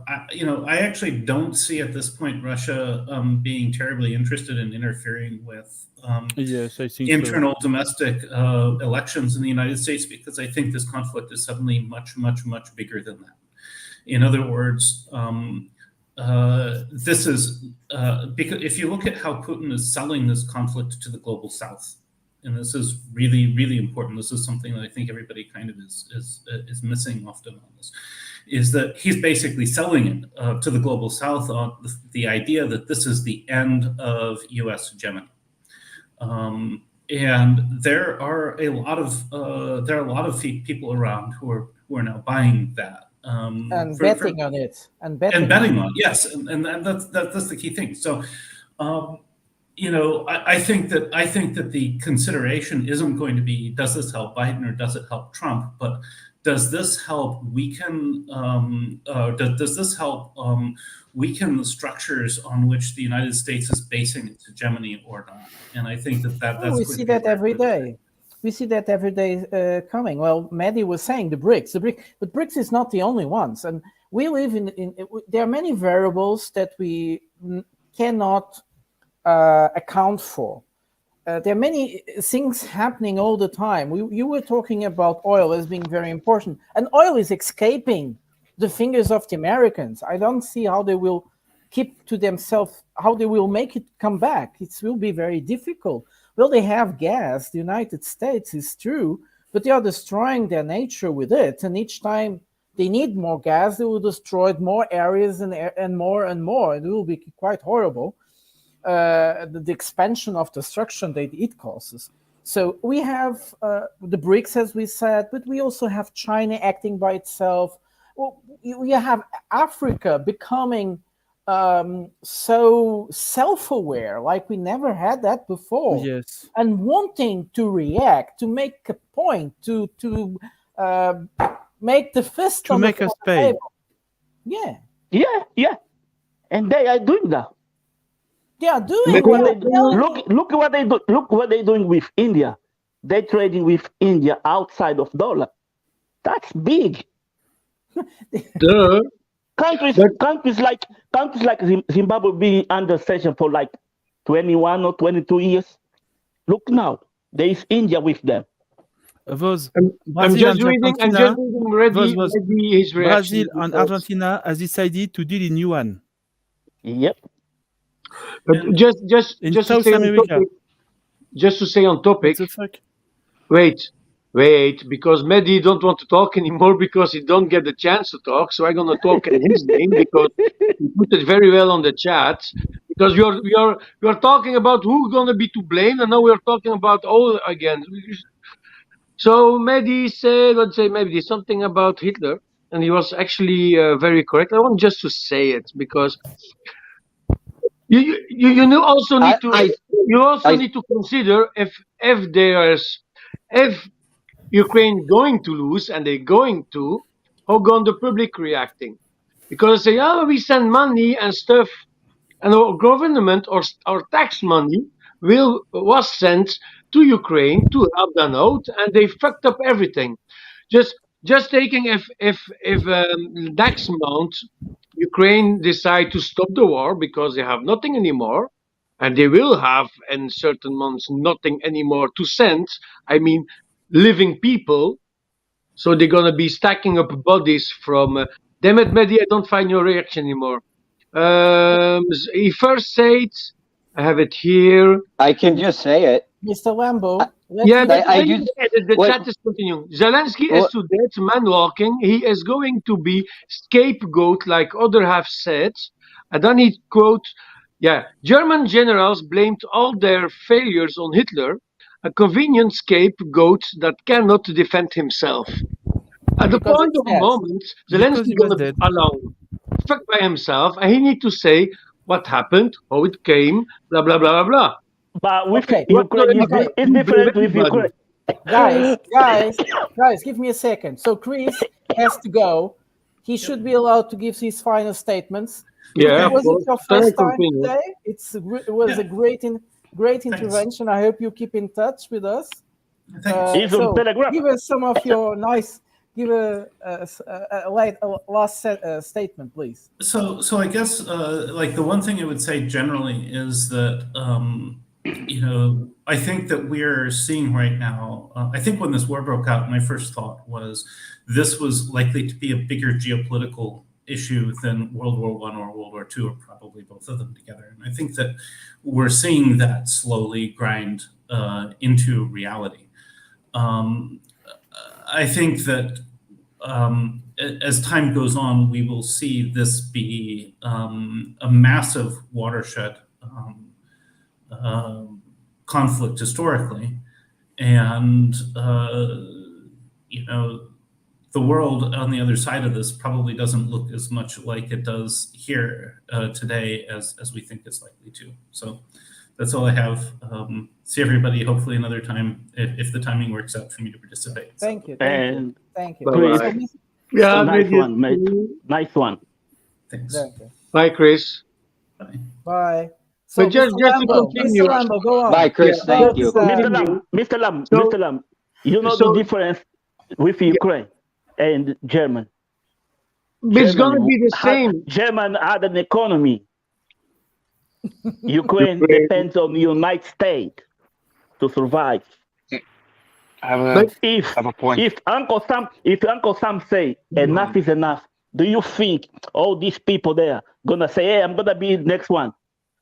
I actually don't see at this point Russia being terribly interested in interfering with yes, I think internal domestic elections in the United States, because I think this conflict is suddenly much bigger than that. In other words, this is because if you look at how Putin is selling this conflict to the global South. And this is really, really important. This is something that I think everybody kind of is missing often on this, is that he's basically selling it to the global South on the idea that this is the end of U.S. hegemony. And there are a lot of people around who are now buying that. And betting on it. And betting on it, yes. And that's the key thing. So. I think that the consideration isn't going to be, does this help Biden or does it help Trump? But does this help weaken? Does this help weaken the structures on which the United States is basing its hegemony or not? And I think that's we see that every day. We see that every day coming. Well, Maddie was saying the BRICS, but BRICS is not the only ones, and we live in there are many variables that we cannot account for. There are many things happening all the time. You were talking about oil as being very important, and oil is escaping the fingers of the Americans. I don't see how they will keep to themselves, how they will make it come back. It will be very difficult. Well, they have gas, the United States is true, but they are destroying their nature with it, and each time they need more gas, they will destroy more areas and more and more. It will be quite horrible. The expansion of destruction that it causes. So we have the BRICS, as we said, but we also have China acting by itself. Well, we have Africa becoming so self-aware, like we never had that before. Yes. And wanting to react, to make a point, to make the fist to on make the us pay. Yeah. Yeah. And they are doing that. They are doing look what they do. Look what they're doing with India. They're trading with India outside of dollar. That's big. Countries like Zimbabwe being under session for like 21 or 22 years. Look now, there is India with them. I'm just reading Brazil and Argentina has decided to deal in yuan. Yep. But just South America. Just to say on topic. Wait, because Mehdi don't want to talk anymore because he don't get the chance to talk. So I'm gonna talk in his name because he put it very well on the chat. Because you're talking about who's gonna be to blame, and now we're talking about all again. So Mehdi said, let's say maybe something about Hitler, and he was actually very correct. I want just to say it because. You also need to consider if Ukraine going to lose, and they're going to, how going the public reacting? Because they say, we send money and stuff, and our government or our tax money was sent to Ukraine to help them out, and they fucked up everything. Just taking if next month Ukraine decide to stop the war because they have nothing anymore, and they will have in certain months nothing anymore to send, I mean, living people. So they're going to be stacking up bodies from... damn it, Mehdi, I don't find your reaction anymore. He first said, I have it here. I can just say it. Mr. Lambo. Yeah, but I the chat is continuing. Zelensky is today man walking. He is going to be scapegoat, like others have said. And then he quote, German generals blamed all their failures on Hitler, a convenient scapegoat that cannot defend himself. At the point of a moment, Zelensky is going to be alone, stuck by himself, and he need to say what happened, how it came, blah, blah, blah, blah, blah. But with Ukraine, it's different with Ukraine. Guys, give me a second. So Chris has to go. He should be allowed to give his final statements. Yeah, was it your first time continue. today? It was a great intervention. I hope you keep in touch with us. So give us some of your nice. Give a last statement, please. So I guess like the one thing I would say generally is that I think that we're seeing right now. I think when this war broke out, my first thought was this was likely to be a bigger geopolitical issue than World War I or World War II, or probably both of them together. And I think that we're seeing that slowly grind into reality. I think that as time goes on, we will see this be a massive watershed conflict historically, and the world on the other side of this probably doesn't look as much like it does here today as we think it's likely to. So that's all I have. See everybody hopefully another time if the timing works out for me to participate. Thank you. Thank you. Chris, Yeah, nice one, mate. Nice one. Thanks. Bye, Chris. Bye. So But just to continue. Mr. Lambo, go on. Bye, Chris. Thank you. Mr. Lam, you know the difference with Ukraine and German. It's going to be the same. German had an economy. Ukraine depends on the United States to survive. If Uncle Sam say enough is enough, do you think all these people there gonna say, hey, I'm gonna be the next one?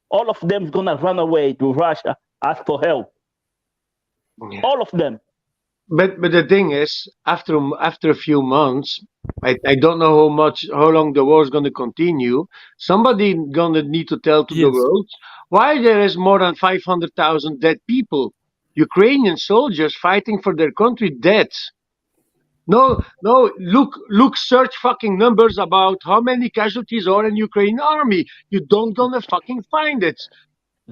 All of them gonna run away to Russia, ask for help. Yeah. All of them. But the thing is, after a few months, I don't know how long the war is going to continue. Somebody gonna need to tell to the world why there is more than 500,000 dead people, Ukrainian soldiers fighting for their country dead. No, look, search fucking numbers about how many casualties are in Ukrainian army. You don't gonna fucking find it.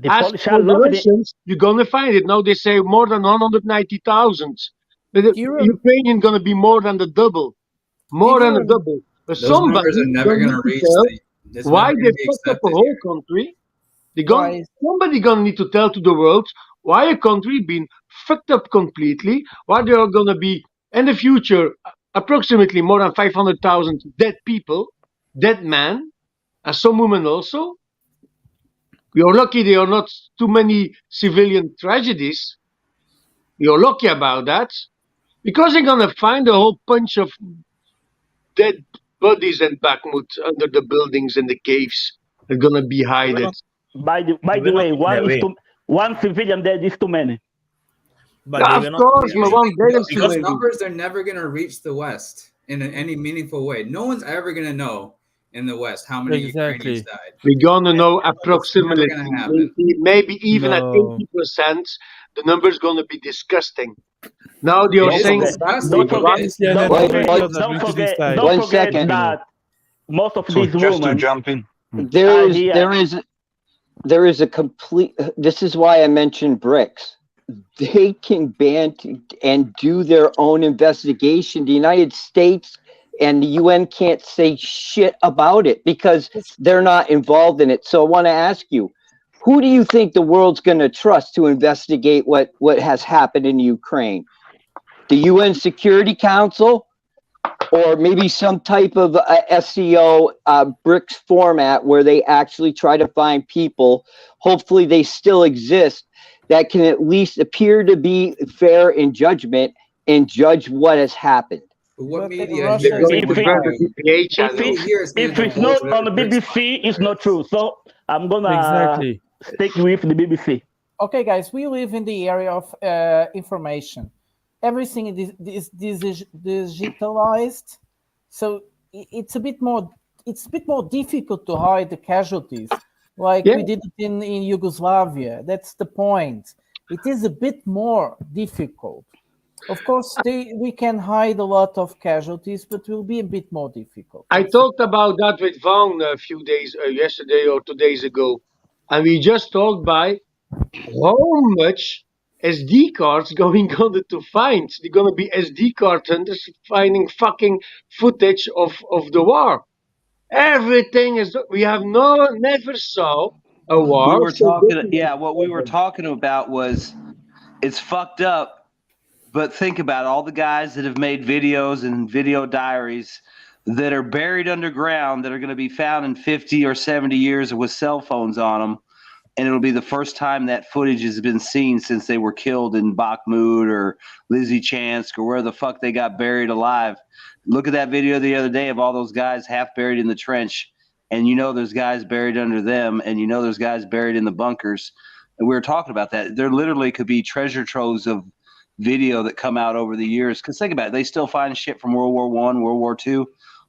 Ask for the Russians, you're gonna find it. Now they say more than 190,000. But Ukrainian gonna be more than the double. More than a double. But those numbers are never gonna reach why they fucked up a whole country. Somebody gonna need to tell to the world why a country been fucked up completely, why there are gonna be in the future approximately more than 500,000 dead people, dead men, and some women also. We are lucky there are not too many civilian tragedies. We are lucky about that. Because they're gonna find a whole bunch of dead bodies in Bakhmut under the buildings and the caves. They're gonna be hidden. By the way, one civilian dead is too many. But of course, those numbers are never going to reach the West in any meaningful way. No one's ever going to know in the West how many Ukrainians died. We're gonna know approximately, maybe even at 80%. The number is gonna be disgusting. Now they are saying don't forget that most of these women. There is a complete. This is why I mentioned BRICS. They can ban and do their own investigation. The United States and the UN can't say shit about it because they're not involved in it. So I want to ask you, who do you think the world's going to trust to investigate what has happened in Ukraine? The UN Security Council? or maybe some type of SEO BRICS format where they actually try to find people, hopefully they still exist, that can at least appear to be fair in judgment and judge what has happened. But what media If here is going it's not on the BBC, it's not true. So I'm gonna stick with the BBC. Okay, guys, we live in the area of information. Everything is digitalized, so it's a bit more difficult to hide the casualties, like we did it in Yugoslavia. That's the point. It is a bit more difficult. Of course, we can hide a lot of casualties, but it will be a bit more difficult. I talked about that with Vaughn a few days, yesterday or 2 days ago, and we just talked by how much SD cards going on to find. They're going to be SD card hunters finding fucking footage of the war. Everything is. We have never saw a war. What we were talking about was it's fucked up, but think about all the guys that have made videos and video diaries that are buried underground that are going to be found in 50 or 70 years with cell phones on them. And it'll be the first time that footage has been seen since they were killed in Bakhmut or Lysychansk or where the fuck they got buried alive. Look at that video the other day of all those guys half buried in the trench. And you know there's guys buried under them, and you know there's guys buried in the bunkers. And we were talking about that. There literally could be treasure troves of video that come out over the years. Because think about it, they still find shit from World War I, World War II.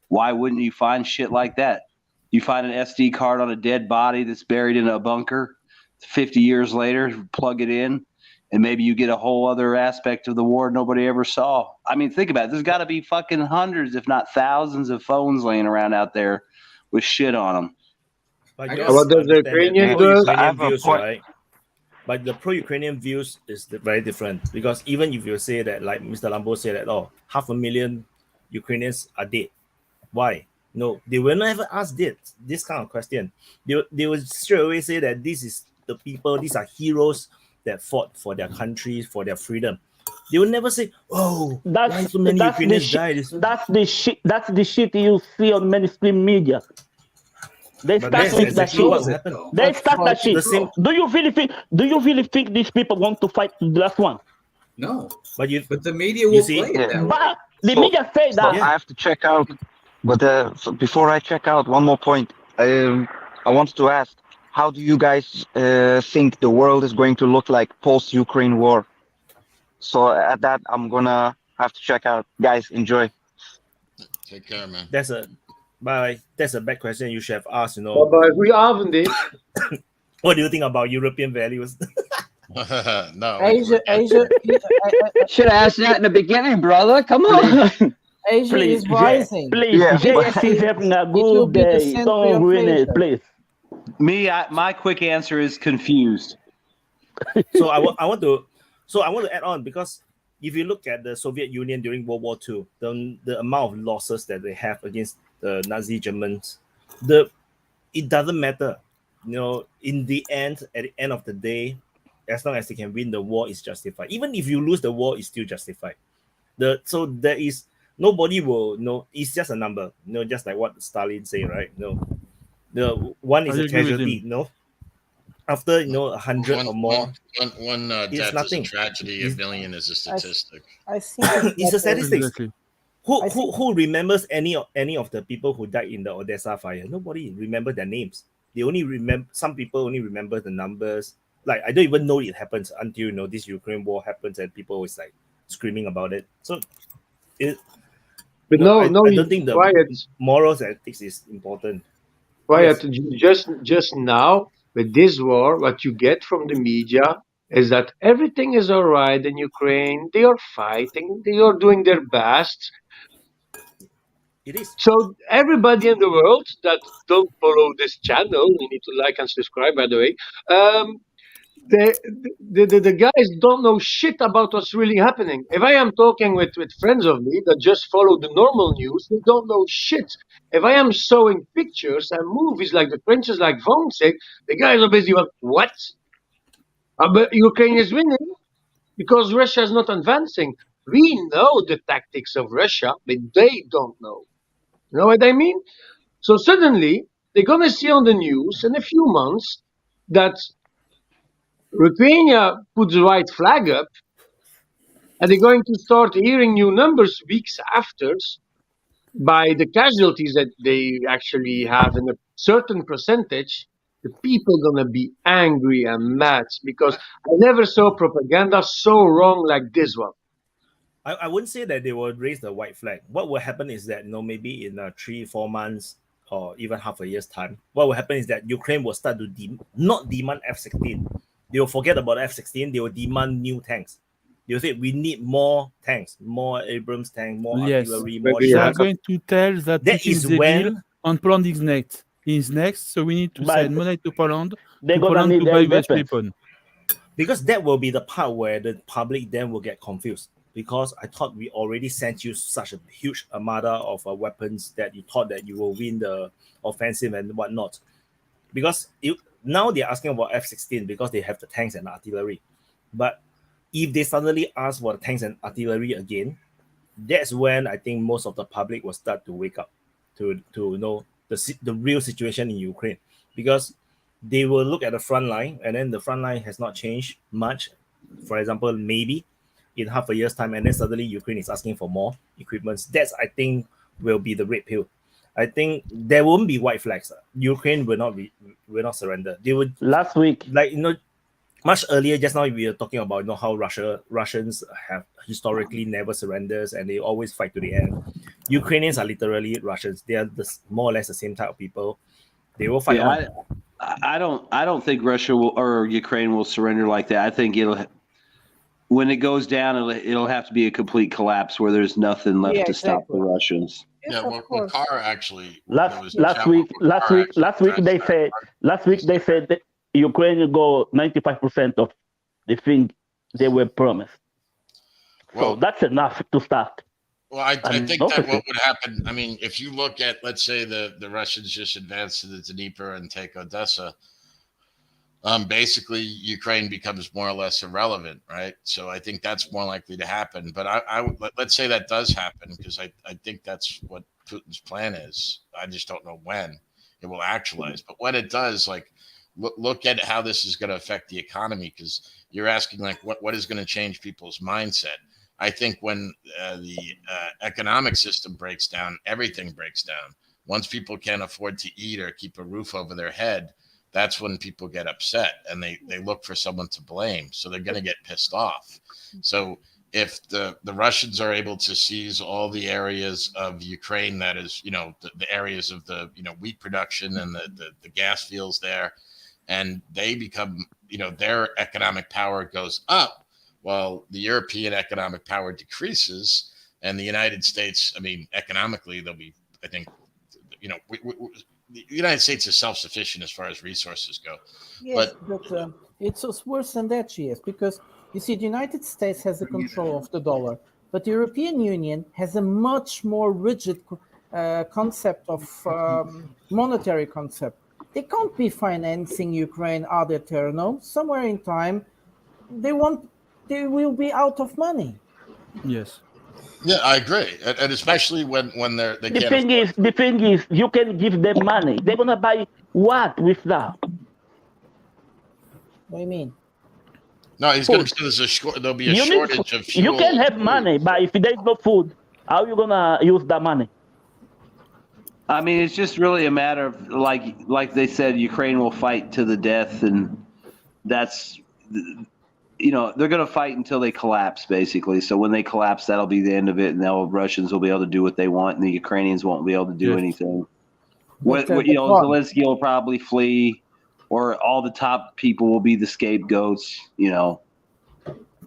Why wouldn't you find shit like that? You find an SD card on a dead body that's buried in a bunker 50 years later, plug it in, and maybe you get a whole other aspect of the war nobody ever saw. I mean, think about it. There's got to be fucking hundreds, if not thousands, of phones laying around out there with shit on them. What does the Ukrainian do? Views, right? But the pro-Ukrainian views is very different, because even if you say that, like Mr. Lambo said that, 500,000 Ukrainians are dead. Why? No, they will never ask this kind of question. They will straight away say that this is the people, these are heroes that fought for their country, for their freedom. They will never say, "Oh, why so many Ukrainians died?" That's the shit. That's the shit you see on mainstream media. They start with that shit. They start that shit. Do you really think these people want to fight to the last one? No. But the media will play it that way. But the media say that. I have to check out. But before I check out, one more point. I wanted to ask, how do you guys think the world is going to look like post-Ukraine war? So at that, I'm gonna have to check out. Guys, enjoy. Take care, man. That's a bad question. You should have asked. But we haven't it. What do you think about European values? No. Asia. Should have asked that in the beginning, brother. Come on. Asia is rising. Please, JS is having a good day. Don't ruin it, please. My quick answer is confused. So I want to add on, because if you look at the Soviet Union during World War II, the amount of losses that they have against the Nazi Germans, it doesn't matter. In the end, at the end of the day, as long as they can win the war, it's justified. Even if you lose the war, it's still justified. So there is nobody will know. It's just a number. Just like what Stalin say, right? The one is a casualty. After 100 or more, one death nothing. is a tragedy. A billion is a statistic. I see. It's a statistic. Exactly. Who remembers any of the people who died in the Odessa fire? Nobody remember their names. They only remember. Some people only remember the numbers. Like, I don't even know it happens until this Ukraine war happens and people always like screaming about it. So I don't think the morals and ethics is important. Wyatt, just now with this war, what you get from the media is that everything is all right in Ukraine. They are fighting. They are doing their best. It is. So everybody in the world that don't follow this channel, you need to like and subscribe, by the way. The guys don't know shit about what's really happening. If I am talking with friends of me that just follow the normal news, they don't know shit. If I am showing pictures and movies like the trenches, like Vaughn said, the guys are busy with what? But Ukraine is winning because Russia is not advancing. We know the tactics of Russia, but they don't know. You know what I mean? So suddenly, they're going to see on the news in a few months that Lithuania put the white flag up, and they're going to start hearing new numbers weeks after by the casualties that they actually have in a certain percentage. The people going to be angry and mad because I never saw propaganda so wrong like this one. I wouldn't say that they will raise the white flag. What will happen is that, maybe in 3-4 months or even half a year's time, what will happen is that Ukraine will start to not demand F-16. They will forget about F-16. They will demand new tanks. They will say, we need more tanks, more Abrams tanks, more artillery, more they are shells. going to tell that That Putin is the when deal and Poland is next. Is next, so we need to send money to Poland. They're gonna need to buy weapons. weapons. Because that will be the part where the public then will get confused. Because I thought we already sent you such a huge armada of weapons that you thought that you will win the offensive and whatnot. Because now they're asking about F-16 because they have the tanks and artillery. But if they suddenly ask for the tanks and artillery again, that's when I think most of the public will start to wake up to know the real situation in Ukraine. Because they will look at the front line, and then the front line has not changed much. For example, maybe in half a year's time, and then suddenly Ukraine is asking for more equipment. That's, I think, will be the red pill. I think there won't be white flags. Ukraine will not surrender. They would last week, much earlier. Just now we were talking about how Russians have historically never surrendered and they always fight to the end. Ukrainians are literally Russians. They are more or less the same type of people. They will fight on. I don't think Russia or Ukraine will surrender like that. I think when it goes down, it'll have to be a complete collapse where there's nothing left to stop the Russians. Yeah, well, Carr actually last week they said that Ukraine will go 95% of the thing they were promised. So that's enough to start. Well, I think that what would happen, I mean, if you look at, let's say the Russians just advance to the Dnieper and take Odessa, basically Ukraine becomes more or less irrelevant, right? So I think that's more likely to happen. But let's say that does happen, because I think that's what Putin's plan is. I just don't know when it will actualize. But when it does, look at how this is going to affect the economy, because you're asking what is going to change people's mindset. I think when the economic system breaks down, everything breaks down. Once people can't afford to eat or keep a roof over their head, that's when people get upset and they look for someone to blame. So they're going to get pissed off. So if the Russians are able to seize all the areas of Ukraine, that is, the areas of the, wheat production and the gas fields there, and they become, their economic power goes up, while the European economic power decreases, and the United States, I mean, economically, they'll be, I think, the United States is self-sufficient as far as resources go. Yes, but it's worse than that, GS, because you see, the United States has the control of the dollar, but the European Union has a much more rigid concept of monetary concept. They can't be financing Ukraine ad eternum. Somewhere in time, they will be out of money. Yes. Yeah, I agree, and especially when they the thing is, you can give them money. They're gonna buy what with that? What do you mean? No, he's going to say there'll be a shortage of fuel. You can have money, but if there's no food, how are you gonna use that money? I mean, it's just really a matter of like they said, Ukraine will fight to the death, and that's. They're going to fight until they collapse, basically. So when they collapse, that'll be the end of it, and the Russians will be able to do what they want, and the Ukrainians won't be able to do anything. Zelensky will probably flee, or all the top people will be the scapegoats. It'll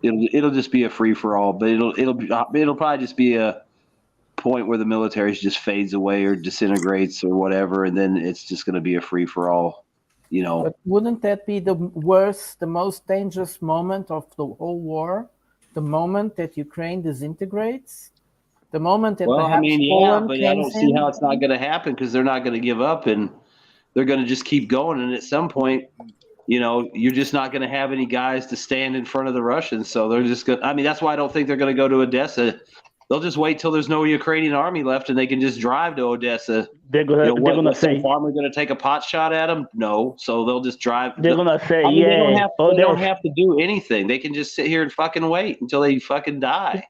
just be a free for all, but it'll probably just be a point where the military just fades away or disintegrates or whatever, and then it's just going to be a free for all. But wouldn't that be the most dangerous moment of the whole war? The moment that Ukraine disintegrates? The moment that Poland but I don't see how it's not going to happen, because they're not going to give up, and they're going to just keep going. And at some point, you're just not going to have any guys to stand in front of the Russians. So they're just going to, I mean, that's why I don't think they're going to go to Odessa. They'll just wait till there's no Ukrainian army left and they can just drive to Odessa. They're gonna say, some farmer going to take a pot shot at them? No. So they'll just drive. They're going to say, they don't have to do anything. They can just sit here and fucking wait until they fucking die.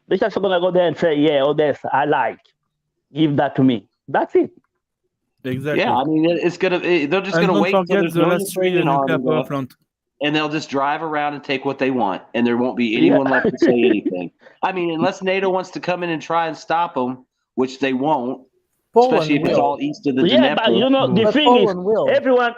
They're just going to go there and say, yeah, Odessa, I like. Give that to me. That's it. Exactly. Yeah, I mean, they're just going to wait until there's no Ukrainian army left, and they'll just drive around and take what they want, and there won't be anyone left to say anything. I mean, unless NATO wants to come in and try and stop them, which they won't, especially if it's all east of the Dnieper. But the thing is, everyone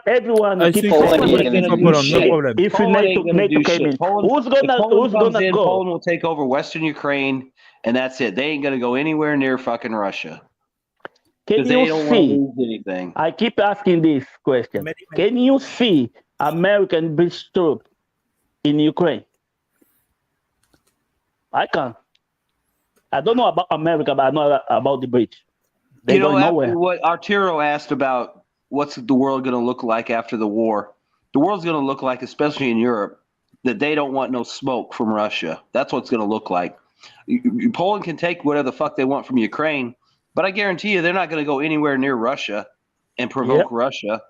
keeps Poland. If NATO came in, who's gonna go? Poland will take over Western Ukraine, and that's it. They ain't gonna go anywhere near fucking Russia. Can you see? Anything. I keep asking this question. Can you see American British troops in Ukraine? I can't. I don't know about America, but I know about the British. They go nowhere. What Arturo asked about what's the world going to look like after the war, the world's going to look like, especially in Europe, that they don't want no smoke from Russia. That's what's going to look like. Poland can take whatever the fuck they want from Ukraine, but I guarantee you they're not going to go anywhere near Russia and provoke Russia.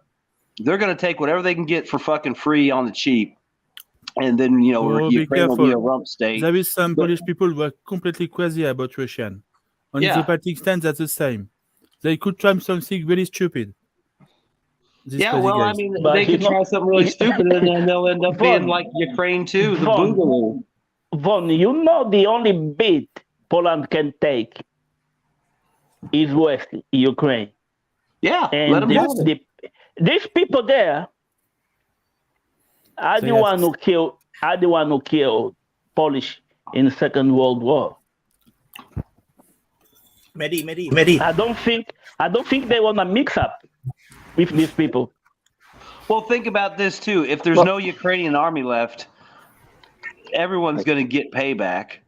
They're going to take whatever they can get for fucking free on the cheap. And then, Ukraine will be a rump state. There is some Polish people who are completely crazy about Russian. On the political stance, that's the same. They could try something really stupid. I mean, they could try something really stupid and then they'll end up being like Ukraine too, the boogaloo. Von, the only bit Poland can take is West Ukraine. Yeah, and let them have it. These people there are the one who killed Polish in the Second World War. Mehdi. I don't think they want to mix up with these people. Well, think about this too. If there's no Ukrainian army left, everyone's going to get payback.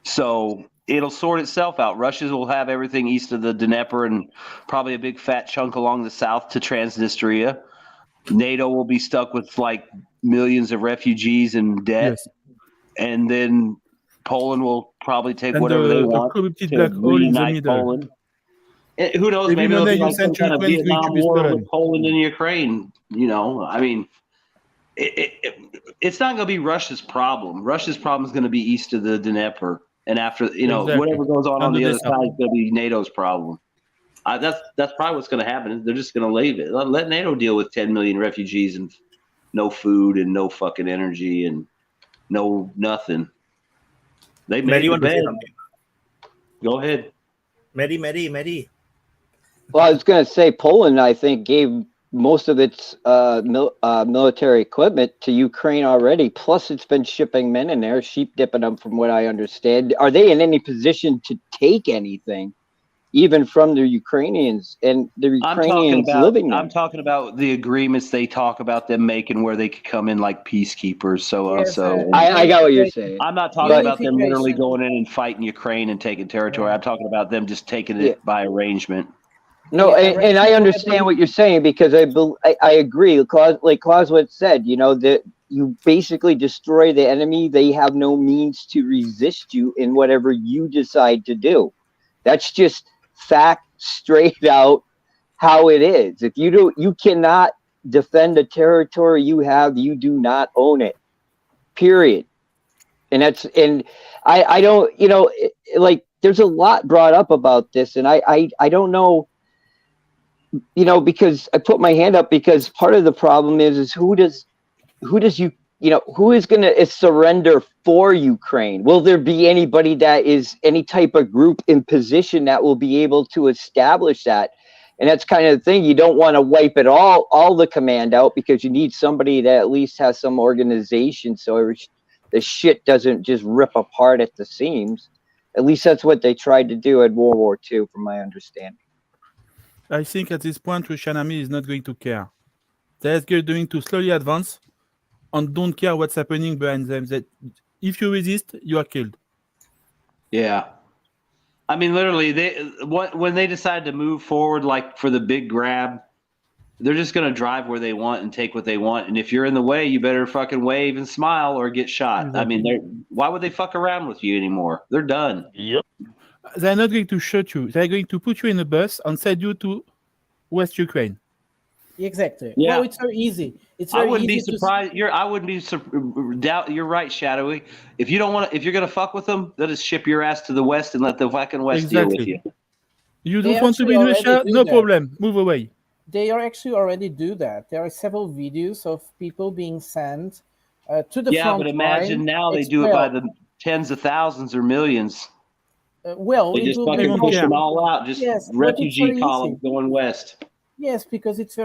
So it'll sort itself out. Russia will have everything east of the Dnieper and probably a big fat chunk along the south to Transnistria. NATO will be stuck with like millions of refugees and debt. Yes. And then Poland will probably take whatever they want to reunite Poland. Who knows? Maybe it'll be like some kind of Vietnam War with Poland and Ukraine. I mean, it's not going to be Russia's problem. Russia's problem is going to be east of the Dnieper. And after, whatever goes on the other side is going to be NATO's problem. That's probably what's going to happen. They're just going to leave it. Let NATO deal with 10 million refugees and no food and no fucking energy and no nothing. They made the bed. Go ahead. Mehdi. Well, I was going to say Poland, I think, gave most of its military equipment to Ukraine already. Plus, it's been shipping men in there, sheep dipping them, from what I understand. Are they in any position to take anything, even from the Ukrainians and the Ukrainians living there? I'm talking about the agreements they talk about them making, where they could come in like peacekeepers. I got what you're saying. I'm not talking about them literally going in and fighting Ukraine and taking territory. I'm talking about them just taking it by arrangement. No, and I understand what you're saying, because I agree. Like Clausewitz said, that you basically destroy the enemy. They have no means to resist you in whatever you decide to do. That's just fact, straight out how it is. If you cannot defend the territory you have, you do not own it. Period. And I don't, like, there's a lot brought up about this, and I don't know. Because I put my hand up, because part of the problem is who is going to surrender for Ukraine? Will there be anybody that is any type of group in position that will be able to establish that? And that's kind of the thing. You don't want to wipe it all the command out, because you need somebody that at least has some organization, so the shit doesn't just rip apart at the seams. At least that's what they tried to do at World War II, from my understanding. I think at this point, Russian army is not going to care. They're going to slowly advance and don't care what's happening behind them. That if you resist, you are killed. Yeah. I mean, literally, when they decided to move forward, like for the big grab, they're just going to drive where they want and take what they want. And if you're in the way, you better fucking wave and smile or get shot. Exactly. I mean, why would they fuck around with you anymore? They're done. Yep. They're not going to shoot you. They're going to put you in a bus and send you to West Ukraine. Exactly. Yeah. Well, it's very easy. It's I very wouldn't be easy surprised. I wouldn't be doubt. You're right, Shadowy. If you don't want to, if you're gonna fuck with them, they'll just ship your ass to the West and let the fucking West deal with you. You They don't want to be in actually Russia? already do No that. problem. Move away. They are actually already do that. There are several videos of people being sent to the Yeah, front but imagine line. now they It's do it by well, the tens of thousands or millions. well, They it just will be fucking push them all out. Just yes, but it's refugee very columns easy. going west. Yes, because it's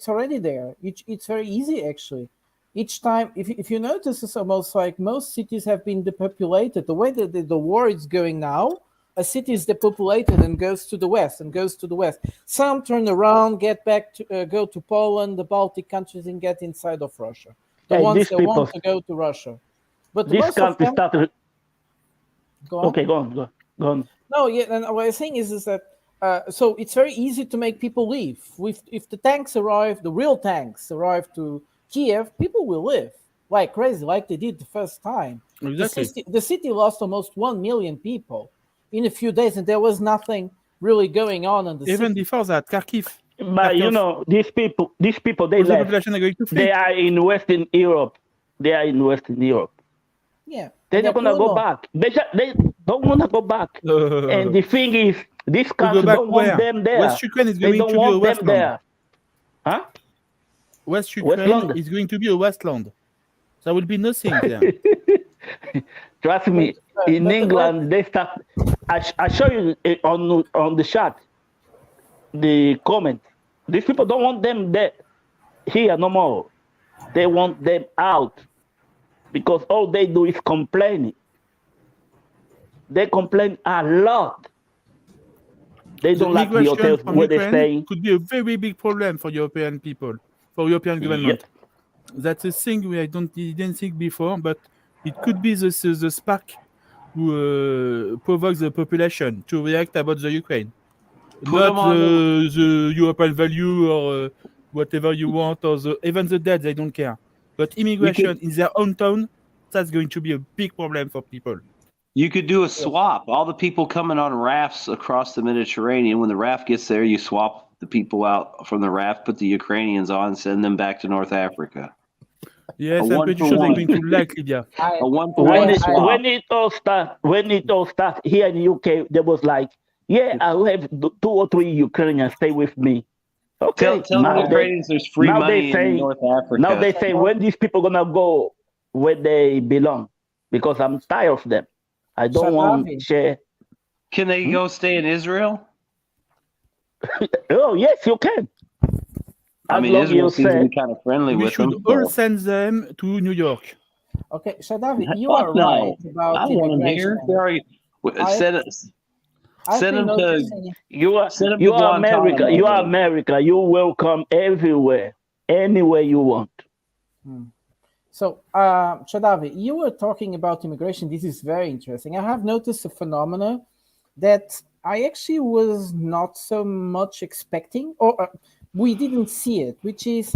already there. It's very easy actually. Each time, if you notice, it's almost like most cities have been depopulated. The way that the war is going now, a city is depopulated and goes to the west and goes to the west. Some turn around, get back to go to Poland, the Baltic countries, and get inside of Russia. The Hey, ones these that people- want to go to Russia, but This most of country them. started. Go on. Okay, go on. No, yeah, and what I'm saying is that so it's very easy to make people leave. If the tanks arrive, the real tanks arrive to Kiev, people will leave like crazy, like they did the first time. Exactly. The city lost almost 1 million people in a few days, and there was nothing really going on in the Even city. before that, Kharkiv. But you know, these people, they All the left. population are going to flee. They are in Western Europe. Yeah, They're and not gonna go back. They don't wanna go back. And the thing is, these countries back don't want where? them there. West Ukraine is They going don't to be a want them Westland. there. Huh? West Ukraine Westland. is going to be a Westland. There will be nothing there. Trust me, in England they start. I show you on the chat the comment. These people don't want them there here no more. They want them out because all they do is complaining. They complain a lot. They don't like the migration hotels from where they're Ukraine staying. could be a very big problem for European people, for European government. That's a thing we didn't think before, but it could be the spark who provokes the population to react about the Ukraine. Not the European value or whatever you want, or even the dead, they don't care. But immigration in their own town, that's going to be a big problem for people. You could do a swap. All the people coming on rafts across the Mediterranean, when the raft gets there, you swap the people out from the raft, put the Ukrainians on, send them back to North Africa. Yes, I'm pretty sure they're going to like Libya. When it all started here in the UK, there was like, yeah, I'll have 2 or 3 Ukrainians stay with me. Okay. Tell the Ukrainians there's free money in North Africa. Now they say, when these people gonna go where they belong? Because I'm tired of them. I don't want to share. Can they go stay in Israel? Oh, yes, you can. I mean, Israel seems to be kind of friendly we with should them. all send them to New York. Okay, Shadavi, you Fuck are no. right about I don't want them immigration. here. Sorry. Send them to. You are Send them to America. Guantanamo. You are America. You welcome everywhere, anywhere you want. So, Shadavi, you were talking about immigration. This is very interesting. I have noticed a phenomena that I actually was not so much expecting, or we didn't see it, which is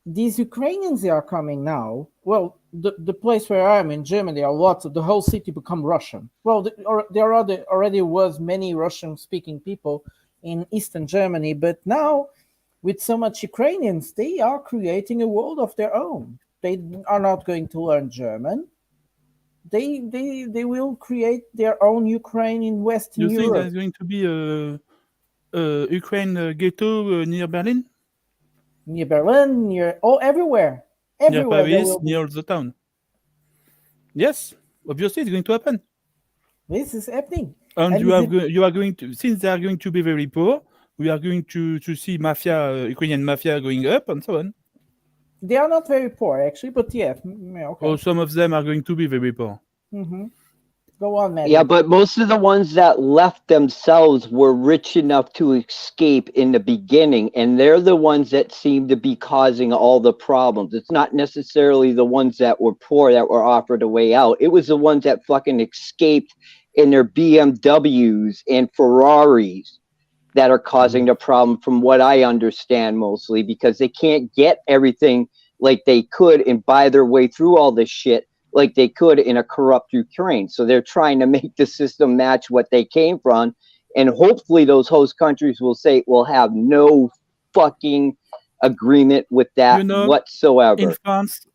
these Ukrainians, they are coming now. Well, the place where I am in Germany, a lot of the whole city become Russian. Well, there already was many Russian-speaking people in Eastern Germany, but now with so much Ukrainians, they are creating a world of their own. They are not going to learn German. They will create their own Ukraine in Western You think Europe. there's going to be a Ukraine ghetto near Berlin? Near Berlin, everywhere. Near Paris, near the town. Yes, obviously it's going to happen. This is happening. And you are going to, since they are going to be very poor, we are going to see mafia, Ukrainian mafia going up and so on. They are not very poor, actually, but yeah. Okay. Or some of them are going to be very poor. Mm-hmm. Go on, man. Yeah, but most of the ones that left themselves were rich enough to escape in the beginning, and they're the ones that seem to be causing all the problems. It's not necessarily the ones that were poor that were offered a way out. It was the ones that fucking escaped in their BMWs and Ferraris that are causing the problem, from what I understand, mostly because they can't get everything like they could and buy their way through all this shit like they could in a corrupt Ukraine. So they're trying to make the system match what they came from. And hopefully those host countries will say, we'll have no fucking agreement with that whatsoever. In France,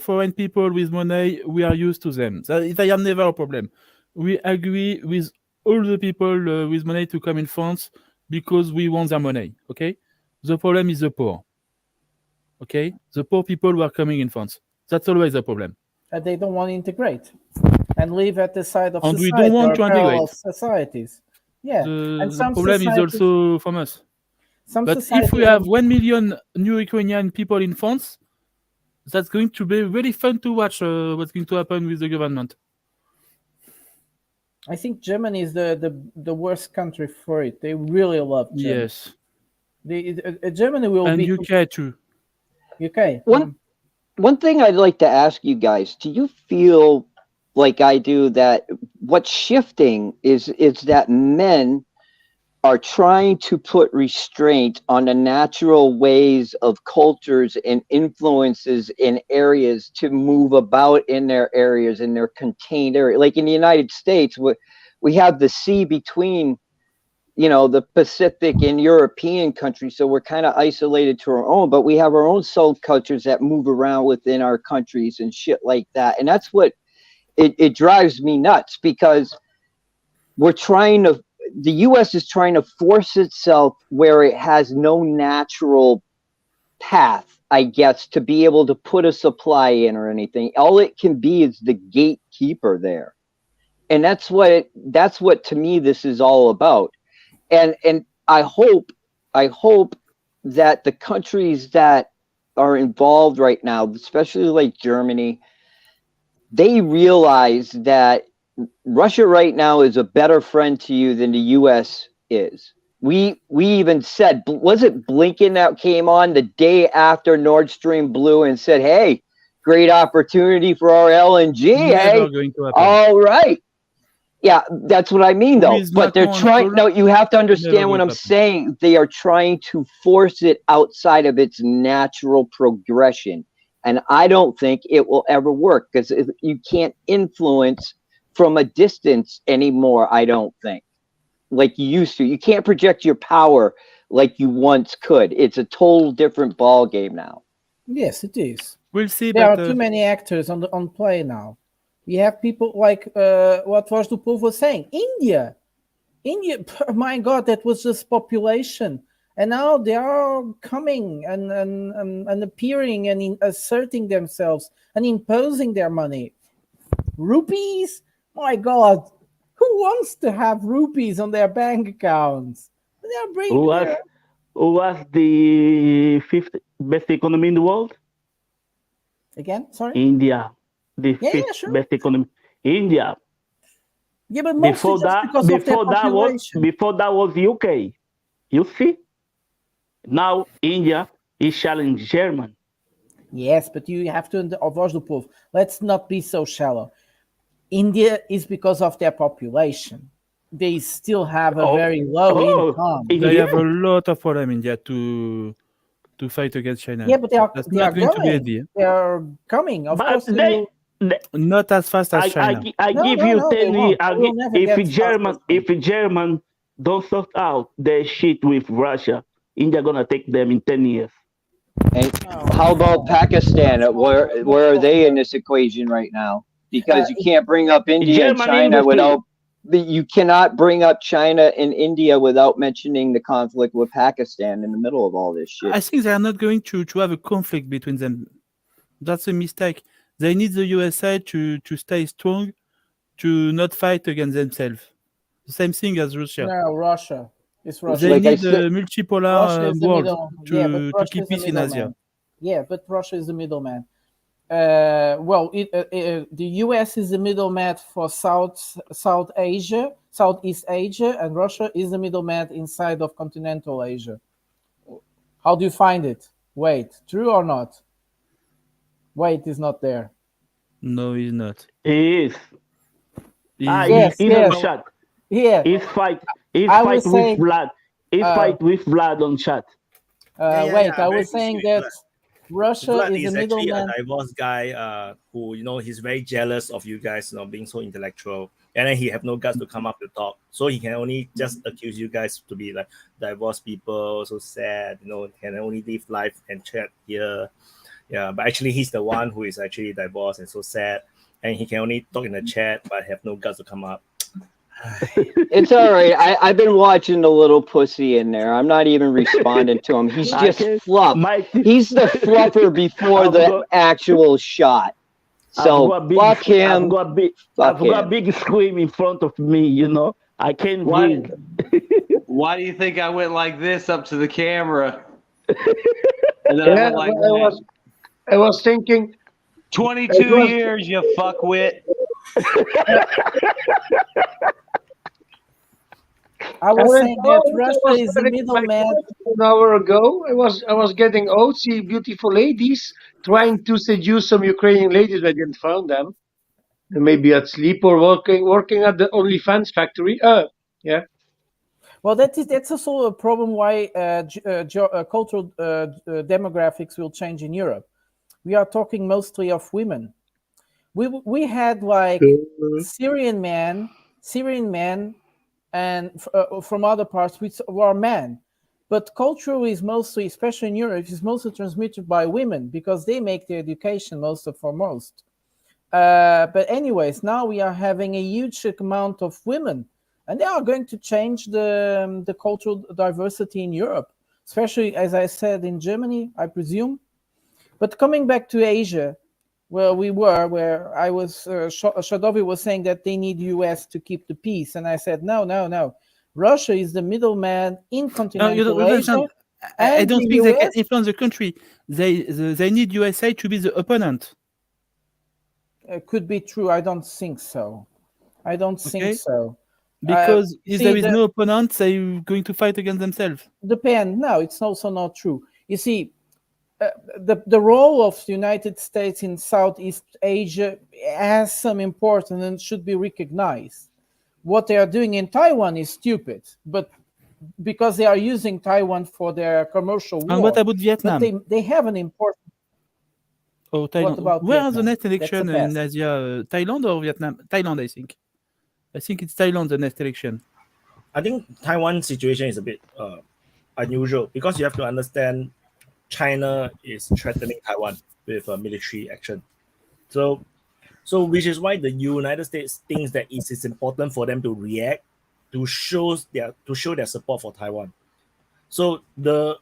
foreign people with money, we are used to them. They are never a problem. We agree with all the people with money to come in France because we want their money, okay? The problem is the poor, okay? The poor people who are coming in France. That's always a problem. And they don't want to integrate and live at the side of and society. We don't want to integrate. Societies. Yeah. And the problem is also from us. But if we have 1 million new Ukrainian people in France, that's going to be really fun to watch what's going to happen with the government. I think Germany is the worst country for it. They really love Germany. Yes. Germany will and be... And UK too. UK. One thing I'd like to ask you guys, do you feel like I do that what's shifting is that men are trying to put restraint on the natural ways of cultures and influences in areas to move about in their areas, in their contained area? Like in the United States, we have the sea between, the Pacific and European countries, so we're kind of isolated to our own, but we have our own subcultures that move around within our countries and shit like that. And that's what it drives me nuts, because the U.S. is trying to force itself where it has no natural path, I guess, to be able to put a supply in or anything. All it can be is the gatekeeper there. And that's what to me this is all about. And I hope that the countries that are involved right now, especially like Germany, they realize that Russia right now is a better friend to you than the U.S. is. We even said, was it Blinken that came on the day after Nord Stream blew and said, hey, great opportunity for our LNG, hey? All right. Yeah, that's what I mean, though. But they're trying. No, you have to understand what I'm saying. They are trying to force it outside of its natural progression. And I don't think it will ever work, because you can't influence from a distance anymore, I don't think, like you used to. You can't project your power like you once could. It's a total different ball game now. Yes, it is. We'll see. There are too many actors on play now. We have people like what Vajdupov was saying. India, my God, that was just population. And now they are coming and appearing and asserting themselves and imposing their money. Rupees? My God, who wants to have rupees on their bank accounts? They are bringing who was the fifth best economy in the world? Again, sorry? India. The fifth best economy. India. Yeah, but mostly before that was UK. You see? Now India is challenging Germany. Yes, but you have to Vajdupov. Let's not be so shallow. India is because of their population. They still have a very low income. They have a lot of problem in India to fight against China. Yeah, but they are going to be easy. They are coming. Of course, not as fast as China. I give you 10 years. If German don't sort out their shit with Russia, India gonna take them in 10 years. And how about Pakistan? Where are they in this equation right now? Because you can't bring up India and China without. You cannot bring up China and India without mentioning the conflict with Pakistan in the middle of all this shit. I think they are not going to have a conflict between them. That's a mistake. They need the USA to stay strong, to not fight against themselves. The same thing as Russia. No, Russia. It's Russia. They need a multipolar world to keep peace in Asia. Yeah, but Russia is the middleman. The US is the middleman for South Asia, Southeast Asia, and Russia is the middleman inside of continental Asia. How do you find it? Wait, true or not? Wait is not there. No, he's not. He is. Yes. Not shot. Yeah. He's I fight was with saying, Vlad. He fight with Vlad on chat. wait, I very was saying busy with that Vlad. Russia Vlad is a is actually a middleman. diverse guy who, he's very jealous of you guys, being so intellectual. And then he have no guts to come up to talk. So he can only just accuse you guys to be like divorced people, so sad, can only live life and chat here. Yeah, but actually he's the one who is actually divorced and so sad. And he can only talk in the chat, but have no guts to come up. It's all right. I've been watching the little pussy in there. I'm not even responding to him. He's just fluff. He's the fluffer before the actual shot. So fuck him. I've got a big scream in front of me, I can't breathe. Why do you think I went like this up to the camera? And then I went like that. I was thinking 22 years, you fuckwit. I was saying that Russia is the middleman. An hour ago, I was getting see beautiful ladies trying to seduce some Ukrainian ladies. I didn't find them. Maybe at sleep or working at the OnlyFans factory. Yeah. Well, that's also a problem why cultural demographics will change in Europe. We are talking mostly of women. We had like Syrian men, and from other parts which were men. But culture is mostly, especially in Europe, is mostly transmitted by women because they make the education most and foremost. But anyways, now we are having a huge amount of women, and they are going to change the cultural diversity in Europe, especially, as I said, in Germany, I presume. But coming back to Asia, where I was, Shadovi was saying that they need US to keep the peace. And I said, no. Russia is the middleman in continental Asia. I don't think they can influence the country. They need USA to be the opponent. It could be true. I don't think so. Because if there is no opponent, they're going to fight against themselves. No, it's also not true. You see, the role of the United States in Southeast Asia has some importance and should be recognized. What they are doing in Taiwan is stupid, but because they are using Taiwan for their commercial war. And what about Vietnam? But they have an important. Oh, Thailand. What about Where Vietnam? are the next election in Asia? Thailand or Vietnam? Thailand, I think. I think it's Thailand, the next election. I think Taiwan's situation is a bit unusual because you have to understand China is threatening Taiwan with military action. So which is why the United States thinks that it is important for them to react to show their support for Taiwan. So the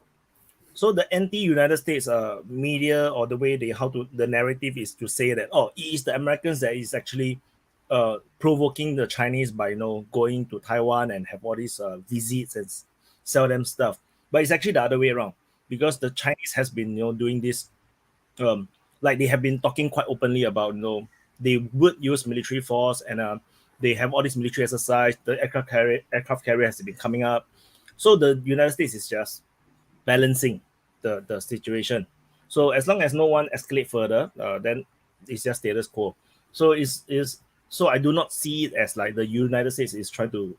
anti-United States media, or the way the narrative is to say that it is the Americans that is actually provoking the Chinese by going to Taiwan and have all these visits and sell them stuff. But it's actually the other way around, because the Chinese has been doing this, like they have been talking quite openly about they would use military force, and they have all this military exercise. The aircraft carrier has been coming up. So the United States is just balancing the situation. So as long as no one escalate further, then it's just status quo. So so I do not see it as like the United States is trying to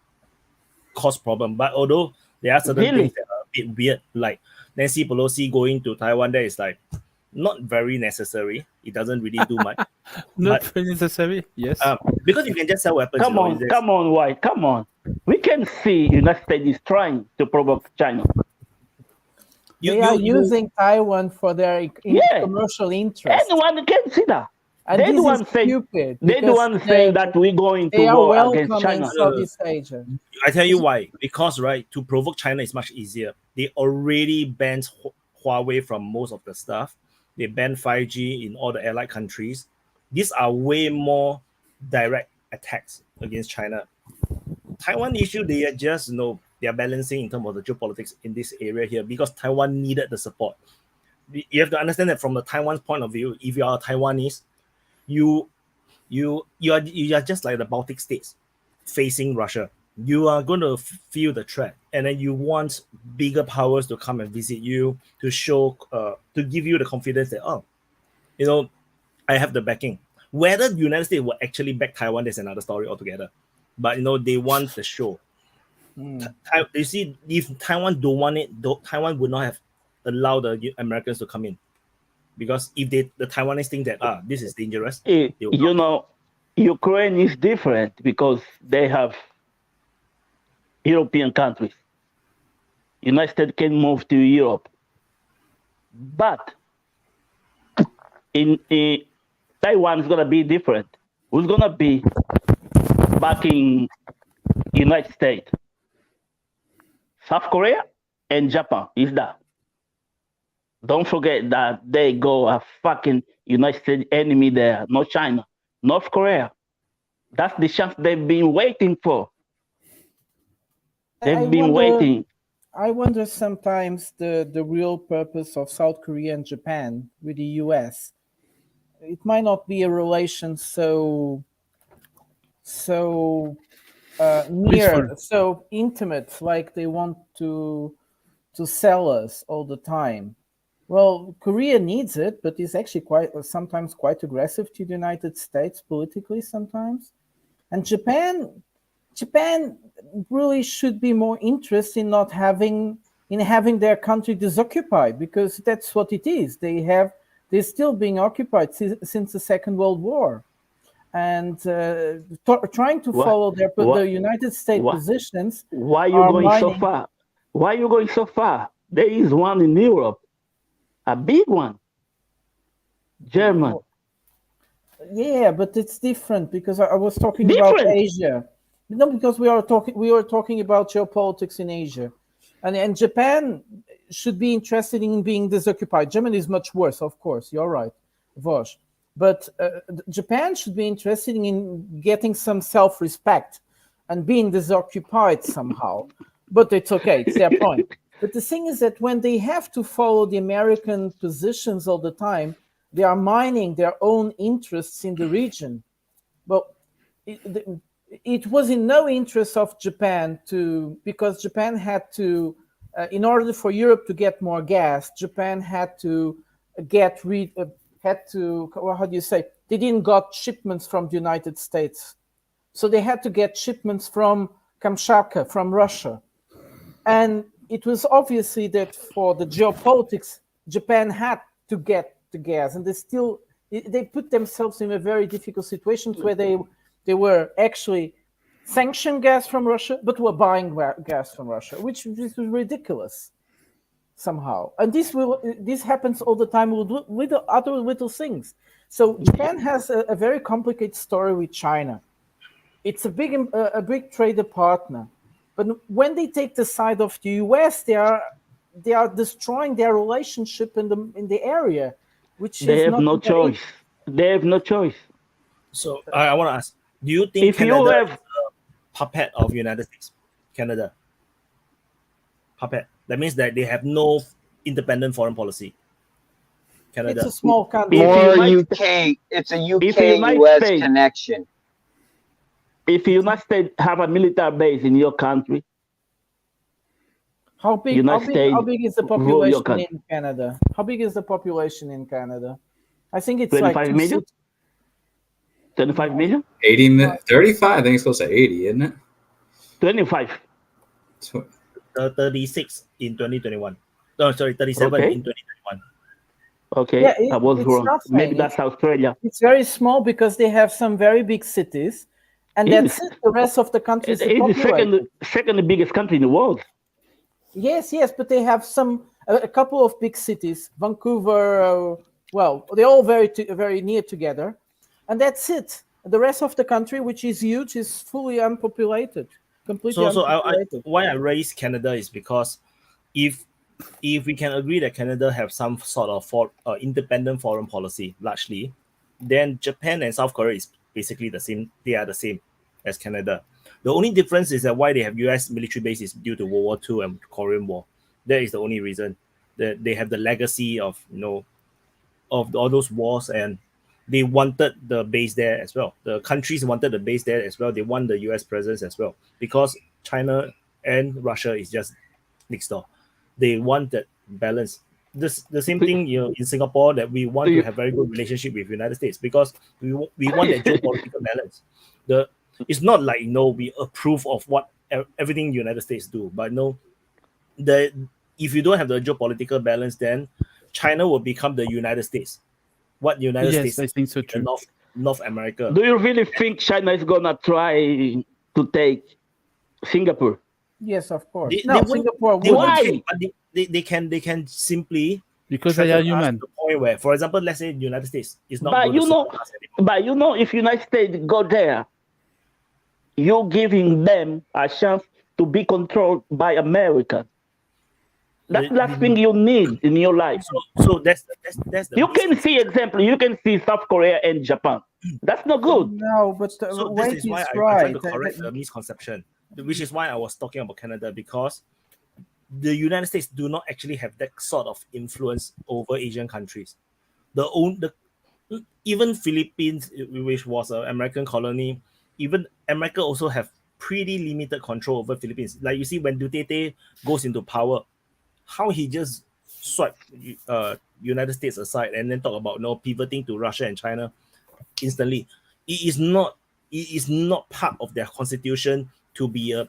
cause problem. But although there are certain things that are a bit weird, like Nancy Pelosi going to Taiwan, that is like not very necessary. It doesn't really do much. Not very necessary, yes. Because you can just sell weapons. Come on, Wyatt, come on. We can see United States is trying to provoke China. They are using Taiwan for their commercial interests. Anyone can see that. And They're this the one is saying, stupid. They're the one saying that we're going to go against China. Southeast Asia. I tell you why. Because to provoke China is much easier. They already banned Huawei from most of the stuff. They banned 5G in all the allied countries. These are way more direct attacks against China. Taiwan issue, they are just they are balancing in terms of the geopolitics in this area here, because Taiwan needed the support. You have to understand that from the Taiwan's point of view, if you are Taiwanese, you are just like the Baltic states facing Russia. You are going to feel the threat, and then you want bigger powers to come and visit you to show, to give you the confidence that I have the backing. Whether the United States will actually back Taiwan, that's another story altogether. But they want the show. You see, if Taiwan don't want it, Taiwan would not have allowed the Americans to come in, because if the Taiwanese think that this is dangerous, you know, Ukraine is different because they have European countries. United States can move to Europe, but in Taiwan is gonna be different. Who's gonna be backing United States? South Korea and Japan is that. Don't forget that they go a fucking United States enemy there, not China, North Korea. That's the chance they've been waiting for. They've been waiting. I wonder sometimes the real purpose of South Korea and Japan with the US. It might not be a relation so near, so intimate, like they want to sell us all the time. Well, Korea needs it, but it's actually sometimes quite aggressive to the United States politically sometimes. And Japan really should be more interested in not having their country disoccupied, because that's what it is. They're still being occupied since the Second World War, and trying to follow the United States positions. Why are you going so far? Why are you going so far? There is one in Europe, a big one, German. Yeah, but it's different because I was talking about Asia. No, because we were talking about geopolitics in Asia, and Japan should be interested in being disoccupied. Germany is much worse, of course. You're right, Vosh. But Japan should be interested in getting some self-respect and being disoccupied somehow. But it's okay; it's their point. But the thing is that when they have to follow the American positions all the time, they are mining their own interests in the region. But it was in no interest of Japan because Japan had to, in order for Europe to get more gas, Japan had to how do you say? They didn't got shipments from the United States. So they had to get shipments from Kamchatka, from Russia. And it was obviously that for the geopolitics, Japan had to get the gas, and they put themselves in a very difficult situation where they were actually sanctioned gas from Russia, but were buying gas from Russia, which was ridiculous somehow. And this happens all the time with other little things. So Japan has a very complicated story with China. It's a big trader partner. But when they take the side of the US, they are destroying their relationship in the area, which they have no choice. They have no choice. So I want to ask: do you think Canada is a puppet of United States? Canada puppet. That means that they have no independent foreign policy. Canada. It's a small country. More UK. It's a UK-US connection. If the United States have a military base in your country, how big is the population in Canada? How big is the population in Canada? I think it's 25 million. 25 million? 35? I think it's close to 80, isn't it? 25. 36 in 2021. No, sorry, 37 in 2021. Okay, yeah, I was wrong. Maybe that's Australia. It's very small because they have some very big cities. And that's it. The rest of the country is the second biggest country in the world. Yes, but they have a couple of big cities. Vancouver, they're all very near together. And that's it. The rest of the country, which is huge, is fully unpopulated. Completely unpopulated. Why I raise Canada is because if we can agree that Canada have some sort of independent foreign policy, largely, then Japan and South Korea is basically the same. They are the same as Canada. The only difference is that why they have US military bases due to World War II and Korean War. That is the only reason. That they have the legacy of of all those wars, and they wanted the base there as well. The countries wanted the base there as well. They want the US presence as well, because China and Russia is just next door. They want that balance. The same thing in Singapore, that we want to have very good relationship with United States, because we want that geopolitical balance. It's not like we approve of what everything United States do. But no, if you don't have the geopolitical balance, then China will become the United States. What United States? I think so too. North America. Do you really think China is gonna try to take Singapore? Yes, of course. Singapore. Why? They can simply because they are human. The point where, for example, let's say the United States is not. But if United States go there, you're giving them a chance to be controlled by America. That's the last thing you need in your life. So that's the you can see example. You can see South Korea and Japan. That's not good. No, but so this is why I'm trying to correct the misconception, which is why I was talking about Canada, because the United States do not actually have that sort of influence over Asian countries. Even Philippines, which was an American colony, even America also have pretty limited control over Philippines. Like you see, when Duterte goes into power, how he just swiped United States aside and then talk about pivoting to Russia and China instantly. It is not part of their constitution to be a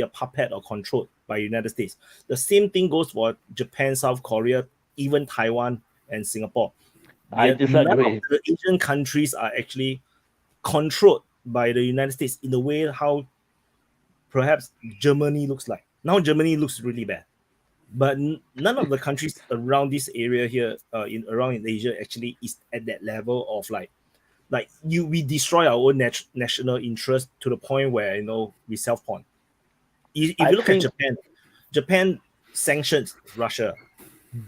puppet or controlled by United States. The same thing goes for Japan, South Korea, even Taiwan and Singapore. I disagree. None of the Asian countries are actually controlled by the United States in the way how perhaps Germany looks like. Now Germany looks really bad. But none of the countries around this area here, around in Asia, actually is at that level of we destroy our own national interest to the point where we self-pawn. If you look at Japan sanctions Russia,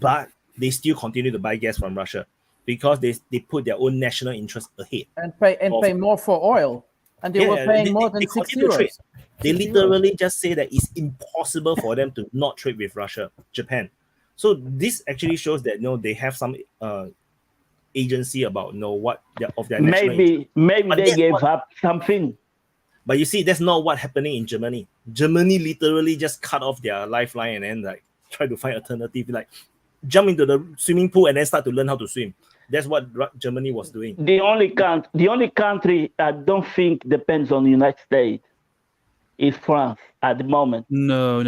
but they still continue to buy gas from Russia because they put their own national interest ahead and pay more for oil, and they were paying more than €6. They literally just say that it's impossible for them to not trade with Russia, Japan. So this actually shows that they have some agency about what of their national interest. Maybe they gave up something. But you see, that's not what's happening in Germany. Germany literally just cut off their lifeline and then try to find alternative, jump into the swimming pool and then start to learn how to swim. That's what Germany was doing. The only country I don't think depends on the United States is France at the moment. No.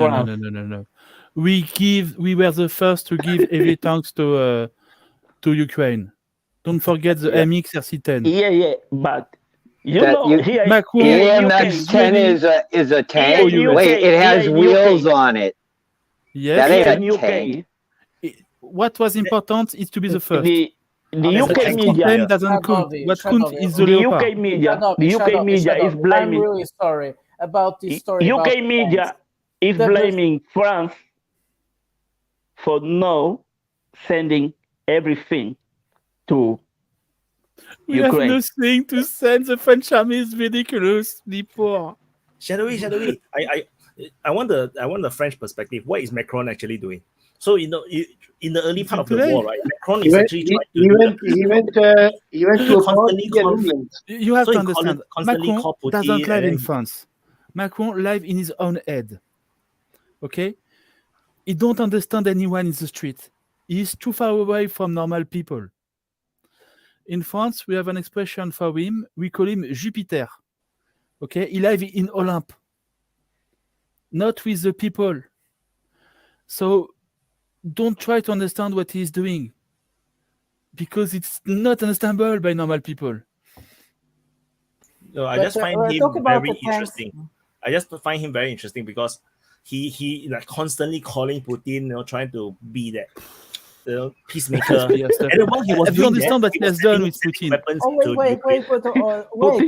We were the first to give heavy tanks to Ukraine. Don't forget the MX RC-10. Yeah, but Macron, AMX-10 is a tank. Wait, it has wheels on it. Yes, that ain't a tank. What was important is to be the first. The UK media doesn't count. What counts is the UK media. The UK media is blaming. I'm really sorry about this story. UK media is blaming France for no sending everything to we Ukraine. have nothing to send. The French army is ridiculous. The poor. Shall we? I want the French perspective. What is Macron actually doing? So in the early part of the war, right? Macron is actually trying to. He went to a You have so to understand. Macron doesn't live in and France. Macron lives in his own head. Okay, he don't understand anyone in the street. He is too far away from normal people. In France, we have an expression for him. We call him Jupiter. Okay, he lives in Olympe, not with the people. So don't try to understand what he's doing, because it's not understandable by normal people. No, I just find him very interesting. I just find him very interesting because he constantly calling Putin, trying to be that peacemaker. And while he was doing understand what he has done with Putin. Wait.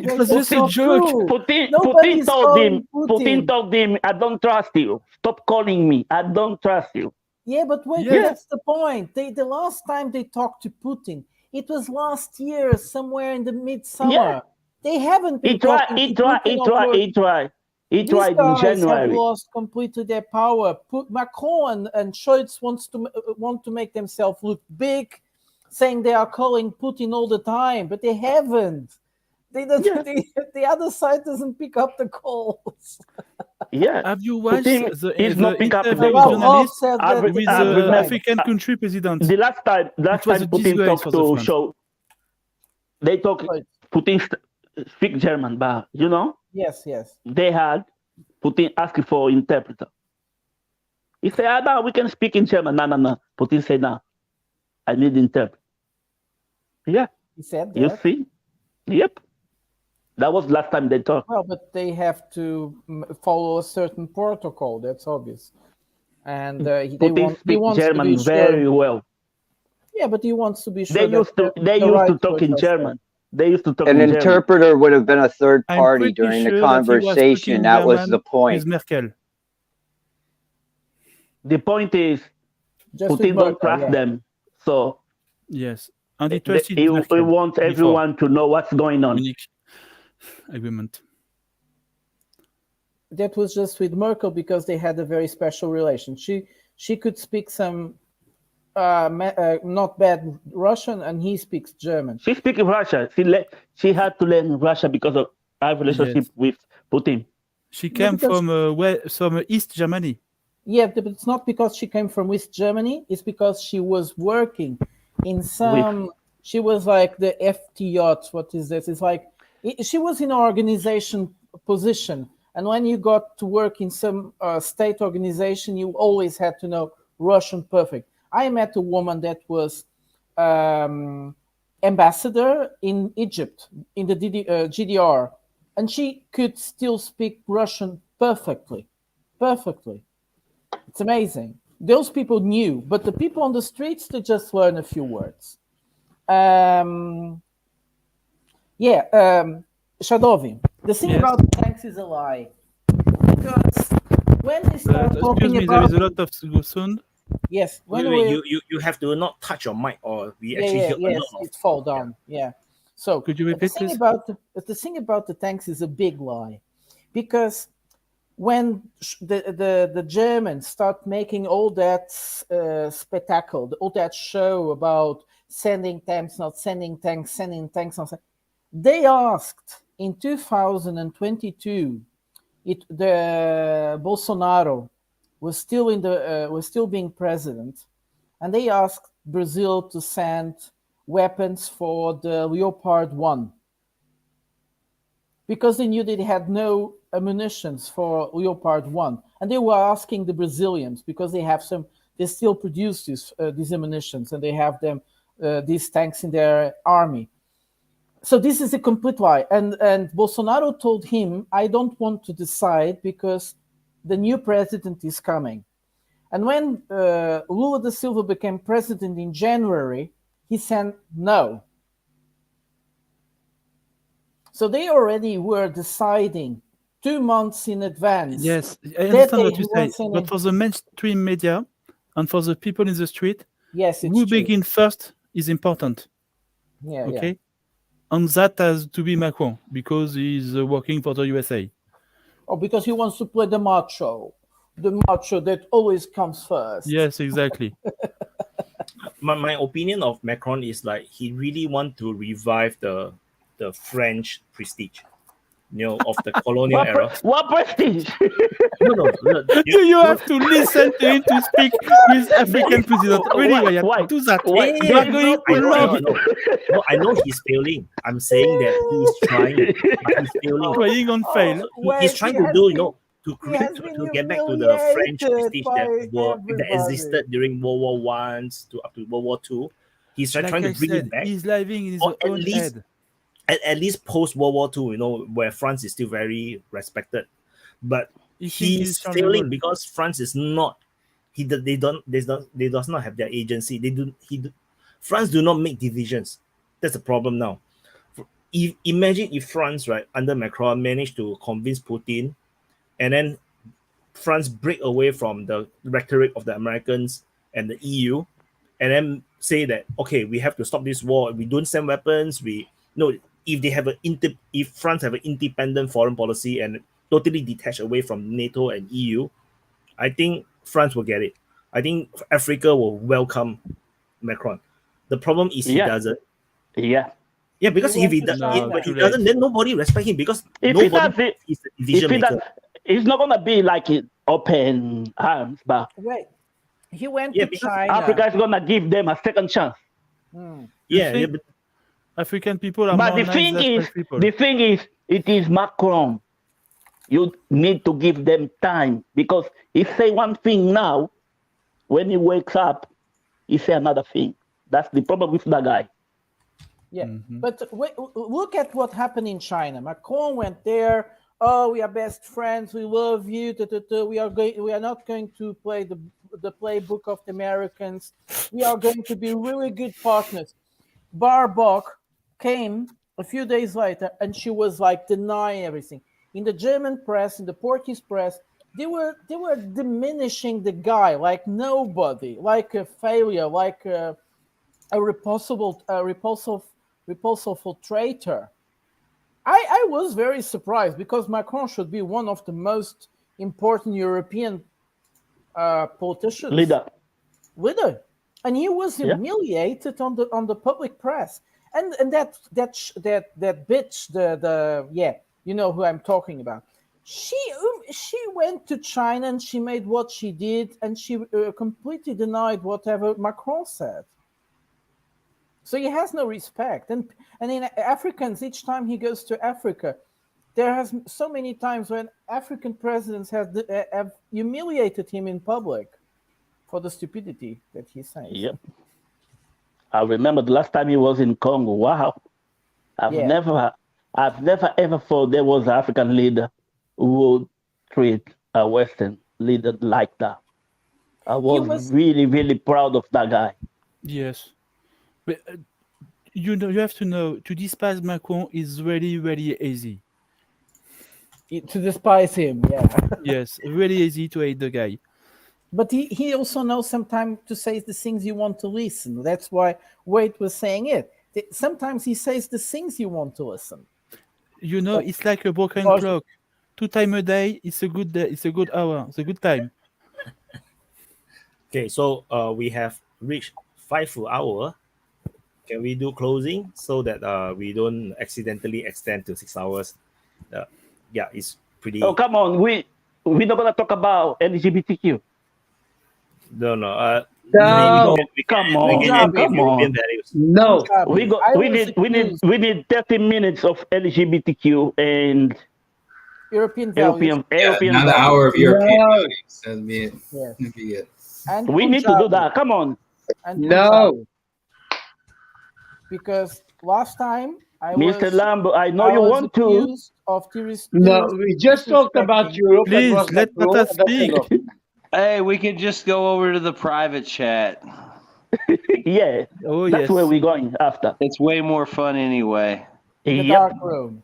It was just a joke. Putin told him, I don't trust you. Stop calling me. I don't trust you. Yeah, but wait, that's the point. The last time they talked to Putin, it was last year, somewhere in the midsummer. Yeah. They haven't been talking to Putin. He tried in January. Have lost completely their power. Macron and Scholz want to make themselves look big, saying they are calling Putin all the time, but they haven't. The other side doesn't pick up the calls. Yeah. Have you watched the with the African country president? The last time Putin talked to Scholz, they talk. Putin speak German, but Yes. They had Putin asked for interpreter. He said, no, we can speak in German. No. Putin said, no, I need interpreter. Yeah. He said that. You see? Yep. That was last time they talked. Well, but they have to follow a certain protocol. That's obvious. And Putin speaks German very well. Yeah, but he wants to be sure. They used to talk in German. They used to talk An in interpreter German. would have been a third party I'm during pretty the sure conversation. That was the point. With Merkel. The point is, Just Putin don't trust them. So yes, and he wants everyone to know what's going on. Agreement. That was just with Merkel because they had a very special relation. She could speak some not bad Russian, and he speaks German. She speaks Russian. She had to learn Russian because of our relationship with Putin. She came from East Germany. Yeah, but it's not because she came from West Germany. It's because she was working in some. She was like the FTJ. What is this? It's like she was in an organization position, and when you got to work in some state organization, you always had to know Russian perfect. I met a woman that was ambassador in Egypt, in the GDR, and she could still speak Russian perfectly. Perfectly. It's amazing. Those people knew, but the people on the streets, they just learn a few words. Shadovi, the thing about the tanks is a lie. Because when they start talking there is a lot of sound. Yes. You have to not touch your mic, or we actually hear a lot of it fall down. Yeah. So could you repeat this? The thing about the tanks is a big lie, because when the Germans start making all that spectacle, all that show about sending tanks, not sending tanks, sending tanks, not they asked in 2022. The Bolsonaro was still being president, and they asked Brazil to send weapons for the Leopard 1 because they knew they had no ammunitions for Leopard 1, and they were asking the Brazilians because they still produce these ammunitions, and they have them these tanks in their army. So this is a complete lie, and Bolsonaro told him, I don't want to decide because the new president is coming. And when Lula da Silva became president in January, he said no. So they already were deciding 2 months in advance. Yes, I understand what you say, but for the mainstream media and for the people in the street, yes, who begin first is important. Yeah. Okay. Yeah. And that has to be Macron because he's working for the USA. Oh, because he wants to play the macho that always comes first. Yes, exactly. My opinion of Macron is like he really want to revive the French prestige, of the colonial era. What prestige? No. You have to listen to him to speak with African president. Really, Wyatt, do that. You are going No, I know he's failing. I'm saying that he's trying, but he's failing. Trying on fail. He's trying to do, to get back to the French prestige that existed during World War I up to World War II. He's trying to bring it back. He's living in his own head. At least post World War II, where France is still very respected, but he's failing because France is not. They does not have their agency. France do not make decisions. That's the problem now. Imagine if France, right, under Macron, managed to convince Putin, and then France break away from the rhetoric of the Americans and the EU, and then say that okay, we have to stop this war. We don't send weapons. If France have an independent foreign policy and totally detached away from NATO and EU, I think France will get it. I think Africa will welcome Macron. The problem is he doesn't. Yeah. Yeah, because if he doesn't, then nobody respect him because nobody is the decision maker. It's not gonna be like open arms, but wait, he went to China. Africa is gonna give them a second chance. But African people are but more the thing nice is, than people. the thing is, it is Macron. You need to give them time, because he say one thing now, when he wakes up, he say another thing. That's the problem with that guy. Yeah, but look at what happened in China. Macron went there. Oh, we are best friends. We love you. We are not going to play the playbook of the Americans. We are going to be really good partners. Baerbock came a few days later, and she was like denying everything. In the German press, in the Portuguese press, they were diminishing the guy like nobody, like a failure, like a repulsive traitor. I was very surprised, because Macron should be one of the most important European politicians. Leader. And he was humiliated on the public press. And that bitch, you know who I'm talking about. She went to China and she made what she did, and she completely denied whatever Macron said. So he has no respect. And in Africans, each time he goes to Africa, there has so many times when African presidents have humiliated him in public for the stupidity that he says. Yep. I remember the last time he was in Congo. Wow. I've never ever thought there was an African leader who would treat a Western leader like that. I was really, really proud of that guy. Yes. But, you have to know, to despise Macron is really, really easy. To despise him, Yes, really easy to hate the guy. But he also knows sometimes to say the things you want to listen. That's why Wyatt was saying it. Sometimes he says the things you want to listen. You know, it's like a broken clock. 2 times a day, it's a good day, it's a good hour, it's a good time. Okay, so we have reached 5 full hour. Can we do closing so that we don't accidentally extend to 6 hours? It's pretty. Oh, come on, we're not gonna talk about LGBTQ. No. No, come on. No, we need 30 minutes of LGBTQ and European values. Another hour of European values. That'd be it. Yes. That'd be it. And we need to do that. Come on. No. Because last time Mr. Lambo, I know you want to. No, we just talked about Europe. Please let us speak. Hey, we could just go over to the private chat. Yeah. Oh, that's where we're going after. It's way more fun anyway. The dark room.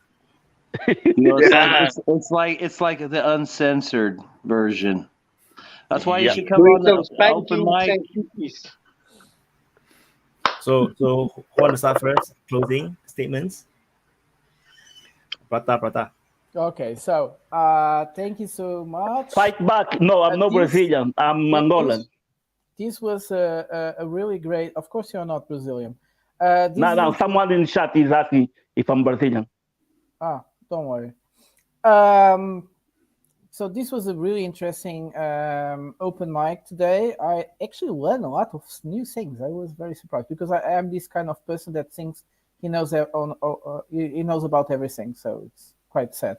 It's like the uncensored version. That's why you should come on the open mic. So who want to start first? Closing statements. Prata. Okay, so thank you so much. Fight back. No, I'm not Brazilian. I'm Angolan. This was a really great. Of course, you're not Brazilian. No. Someone in the chat is asking if I'm Brazilian. Don't worry. So this was a really interesting open mic today. I actually learned a lot of new things. I was very surprised because I am this kind of person that thinks he knows he knows about everything. So it's quite sad.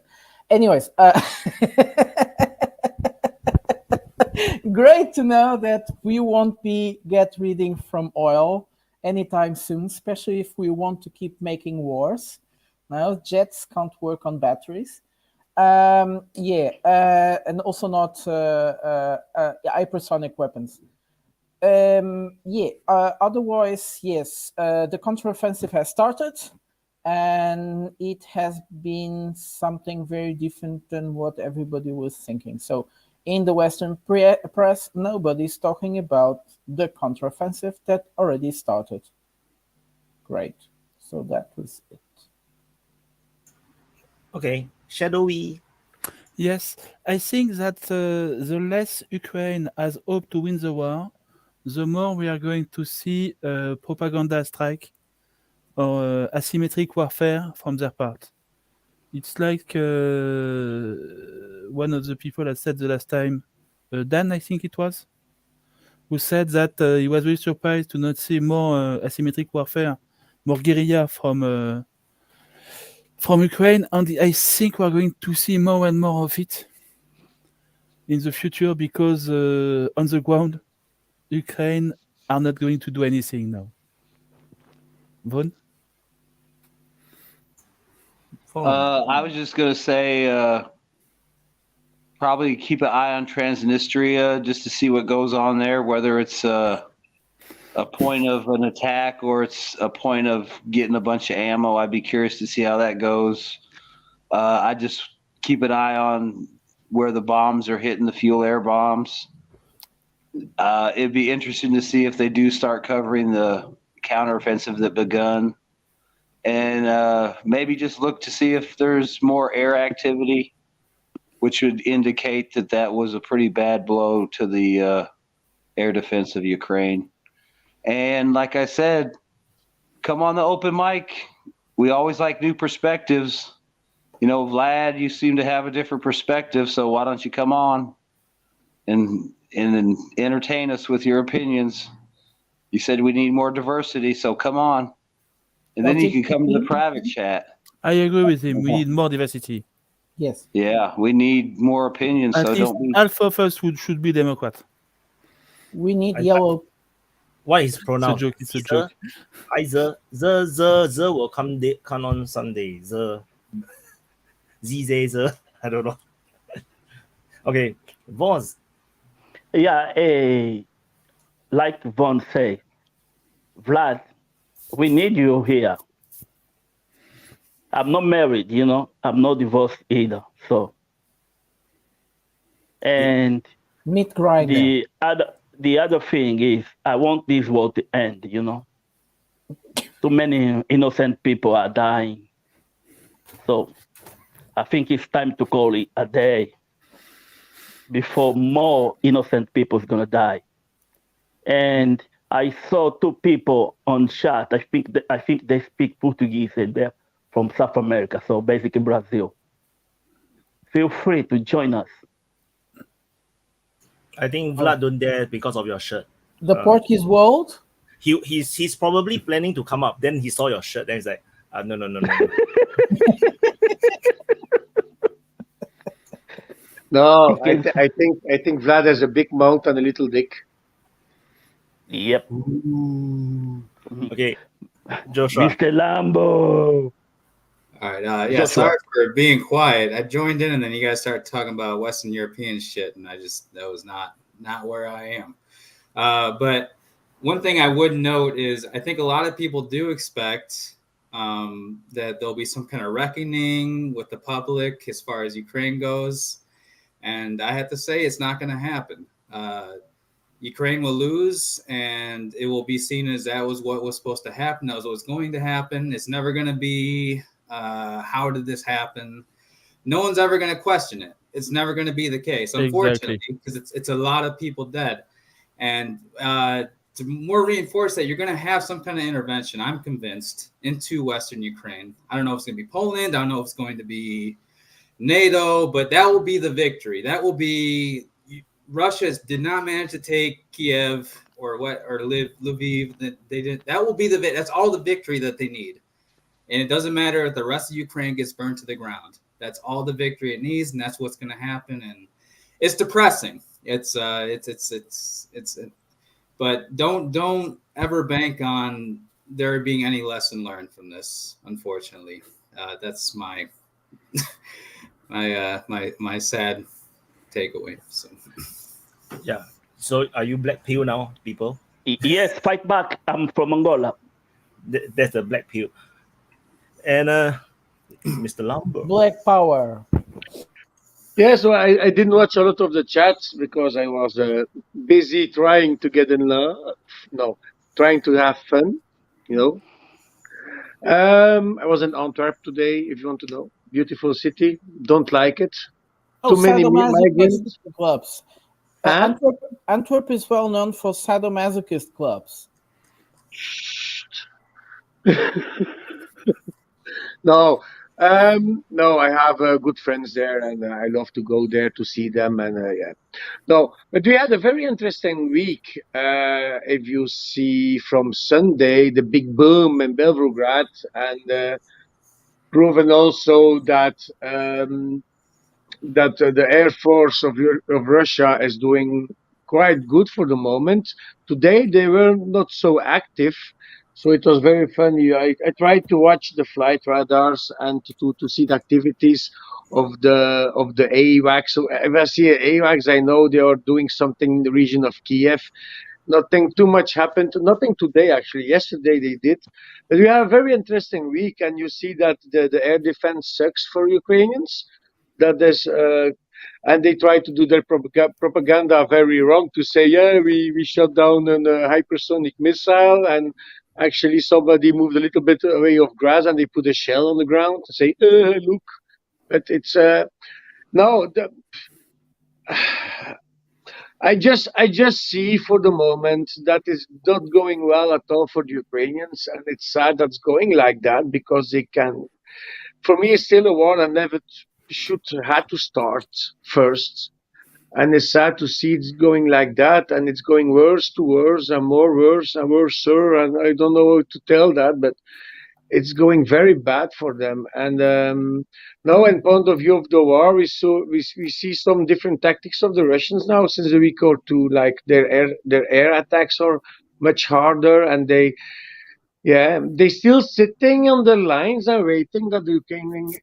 Anyways, great to know that we won't get reading from oil anytime soon, especially if we want to keep making wars. Now jets can't work on batteries. And also not hypersonic weapons. Otherwise, yes, the counteroffensive has started, and it has been something very different than what everybody was thinking. So in the Western press, nobody's talking about the counteroffensive that already started. Great. So that was it. Okay, shadowy. Yes, I think that the less Ukraine has hope to win the war, the more we are going to see propaganda strike or asymmetric warfare from their part. It's like one of the people that said the last time, Dan, I think it was, who said that he was very surprised to not see more asymmetric warfare, more guerrilla from from Ukraine, and I think we're going to see more and more of it in the future because on the ground, Ukraine are not going to do anything now. Vaughn? I was just going to say probably keep an eye on Transnistria just to see what goes on there, whether it's a point of an attack or it's a point of getting a bunch of ammo. I'd be curious to see how that goes. I just keep an eye on where the bombs are hitting, the fuel air bombs. It'd be interesting to see if they do start covering the counteroffensive that begun. And maybe just look to see if there's more air activity, which would indicate that that was a pretty bad blow to the air defense of Ukraine. And like I said, come on the open mic. We always like new perspectives. You know, Vlad, you seem to have a different perspective, so why don't you come on and entertain us with your opinions? You said we need more diversity, so come on. And then you can come to the private chat. I agree with him. We need more diversity. Yes. Yeah, we need more opinions. At so least don't be. half of us should be Democrat. We need yellow. What is pronoun? It's a joke. The will come on Sunday. The I don't know. Okay, Vons. Yeah, like Von say, Vlad, we need you here. I'm not married, you know. I'm not divorced either. So, and meat grinder. The other thing is, I want this war to end. You know, too many innocent people are dying. So, I think it's time to call it a day before more innocent people is gonna die. And I saw two people on chat. I think they speak Portuguese and they're from South America, so basically Brazil. Feel free to join us. I think Vlad don't dare because of your shirt. The Portuguese world? He's probably planning to come up. Then he saw your shirt. Then he's like, no. No, I think Vlad has a big mouth and a little dick. Yep. Okay, Joshua. Mr. Lambo. All right. Yeah. Sorry for being quiet. I joined in, and then you guys started talking about Western European shit, and that was not where I am. But one thing I would note is I think a lot of people do expect that there'll be some kind of reckoning with the public as far as Ukraine goes, and I have to say it's not going to happen. Ukraine will lose, and it will be seen as that was what was supposed to happen. That was what was going to happen. It's never going to be, how did this happen? No one's ever going to question it. It's never going to be the case, unfortunately, because it's a lot of people dead. And to more reinforce that, you're going to have some kind of intervention, I'm convinced, into Western Ukraine. I don't know if it's going to be Poland. I don't know if it's going to be NATO, but that will be the victory. That will be... Russia did not manage to take Kiev or Lviv. They did. That will be that's all the victory that they need, and it doesn't matter if the rest of Ukraine gets burned to the ground. That's all the victory it needs, and that's what's going to happen. And it's depressing. But don't ever bank on there being any lesson learned from this. Unfortunately, that's my my sad takeaway. So. Yeah. So are you black pill now, people? Yes, fight back. I'm from Angola. That's the black pill. And Mr. Lambo. Black power. Yeah, so I didn't watch a lot of the chats because I was busy trying to get in love. No, trying to have fun, you know. I was in Antwerp today, if you want to know. Beautiful city. Don't like it. Oh, Too many migrants. Clubs. Antwerp is well known for sadomasochist clubs. No, I have good friends there, and I love to go there to see them. And yeah, no, but we had a very interesting week. If you see from Sunday, the big boom in Belgrade, and proven also that the Air Force of Russia is doing quite good for the moment. Today they were not so active, so it was very funny. I tried to watch the flight radars and to see the activities of the AWACS. So if I see AWACS, I know they are doing something in the region of Kiev. Nothing too much happened. Nothing today, actually. Yesterday they did. But we have a very interesting week, and you see that the air defense sucks for Ukrainians. That there's and they try to do their propaganda very wrong to say, yeah, we shot down a hypersonic missile, and actually somebody moved a little bit away of grass and they put a shell on the ground to say, look. But it's no. I just see for the moment that is not going well at all for the Ukrainians, and it's sad that's going like that because they can. For me, it's still a war that never should have to start first, and it's sad to see it's going like that, and it's going worse to worse and more worse and worse, and I don't know how to tell that, but it's going very bad for them. And now, in point of view of the war, we see some different tactics of the Russians now since a week or two. Like their air attacks are much harder, and they still sitting on the lines and waiting that the Ukrainians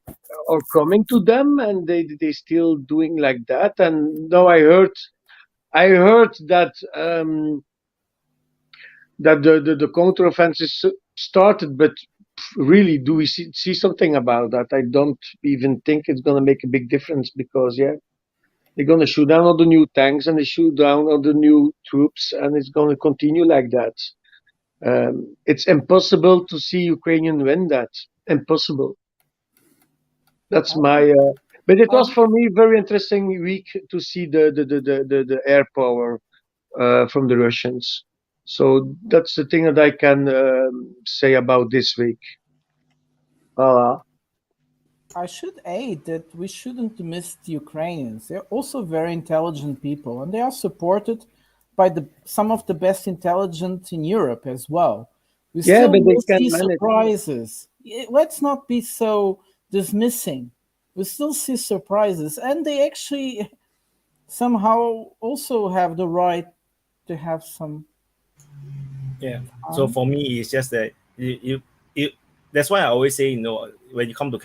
are coming to them, and they still doing like that. And now I heard that that the counteroffensive started, but really, do we see something about that? I don't even think it's going to make a big difference because, they're going to shoot down all the new tanks and they shoot down all the new troops, and it's going to continue like that. It's impossible to see Ukrainian win that. Impossible. That's my. But it was for me a very interesting week to see the air power from the Russians. So that's the thing that I can say about this week. I should add that we shouldn't miss the Ukrainians. They're also very intelligent people, and they are supported by some of the best intelligence in Europe as well. We still will see surprises. Let's not be so dismissing. We still see surprises, and they actually somehow also have the right to have some. Yeah. So for me, it's just that you that's why I always say, when you come to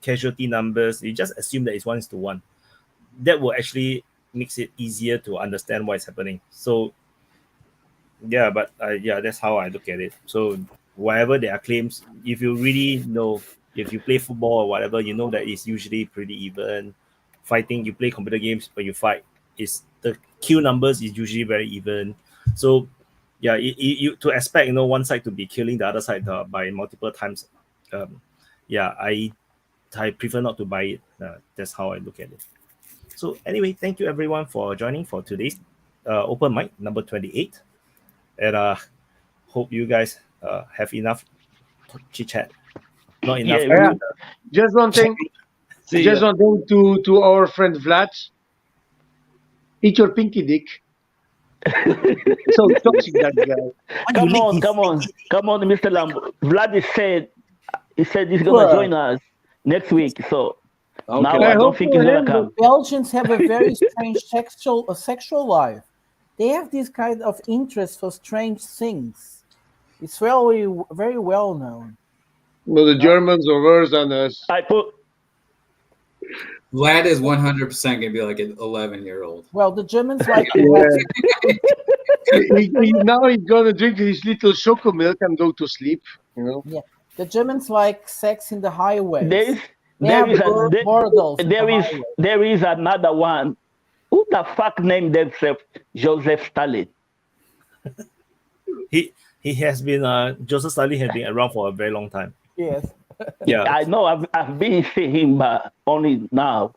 casualty numbers, you just assume that it's 1:1. That will actually makes it easier to understand what is happening. So but that's how I look at it. So whatever there are claims, if you really know, if you play football or whatever, you know that it's usually pretty even. Fighting, you play computer games, when you fight, the kill numbers is usually very even. So you to expect one side to be killing the other side by multiple times, I prefer not to buy it. That's how I look at it. So anyway, thank you everyone for joining for today's open mic number 28, and hope you guys have enough chit chat. Not enough. Just one thing. Just one thing to our friend Vlad. Eat your pinky dick. So toxic, that guy. Come on, Mr. Lambo. Vlad said he's going to join us next week. So now I don't think he's going to come. The Belgians have a very strange sexual life. They have this kind of interest for strange things. It's really very well known. Well, the Germans are worse than us. Vlad is 100% going to be like an 11-year-old. Well, the Germans like now he's going to drink his little choco milk and go to sleep. Yeah, the Germans like sex in the highways. There is another one. Who the fuck named themselves Joseph Stalin? He has been Joseph Stalin has been around for a very long time. Yes. Yeah, I know. I've been seeing him, but only now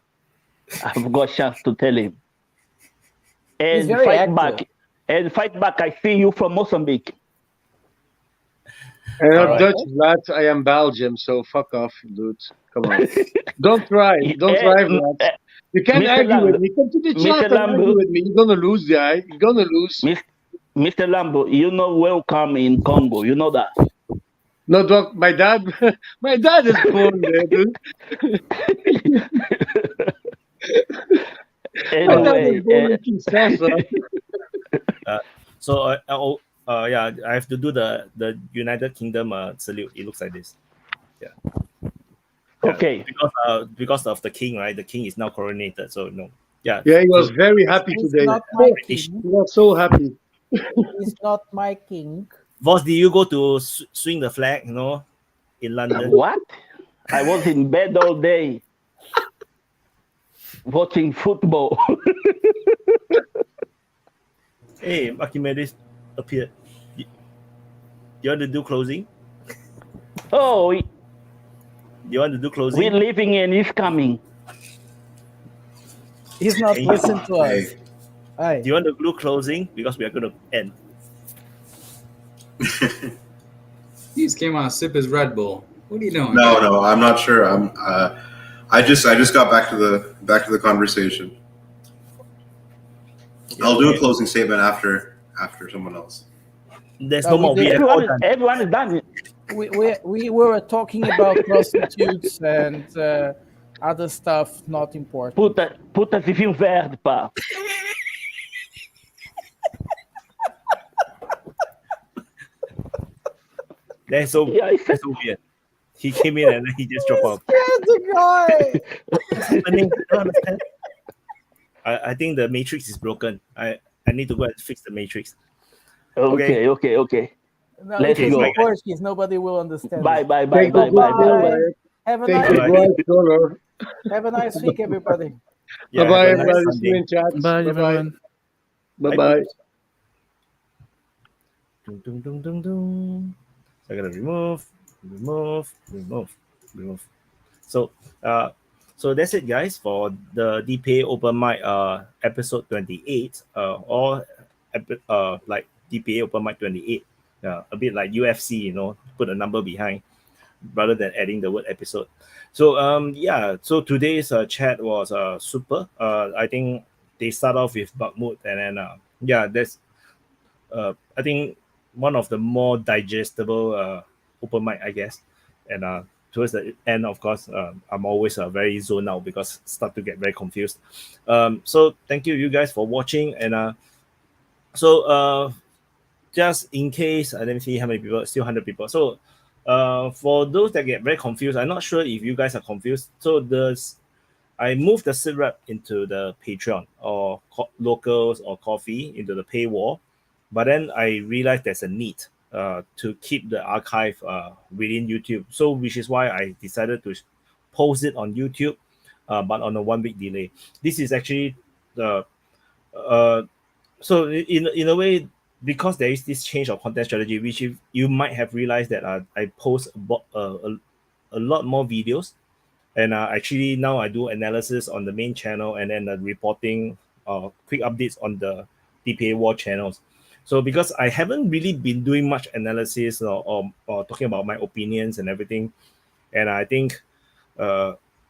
I've got a chance to tell him. And fight back. I see you from Mozambique. I'm Dutch, Vlad. I am Belgium, so fuck off, dude. Come on. Don't try, Vlad. You can't argue with me. Come to the chat and argue with me. You're gonna lose, guy. You're gonna lose. Mr. Lambo, you're not welcome in Congo. You know that. No, doc, my dad is born there, dude. My dad was born in Kinshasa. Yeah, I have to do the United Kingdom salute. It looks like this. Yeah. Okay. Because of the king, right? The king is now coronated, so no. Yeah. Yeah, he was very happy He's today. not my He king. was so happy. He's not my king. Boss, did you go to swing the flag? In London. What? I was in bed all day watching football. Hey, Archimedes appeared. You want to do closing? Oh, you want to do closing? We're leaving and he's coming. He's not listening to us. Do you want to do closing? Because we are going to end. He just came on to sip his Red Bull. What are you doing? No, I'm not sure. I just got back to the conversation. I'll do a closing statement after someone else. There's no more. Everyone is done. We were talking about prostitutes and other stuff not important. Puta de vinho verde, pá. That's so weird. He came in and then he just dropped out. The guy. What's happening? I don't understand. I think the matrix is broken. I need to go and fix the matrix. Okay. No, Let's it's go. Portuguese. Nobody will understand. Bye. Have a Thank nice you, week. Connor. Have a nice week, everybody. Yeah, Bye-bye, have a nice everybody. Sunday. See you in chat. Bye, Bye-bye. everyone. Bye-bye. Dun, dun, dun, dun, dun. So I'm gonna remove. So that's it, guys, for the DPA Open Mic episode 28. Like DPA Open Mic 28. A bit like UFC, put a number behind rather than adding the word episode. So so today's chat was super. I think they start off with Bakhmut, and then that's I think one of the more digestible open mic, I guess. And towards the end, of course, I'm always very zoned out because start to get very confused. So thank you guys for watching, and just in case, let me see how many people, still 100 people. So for those that get very confused, I'm not sure if you guys are confused. So I moved the syrup into the Patreon or locals or coffee into the paywall, but then I realized there's a need to keep the archive within YouTube. So which is why I decided to post it on YouTube, but on a 1 week delay. This is actually the so in a way, because there is this change of content strategy, which you might have realized that I post a lot more videos, and actually now I do analysis on the main channel and then reporting quick updates on the DPA war channels. So because I haven't really been doing much analysis or talking about my opinions and everything, and I think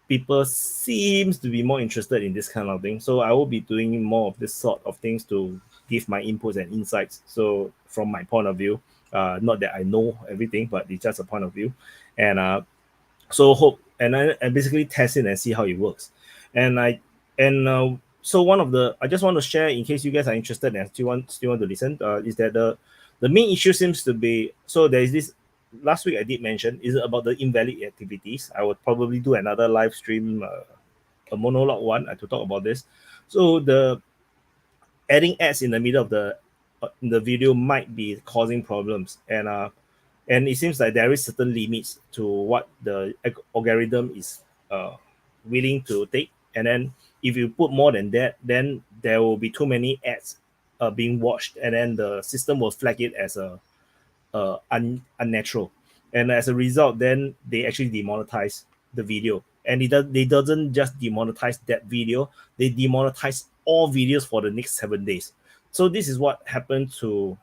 people seems to be more interested in this kind of thing. So I will be doing more of this sort of things to give my inputs and insights. So from my point of view, not that I know everything, but it's just a point of view. And so I basically test it and see how it works. So one of the, I just want to share in case you guys are interested and still want to listen, is that the main issue seems to be, so there is this, last week I did mention, is about the invalid activities. I would probably do another live stream, a monologue one, to talk about this. So the adding ads in the middle of the video might be causing problems, and it seems like there is certain limits to what the algorithm is willing to take, and then if you put more than that, then there will be too many ads being watched, and then the system will flag it as unnatural, and as a result, then they actually demonetize the video. And they doesn't just demonetize that video, they demonetize all videos for the next 7 days. So this is what happened to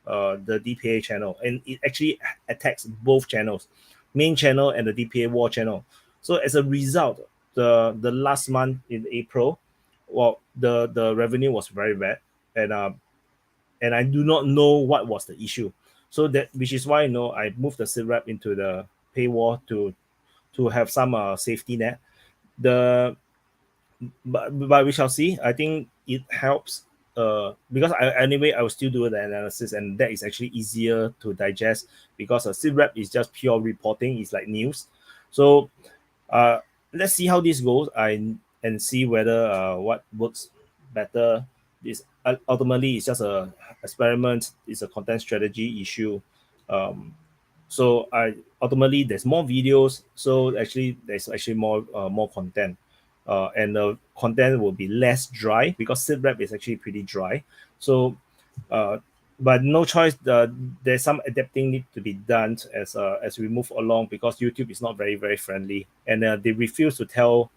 the DPA channel, and it actually attacks both channels, main channel and the DPA war channel. So as a result, the last month in April, the revenue was very bad, and I do not know what was the issue. So that, which is why I moved the SIRAP into the paywall to have some safety net. But we shall see. I think it helps because I will still do the analysis, and that is actually easier to digest because a SIRAP is just pure reporting. It's like news. So let's see how this goes and see whether what works better. This ultimately is just a experiment. It's a content strategy issue. So ultimately there's more videos. So actually there's actually more content. And the content will be less dry because SIRAP is actually pretty dry. So but no choice. There's some adapting need to be done as we move along because YouTube is not very, very friendly, and they refuse to tell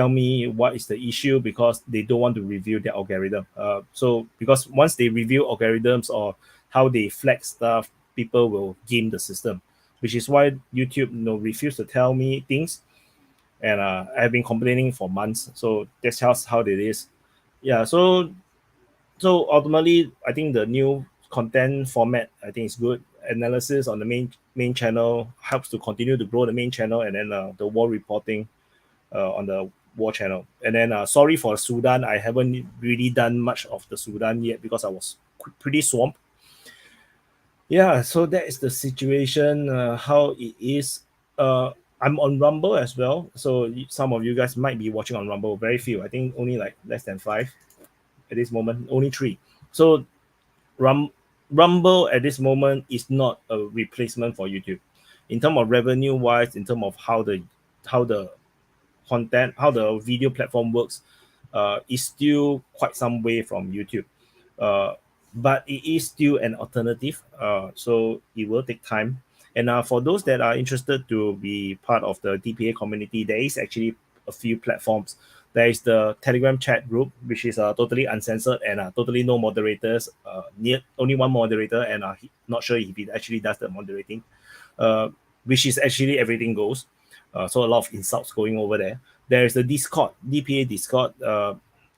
me what is the issue because they don't want to review their algorithm. So because once they review algorithms or how they flag stuff, people will game the system, which is why YouTube refuse to tell me things, and I've been complaining for months. So that's how it is. Yeah. So ultimately, I think the new content format, I think is good. Analysis on the main channel helps to continue to grow the main channel, and then the war reporting on the war channel. And then sorry for Sudan, I haven't really done much of the Sudan yet because I was pretty swamped. Yeah, so that is the situation, how it is. I'm on Rumble as well, so some of you guys might be watching on Rumble. Very few, I think only like less than 5 at this moment, only 3. So Rumble at this moment is not a replacement for YouTube in terms of revenue wise, in terms of how the content, how the video platform works. Is still quite some way from YouTube, but it is still an alternative, so it will take time. And for those that are interested to be part of the DPA community, there is actually a few platforms. There is the Telegram chat group, which is totally uncensored and totally no moderators, only one moderator, and not sure if he actually does the moderating, which is actually everything goes. So a lot of insults going over there. There is the Discord, DPA Discord.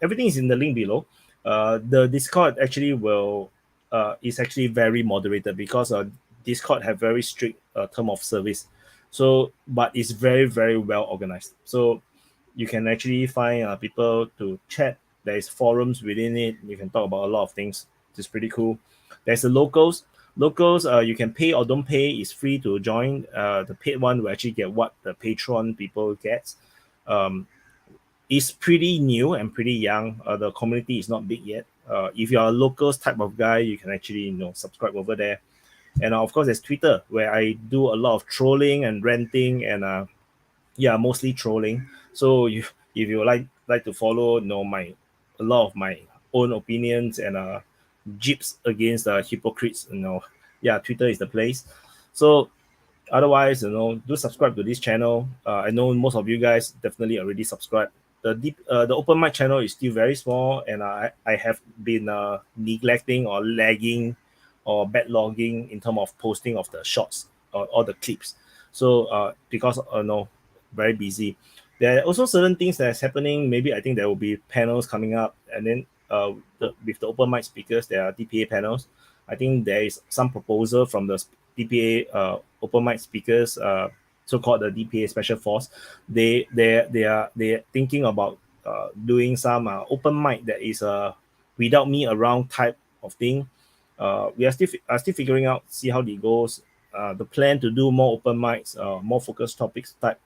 Everything is in the link below. The Discord actually is actually very moderated because Discord have very strict term of service. So, but it's very, very well organized. So you can actually find people to chat. There is forums within it. You can talk about a lot of things. It's pretty cool. There's the locals. Locals, you can pay or don't pay. It's free to join. The paid one will actually get what the Patreon people get. It's pretty new and pretty young. The community is not big yet. If you're a locals type of guy, you can actually subscribe over there. And of course, there's Twitter, where I do a lot of trolling and ranting, and mostly trolling. So if you like to follow a lot of my own opinions and jeeps against hypocrites, Twitter is the place. So otherwise, do subscribe to this channel. I know most of you guys definitely already subscribed. The open mic channel is still very small, and I have been neglecting or lagging or backlogging in terms of posting of the shots or all the clips. So because very busy. There are also certain things that's happening. Maybe I think there will be panels coming up, and then with the open mic speakers, there are DPA panels. I think there is some proposal from the DPA open mic speakers, so-called the DPA Special Force. They are thinking about doing some open mic that is without me around type of thing. We are still figuring out, see how it goes. The plan to do more open mics, more focused topics type.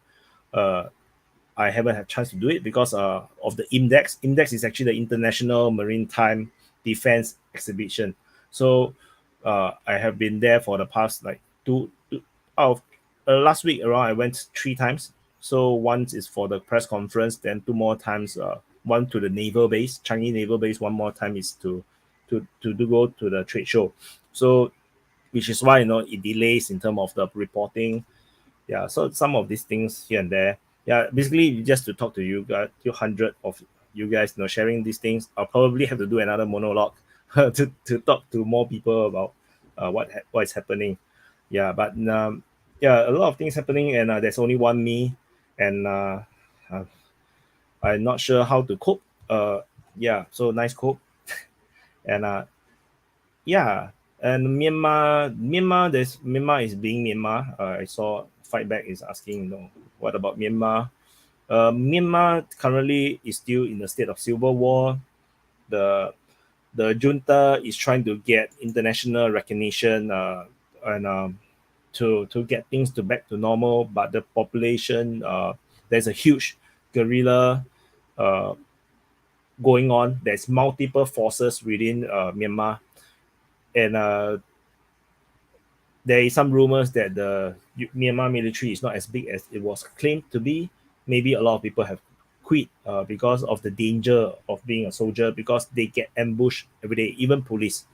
I haven't had a chance to do it because of the IMDEX. IMDEX is actually the International Maritime Defense Exhibition. So I have been there for the past like last week around. I went 3 times. So once is for the press conference, then 2 more times. One to the naval base, Changi Naval Base. 1 more time is to go to the trade show. So which is why it delays in terms of the reporting. Yeah, so some of these things here and there. Yeah, basically just to talk to you guys, 200 of you guys, sharing these things. I'll probably have to do another monologue to talk to more people about what is happening. Yeah, but a lot of things happening, and there's only one me, and I'm not sure how to cope. So nice cope, and And Myanmar is being Myanmar. I saw Fightback is asking, what about Myanmar? Myanmar currently is still in the state of civil war. The junta is trying to get international recognition and to get things back to normal, but the population, there's a huge guerrilla going on. There's multiple forces within Myanmar, and there is some rumors that the Myanmar military is not as big as it was claimed to be. Maybe a lot of people have quit because of the danger of being a soldier, because they get ambushed every day, even police.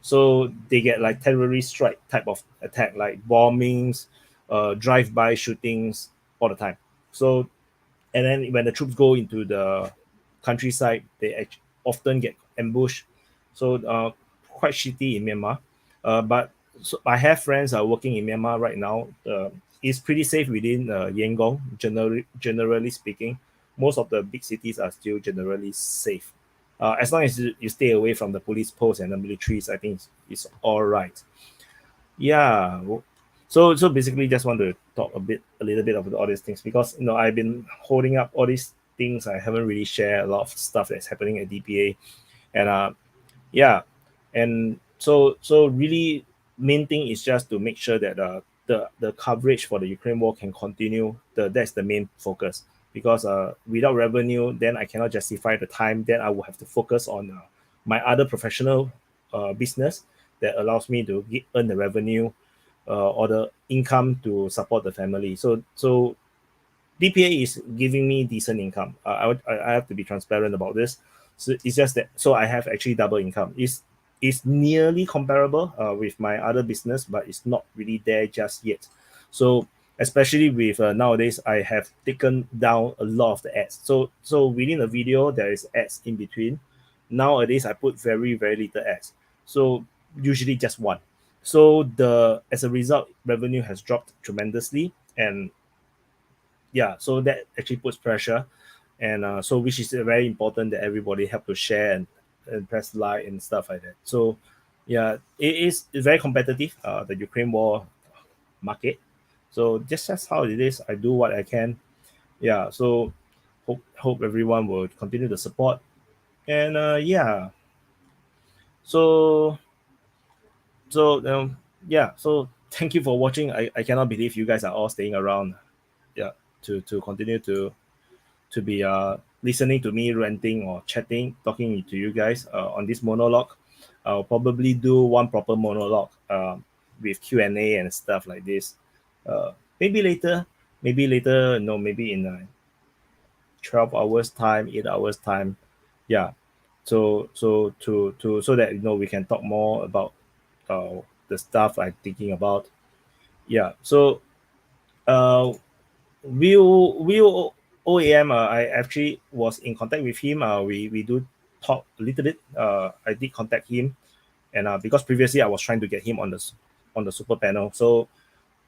So they get like terrorist strike type of attack, like bombings, drive-by shootings all the time. So, and then when the troops go into the countryside, they often get ambushed. So quite shitty in Myanmar. But so I have friends working in Myanmar right now. It's pretty safe within Yangon, generally speaking. Most of the big cities are still generally safe. As long as you stay away from the police posts and the militaries, I think it's all right. Yeah. So basically, just want to talk a little bit about all these things, because I've been holding up all these things. I haven't really shared a lot of stuff that's happening at DPA, and yeah, and so really main thing is just to make sure that the coverage for the Ukraine war can continue. That's the main focus, because without revenue, then I cannot justify the time. Then I will have to focus on my other professional business that allows me to earn the revenue or the income to support the family. So DPA is giving me decent income. I have to be transparent about this. So it's just that, so I have actually double income. It's nearly comparable with my other business, but it's not really there just yet. So especially with nowadays, I have taken down a lot of the ads. So within a video, there is ads in between. Nowadays, I put very, very little ads. So usually just one. So as a result, revenue has dropped tremendously, and yeah, so that actually puts pressure, and so which is very important that everybody have to share and press like and stuff like that. So yeah, it's very competitive, the Ukraine war market. So just that's how it is. I do what I can. Yeah, so hope everyone will continue to support, and yeah. So yeah, so thank you for watching. I cannot believe you guys are all staying around, yeah, to continue to be listening to me ranting or chatting, talking to you guys on this monologue. I'll probably do one proper monologue with Q&A and stuff like this. Maybe later, maybe in 12 hours time, 8 hours time. Yeah. So that we can talk more about the stuff I'm thinking about. Yeah. So Will OAM, I actually was in contact with him. We do talk a little bit. I did contact him, and because previously I was trying to get him on the super panel. So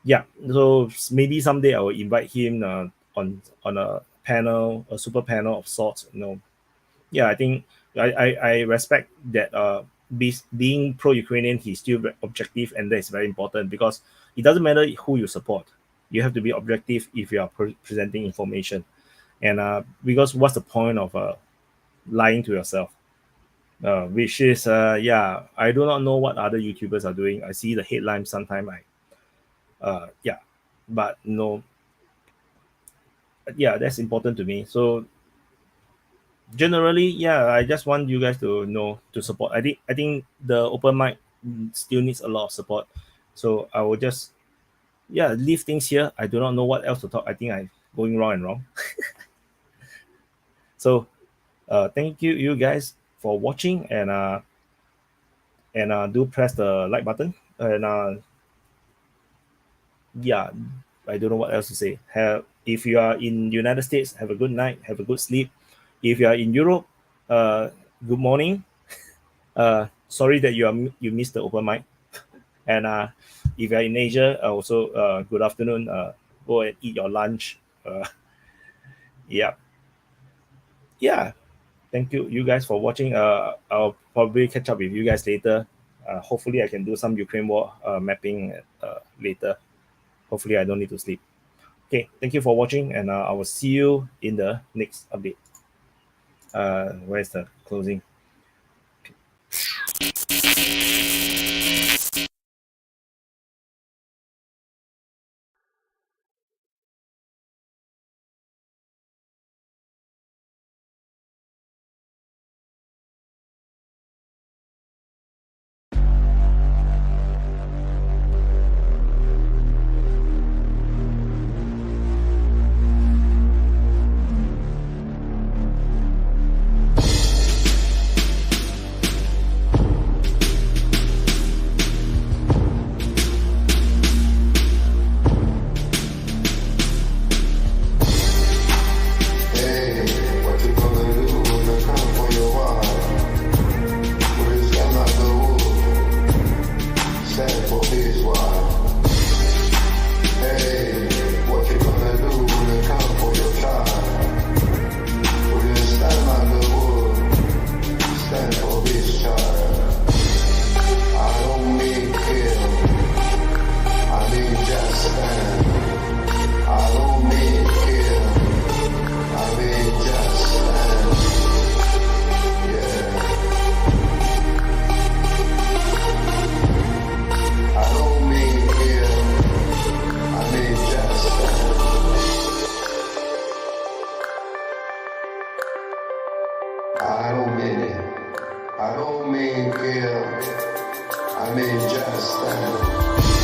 yeah, so maybe someday I will invite him on a panel, a super panel of sorts. Yeah, I think I respect that. Being pro-Ukrainian, he's still objective, and that's very important, because it doesn't matter who you support. You have to be objective if you are presenting information, and because what's the point of lying to yourself? Which is yeah, I do not know what other YouTubers are doing. I see the headlines sometimes. Yeah, but yeah, that's important to me. So generally, yeah, I just want you guys to to support. I think the open mic still needs a lot of support. So I will just leave things here. I do not know what else to talk. I think I'm going wrong and wrong. So thank you guys for watching, and do press the like button, and yeah, I don't know what else to say. If you are in United States, have a good night, have a good sleep. If you are in Europe, good morning. Sorry that you missed the open mic. And if you're in Asia, also good afternoon. Go and eat your lunch. Yeah. Thank you guys for watching. I'll probably catch up with you guys later. hopefully I can do some Ukraine war mapping later. Hopefully I don't need to sleep. Okay, thank you for watching, and I will see you in the next update. Where's the closing? I don't mean it. I don't mean kill. I mean just stand.